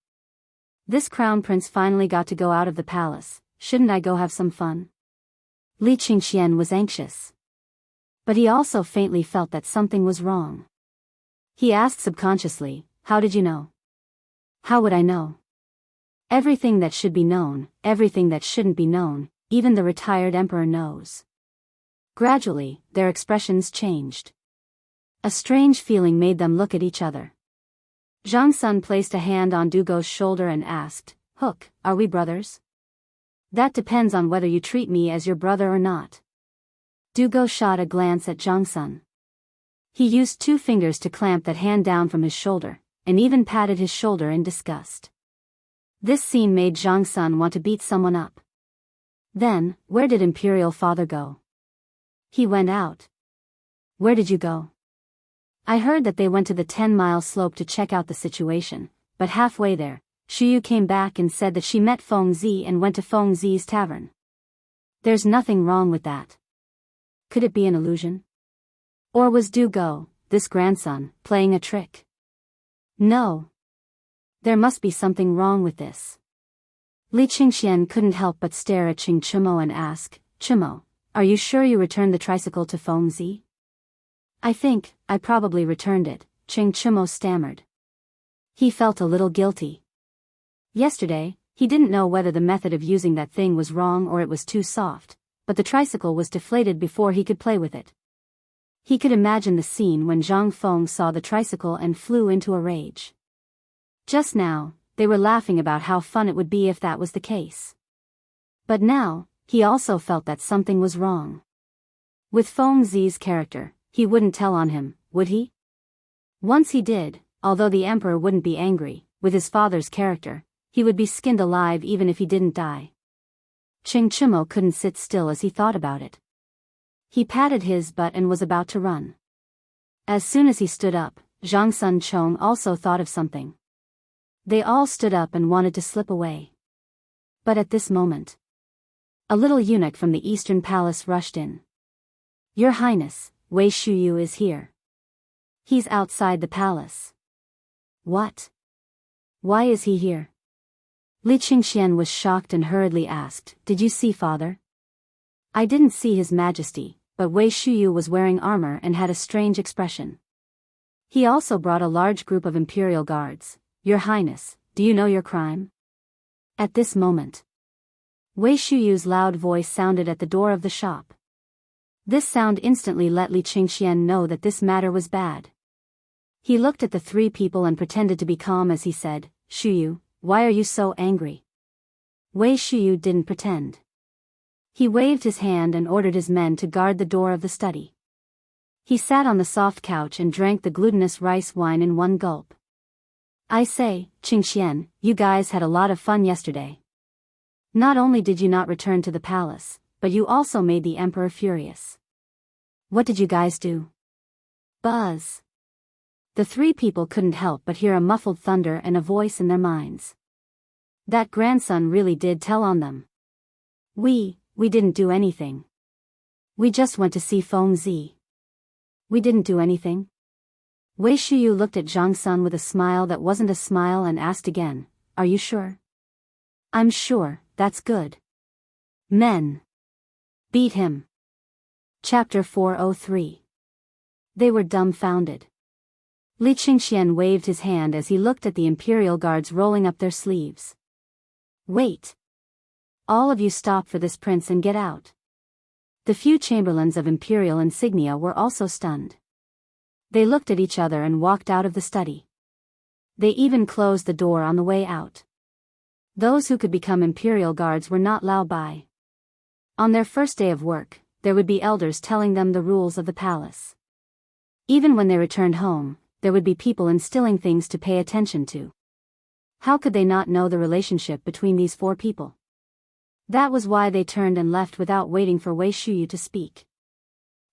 This crown prince finally got to go out of the palace, shouldn't I go have some fun? Li Qingxian was anxious. But he also faintly felt that something was wrong. He asked subconsciously, how did you know? How would I know? Everything that should be known, everything that shouldn't be known, even the retired emperor knows. Gradually, their expressions changed. A strange feeling made them look at each other. Zhang Sun placed a hand on Du Go's shoulder and asked, Hook, are we brothers? That depends on whether you treat me as your brother or not. Du Go shot a glance at Zhang Sun. He used 2 fingers to clamp that hand down from his shoulder, and even patted his shoulder in disgust. This scene made Zhang Sun want to beat someone up. Then, where did Imperial Father go? He went out. Where did you go? I heard that they went to the 10-mile slope to check out the situation, but halfway there, Shuyu came back and said that she met Feng Zi and went to Feng Zi's tavern. There's nothing wrong with that. Could it be an illusion? Or was Du Go, this grandson, playing a trick? No. There must be something wrong with this. Li Qingxian couldn't help but stare at Ching Chimo and ask, Chimo, are you sure you returned the tricycle to Feng Zi? I think, I probably returned it, Ching Chimo stammered. He felt a little guilty. Yesterday, he didn't know whether the method of using that thing was wrong or it was too soft, but the tricycle was deflated before he could play with it. He could imagine the scene when Zhang Feng saw the tricycle and flew into a rage. Just now, they were laughing about how fun it would be if that was the case. But now, he also felt that something was wrong. With Feng Zi's character, he wouldn't tell on him, would he? Once he did, although the emperor wouldn't be angry, with his father's character, he would be skinned alive even if he didn't die. Ching Chimo couldn't sit still as he thought about it. He patted his butt and was about to run. As soon as he stood up, Zhang Sun Chong also thought of something. They all stood up and wanted to slip away. But at this moment, a little eunuch from the Eastern Palace rushed in. Your Highness, Wei Shuyu is here. He's outside the palace. What? Why is he here? Li Qingxian was shocked and hurriedly asked, Did you see father? I didn't see his majesty, but Wei Shuyu was wearing armor and had a strange expression. He also brought a large group of imperial guards. Your Highness, do you know your crime? At this moment, Wei Shuyu's loud voice sounded at the door of the shop. This sound instantly let Li Qingxian know that this matter was bad. He looked at the three people and pretended to be calm as he said, "Shuyu, why are you so angry?" Wei Shuyu didn't pretend. He waved his hand and ordered his men to guard the door of the study. He sat on the soft couch and drank the glutinous rice wine in one gulp. "I say, Qingxian, you guys had a lot of fun yesterday. Not only did you not return to the palace, but you also made the emperor furious. What did you guys do?" Buzz. The three people couldn't help but hear a muffled thunder and a voice in their minds. That grandson really did tell on them. We didn't do anything. We just went to see Feng Zi." "We didn't do anything?" Wei Shuyu looked at Zhang Sun with a smile that wasn't a smile and asked again, "Are you sure?" "I'm sure, that's good. Men. Beat him." Chapter 403. They were dumbfounded. Li Qingxian waved his hand as he looked at the imperial guards rolling up their sleeves. "Wait. All of you stop for this prince and get out." The few chamberlains of imperial insignia were also stunned. They looked at each other and walked out of the study. They even closed the door on the way out. Those who could become imperial guards were not Lao Bai. On their first day of work, there would be elders telling them the rules of the palace. Even when they returned home, there would be people instilling things to pay attention to. How could they not know the relationship between these four people? That was why they turned and left without waiting for Wei Shuyu to speak.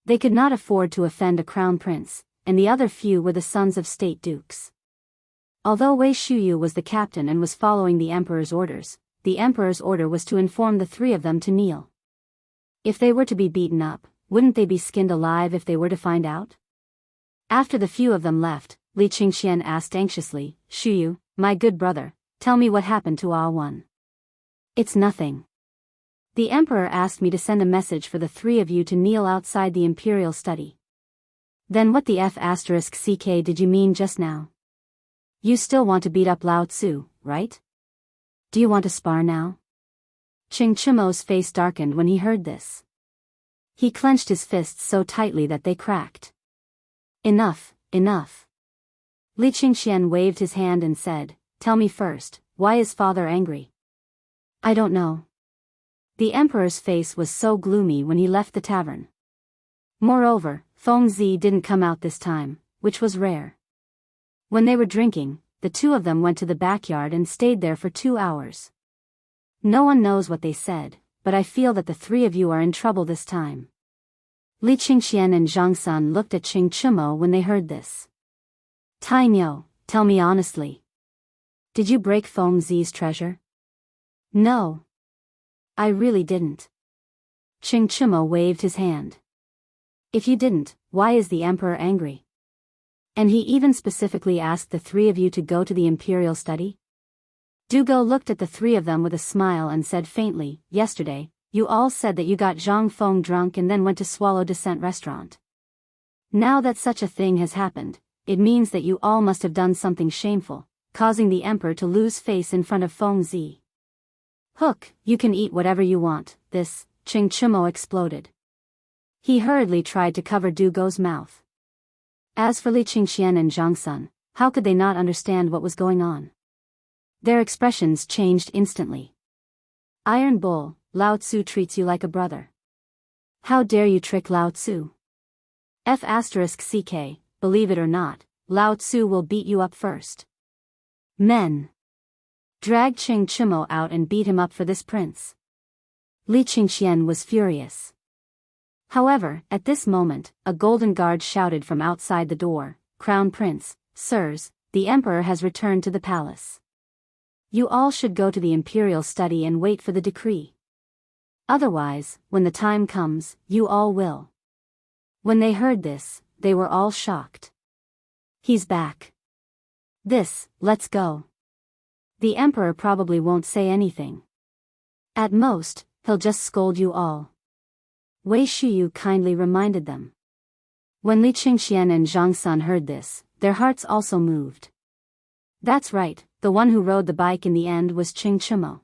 They could not afford to offend a crown prince, and the other few were the sons of state dukes. Although Wei Shuyu was the captain and was following the emperor's orders, the emperor's order was to inform the three of them to kneel. If they were to be beaten up, wouldn't they be skinned alive if they were to find out? After the few of them left, Li Qingxian asked anxiously, "Shuyu, my good brother, tell me what happened to Ah One." "It's nothing. The emperor asked me to send a message for the three of you to kneel outside the imperial study." "Then what the F***ck did you mean just now? You still want to beat up Lao Tzu, right? Do you want to spar now?" Qing Chimo's face darkened when he heard this. He clenched his fists so tightly that they cracked. Enough. Li Qingxian waved his hand and said, "Tell me first, why is father angry?" "I don't know." The emperor's face was so gloomy when he left the tavern. Moreover, Feng Zi didn't come out this time, which was rare. When they were drinking, the two of them went to the backyard and stayed there for 2 hours. No one knows what they said, but I feel that the three of you are in trouble this time. Li Qingxian and Zhang Sun looked at Qing Chimo when they heard this. "Tainyo, tell me honestly. Did you break Feng Zi's treasure?" "No. I really didn't." Qing Chimo waved his hand. "If you didn't, why is the emperor angry? And he even specifically asked the three of you to go to the imperial study?" Dugo looked at the three of them with a smile and said faintly, "Yesterday, you all said that you got Zhang Feng drunk and then went to Swallow Descent restaurant. Now that such a thing has happened, it means that you all must have done something shameful, causing the emperor to lose face in front of Feng Zi." "Hook, you can eat whatever you want, this," Qing Chimo exploded. He hurriedly tried to cover Dugo's mouth. As for Li Qingxian and Zhang Sun, how could they not understand what was going on? Their expressions changed instantly. "Iron Bull, Lao Tzu treats you like a brother. How dare you trick Lao Tzu? F***ck, believe it or not, Lao Tzu will beat you up first. Men. Drag Qing Chimo out and beat him up for this prince." Li Qingxian was furious. However, at this moment, a golden guard shouted from outside the door, "Crown Prince, sirs, the emperor has returned to the palace. You all should go to the imperial study and wait for the decree. Otherwise, when the time comes, you all will." When they heard this, they were all shocked. "He's back. Let's go. The emperor probably won't say anything. At most, he'll just scold you all." Wei Shuyu kindly reminded them. When Li Qingxian and Zhang Sun heard this, their hearts also moved. That's right, the one who rode the bike in the end was Qing Chimo.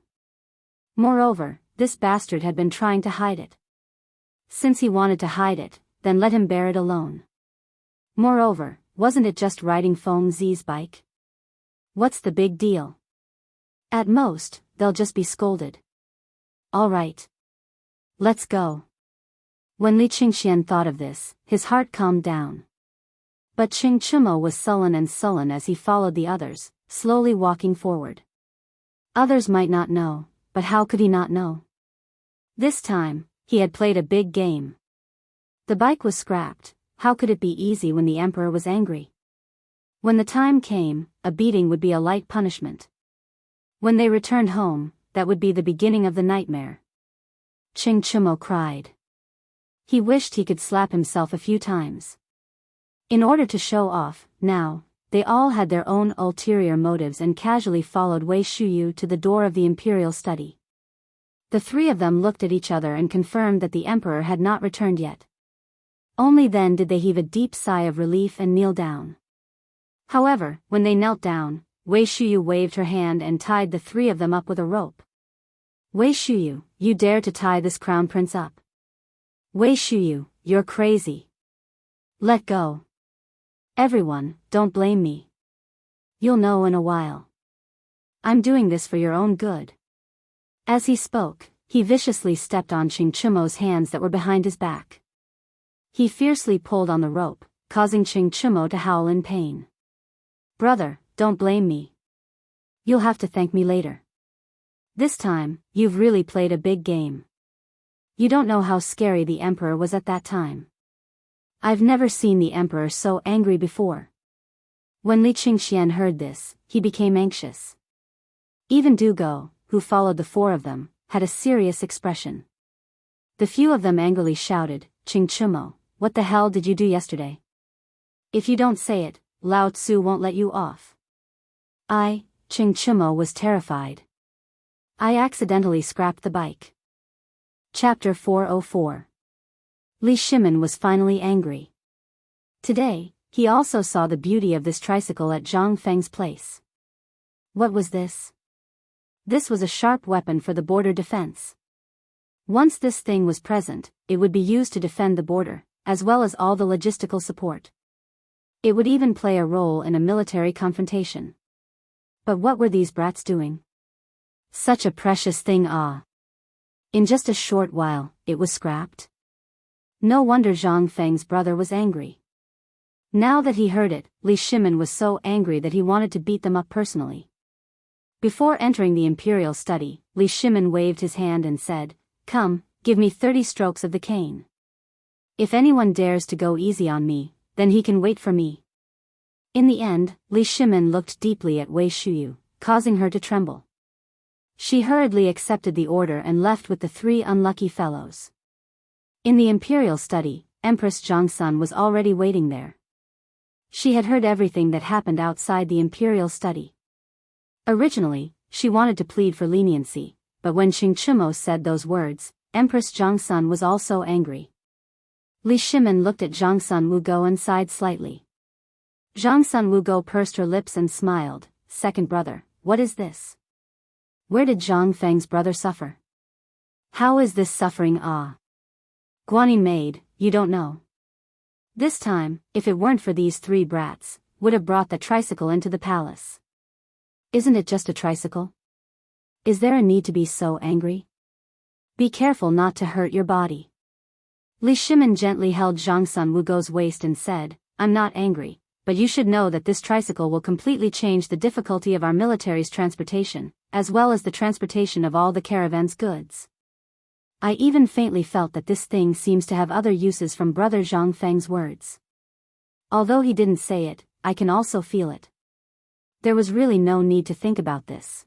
Moreover, this bastard had been trying to hide it. Since he wanted to hide it, then let him bear it alone. Moreover, wasn't it just riding Feng Zi's bike? What's the big deal? At most, they'll just be scolded. All right. Let's go. When Li Qingxian thought of this, his heart calmed down. But Qing Chumo was sullen as he followed the others, slowly walking forward. Others might not know, but how could he not know? This time, he had played a big game. The bike was scrapped. How could it be easy when the emperor was angry? When the time came, a beating would be a light punishment. When they returned home, that would be the beginning of the nightmare. Qing Chumo cried. He wished he could slap himself a few times. In order to show off, now, they all had their own ulterior motives and casually followed Wei Shuyu to the door of the imperial study. The three of them looked at each other and confirmed that the emperor had not returned yet. Only then did they heave a deep sigh of relief and kneel down. However, when they knelt down, Wei Shuyu waved her hand and tied the three of them up with a rope. Wei Shuyu, you dare to tie this crown prince up? Wei Shuyu, you're crazy. Let go. Everyone, don't blame me. You'll know in a while. I'm doing this for your own good. As he spoke, he viciously stepped on Qing Chumo's hands that were behind his back. He fiercely pulled on the rope, causing Qing Chumo to howl in pain. Brother, don't blame me. You'll have to thank me later. This time, you've really played a big game. You don't know how scary the emperor was at that time. I've never seen the emperor so angry before. When Li Qingxian heard this, he became anxious. Even Du Go, who followed the four of them, had a serious expression. The few of them angrily shouted, Qing Chumo, what the hell did you do yesterday? If you don't say it, Lao Tzu won't let you off. Qing Chumo was terrified. I accidentally scrapped the bike. Chapter 404. Li Shimin was finally angry. Today, he also saw the beauty of this tricycle at Zhang Feng's place. What was this? This was a sharp weapon for the border defense. Once this thing was present, it would be used to defend the border, as well as all the logistical support. It would even play a role in a military confrontation. But what were these brats doing? Such a precious thing, In just a short while, it was scrapped. No wonder Zhang Feng's brother was angry. Now that he heard it, Li Shimin was so angry that he wanted to beat them up personally. Before entering the imperial study, Li Shimin waved his hand and said, Come, give me 30 strokes of the cane. If anyone dares to go easy on me, then he can wait for me. In the end, Li Shimin looked deeply at Wei Shuyu, causing her to tremble. She hurriedly accepted the order and left with the three unlucky fellows. In the imperial study, Empress Zhangsun was already waiting there. She had heard everything that happened outside the imperial study. Originally, she wanted to plead for leniency, but when Qing Chumo said those words, Empress Zhangsun was also angry. Li Shimin looked at Zhangsun Wugo and sighed slightly. Zhangsun Wugo pursed her lips and smiled. Second brother, what is this? Where did Zhang Feng's brother suffer? How is this suffering? Guanyin maid, you don't know. This time, if it weren't for these three brats, would have brought the tricycle into the palace. Isn't it just a tricycle? Is there a need to be so angry? Be careful not to hurt your body. Li Shimin gently held Zhangsun Wugo's waist and said, I'm not angry, but you should know that this tricycle will completely change the difficulty of our military's transportation, as well as the transportation of all the caravan's goods. I even faintly felt that this thing seems to have other uses from Brother Zhang Feng's words. Although he didn't say it, I can also feel it. There was really no need to think about this.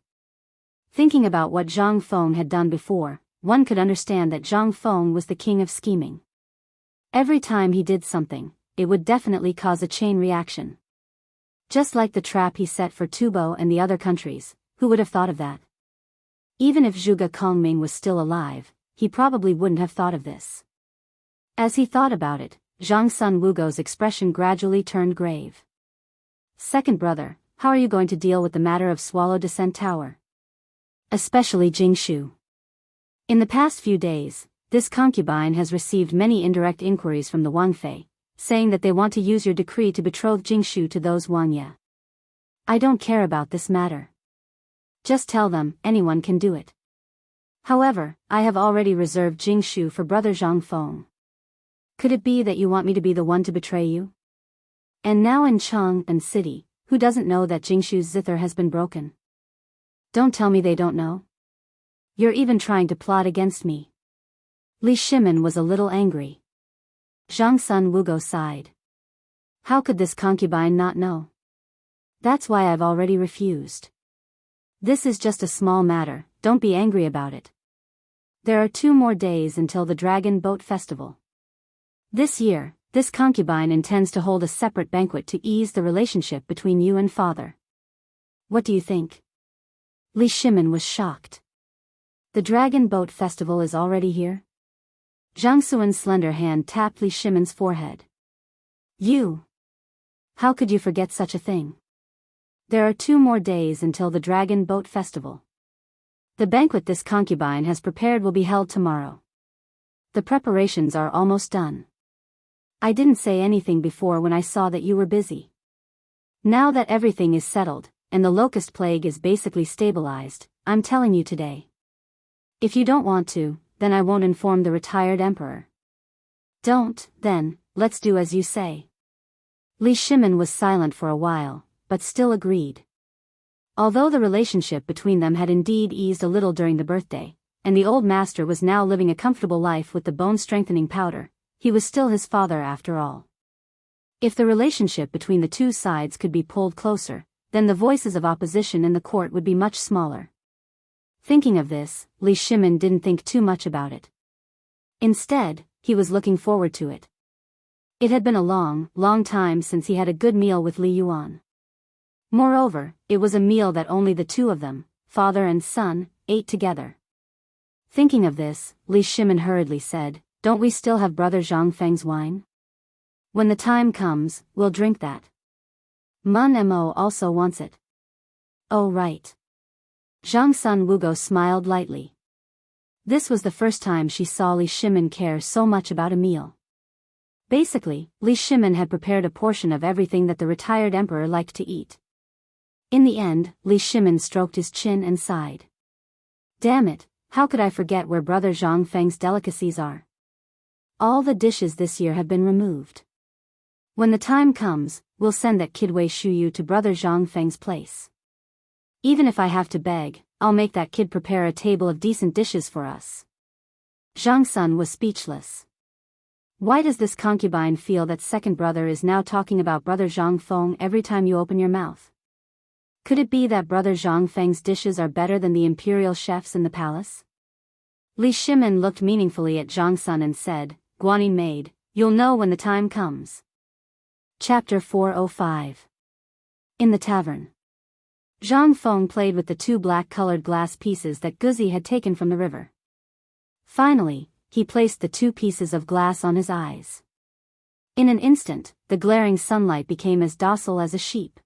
Thinking about what Zhang Feng had done before, one could understand that Zhang Feng was the king of scheming. Every time he did something, it would definitely cause a chain reaction. Just like the trap he set for Tubo and the other countries, who would have thought of that? Even if Zhuge Kongming was still alive, he probably wouldn't have thought of this. As he thought about it, Zhangsun Wugo's expression gradually turned grave. Second brother, how are you going to deal with the matter of Swallow Descent Tower? Especially Jingshu. In the past few days, this concubine has received many indirect inquiries from the Wangfei, saying that they want to use your decree to betroth Jingshu to those Wang Ye. I don't care about this matter. Just tell them, anyone can do it. However, I have already reserved Jingshu for brother Zhang Feng. Could it be that you want me to be the one to betray you? And now in Chang'an city, who doesn't know that Jingshu's zither has been broken? Don't tell me they don't know. You're even trying to plot against me. Li Shimin was a little angry. Zhang Sun Wugo sighed. How could this concubine not know? That's why I've already refused. This is just a small matter, don't be angry about it. There are 2 more days until the Dragon Boat Festival. This year, this concubine intends to hold a separate banquet to ease the relationship between you and father. What do you think? Li Shimin was shocked. The Dragon Boat Festival is already here? Zhang Suan's slender hand tapped Li Shimin's forehead. You! How could you forget such a thing? There are 2 more days until the Dragon Boat Festival. The banquet this concubine has prepared will be held tomorrow. The preparations are almost done. I didn't say anything before when I saw that you were busy. Now that everything is settled, and the locust plague is basically stabilized, I'm telling you today. If you don't want to, then I won't inform the retired emperor. Don't, then, let's do as you say. Li Shimin was silent for a while, but still agreed. Although the relationship between them had indeed eased a little during the birthday, and the old master was now living a comfortable life with the bone-strengthening powder, he was still his father after all. If the relationship between the 2 sides could be pulled closer, then the voices of opposition in the court would be much smaller. Thinking of this, Li Shimin didn't think too much about it. Instead, he was looking forward to it. It had been a long, long time since he had a good meal with Li Yuan. Moreover, it was a meal that only the 2 of them, father and son, ate together. Thinking of this, Li Shimin hurriedly said, "Don't we still have brother Zhang Feng's wine? When the time comes, we'll drink that. Mun Mo also wants it." "Oh right." Zhang Sun Wugo smiled lightly. This was the first time she saw Li Shimin care so much about a meal. Basically, Li Shimin had prepared a portion of everything that the retired emperor liked to eat. In the end, Li Shimin stroked his chin and sighed. Damn it, how could I forget where brother Zhang Feng's delicacies are? All the dishes this year have been removed. When the time comes, we'll send that kid Wei Shuyu to brother Zhang Feng's place. Even if I have to beg, I'll make that kid prepare a table of decent dishes for us. Zhang Sun was speechless. Why does this concubine feel that second brother is now talking about brother Zhang Feng every time you open your mouth? Could it be that brother Zhang Feng's dishes are better than the imperial chefs in the palace? Li Shimin looked meaningfully at Zhang Sun and said, "Guanyin maid, you'll know when the time comes." Chapter 405. In the tavern. Zhang Feng played with the 2 black-colored glass pieces that Guzi had taken from the river. Finally, he placed the 2 pieces of glass on his eyes. In an instant, the glaring sunlight became as docile as a sheep.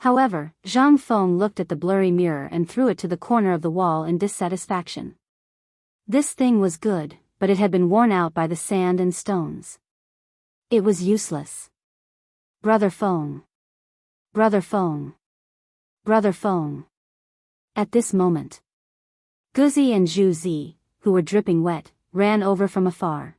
However, Zhang Feng looked at the blurry mirror and threw it to the corner of the wall in dissatisfaction. This thing was good, but it had been worn out by the sand and stones. It was useless. Brother Feng. Brother Feng. Brother Feng. At this moment, Guzi and Zhu Zi, who were dripping wet, ran over from afar.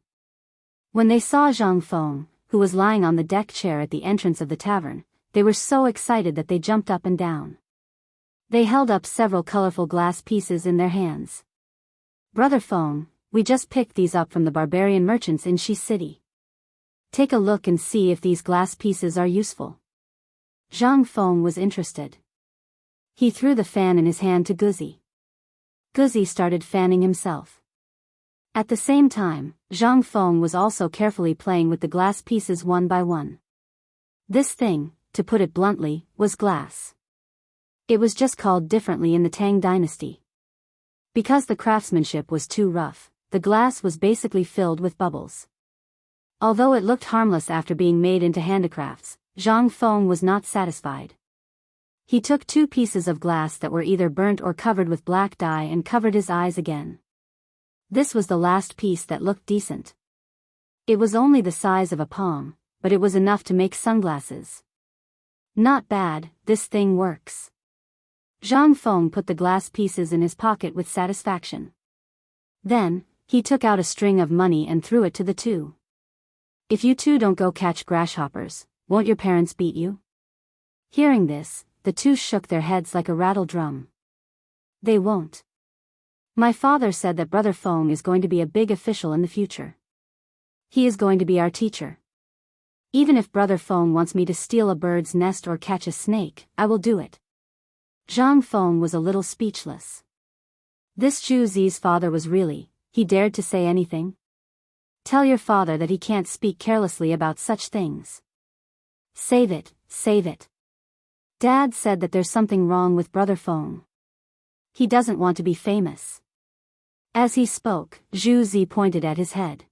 When they saw Zhang Feng, who was lying on the deck chair at the entrance of the tavern, they were so excited that they jumped up and down. They held up several colorful glass pieces in their hands. "Brother Feng, we just picked these up from the barbarian merchants in Shi City. Take a look and see if these glass pieces are useful." Zhang Feng was interested. He threw the fan in his hand to Guzi. Guzi started fanning himself. At the same time, Zhang Feng was also carefully playing with the glass pieces one by one. This thing, to put it bluntly, was glass. It was just called differently in the Tang dynasty. Because the craftsmanship was too rough, the glass was basically filled with bubbles. Although it looked harmless after being made into handicrafts, Zhang Feng was not satisfied. He took 2 pieces of glass that were either burnt or covered with black dye and covered his eyes again. This was the last piece that looked decent. It was only the size of a palm, but it was enough to make sunglasses. Not bad, this thing works. Zhang Feng put the glass pieces in his pocket with satisfaction. Then, he took out a string of money and threw it to the two. If you two don't go catch grasshoppers, won't your parents beat you? Hearing this, the two shook their heads like a rattle drum. They won't. My father said that Brother Feng is going to be a big official in the future. He is going to be our teacher. Even if Brother Feng wants me to steal a bird's nest or catch a snake, I will do it. Zhang Feng was a little speechless. This Zhu Zi's father was really, he dared to say anything? Tell your father that he can't speak carelessly about such things. Save it, save it. Dad said that there's something wrong with Brother Feng. He doesn't want to be famous. As he spoke, Zhu Zi pointed at his head.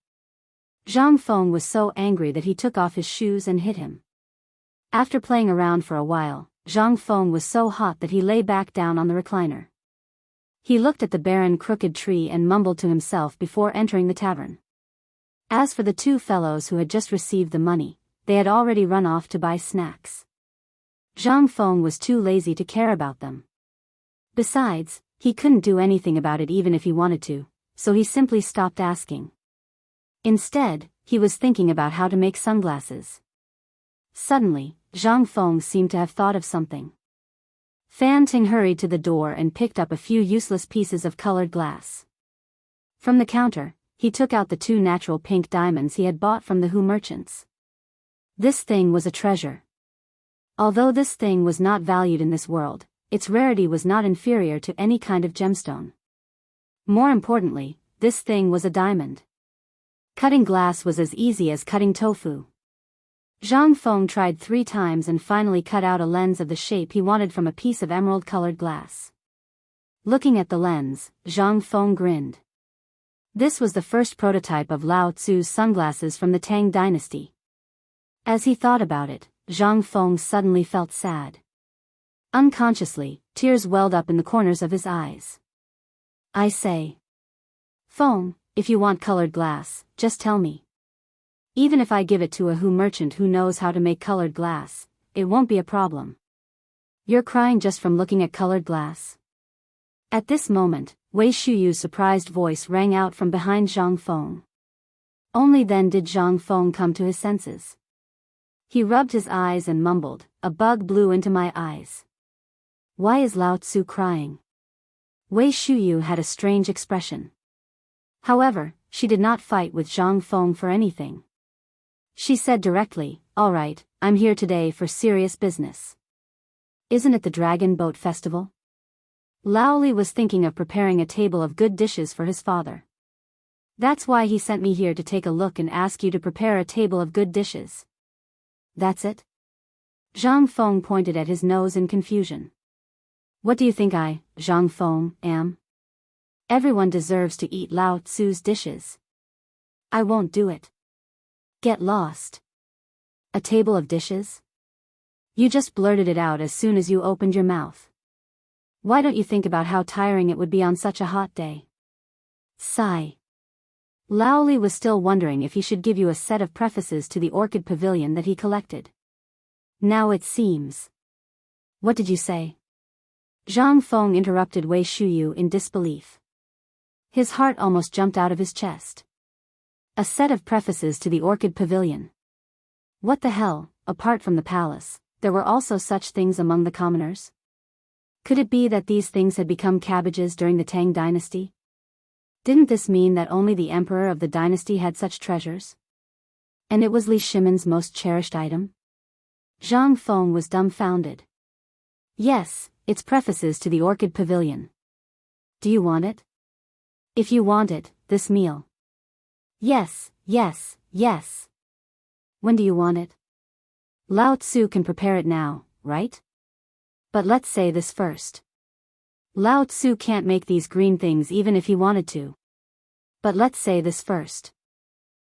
Zhang Feng was so angry that he took off his shoes and hit him. After playing around for a while, Zhang Feng was so hot that he lay back down on the recliner. He looked at the barren crooked tree and mumbled to himself before entering the tavern. As for the two fellows who had just received the money, they had already run off to buy snacks. Zhang Feng was too lazy to care about them. Besides, he couldn't do anything about it even if he wanted to, so he simply stopped asking. Instead, he was thinking about how to make sunglasses. Suddenly, Zhang Feng seemed to have thought of something. Fan Ting hurried to the door and picked up a few useless pieces of colored glass. From the counter, he took out the 2 natural pink diamonds he had bought from the Hu merchants. This thing was a treasure. Although this thing was not valued in this world, its rarity was not inferior to any kind of gemstone. More importantly, this thing was a diamond. Cutting glass was as easy as cutting tofu. Zhang Feng tried 3 times and finally cut out a lens of the shape he wanted from a piece of emerald-colored glass. Looking at the lens, Zhang Feng grinned. This was the first prototype of Lao Tzu's sunglasses from the Tang dynasty. As he thought about it, Zhang Feng suddenly felt sad. Unconsciously, tears welled up in the corners of his eyes. I say, Feng, if you want colored glass, just tell me. Even if I give it to a Hu merchant who knows how to make colored glass, it won't be a problem. You're crying just from looking at colored glass? At this moment, Wei Shuyu's surprised voice rang out from behind Zhang Feng. Only then did Zhang Feng come to his senses. He rubbed his eyes and mumbled, a bug blew into my eyes. Why is Lao Tzu crying? Wei Shuyu had a strange expression. However, she did not fight with Zhang Feng for anything. She said directly, all right, I'm here today for serious business. Isn't it the Dragon Boat Festival? Lao Li was thinking of preparing a table of good dishes for his father. That's why he sent me here to take a look and ask you to prepare a table of good dishes. That's it? Zhang Feng pointed at his nose in confusion. What do you think I, Zhang Feng, am? Everyone deserves to eat Lao Tzu's dishes. I won't do it. Get lost. A table of dishes? You just blurted it out as soon as you opened your mouth. Why don't you think about how tiring it would be on such a hot day? Sigh. Lao Li was still wondering if he should give you a set of prefaces to the orchid pavilion that he collected. Now it seems. What did you say? Zhang Feng interrupted Wei Shuyu in disbelief. His heart almost jumped out of his chest. A set of prefaces to the orchid pavilion. What the hell, apart from the palace, there were also such things among the commoners? Could it be that these things had become cabbages during the Tang dynasty? Didn't this mean that only the emperor of the dynasty had such treasures? And it was Li Shimon's most cherished item? Zhang Feng was dumbfounded. Yes, it's prefaces to the orchid pavilion. Do you want it? If you want it, this meal. Yes, yes, yes. When do you want it? Lao Tzu can prepare it now, right? But let's say this first. Lao Tzu can't make these green things even if he wanted to. But let's say this first.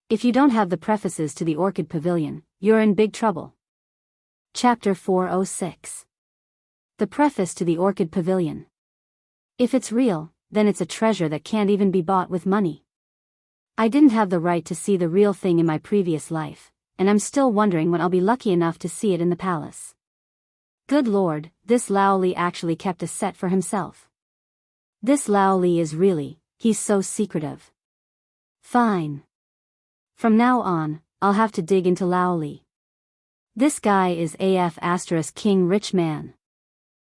If you don't have the prefaces to the orchid pavilion, you're in big trouble. Chapter 406. The preface to the orchid pavilion. If it's real, then it's a treasure that can't even be bought with money. I didn't have the right to see the real thing in my previous life, and I'm still wondering when I'll be lucky enough to see it in the palace. Good lord, this Lao Li actually kept a set for himself. This Lao Li is really, he's so secretive. Fine. From now on, I'll have to dig into Lao Li. This guy is King rich man.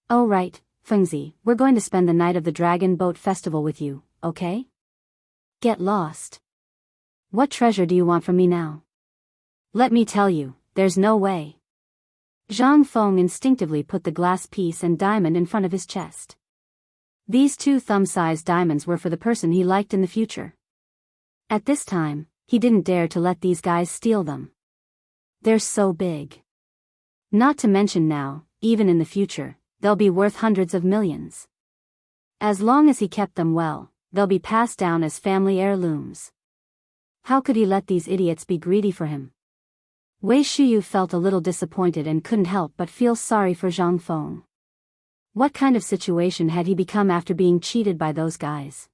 Oh right, Fengzi, we're going to spend the night of the Dragon Boat Festival with you, okay? Get lost. What treasure do you want from me now? Let me tell you, there's no way. Zhang Feng instinctively put the glass piece and diamond in front of his chest. These 2 thumb-sized diamonds were for the person he liked in the future. At this time, he didn't dare to let these guys steal them. They're so big. Not to mention now, even in the future, they'll be worth hundreds of millions. As long as he kept them well, they'll be passed down as family heirlooms. How could he let these idiots be greedy for him? Wei Shuyu felt a little disappointed and couldn't help but feel sorry for Zhang Feng. What kind of situation had he become after being cheated by those guys?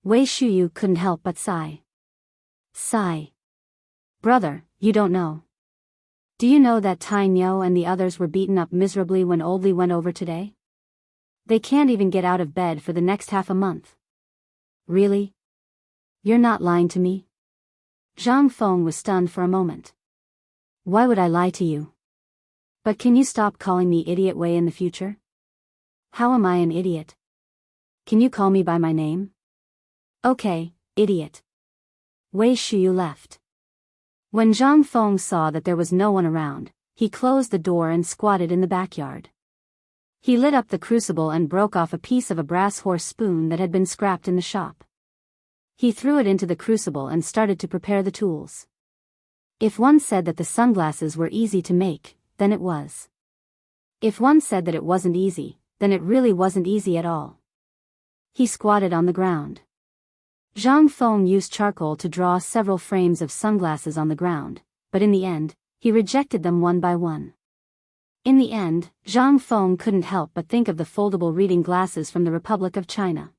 Wei Shuyu couldn't help but sigh. Sigh. Brother, you don't know. Do you know that Tai Niu and the others were beaten up miserably when Old Li went over today? They can't even get out of bed for the next half a month. Really? You're not lying to me? Zhang Feng was stunned for a moment. Why would I lie to you? But can you stop calling me idiot Wei in the future? How am I an idiot? Can you call me by my name? Okay, idiot. Wei Shuyu left. When Zhang Feng saw that there was no one around, he closed the door and squatted in the backyard. He lit up the crucible and broke off a piece of a brass horse spoon that had been scrapped in the shop. He threw it into the crucible and started to prepare the tools. If one said that the sunglasses were easy to make, then it was. If one said that it wasn't easy, then it really wasn't easy at all. He squatted on the ground. Zhang Feng used charcoal to draw several frames of sunglasses on the ground, but in the end, he rejected them one by one. In the end, Zhang Feng couldn't help but think of the foldable reading glasses from the Republic of China.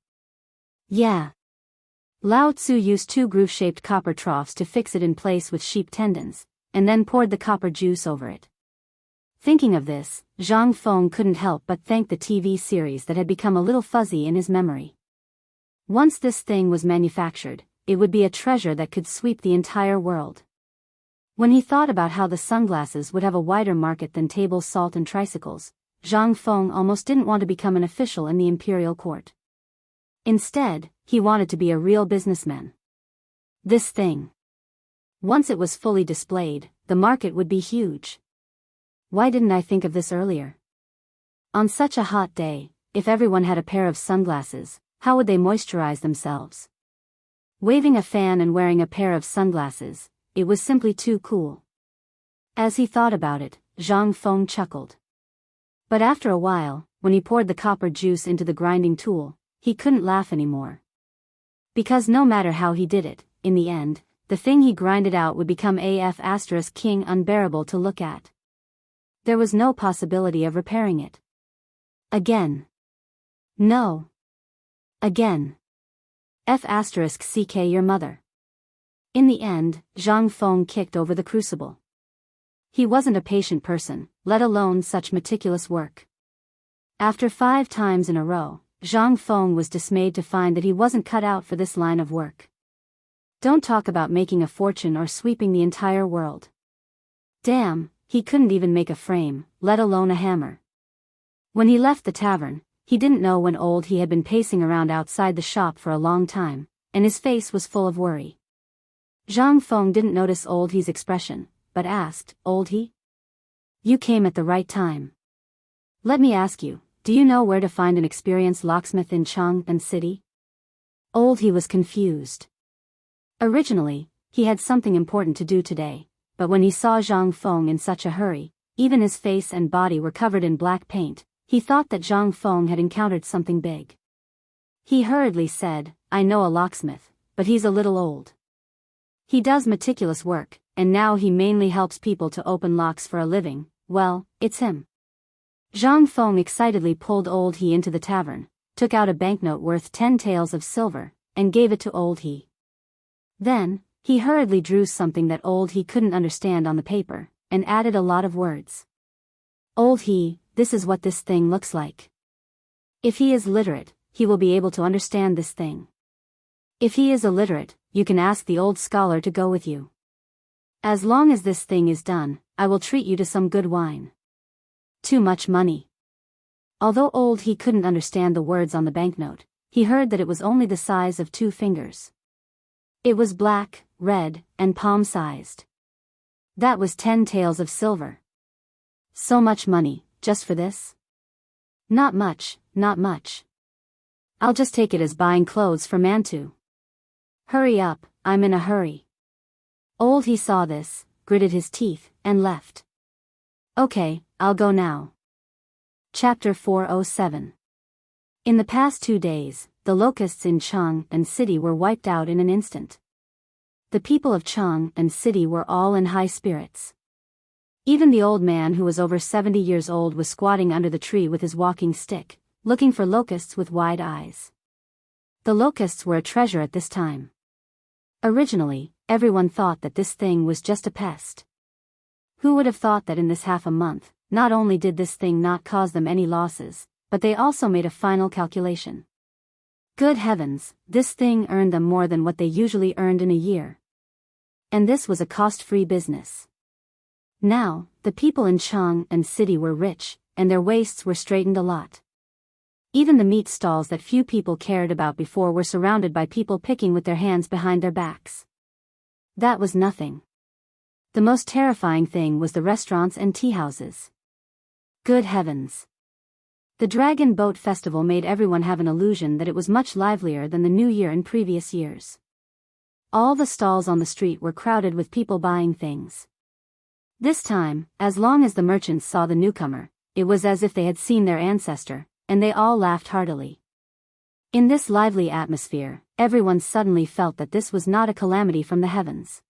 Yeah. Lao Tzu used 2 groove-shaped copper troughs to fix it in place with sheep tendons, and then poured the copper juice over it. Thinking of this, Zhang Feng couldn't help but thank the TV series that had become a little fuzzy in his memory. Once this thing was manufactured, it would be a treasure that could sweep the entire world. When he thought about how the sunglasses would have a wider market than table salt and tricycles, Zhang Feng almost didn't want to become an official in the imperial court. Instead, he wanted to be a real businessman. This thing. Once it was fully displayed, the market would be huge. Why didn't I think of this earlier? On such a hot day, if everyone had a pair of sunglasses, how would they moisturize themselves? Waving a fan and wearing a pair of sunglasses, it was simply too cool. As he thought about it, Zhang Feng chuckled. But after a while, when he poured the copper juice into the grinding tool, he couldn't laugh anymore. Because no matter how he did it, in the end, the thing he grinded out would become King unbearable to look at. There was no possibility of repairing it. Again. No. Again. Your mother. In the end, Zhang Feng kicked over the crucible. He wasn't a patient person, let alone such meticulous work. After 5 times in a row, Zhang Feng was dismayed to find that he wasn't cut out for this line of work. Don't talk about making a fortune or sweeping the entire world. Damn, he couldn't even make a frame, let alone a hammer. When he left the tavern, he didn't know when he had been pacing around outside the shop for a long time, and his face was full of worry. Zhang Feng didn't notice He's expression, but asked, He? You came at the right time. Let me ask you, do you know where to find an experienced locksmith in Chang'an City? He was confused. Originally, he had something important to do today, but when he saw Zhang Feng in such a hurry, even his face and body were covered in black paint, he thought that Zhang Feng had encountered something big. He hurriedly said, I know a locksmith, but he's a little old. He does meticulous work, and now he mainly helps people to open locks for a living. Well, it's him. Zhang Feng excitedly pulled He into the tavern, took out a banknote worth 10 taels of silver, and gave it to He. Then, He hurriedly drew something that old he couldn't understand on the paper, and added a lot of words. Old he, this is what this thing looks like. If he is literate, he will be able to understand this thing. If he is illiterate, you can ask the old scholar to go with you. As long as this thing is done, I will treat you to some good wine. Too much money. Although old he couldn't understand the words on the banknote, he heard that it was only the size of 2 fingers. It was black, red, and palm-sized. That was 10 taels of silver. So much money, just for this? Not much, not much. I'll just take it as buying clothes for Mantu. Hurry up, I'm in a hurry. Old he saw this, gritted his teeth, and left. Okay, I'll go now. Chapter 407. In the past 2 days, the locusts in Chang'an city were wiped out in an instant. The people of Chang'an city were all in high spirits. Even the old man who was over 70 years old was squatting under the tree with his walking stick, looking for locusts with wide eyes. The locusts were a treasure at this time. Originally, everyone thought that this thing was just a pest. Who would have thought that in this half a month, not only did this thing not cause them any losses, but they also made a final calculation. Good heavens, this thing earned them more than what they usually earned in a year. And this was a cost-free business. Now, the people in Chang'an city were rich, and their waists were straightened a lot. Even the meat stalls that few people cared about before were surrounded by people picking with their hands behind their backs. That was nothing. The most terrifying thing was the restaurants and tea houses. Good heavens. The Dragon Boat Festival made everyone have an illusion that it was much livelier than the New Year in previous years. All the stalls on the street were crowded with people buying things. This time, as long as the merchants saw the newcomer, it was as if they had seen their ancestor, and they all laughed heartily. In this lively atmosphere, everyone suddenly felt that this was not a calamity from the heavens.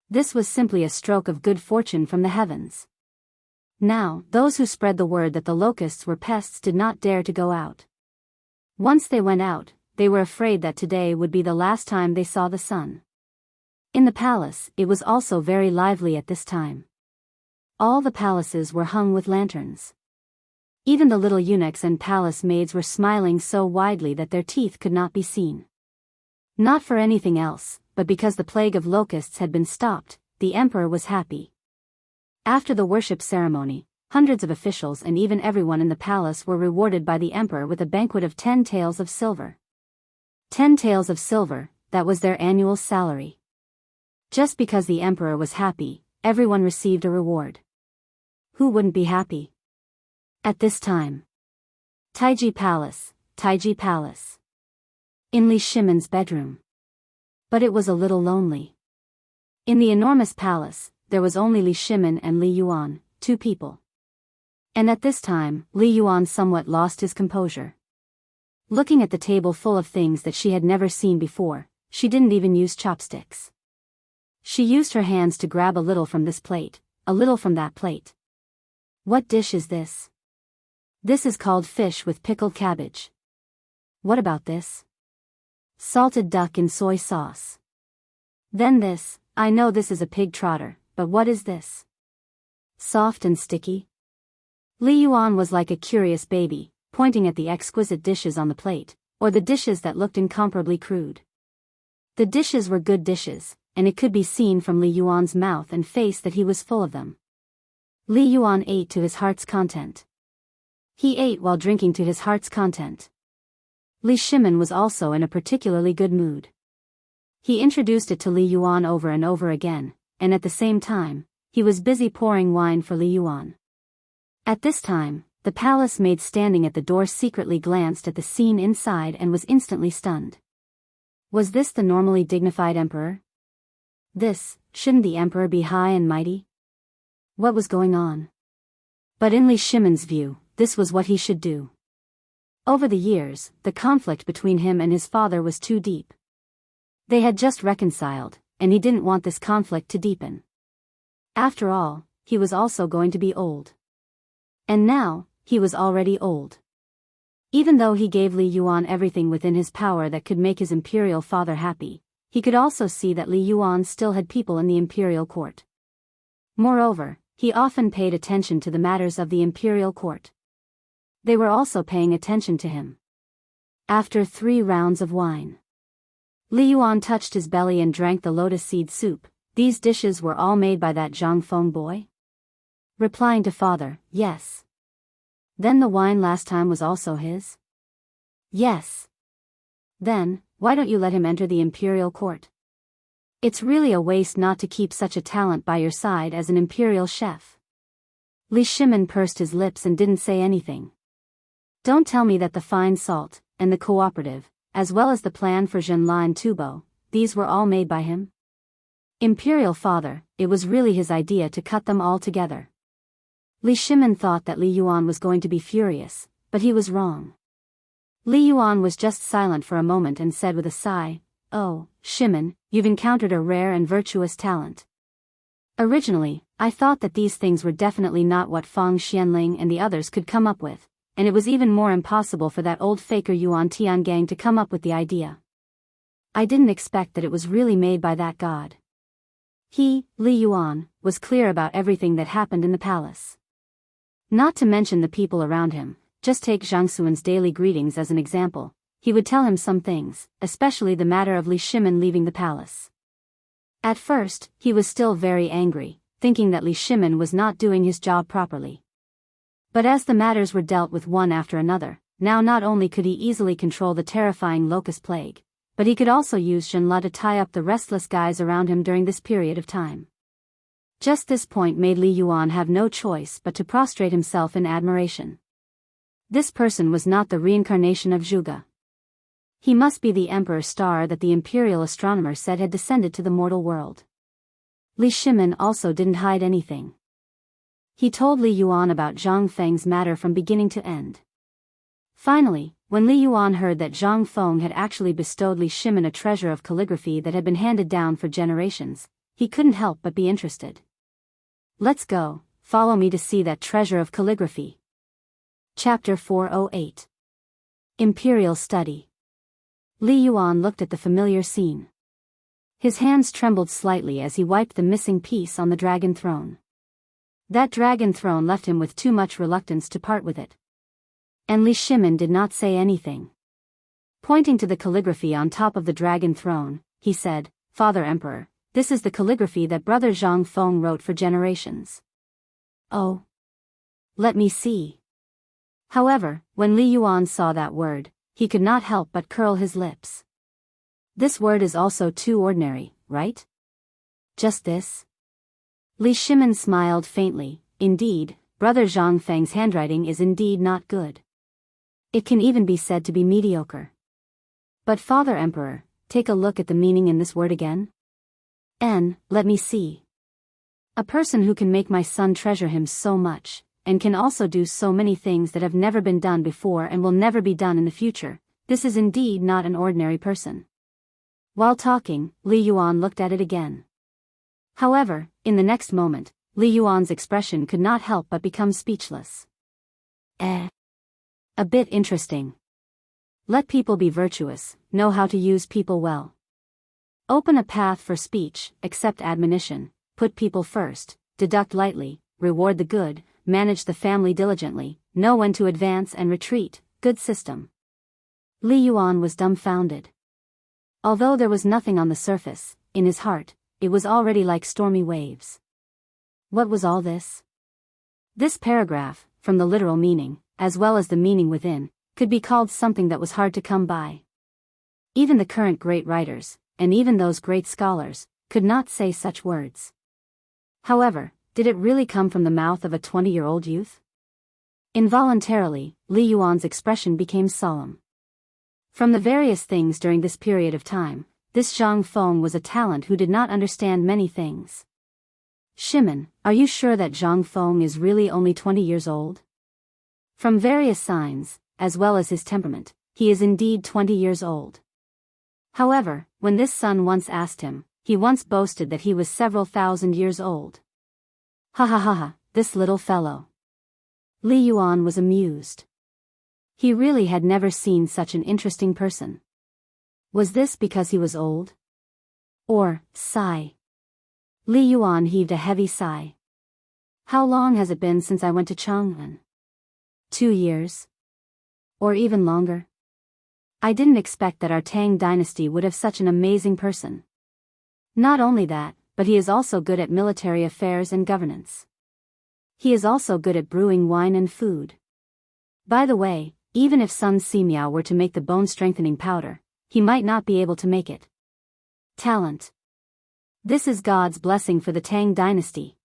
This was simply a stroke of good fortune from the heavens. Now, those who spread the word that the locusts were pests did not dare to go out. Once they went out, they were afraid that today would be the last time they saw the sun. In the palace, it was also very lively at this time. All the palaces were hung with lanterns. Even the little eunuchs and palace maids were smiling so widely that their teeth could not be seen. Not for anything else, but because the plague of locusts had been stopped, the emperor was happy. After the worship ceremony, hundreds of officials and even everyone in the palace were rewarded by the emperor with a banquet of 10 taels of silver. 10 taels of silver, that was their annual salary. Just because the emperor was happy, everyone received a reward. Who wouldn't be happy? At this time. Taiji Palace, Taiji Palace. In Li Shimon's bedroom. But it was a little lonely. In the enormous palace, there was only Li Shimon and Li Yuan, 2 people. And at this time, Li Yuan somewhat lost his composure. Looking at the table full of things that she had never seen before, she didn't even use chopsticks. She used her hands to grab a little from this plate, a little from that plate. What dish is this? This is called fish with pickled cabbage. What about this? Salted duck in soy sauce. Then this, I know this is a pig trotter, but what is this? Soft and sticky? Li Yuan was like a curious baby, pointing at the exquisite dishes on the plate, or the dishes that looked incomparably crude. The dishes were good dishes, and it could be seen from Li Yuan's mouth and face that he was full of them. Li Yuan ate to his heart's content. He ate while drinking to his heart's content. Li Shimon was also in a particularly good mood. He introduced it to Li Yuan over and over again, and at the same time, he was busy pouring wine for Li Yuan. At this time, the palace maid standing at the door secretly glanced at the scene inside and was instantly stunned. Was this the normally dignified emperor? Shouldn't the emperor be high and mighty? What was going on? But in Li Shimon's view, this was what he should do. Over the years, the conflict between him and his father was too deep. They had just reconciled, and he didn't want this conflict to deepen. After all, he was also going to be old. And now, he was already old. Even though he gave Li Yuan everything within his power that could make his imperial father happy, he could also see that Li Yuan still had people in the imperial court. Moreover, he often paid attention to the matters of the imperial court. They were also paying attention to him. After 3 rounds of wine, Li Yuan touched his belly and drank the lotus seed soup. These dishes were all made by that Zhang Feng boy? Replying to father, yes. Then the wine last time was also his? Yes. Then, why don't you let him enter the imperial court? It's really a waste not to keep such a talent by your side as an imperial chef. Li Shimin pursed his lips and didn't say anything. Don't tell me that the fine salt, and the cooperative, as well as the plan for Zhenla and Tubo, these were all made by him? Imperial father, it was really his idea to cut them all together. Li Shimin thought that Li Yuan was going to be furious, but he was wrong. Li Yuan was just silent for a moment and said with a sigh, "Oh, Shimin, you've encountered a rare and virtuous talent. Originally, I thought that these things were definitely not what Fang Xianling and the others could come up with, and it was even more impossible for that old faker Yuan Tiangang to come up with the idea. I didn't expect that it was really made by that god." He, Li Yuan, was clear about everything that happened in the palace. Not to mention the people around him. Just take Zhang Xuan's daily greetings as an example. He would tell him some things, especially the matter of Li Shimin leaving the palace. At first, he was still very angry, thinking that Li Shimin was not doing his job properly. But as the matters were dealt with one after another, now not only could he easily control the terrifying locust plague, but he could also use Zhenla to tie up the restless guys around him during this period of time. Just this point made Li Yuan have no choice but to prostrate himself in admiration. This person was not the reincarnation of Zhuge. He must be the emperor's star that the imperial astronomer said had descended to the mortal world. Li Shimin also didn't hide anything. He told Li Yuan about Zhang Feng's matter from beginning to end. Finally, when Li Yuan heard that Zhang Feng had actually bestowed Li Shimin a treasure of calligraphy that had been handed down for generations, he couldn't help but be interested. "Let's go, follow me to see that treasure of calligraphy." Chapter 408. Imperial Study. Li Yuan looked at the familiar scene. His hands trembled slightly as he wiped the missing piece on the dragon throne. That dragon throne left him with too much reluctance to part with it. And Li Shimin did not say anything. Pointing to the calligraphy on top of the dragon throne, he said, "Father Emperor, this is the calligraphy that brother Zhang Feng wrote for generations." "Oh. Let me see." However, when Li Yuan saw that word, he could not help but curl his lips. "This word is also too ordinary, right? Just this?" Li Shimin smiled faintly. "Indeed, brother Zhang Feng's handwriting is indeed not good. It can even be said to be mediocre. But Father Emperor, take a look at the meaning in this word again. Let me see. A person who can make my son treasure him so much, and can also do so many things that have never been done before and will never be done in the future, this is indeed not an ordinary person." While talking, Li Yuan looked at it again. However, in the next moment, Li Yuan's expression could not help but become speechless. A bit interesting. Let people be virtuous, know how to use people well. Open a path for speech, accept admonition, put people first, deduct lightly, reward the good, manage the family diligently, know when to advance and retreat, good system. Li Yuan was dumbfounded. Although there was nothing on the surface, in his heart, it was already like stormy waves. What was all this? This paragraph, from the literal meaning, as well as the meaning within, could be called something that was hard to come by. Even the current great writers, and even those great scholars, could not say such words. However, did it really come from the mouth of a 20-year-old youth? Involuntarily, Li Yuan's expression became solemn. From the various things during this period of time, this Zhang Feng was a talent who did not understand many things. "Shimin, are you sure that Zhang Feng is really only 20 years old? From various signs, as well as his temperament, he is indeed 20 years old. However, when this son once asked him, he once boasted that he was several thousand years old." Ha ha ha ha, this little fellow. Li Yuan was amused. He really had never seen such an interesting person. Was this because he was old? Or, sigh. Li Yuan heaved a heavy sigh. How long has it been since I went to Chang'an? 2 years? Or even longer? I didn't expect that our Tang dynasty would have such an amazing person. Not only that, but he is also good at military affairs and governance. He is also good at brewing wine and food. By the way, even if Sun Simiao were to make the bone-strengthening powder, he might not be able to make it. Talent. This is God's blessing for the Tang dynasty.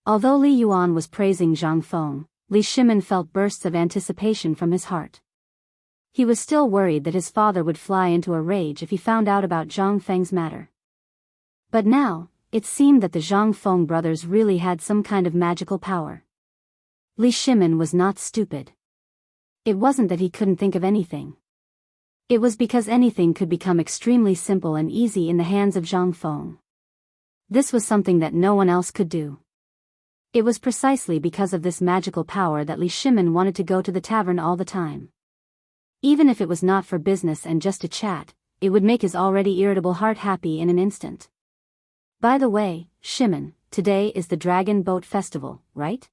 Although Li Yuan was praising Zhang Feng, Li Shimin felt bursts of anticipation from his heart. He was still worried that his father would fly into a rage if he found out about Zhang Feng's matter. But now, it seemed that the Zhang Feng brothers really had some kind of magical power. Li Shimin was not stupid. It wasn't that he couldn't think of anything. It was because anything could become extremely simple and easy in the hands of Zhang Feng. This was something that no one else could do. It was precisely because of this magical power that Li Shimin wanted to go to the tavern all the time. Even if it was not for business and just to chat, it would make his already irritable heart happy in an instant. By the way, Shimin, today is the Dragon Boat Festival, right?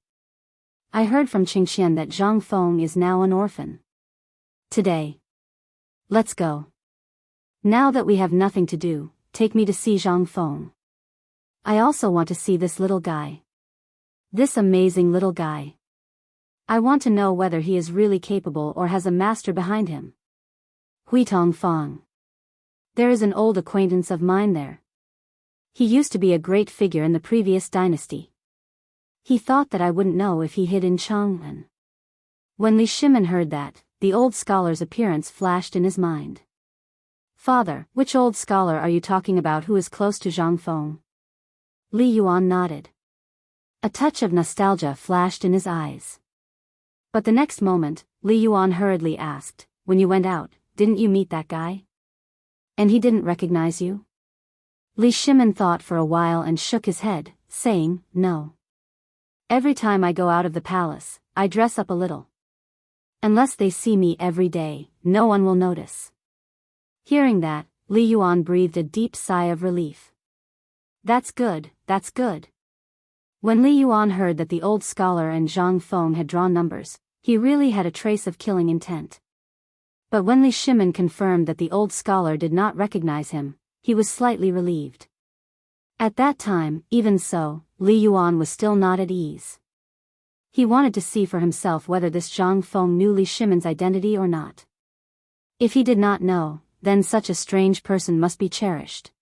I heard from Chang'an that Zhang Feng is now an orphan. Today. Let's go. Now that we have nothing to do, take me to see Zhang Feng. I also want to see this little guy. This amazing little guy. I want to know whether he is really capable or has a master behind him. Huitong Fang. There is an old acquaintance of mine there. He used to be a great figure in the previous dynasty. He thought that I wouldn't know if he hid in Chang'an. When Li Shimin heard that, the old scholar's appearance flashed in his mind. Father, which old scholar are you talking about who is close to Zhang Feng? Li Yuan nodded. A touch of nostalgia flashed in his eyes. But the next moment, Li Yuan hurriedly asked, when you went out, didn't you meet that guy? And he didn't recognize you? Li Shimin thought for a while and shook his head, saying, no. Every time I go out of the palace, I dress up a little. Unless they see me every day, no one will notice. Hearing that, Li Yuan breathed a deep sigh of relief. That's good, that's good. When Li Yuan heard that the old scholar and Zhang Feng had drawn numbers, he really had a trace of killing intent. But when Li Shimin confirmed that the old scholar did not recognize him, he was slightly relieved. At that time, even so, Li Yuan was still not at ease. He wanted to see for himself whether this Zhang Feng knew Li Shimin's identity or not. If he did not know, then such a strange person must be cherished.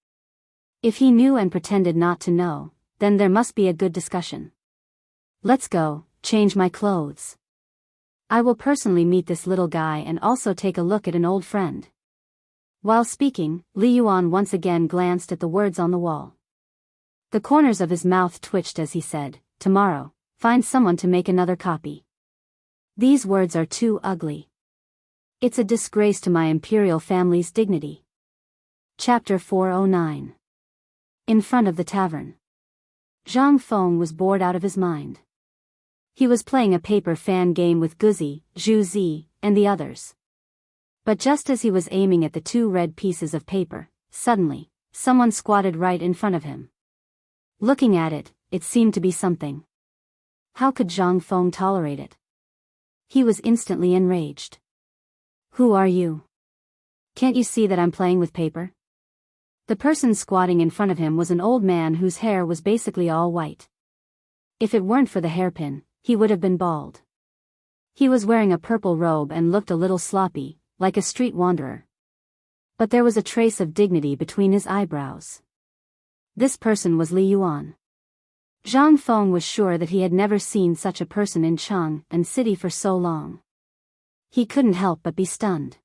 If he knew and pretended not to know, then there must be a good discussion. Let's go, change my clothes. I will personally meet this little guy and also take a look at an old friend. While speaking, Li Yuan once again glanced at the words on the wall. The corners of his mouth twitched as he said, tomorrow, find someone to make another copy. These words are too ugly. It's a disgrace to my imperial family's dignity. Chapter 409. In front of the tavern. Zhang Feng was bored out of his mind. He was playing a paper fan game with Guzi, Zhu Zi, and the others. But just as he was aiming at the 2 red pieces of paper, suddenly, someone squatted right in front of him. Looking at it, it seemed to be something. How could Zhang Feng tolerate it? He was instantly enraged. Who are you? Can't you see that I'm playing with paper? The person squatting in front of him was an old man whose hair was basically all white. If it weren't for the hairpin, he would have been bald. He was wearing a purple robe and looked a little sloppy, like a street wanderer. But there was a trace of dignity between his eyebrows. This person was Li Yuan. Zhang Feng was sure that he had never seen such a person in Chang'an city for so long. He couldn't help but be stunned.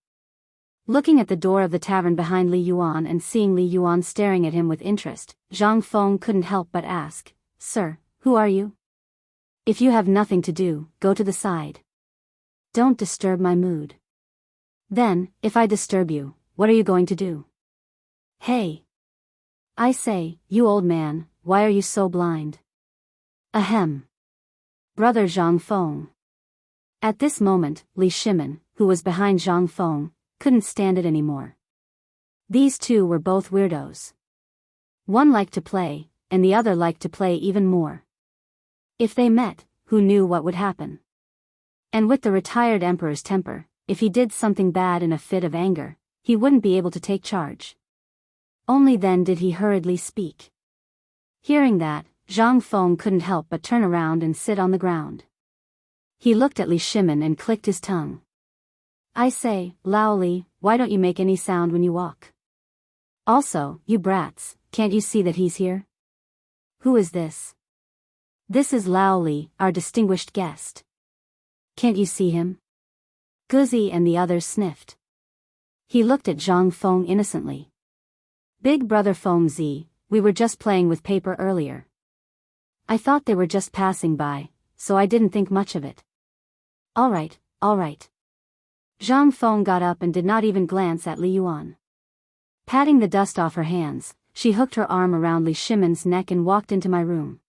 Looking at the door of the tavern behind Li Yuan and seeing Li Yuan staring at him with interest, Zhang Feng couldn't help but ask, Sir, who are you? If you have nothing to do, go to the side. Don't disturb my mood. Then, if I disturb you, what are you going to do? Hey! I say, you old man, why are you so blind? Ahem. Brother Zhang Feng. At this moment, Li Shimin, who was behind Zhang Feng, couldn't stand it anymore. These two were both weirdos. One liked to play, and the other liked to play even more. If they met, who knew what would happen? And with the retired emperor's temper, if he did something bad in a fit of anger, he wouldn't be able to take charge. Only then did he hurriedly speak. Hearing that, Zhang Feng couldn't help but turn around and sit on the ground. He looked at Li Shimin and clicked his tongue. I say, Lao Li, why don't you make any sound when you walk? Also, you brats, can't you see that he's here? Who is this? This is Lao Li, our distinguished guest. Can't you see him? Guzi and the others sniffed. He looked at Zhang Feng innocently. Big brother Feng Zi, we were just playing with paper earlier. I thought they were just passing by, so I didn't think much of it. All right. Zhang Feng got up and did not even glance at Li Yuan. Patting the dust off her hands, she hooked her arm around Li Shimin's neck and walked into my room.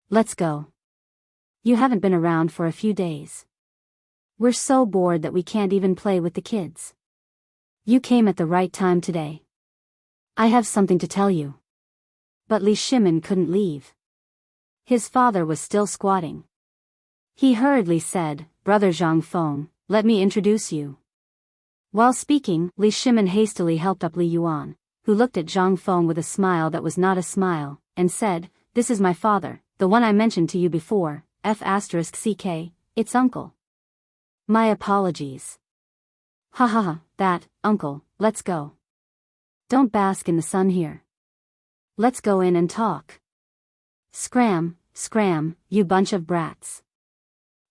Let's go. You haven't been around for a few days. We're so bored that we can't even play with the kids. You came at the right time today. I have something to tell you. But Li Shimin couldn't leave. His father was still squatting. He hurriedly said, Brother Zhang Feng, let me introduce you. While speaking, Li Shimin hastily helped up Li Yuan, who looked at Zhang Feng with a smile that was not a smile, and said, This is my father, the one I mentioned to you before, F***ck, it's uncle. My apologies. That, uncle, let's go. Don't bask in the sun here. Let's go in and talk. Scram, you bunch of brats.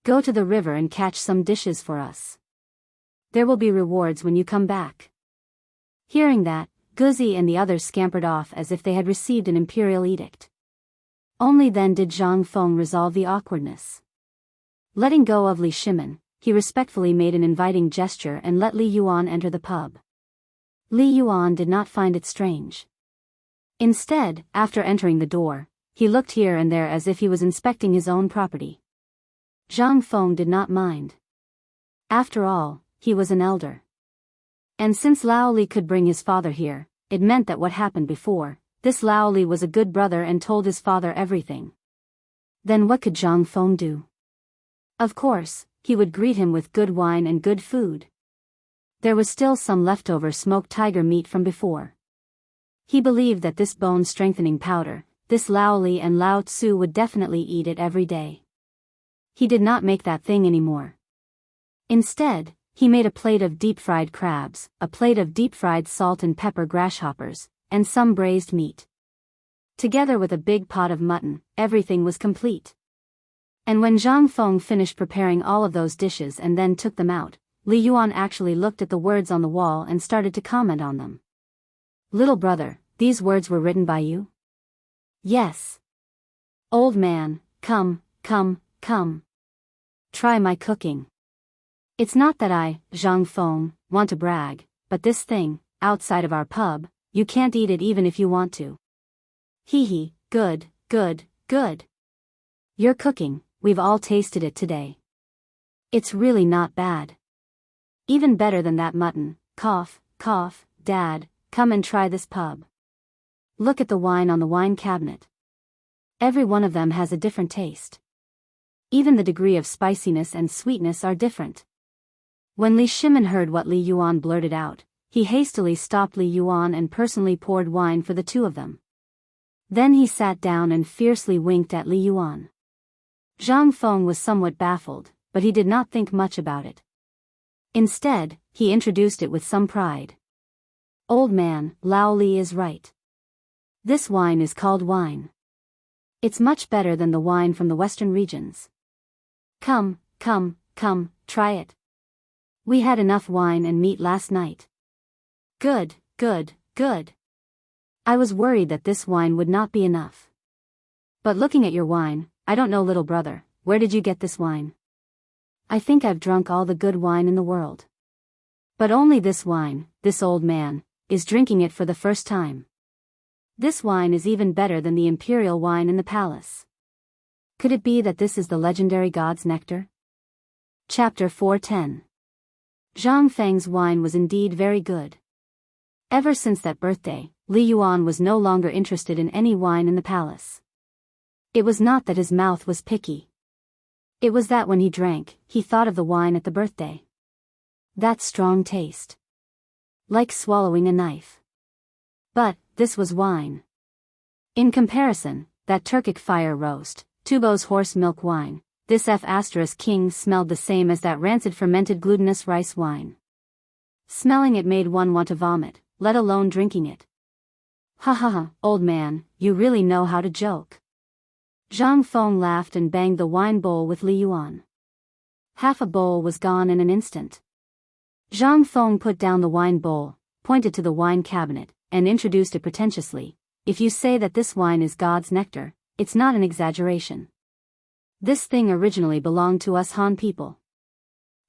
Go to the river and catch some dishes for us. There will be rewards when you come back. Hearing that, Guzi and the others scampered off as if they had received an imperial edict. Only then did Zhang Feng resolve the awkwardness. Letting go of Li Shimin, he respectfully made an inviting gesture and let Li Yuan enter the pub. Li Yuan did not find it strange. Instead, after entering the door, he looked here and there as if he was inspecting his own property. Zhang Feng did not mind. After all, he was an elder. And since Lao Li could bring his father here, it meant that what happened before, this Lao Li was a good brother and told his father everything. Then what could Zhang Feng do? Of course, he would greet him with good wine and good food. There was still some leftover smoked tiger meat from before. He believed that this bone-strengthening powder, this Lao Li and Lao Tzu would definitely eat it every day. He did not make that thing anymore. Instead, he made a plate of deep-fried crabs, a plate of deep-fried salt and pepper grasshoppers, and some braised meat. Together with a big pot of mutton, everything was complete. And when Zhang Feng finished preparing all of those dishes and then took them out, Li Yuan actually looked at the words on the wall and started to comment on them. Little brother, these words were written by you? Yes. Old man, come. Try my cooking. It's not that I, Zhang Feng, want to brag, but this thing, outside of our pub, you can't eat it even if you want to. Hee, good. Your cooking, we've all tasted it today. It's really not bad. Even better than that mutton, cough, Dad, come and try this pub. Look at the wine on the wine cabinet. Every one of them has a different taste. Even the degree of spiciness and sweetness are different. When Li Shimin heard what Li Yuan blurted out, he hastily stopped Li Yuan and personally poured wine for the two of them. Then he sat down and fiercely winked at Li Yuan. Zhang Feng was somewhat baffled, but he did not think much about it. Instead, he introduced it with some pride. Old man, Lao Li is right. This wine is called wine. It's much better than the wine from the western regions. Come, try it. We had enough wine and meat last night. Good. I was worried that this wine would not be enough. But looking at your wine, I don't know, little brother, where did you get this wine? I think I've drunk all the good wine in the world. But only this wine, this old man, is drinking it for the first time. This wine is even better than the imperial wine in the palace. Could it be that this is the legendary god's nectar? Chapter 410. Zhang Feng's wine was indeed very good. Ever since that birthday, Li Yuan was no longer interested in any wine in the palace. It was not that his mouth was picky. It was that when he drank, he thought of the wine at the birthday. That strong taste. Like swallowing a knife. But, this was wine. In comparison, that Turkic fire roast, Tubo's horse milk wine, this F*King smelled the same as that rancid fermented glutinous rice wine. Smelling it made one want to vomit, let alone drinking it. Ha ha ha, old man, you really know how to joke. Zhang Feng laughed and banged the wine bowl with Li Yuan. Half a bowl was gone in an instant. Zhang Feng put down the wine bowl, pointed to the wine cabinet, and introduced it pretentiously. If you say that this wine is God's nectar, it's not an exaggeration. This thing originally belonged to us Han people.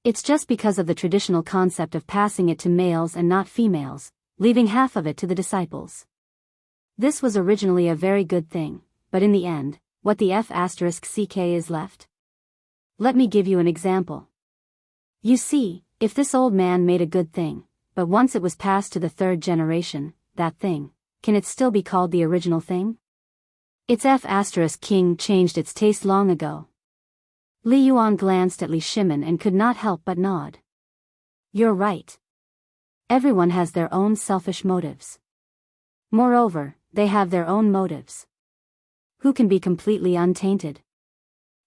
It's just because of the traditional concept of passing it to males and not females, leaving half of it to the disciples. This was originally a very good thing, but in the end, what the F*ck is left? Let me give you an example. You see, if this old man made a good thing, but once it was passed to the third generation, that thing, can it still be called the original thing? Its F*King changed its taste long ago. Li Yuan glanced at Li Shimin and could not help but nod. You're right. Everyone has their own selfish motives. Moreover, they have their own motives. Who can be completely untainted?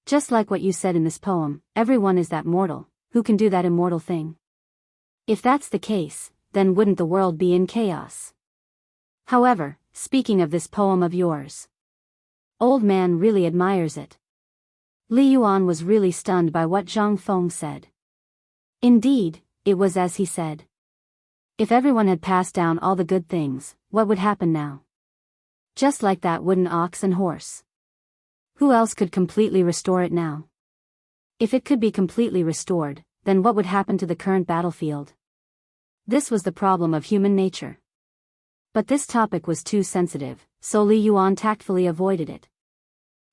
Just like what you said in this poem, everyone is that mortal, who can do that immortal thing. If that's the case, then wouldn't the world be in chaos? However, speaking of this poem of yours, old man really admires it. Li Yuan was really stunned by what Zhang Feng said. Indeed, it was as he said. If everyone had passed down all the good things, what would happen now? Just like that wooden ox and horse. Who else could completely restore it now? If it could be completely restored, then what would happen to the current battlefield? This was the problem of human nature. But this topic was too sensitive, so Li Yuan tactfully avoided it.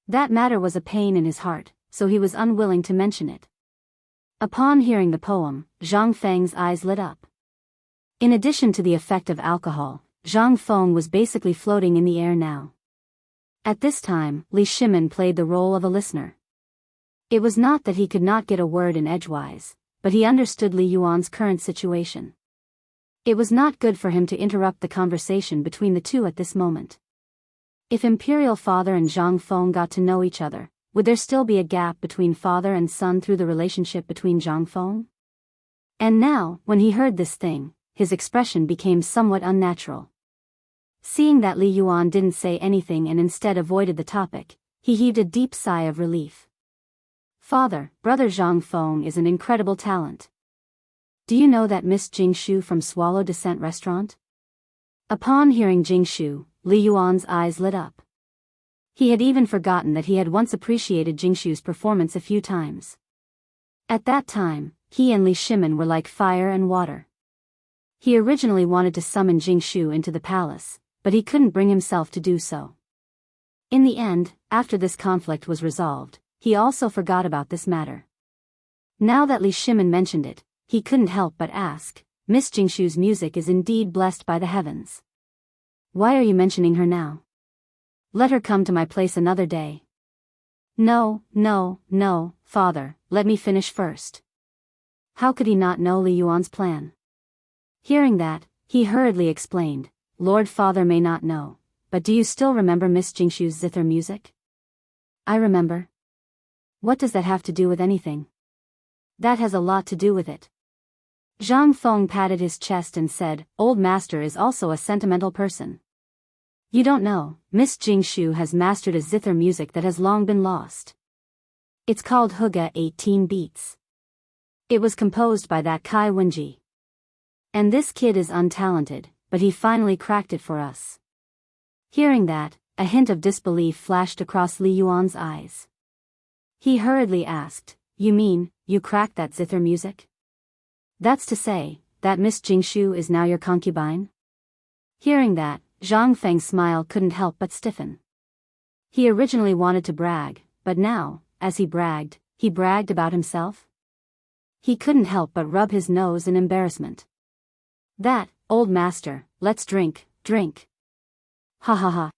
That matter was a pain in his heart, so he was unwilling to mention it. Upon hearing the poem, Zhang Feng's eyes lit up. In addition to the effect of alcohol, Zhang Feng was basically floating in the air now. At this time, Li Shimin played the role of a listener. It was not that he could not get a word in edgewise, but he understood Li Yuan's current situation. It was not good for him to interrupt the conversation between the two at this moment. If Imperial Father and Zhang Feng got to know each other, would there still be a gap between father and son through the relationship between Zhang Feng? And now, when he heard this thing, his expression became somewhat unnatural. Seeing that Li Yuan didn't say anything and instead avoided the topic, he heaved a deep sigh of relief. Father, brother Zhang Feng is an incredible talent. Do you know that Miss Jingshu from Swallow Descent Restaurant? Upon hearing Jingshu, Li Yuan's eyes lit up. He had even forgotten that he had once appreciated Jingshu's performance a few times. At that time, he and Li Shimin were like fire and water. He originally wanted to summon Jingshu into the palace, but he couldn't bring himself to do so. In the end, after this conflict was resolved, he also forgot about this matter. Now that Li Shimin mentioned it, he couldn't help but ask, Miss Jingshu's music is indeed blessed by the heavens. Why are you mentioning her now? Let her come to my place another day. No, father, let me finish first. How could he not know Li Yuan's plan? Hearing that, he hurriedly explained, Lord Father may not know, but do you still remember Miss Jingshu's zither music? I remember. What does that have to do with anything? That has a lot to do with it. Zhang Feng patted his chest and said, Old Master is also a sentimental person. You don't know, Miss Jingshu has mastered a zither music that has long been lost. It's called Huga 18 Beats. It was composed by that Kai Wenji. And this kid is untalented, but he finally cracked it for us. Hearing that, a hint of disbelief flashed across Li Yuan's eyes. He hurriedly asked, You mean, you cracked that zither music? That's to say, that Miss Jingshu is now your concubine? Hearing that, Zhang Feng's smile couldn't help but stiffen. He originally wanted to brag, but now, as he bragged about himself? He couldn't help but rub his nose in embarrassment. That, old master, let's drink. Ha ha ha.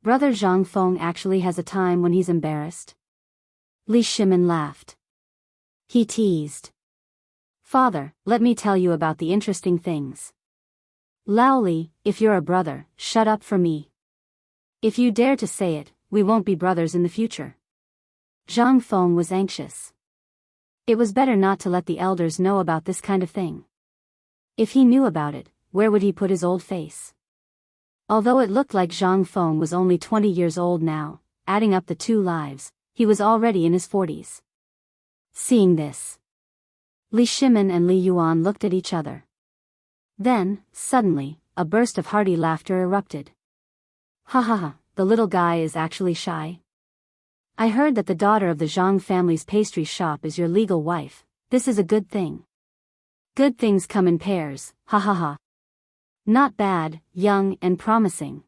Brother Zhang Feng actually has a time when he's embarrassed. Li Shimin laughed. He teased. Father, let me tell you about the interesting things. Lao Li, if you're a brother, shut up for me. If you dare to say it, we won't be brothers in the future. Zhang Feng was anxious. It was better not to let the elders know about this kind of thing. If he knew about it, where would he put his old face? Although it looked like Zhang Feng was only 20 years old now, adding up the 2 lives, he was already in his 40s. Seeing this, Li Shimin and Li Yuan looked at each other. Then, suddenly, a burst of hearty laughter erupted. Ha ha ha, the little guy is actually shy. I heard that the daughter of the Zhang family's pastry shop is your legal wife. This is a good thing. Good things come in pairs, ha ha ha. Not bad, young and promising.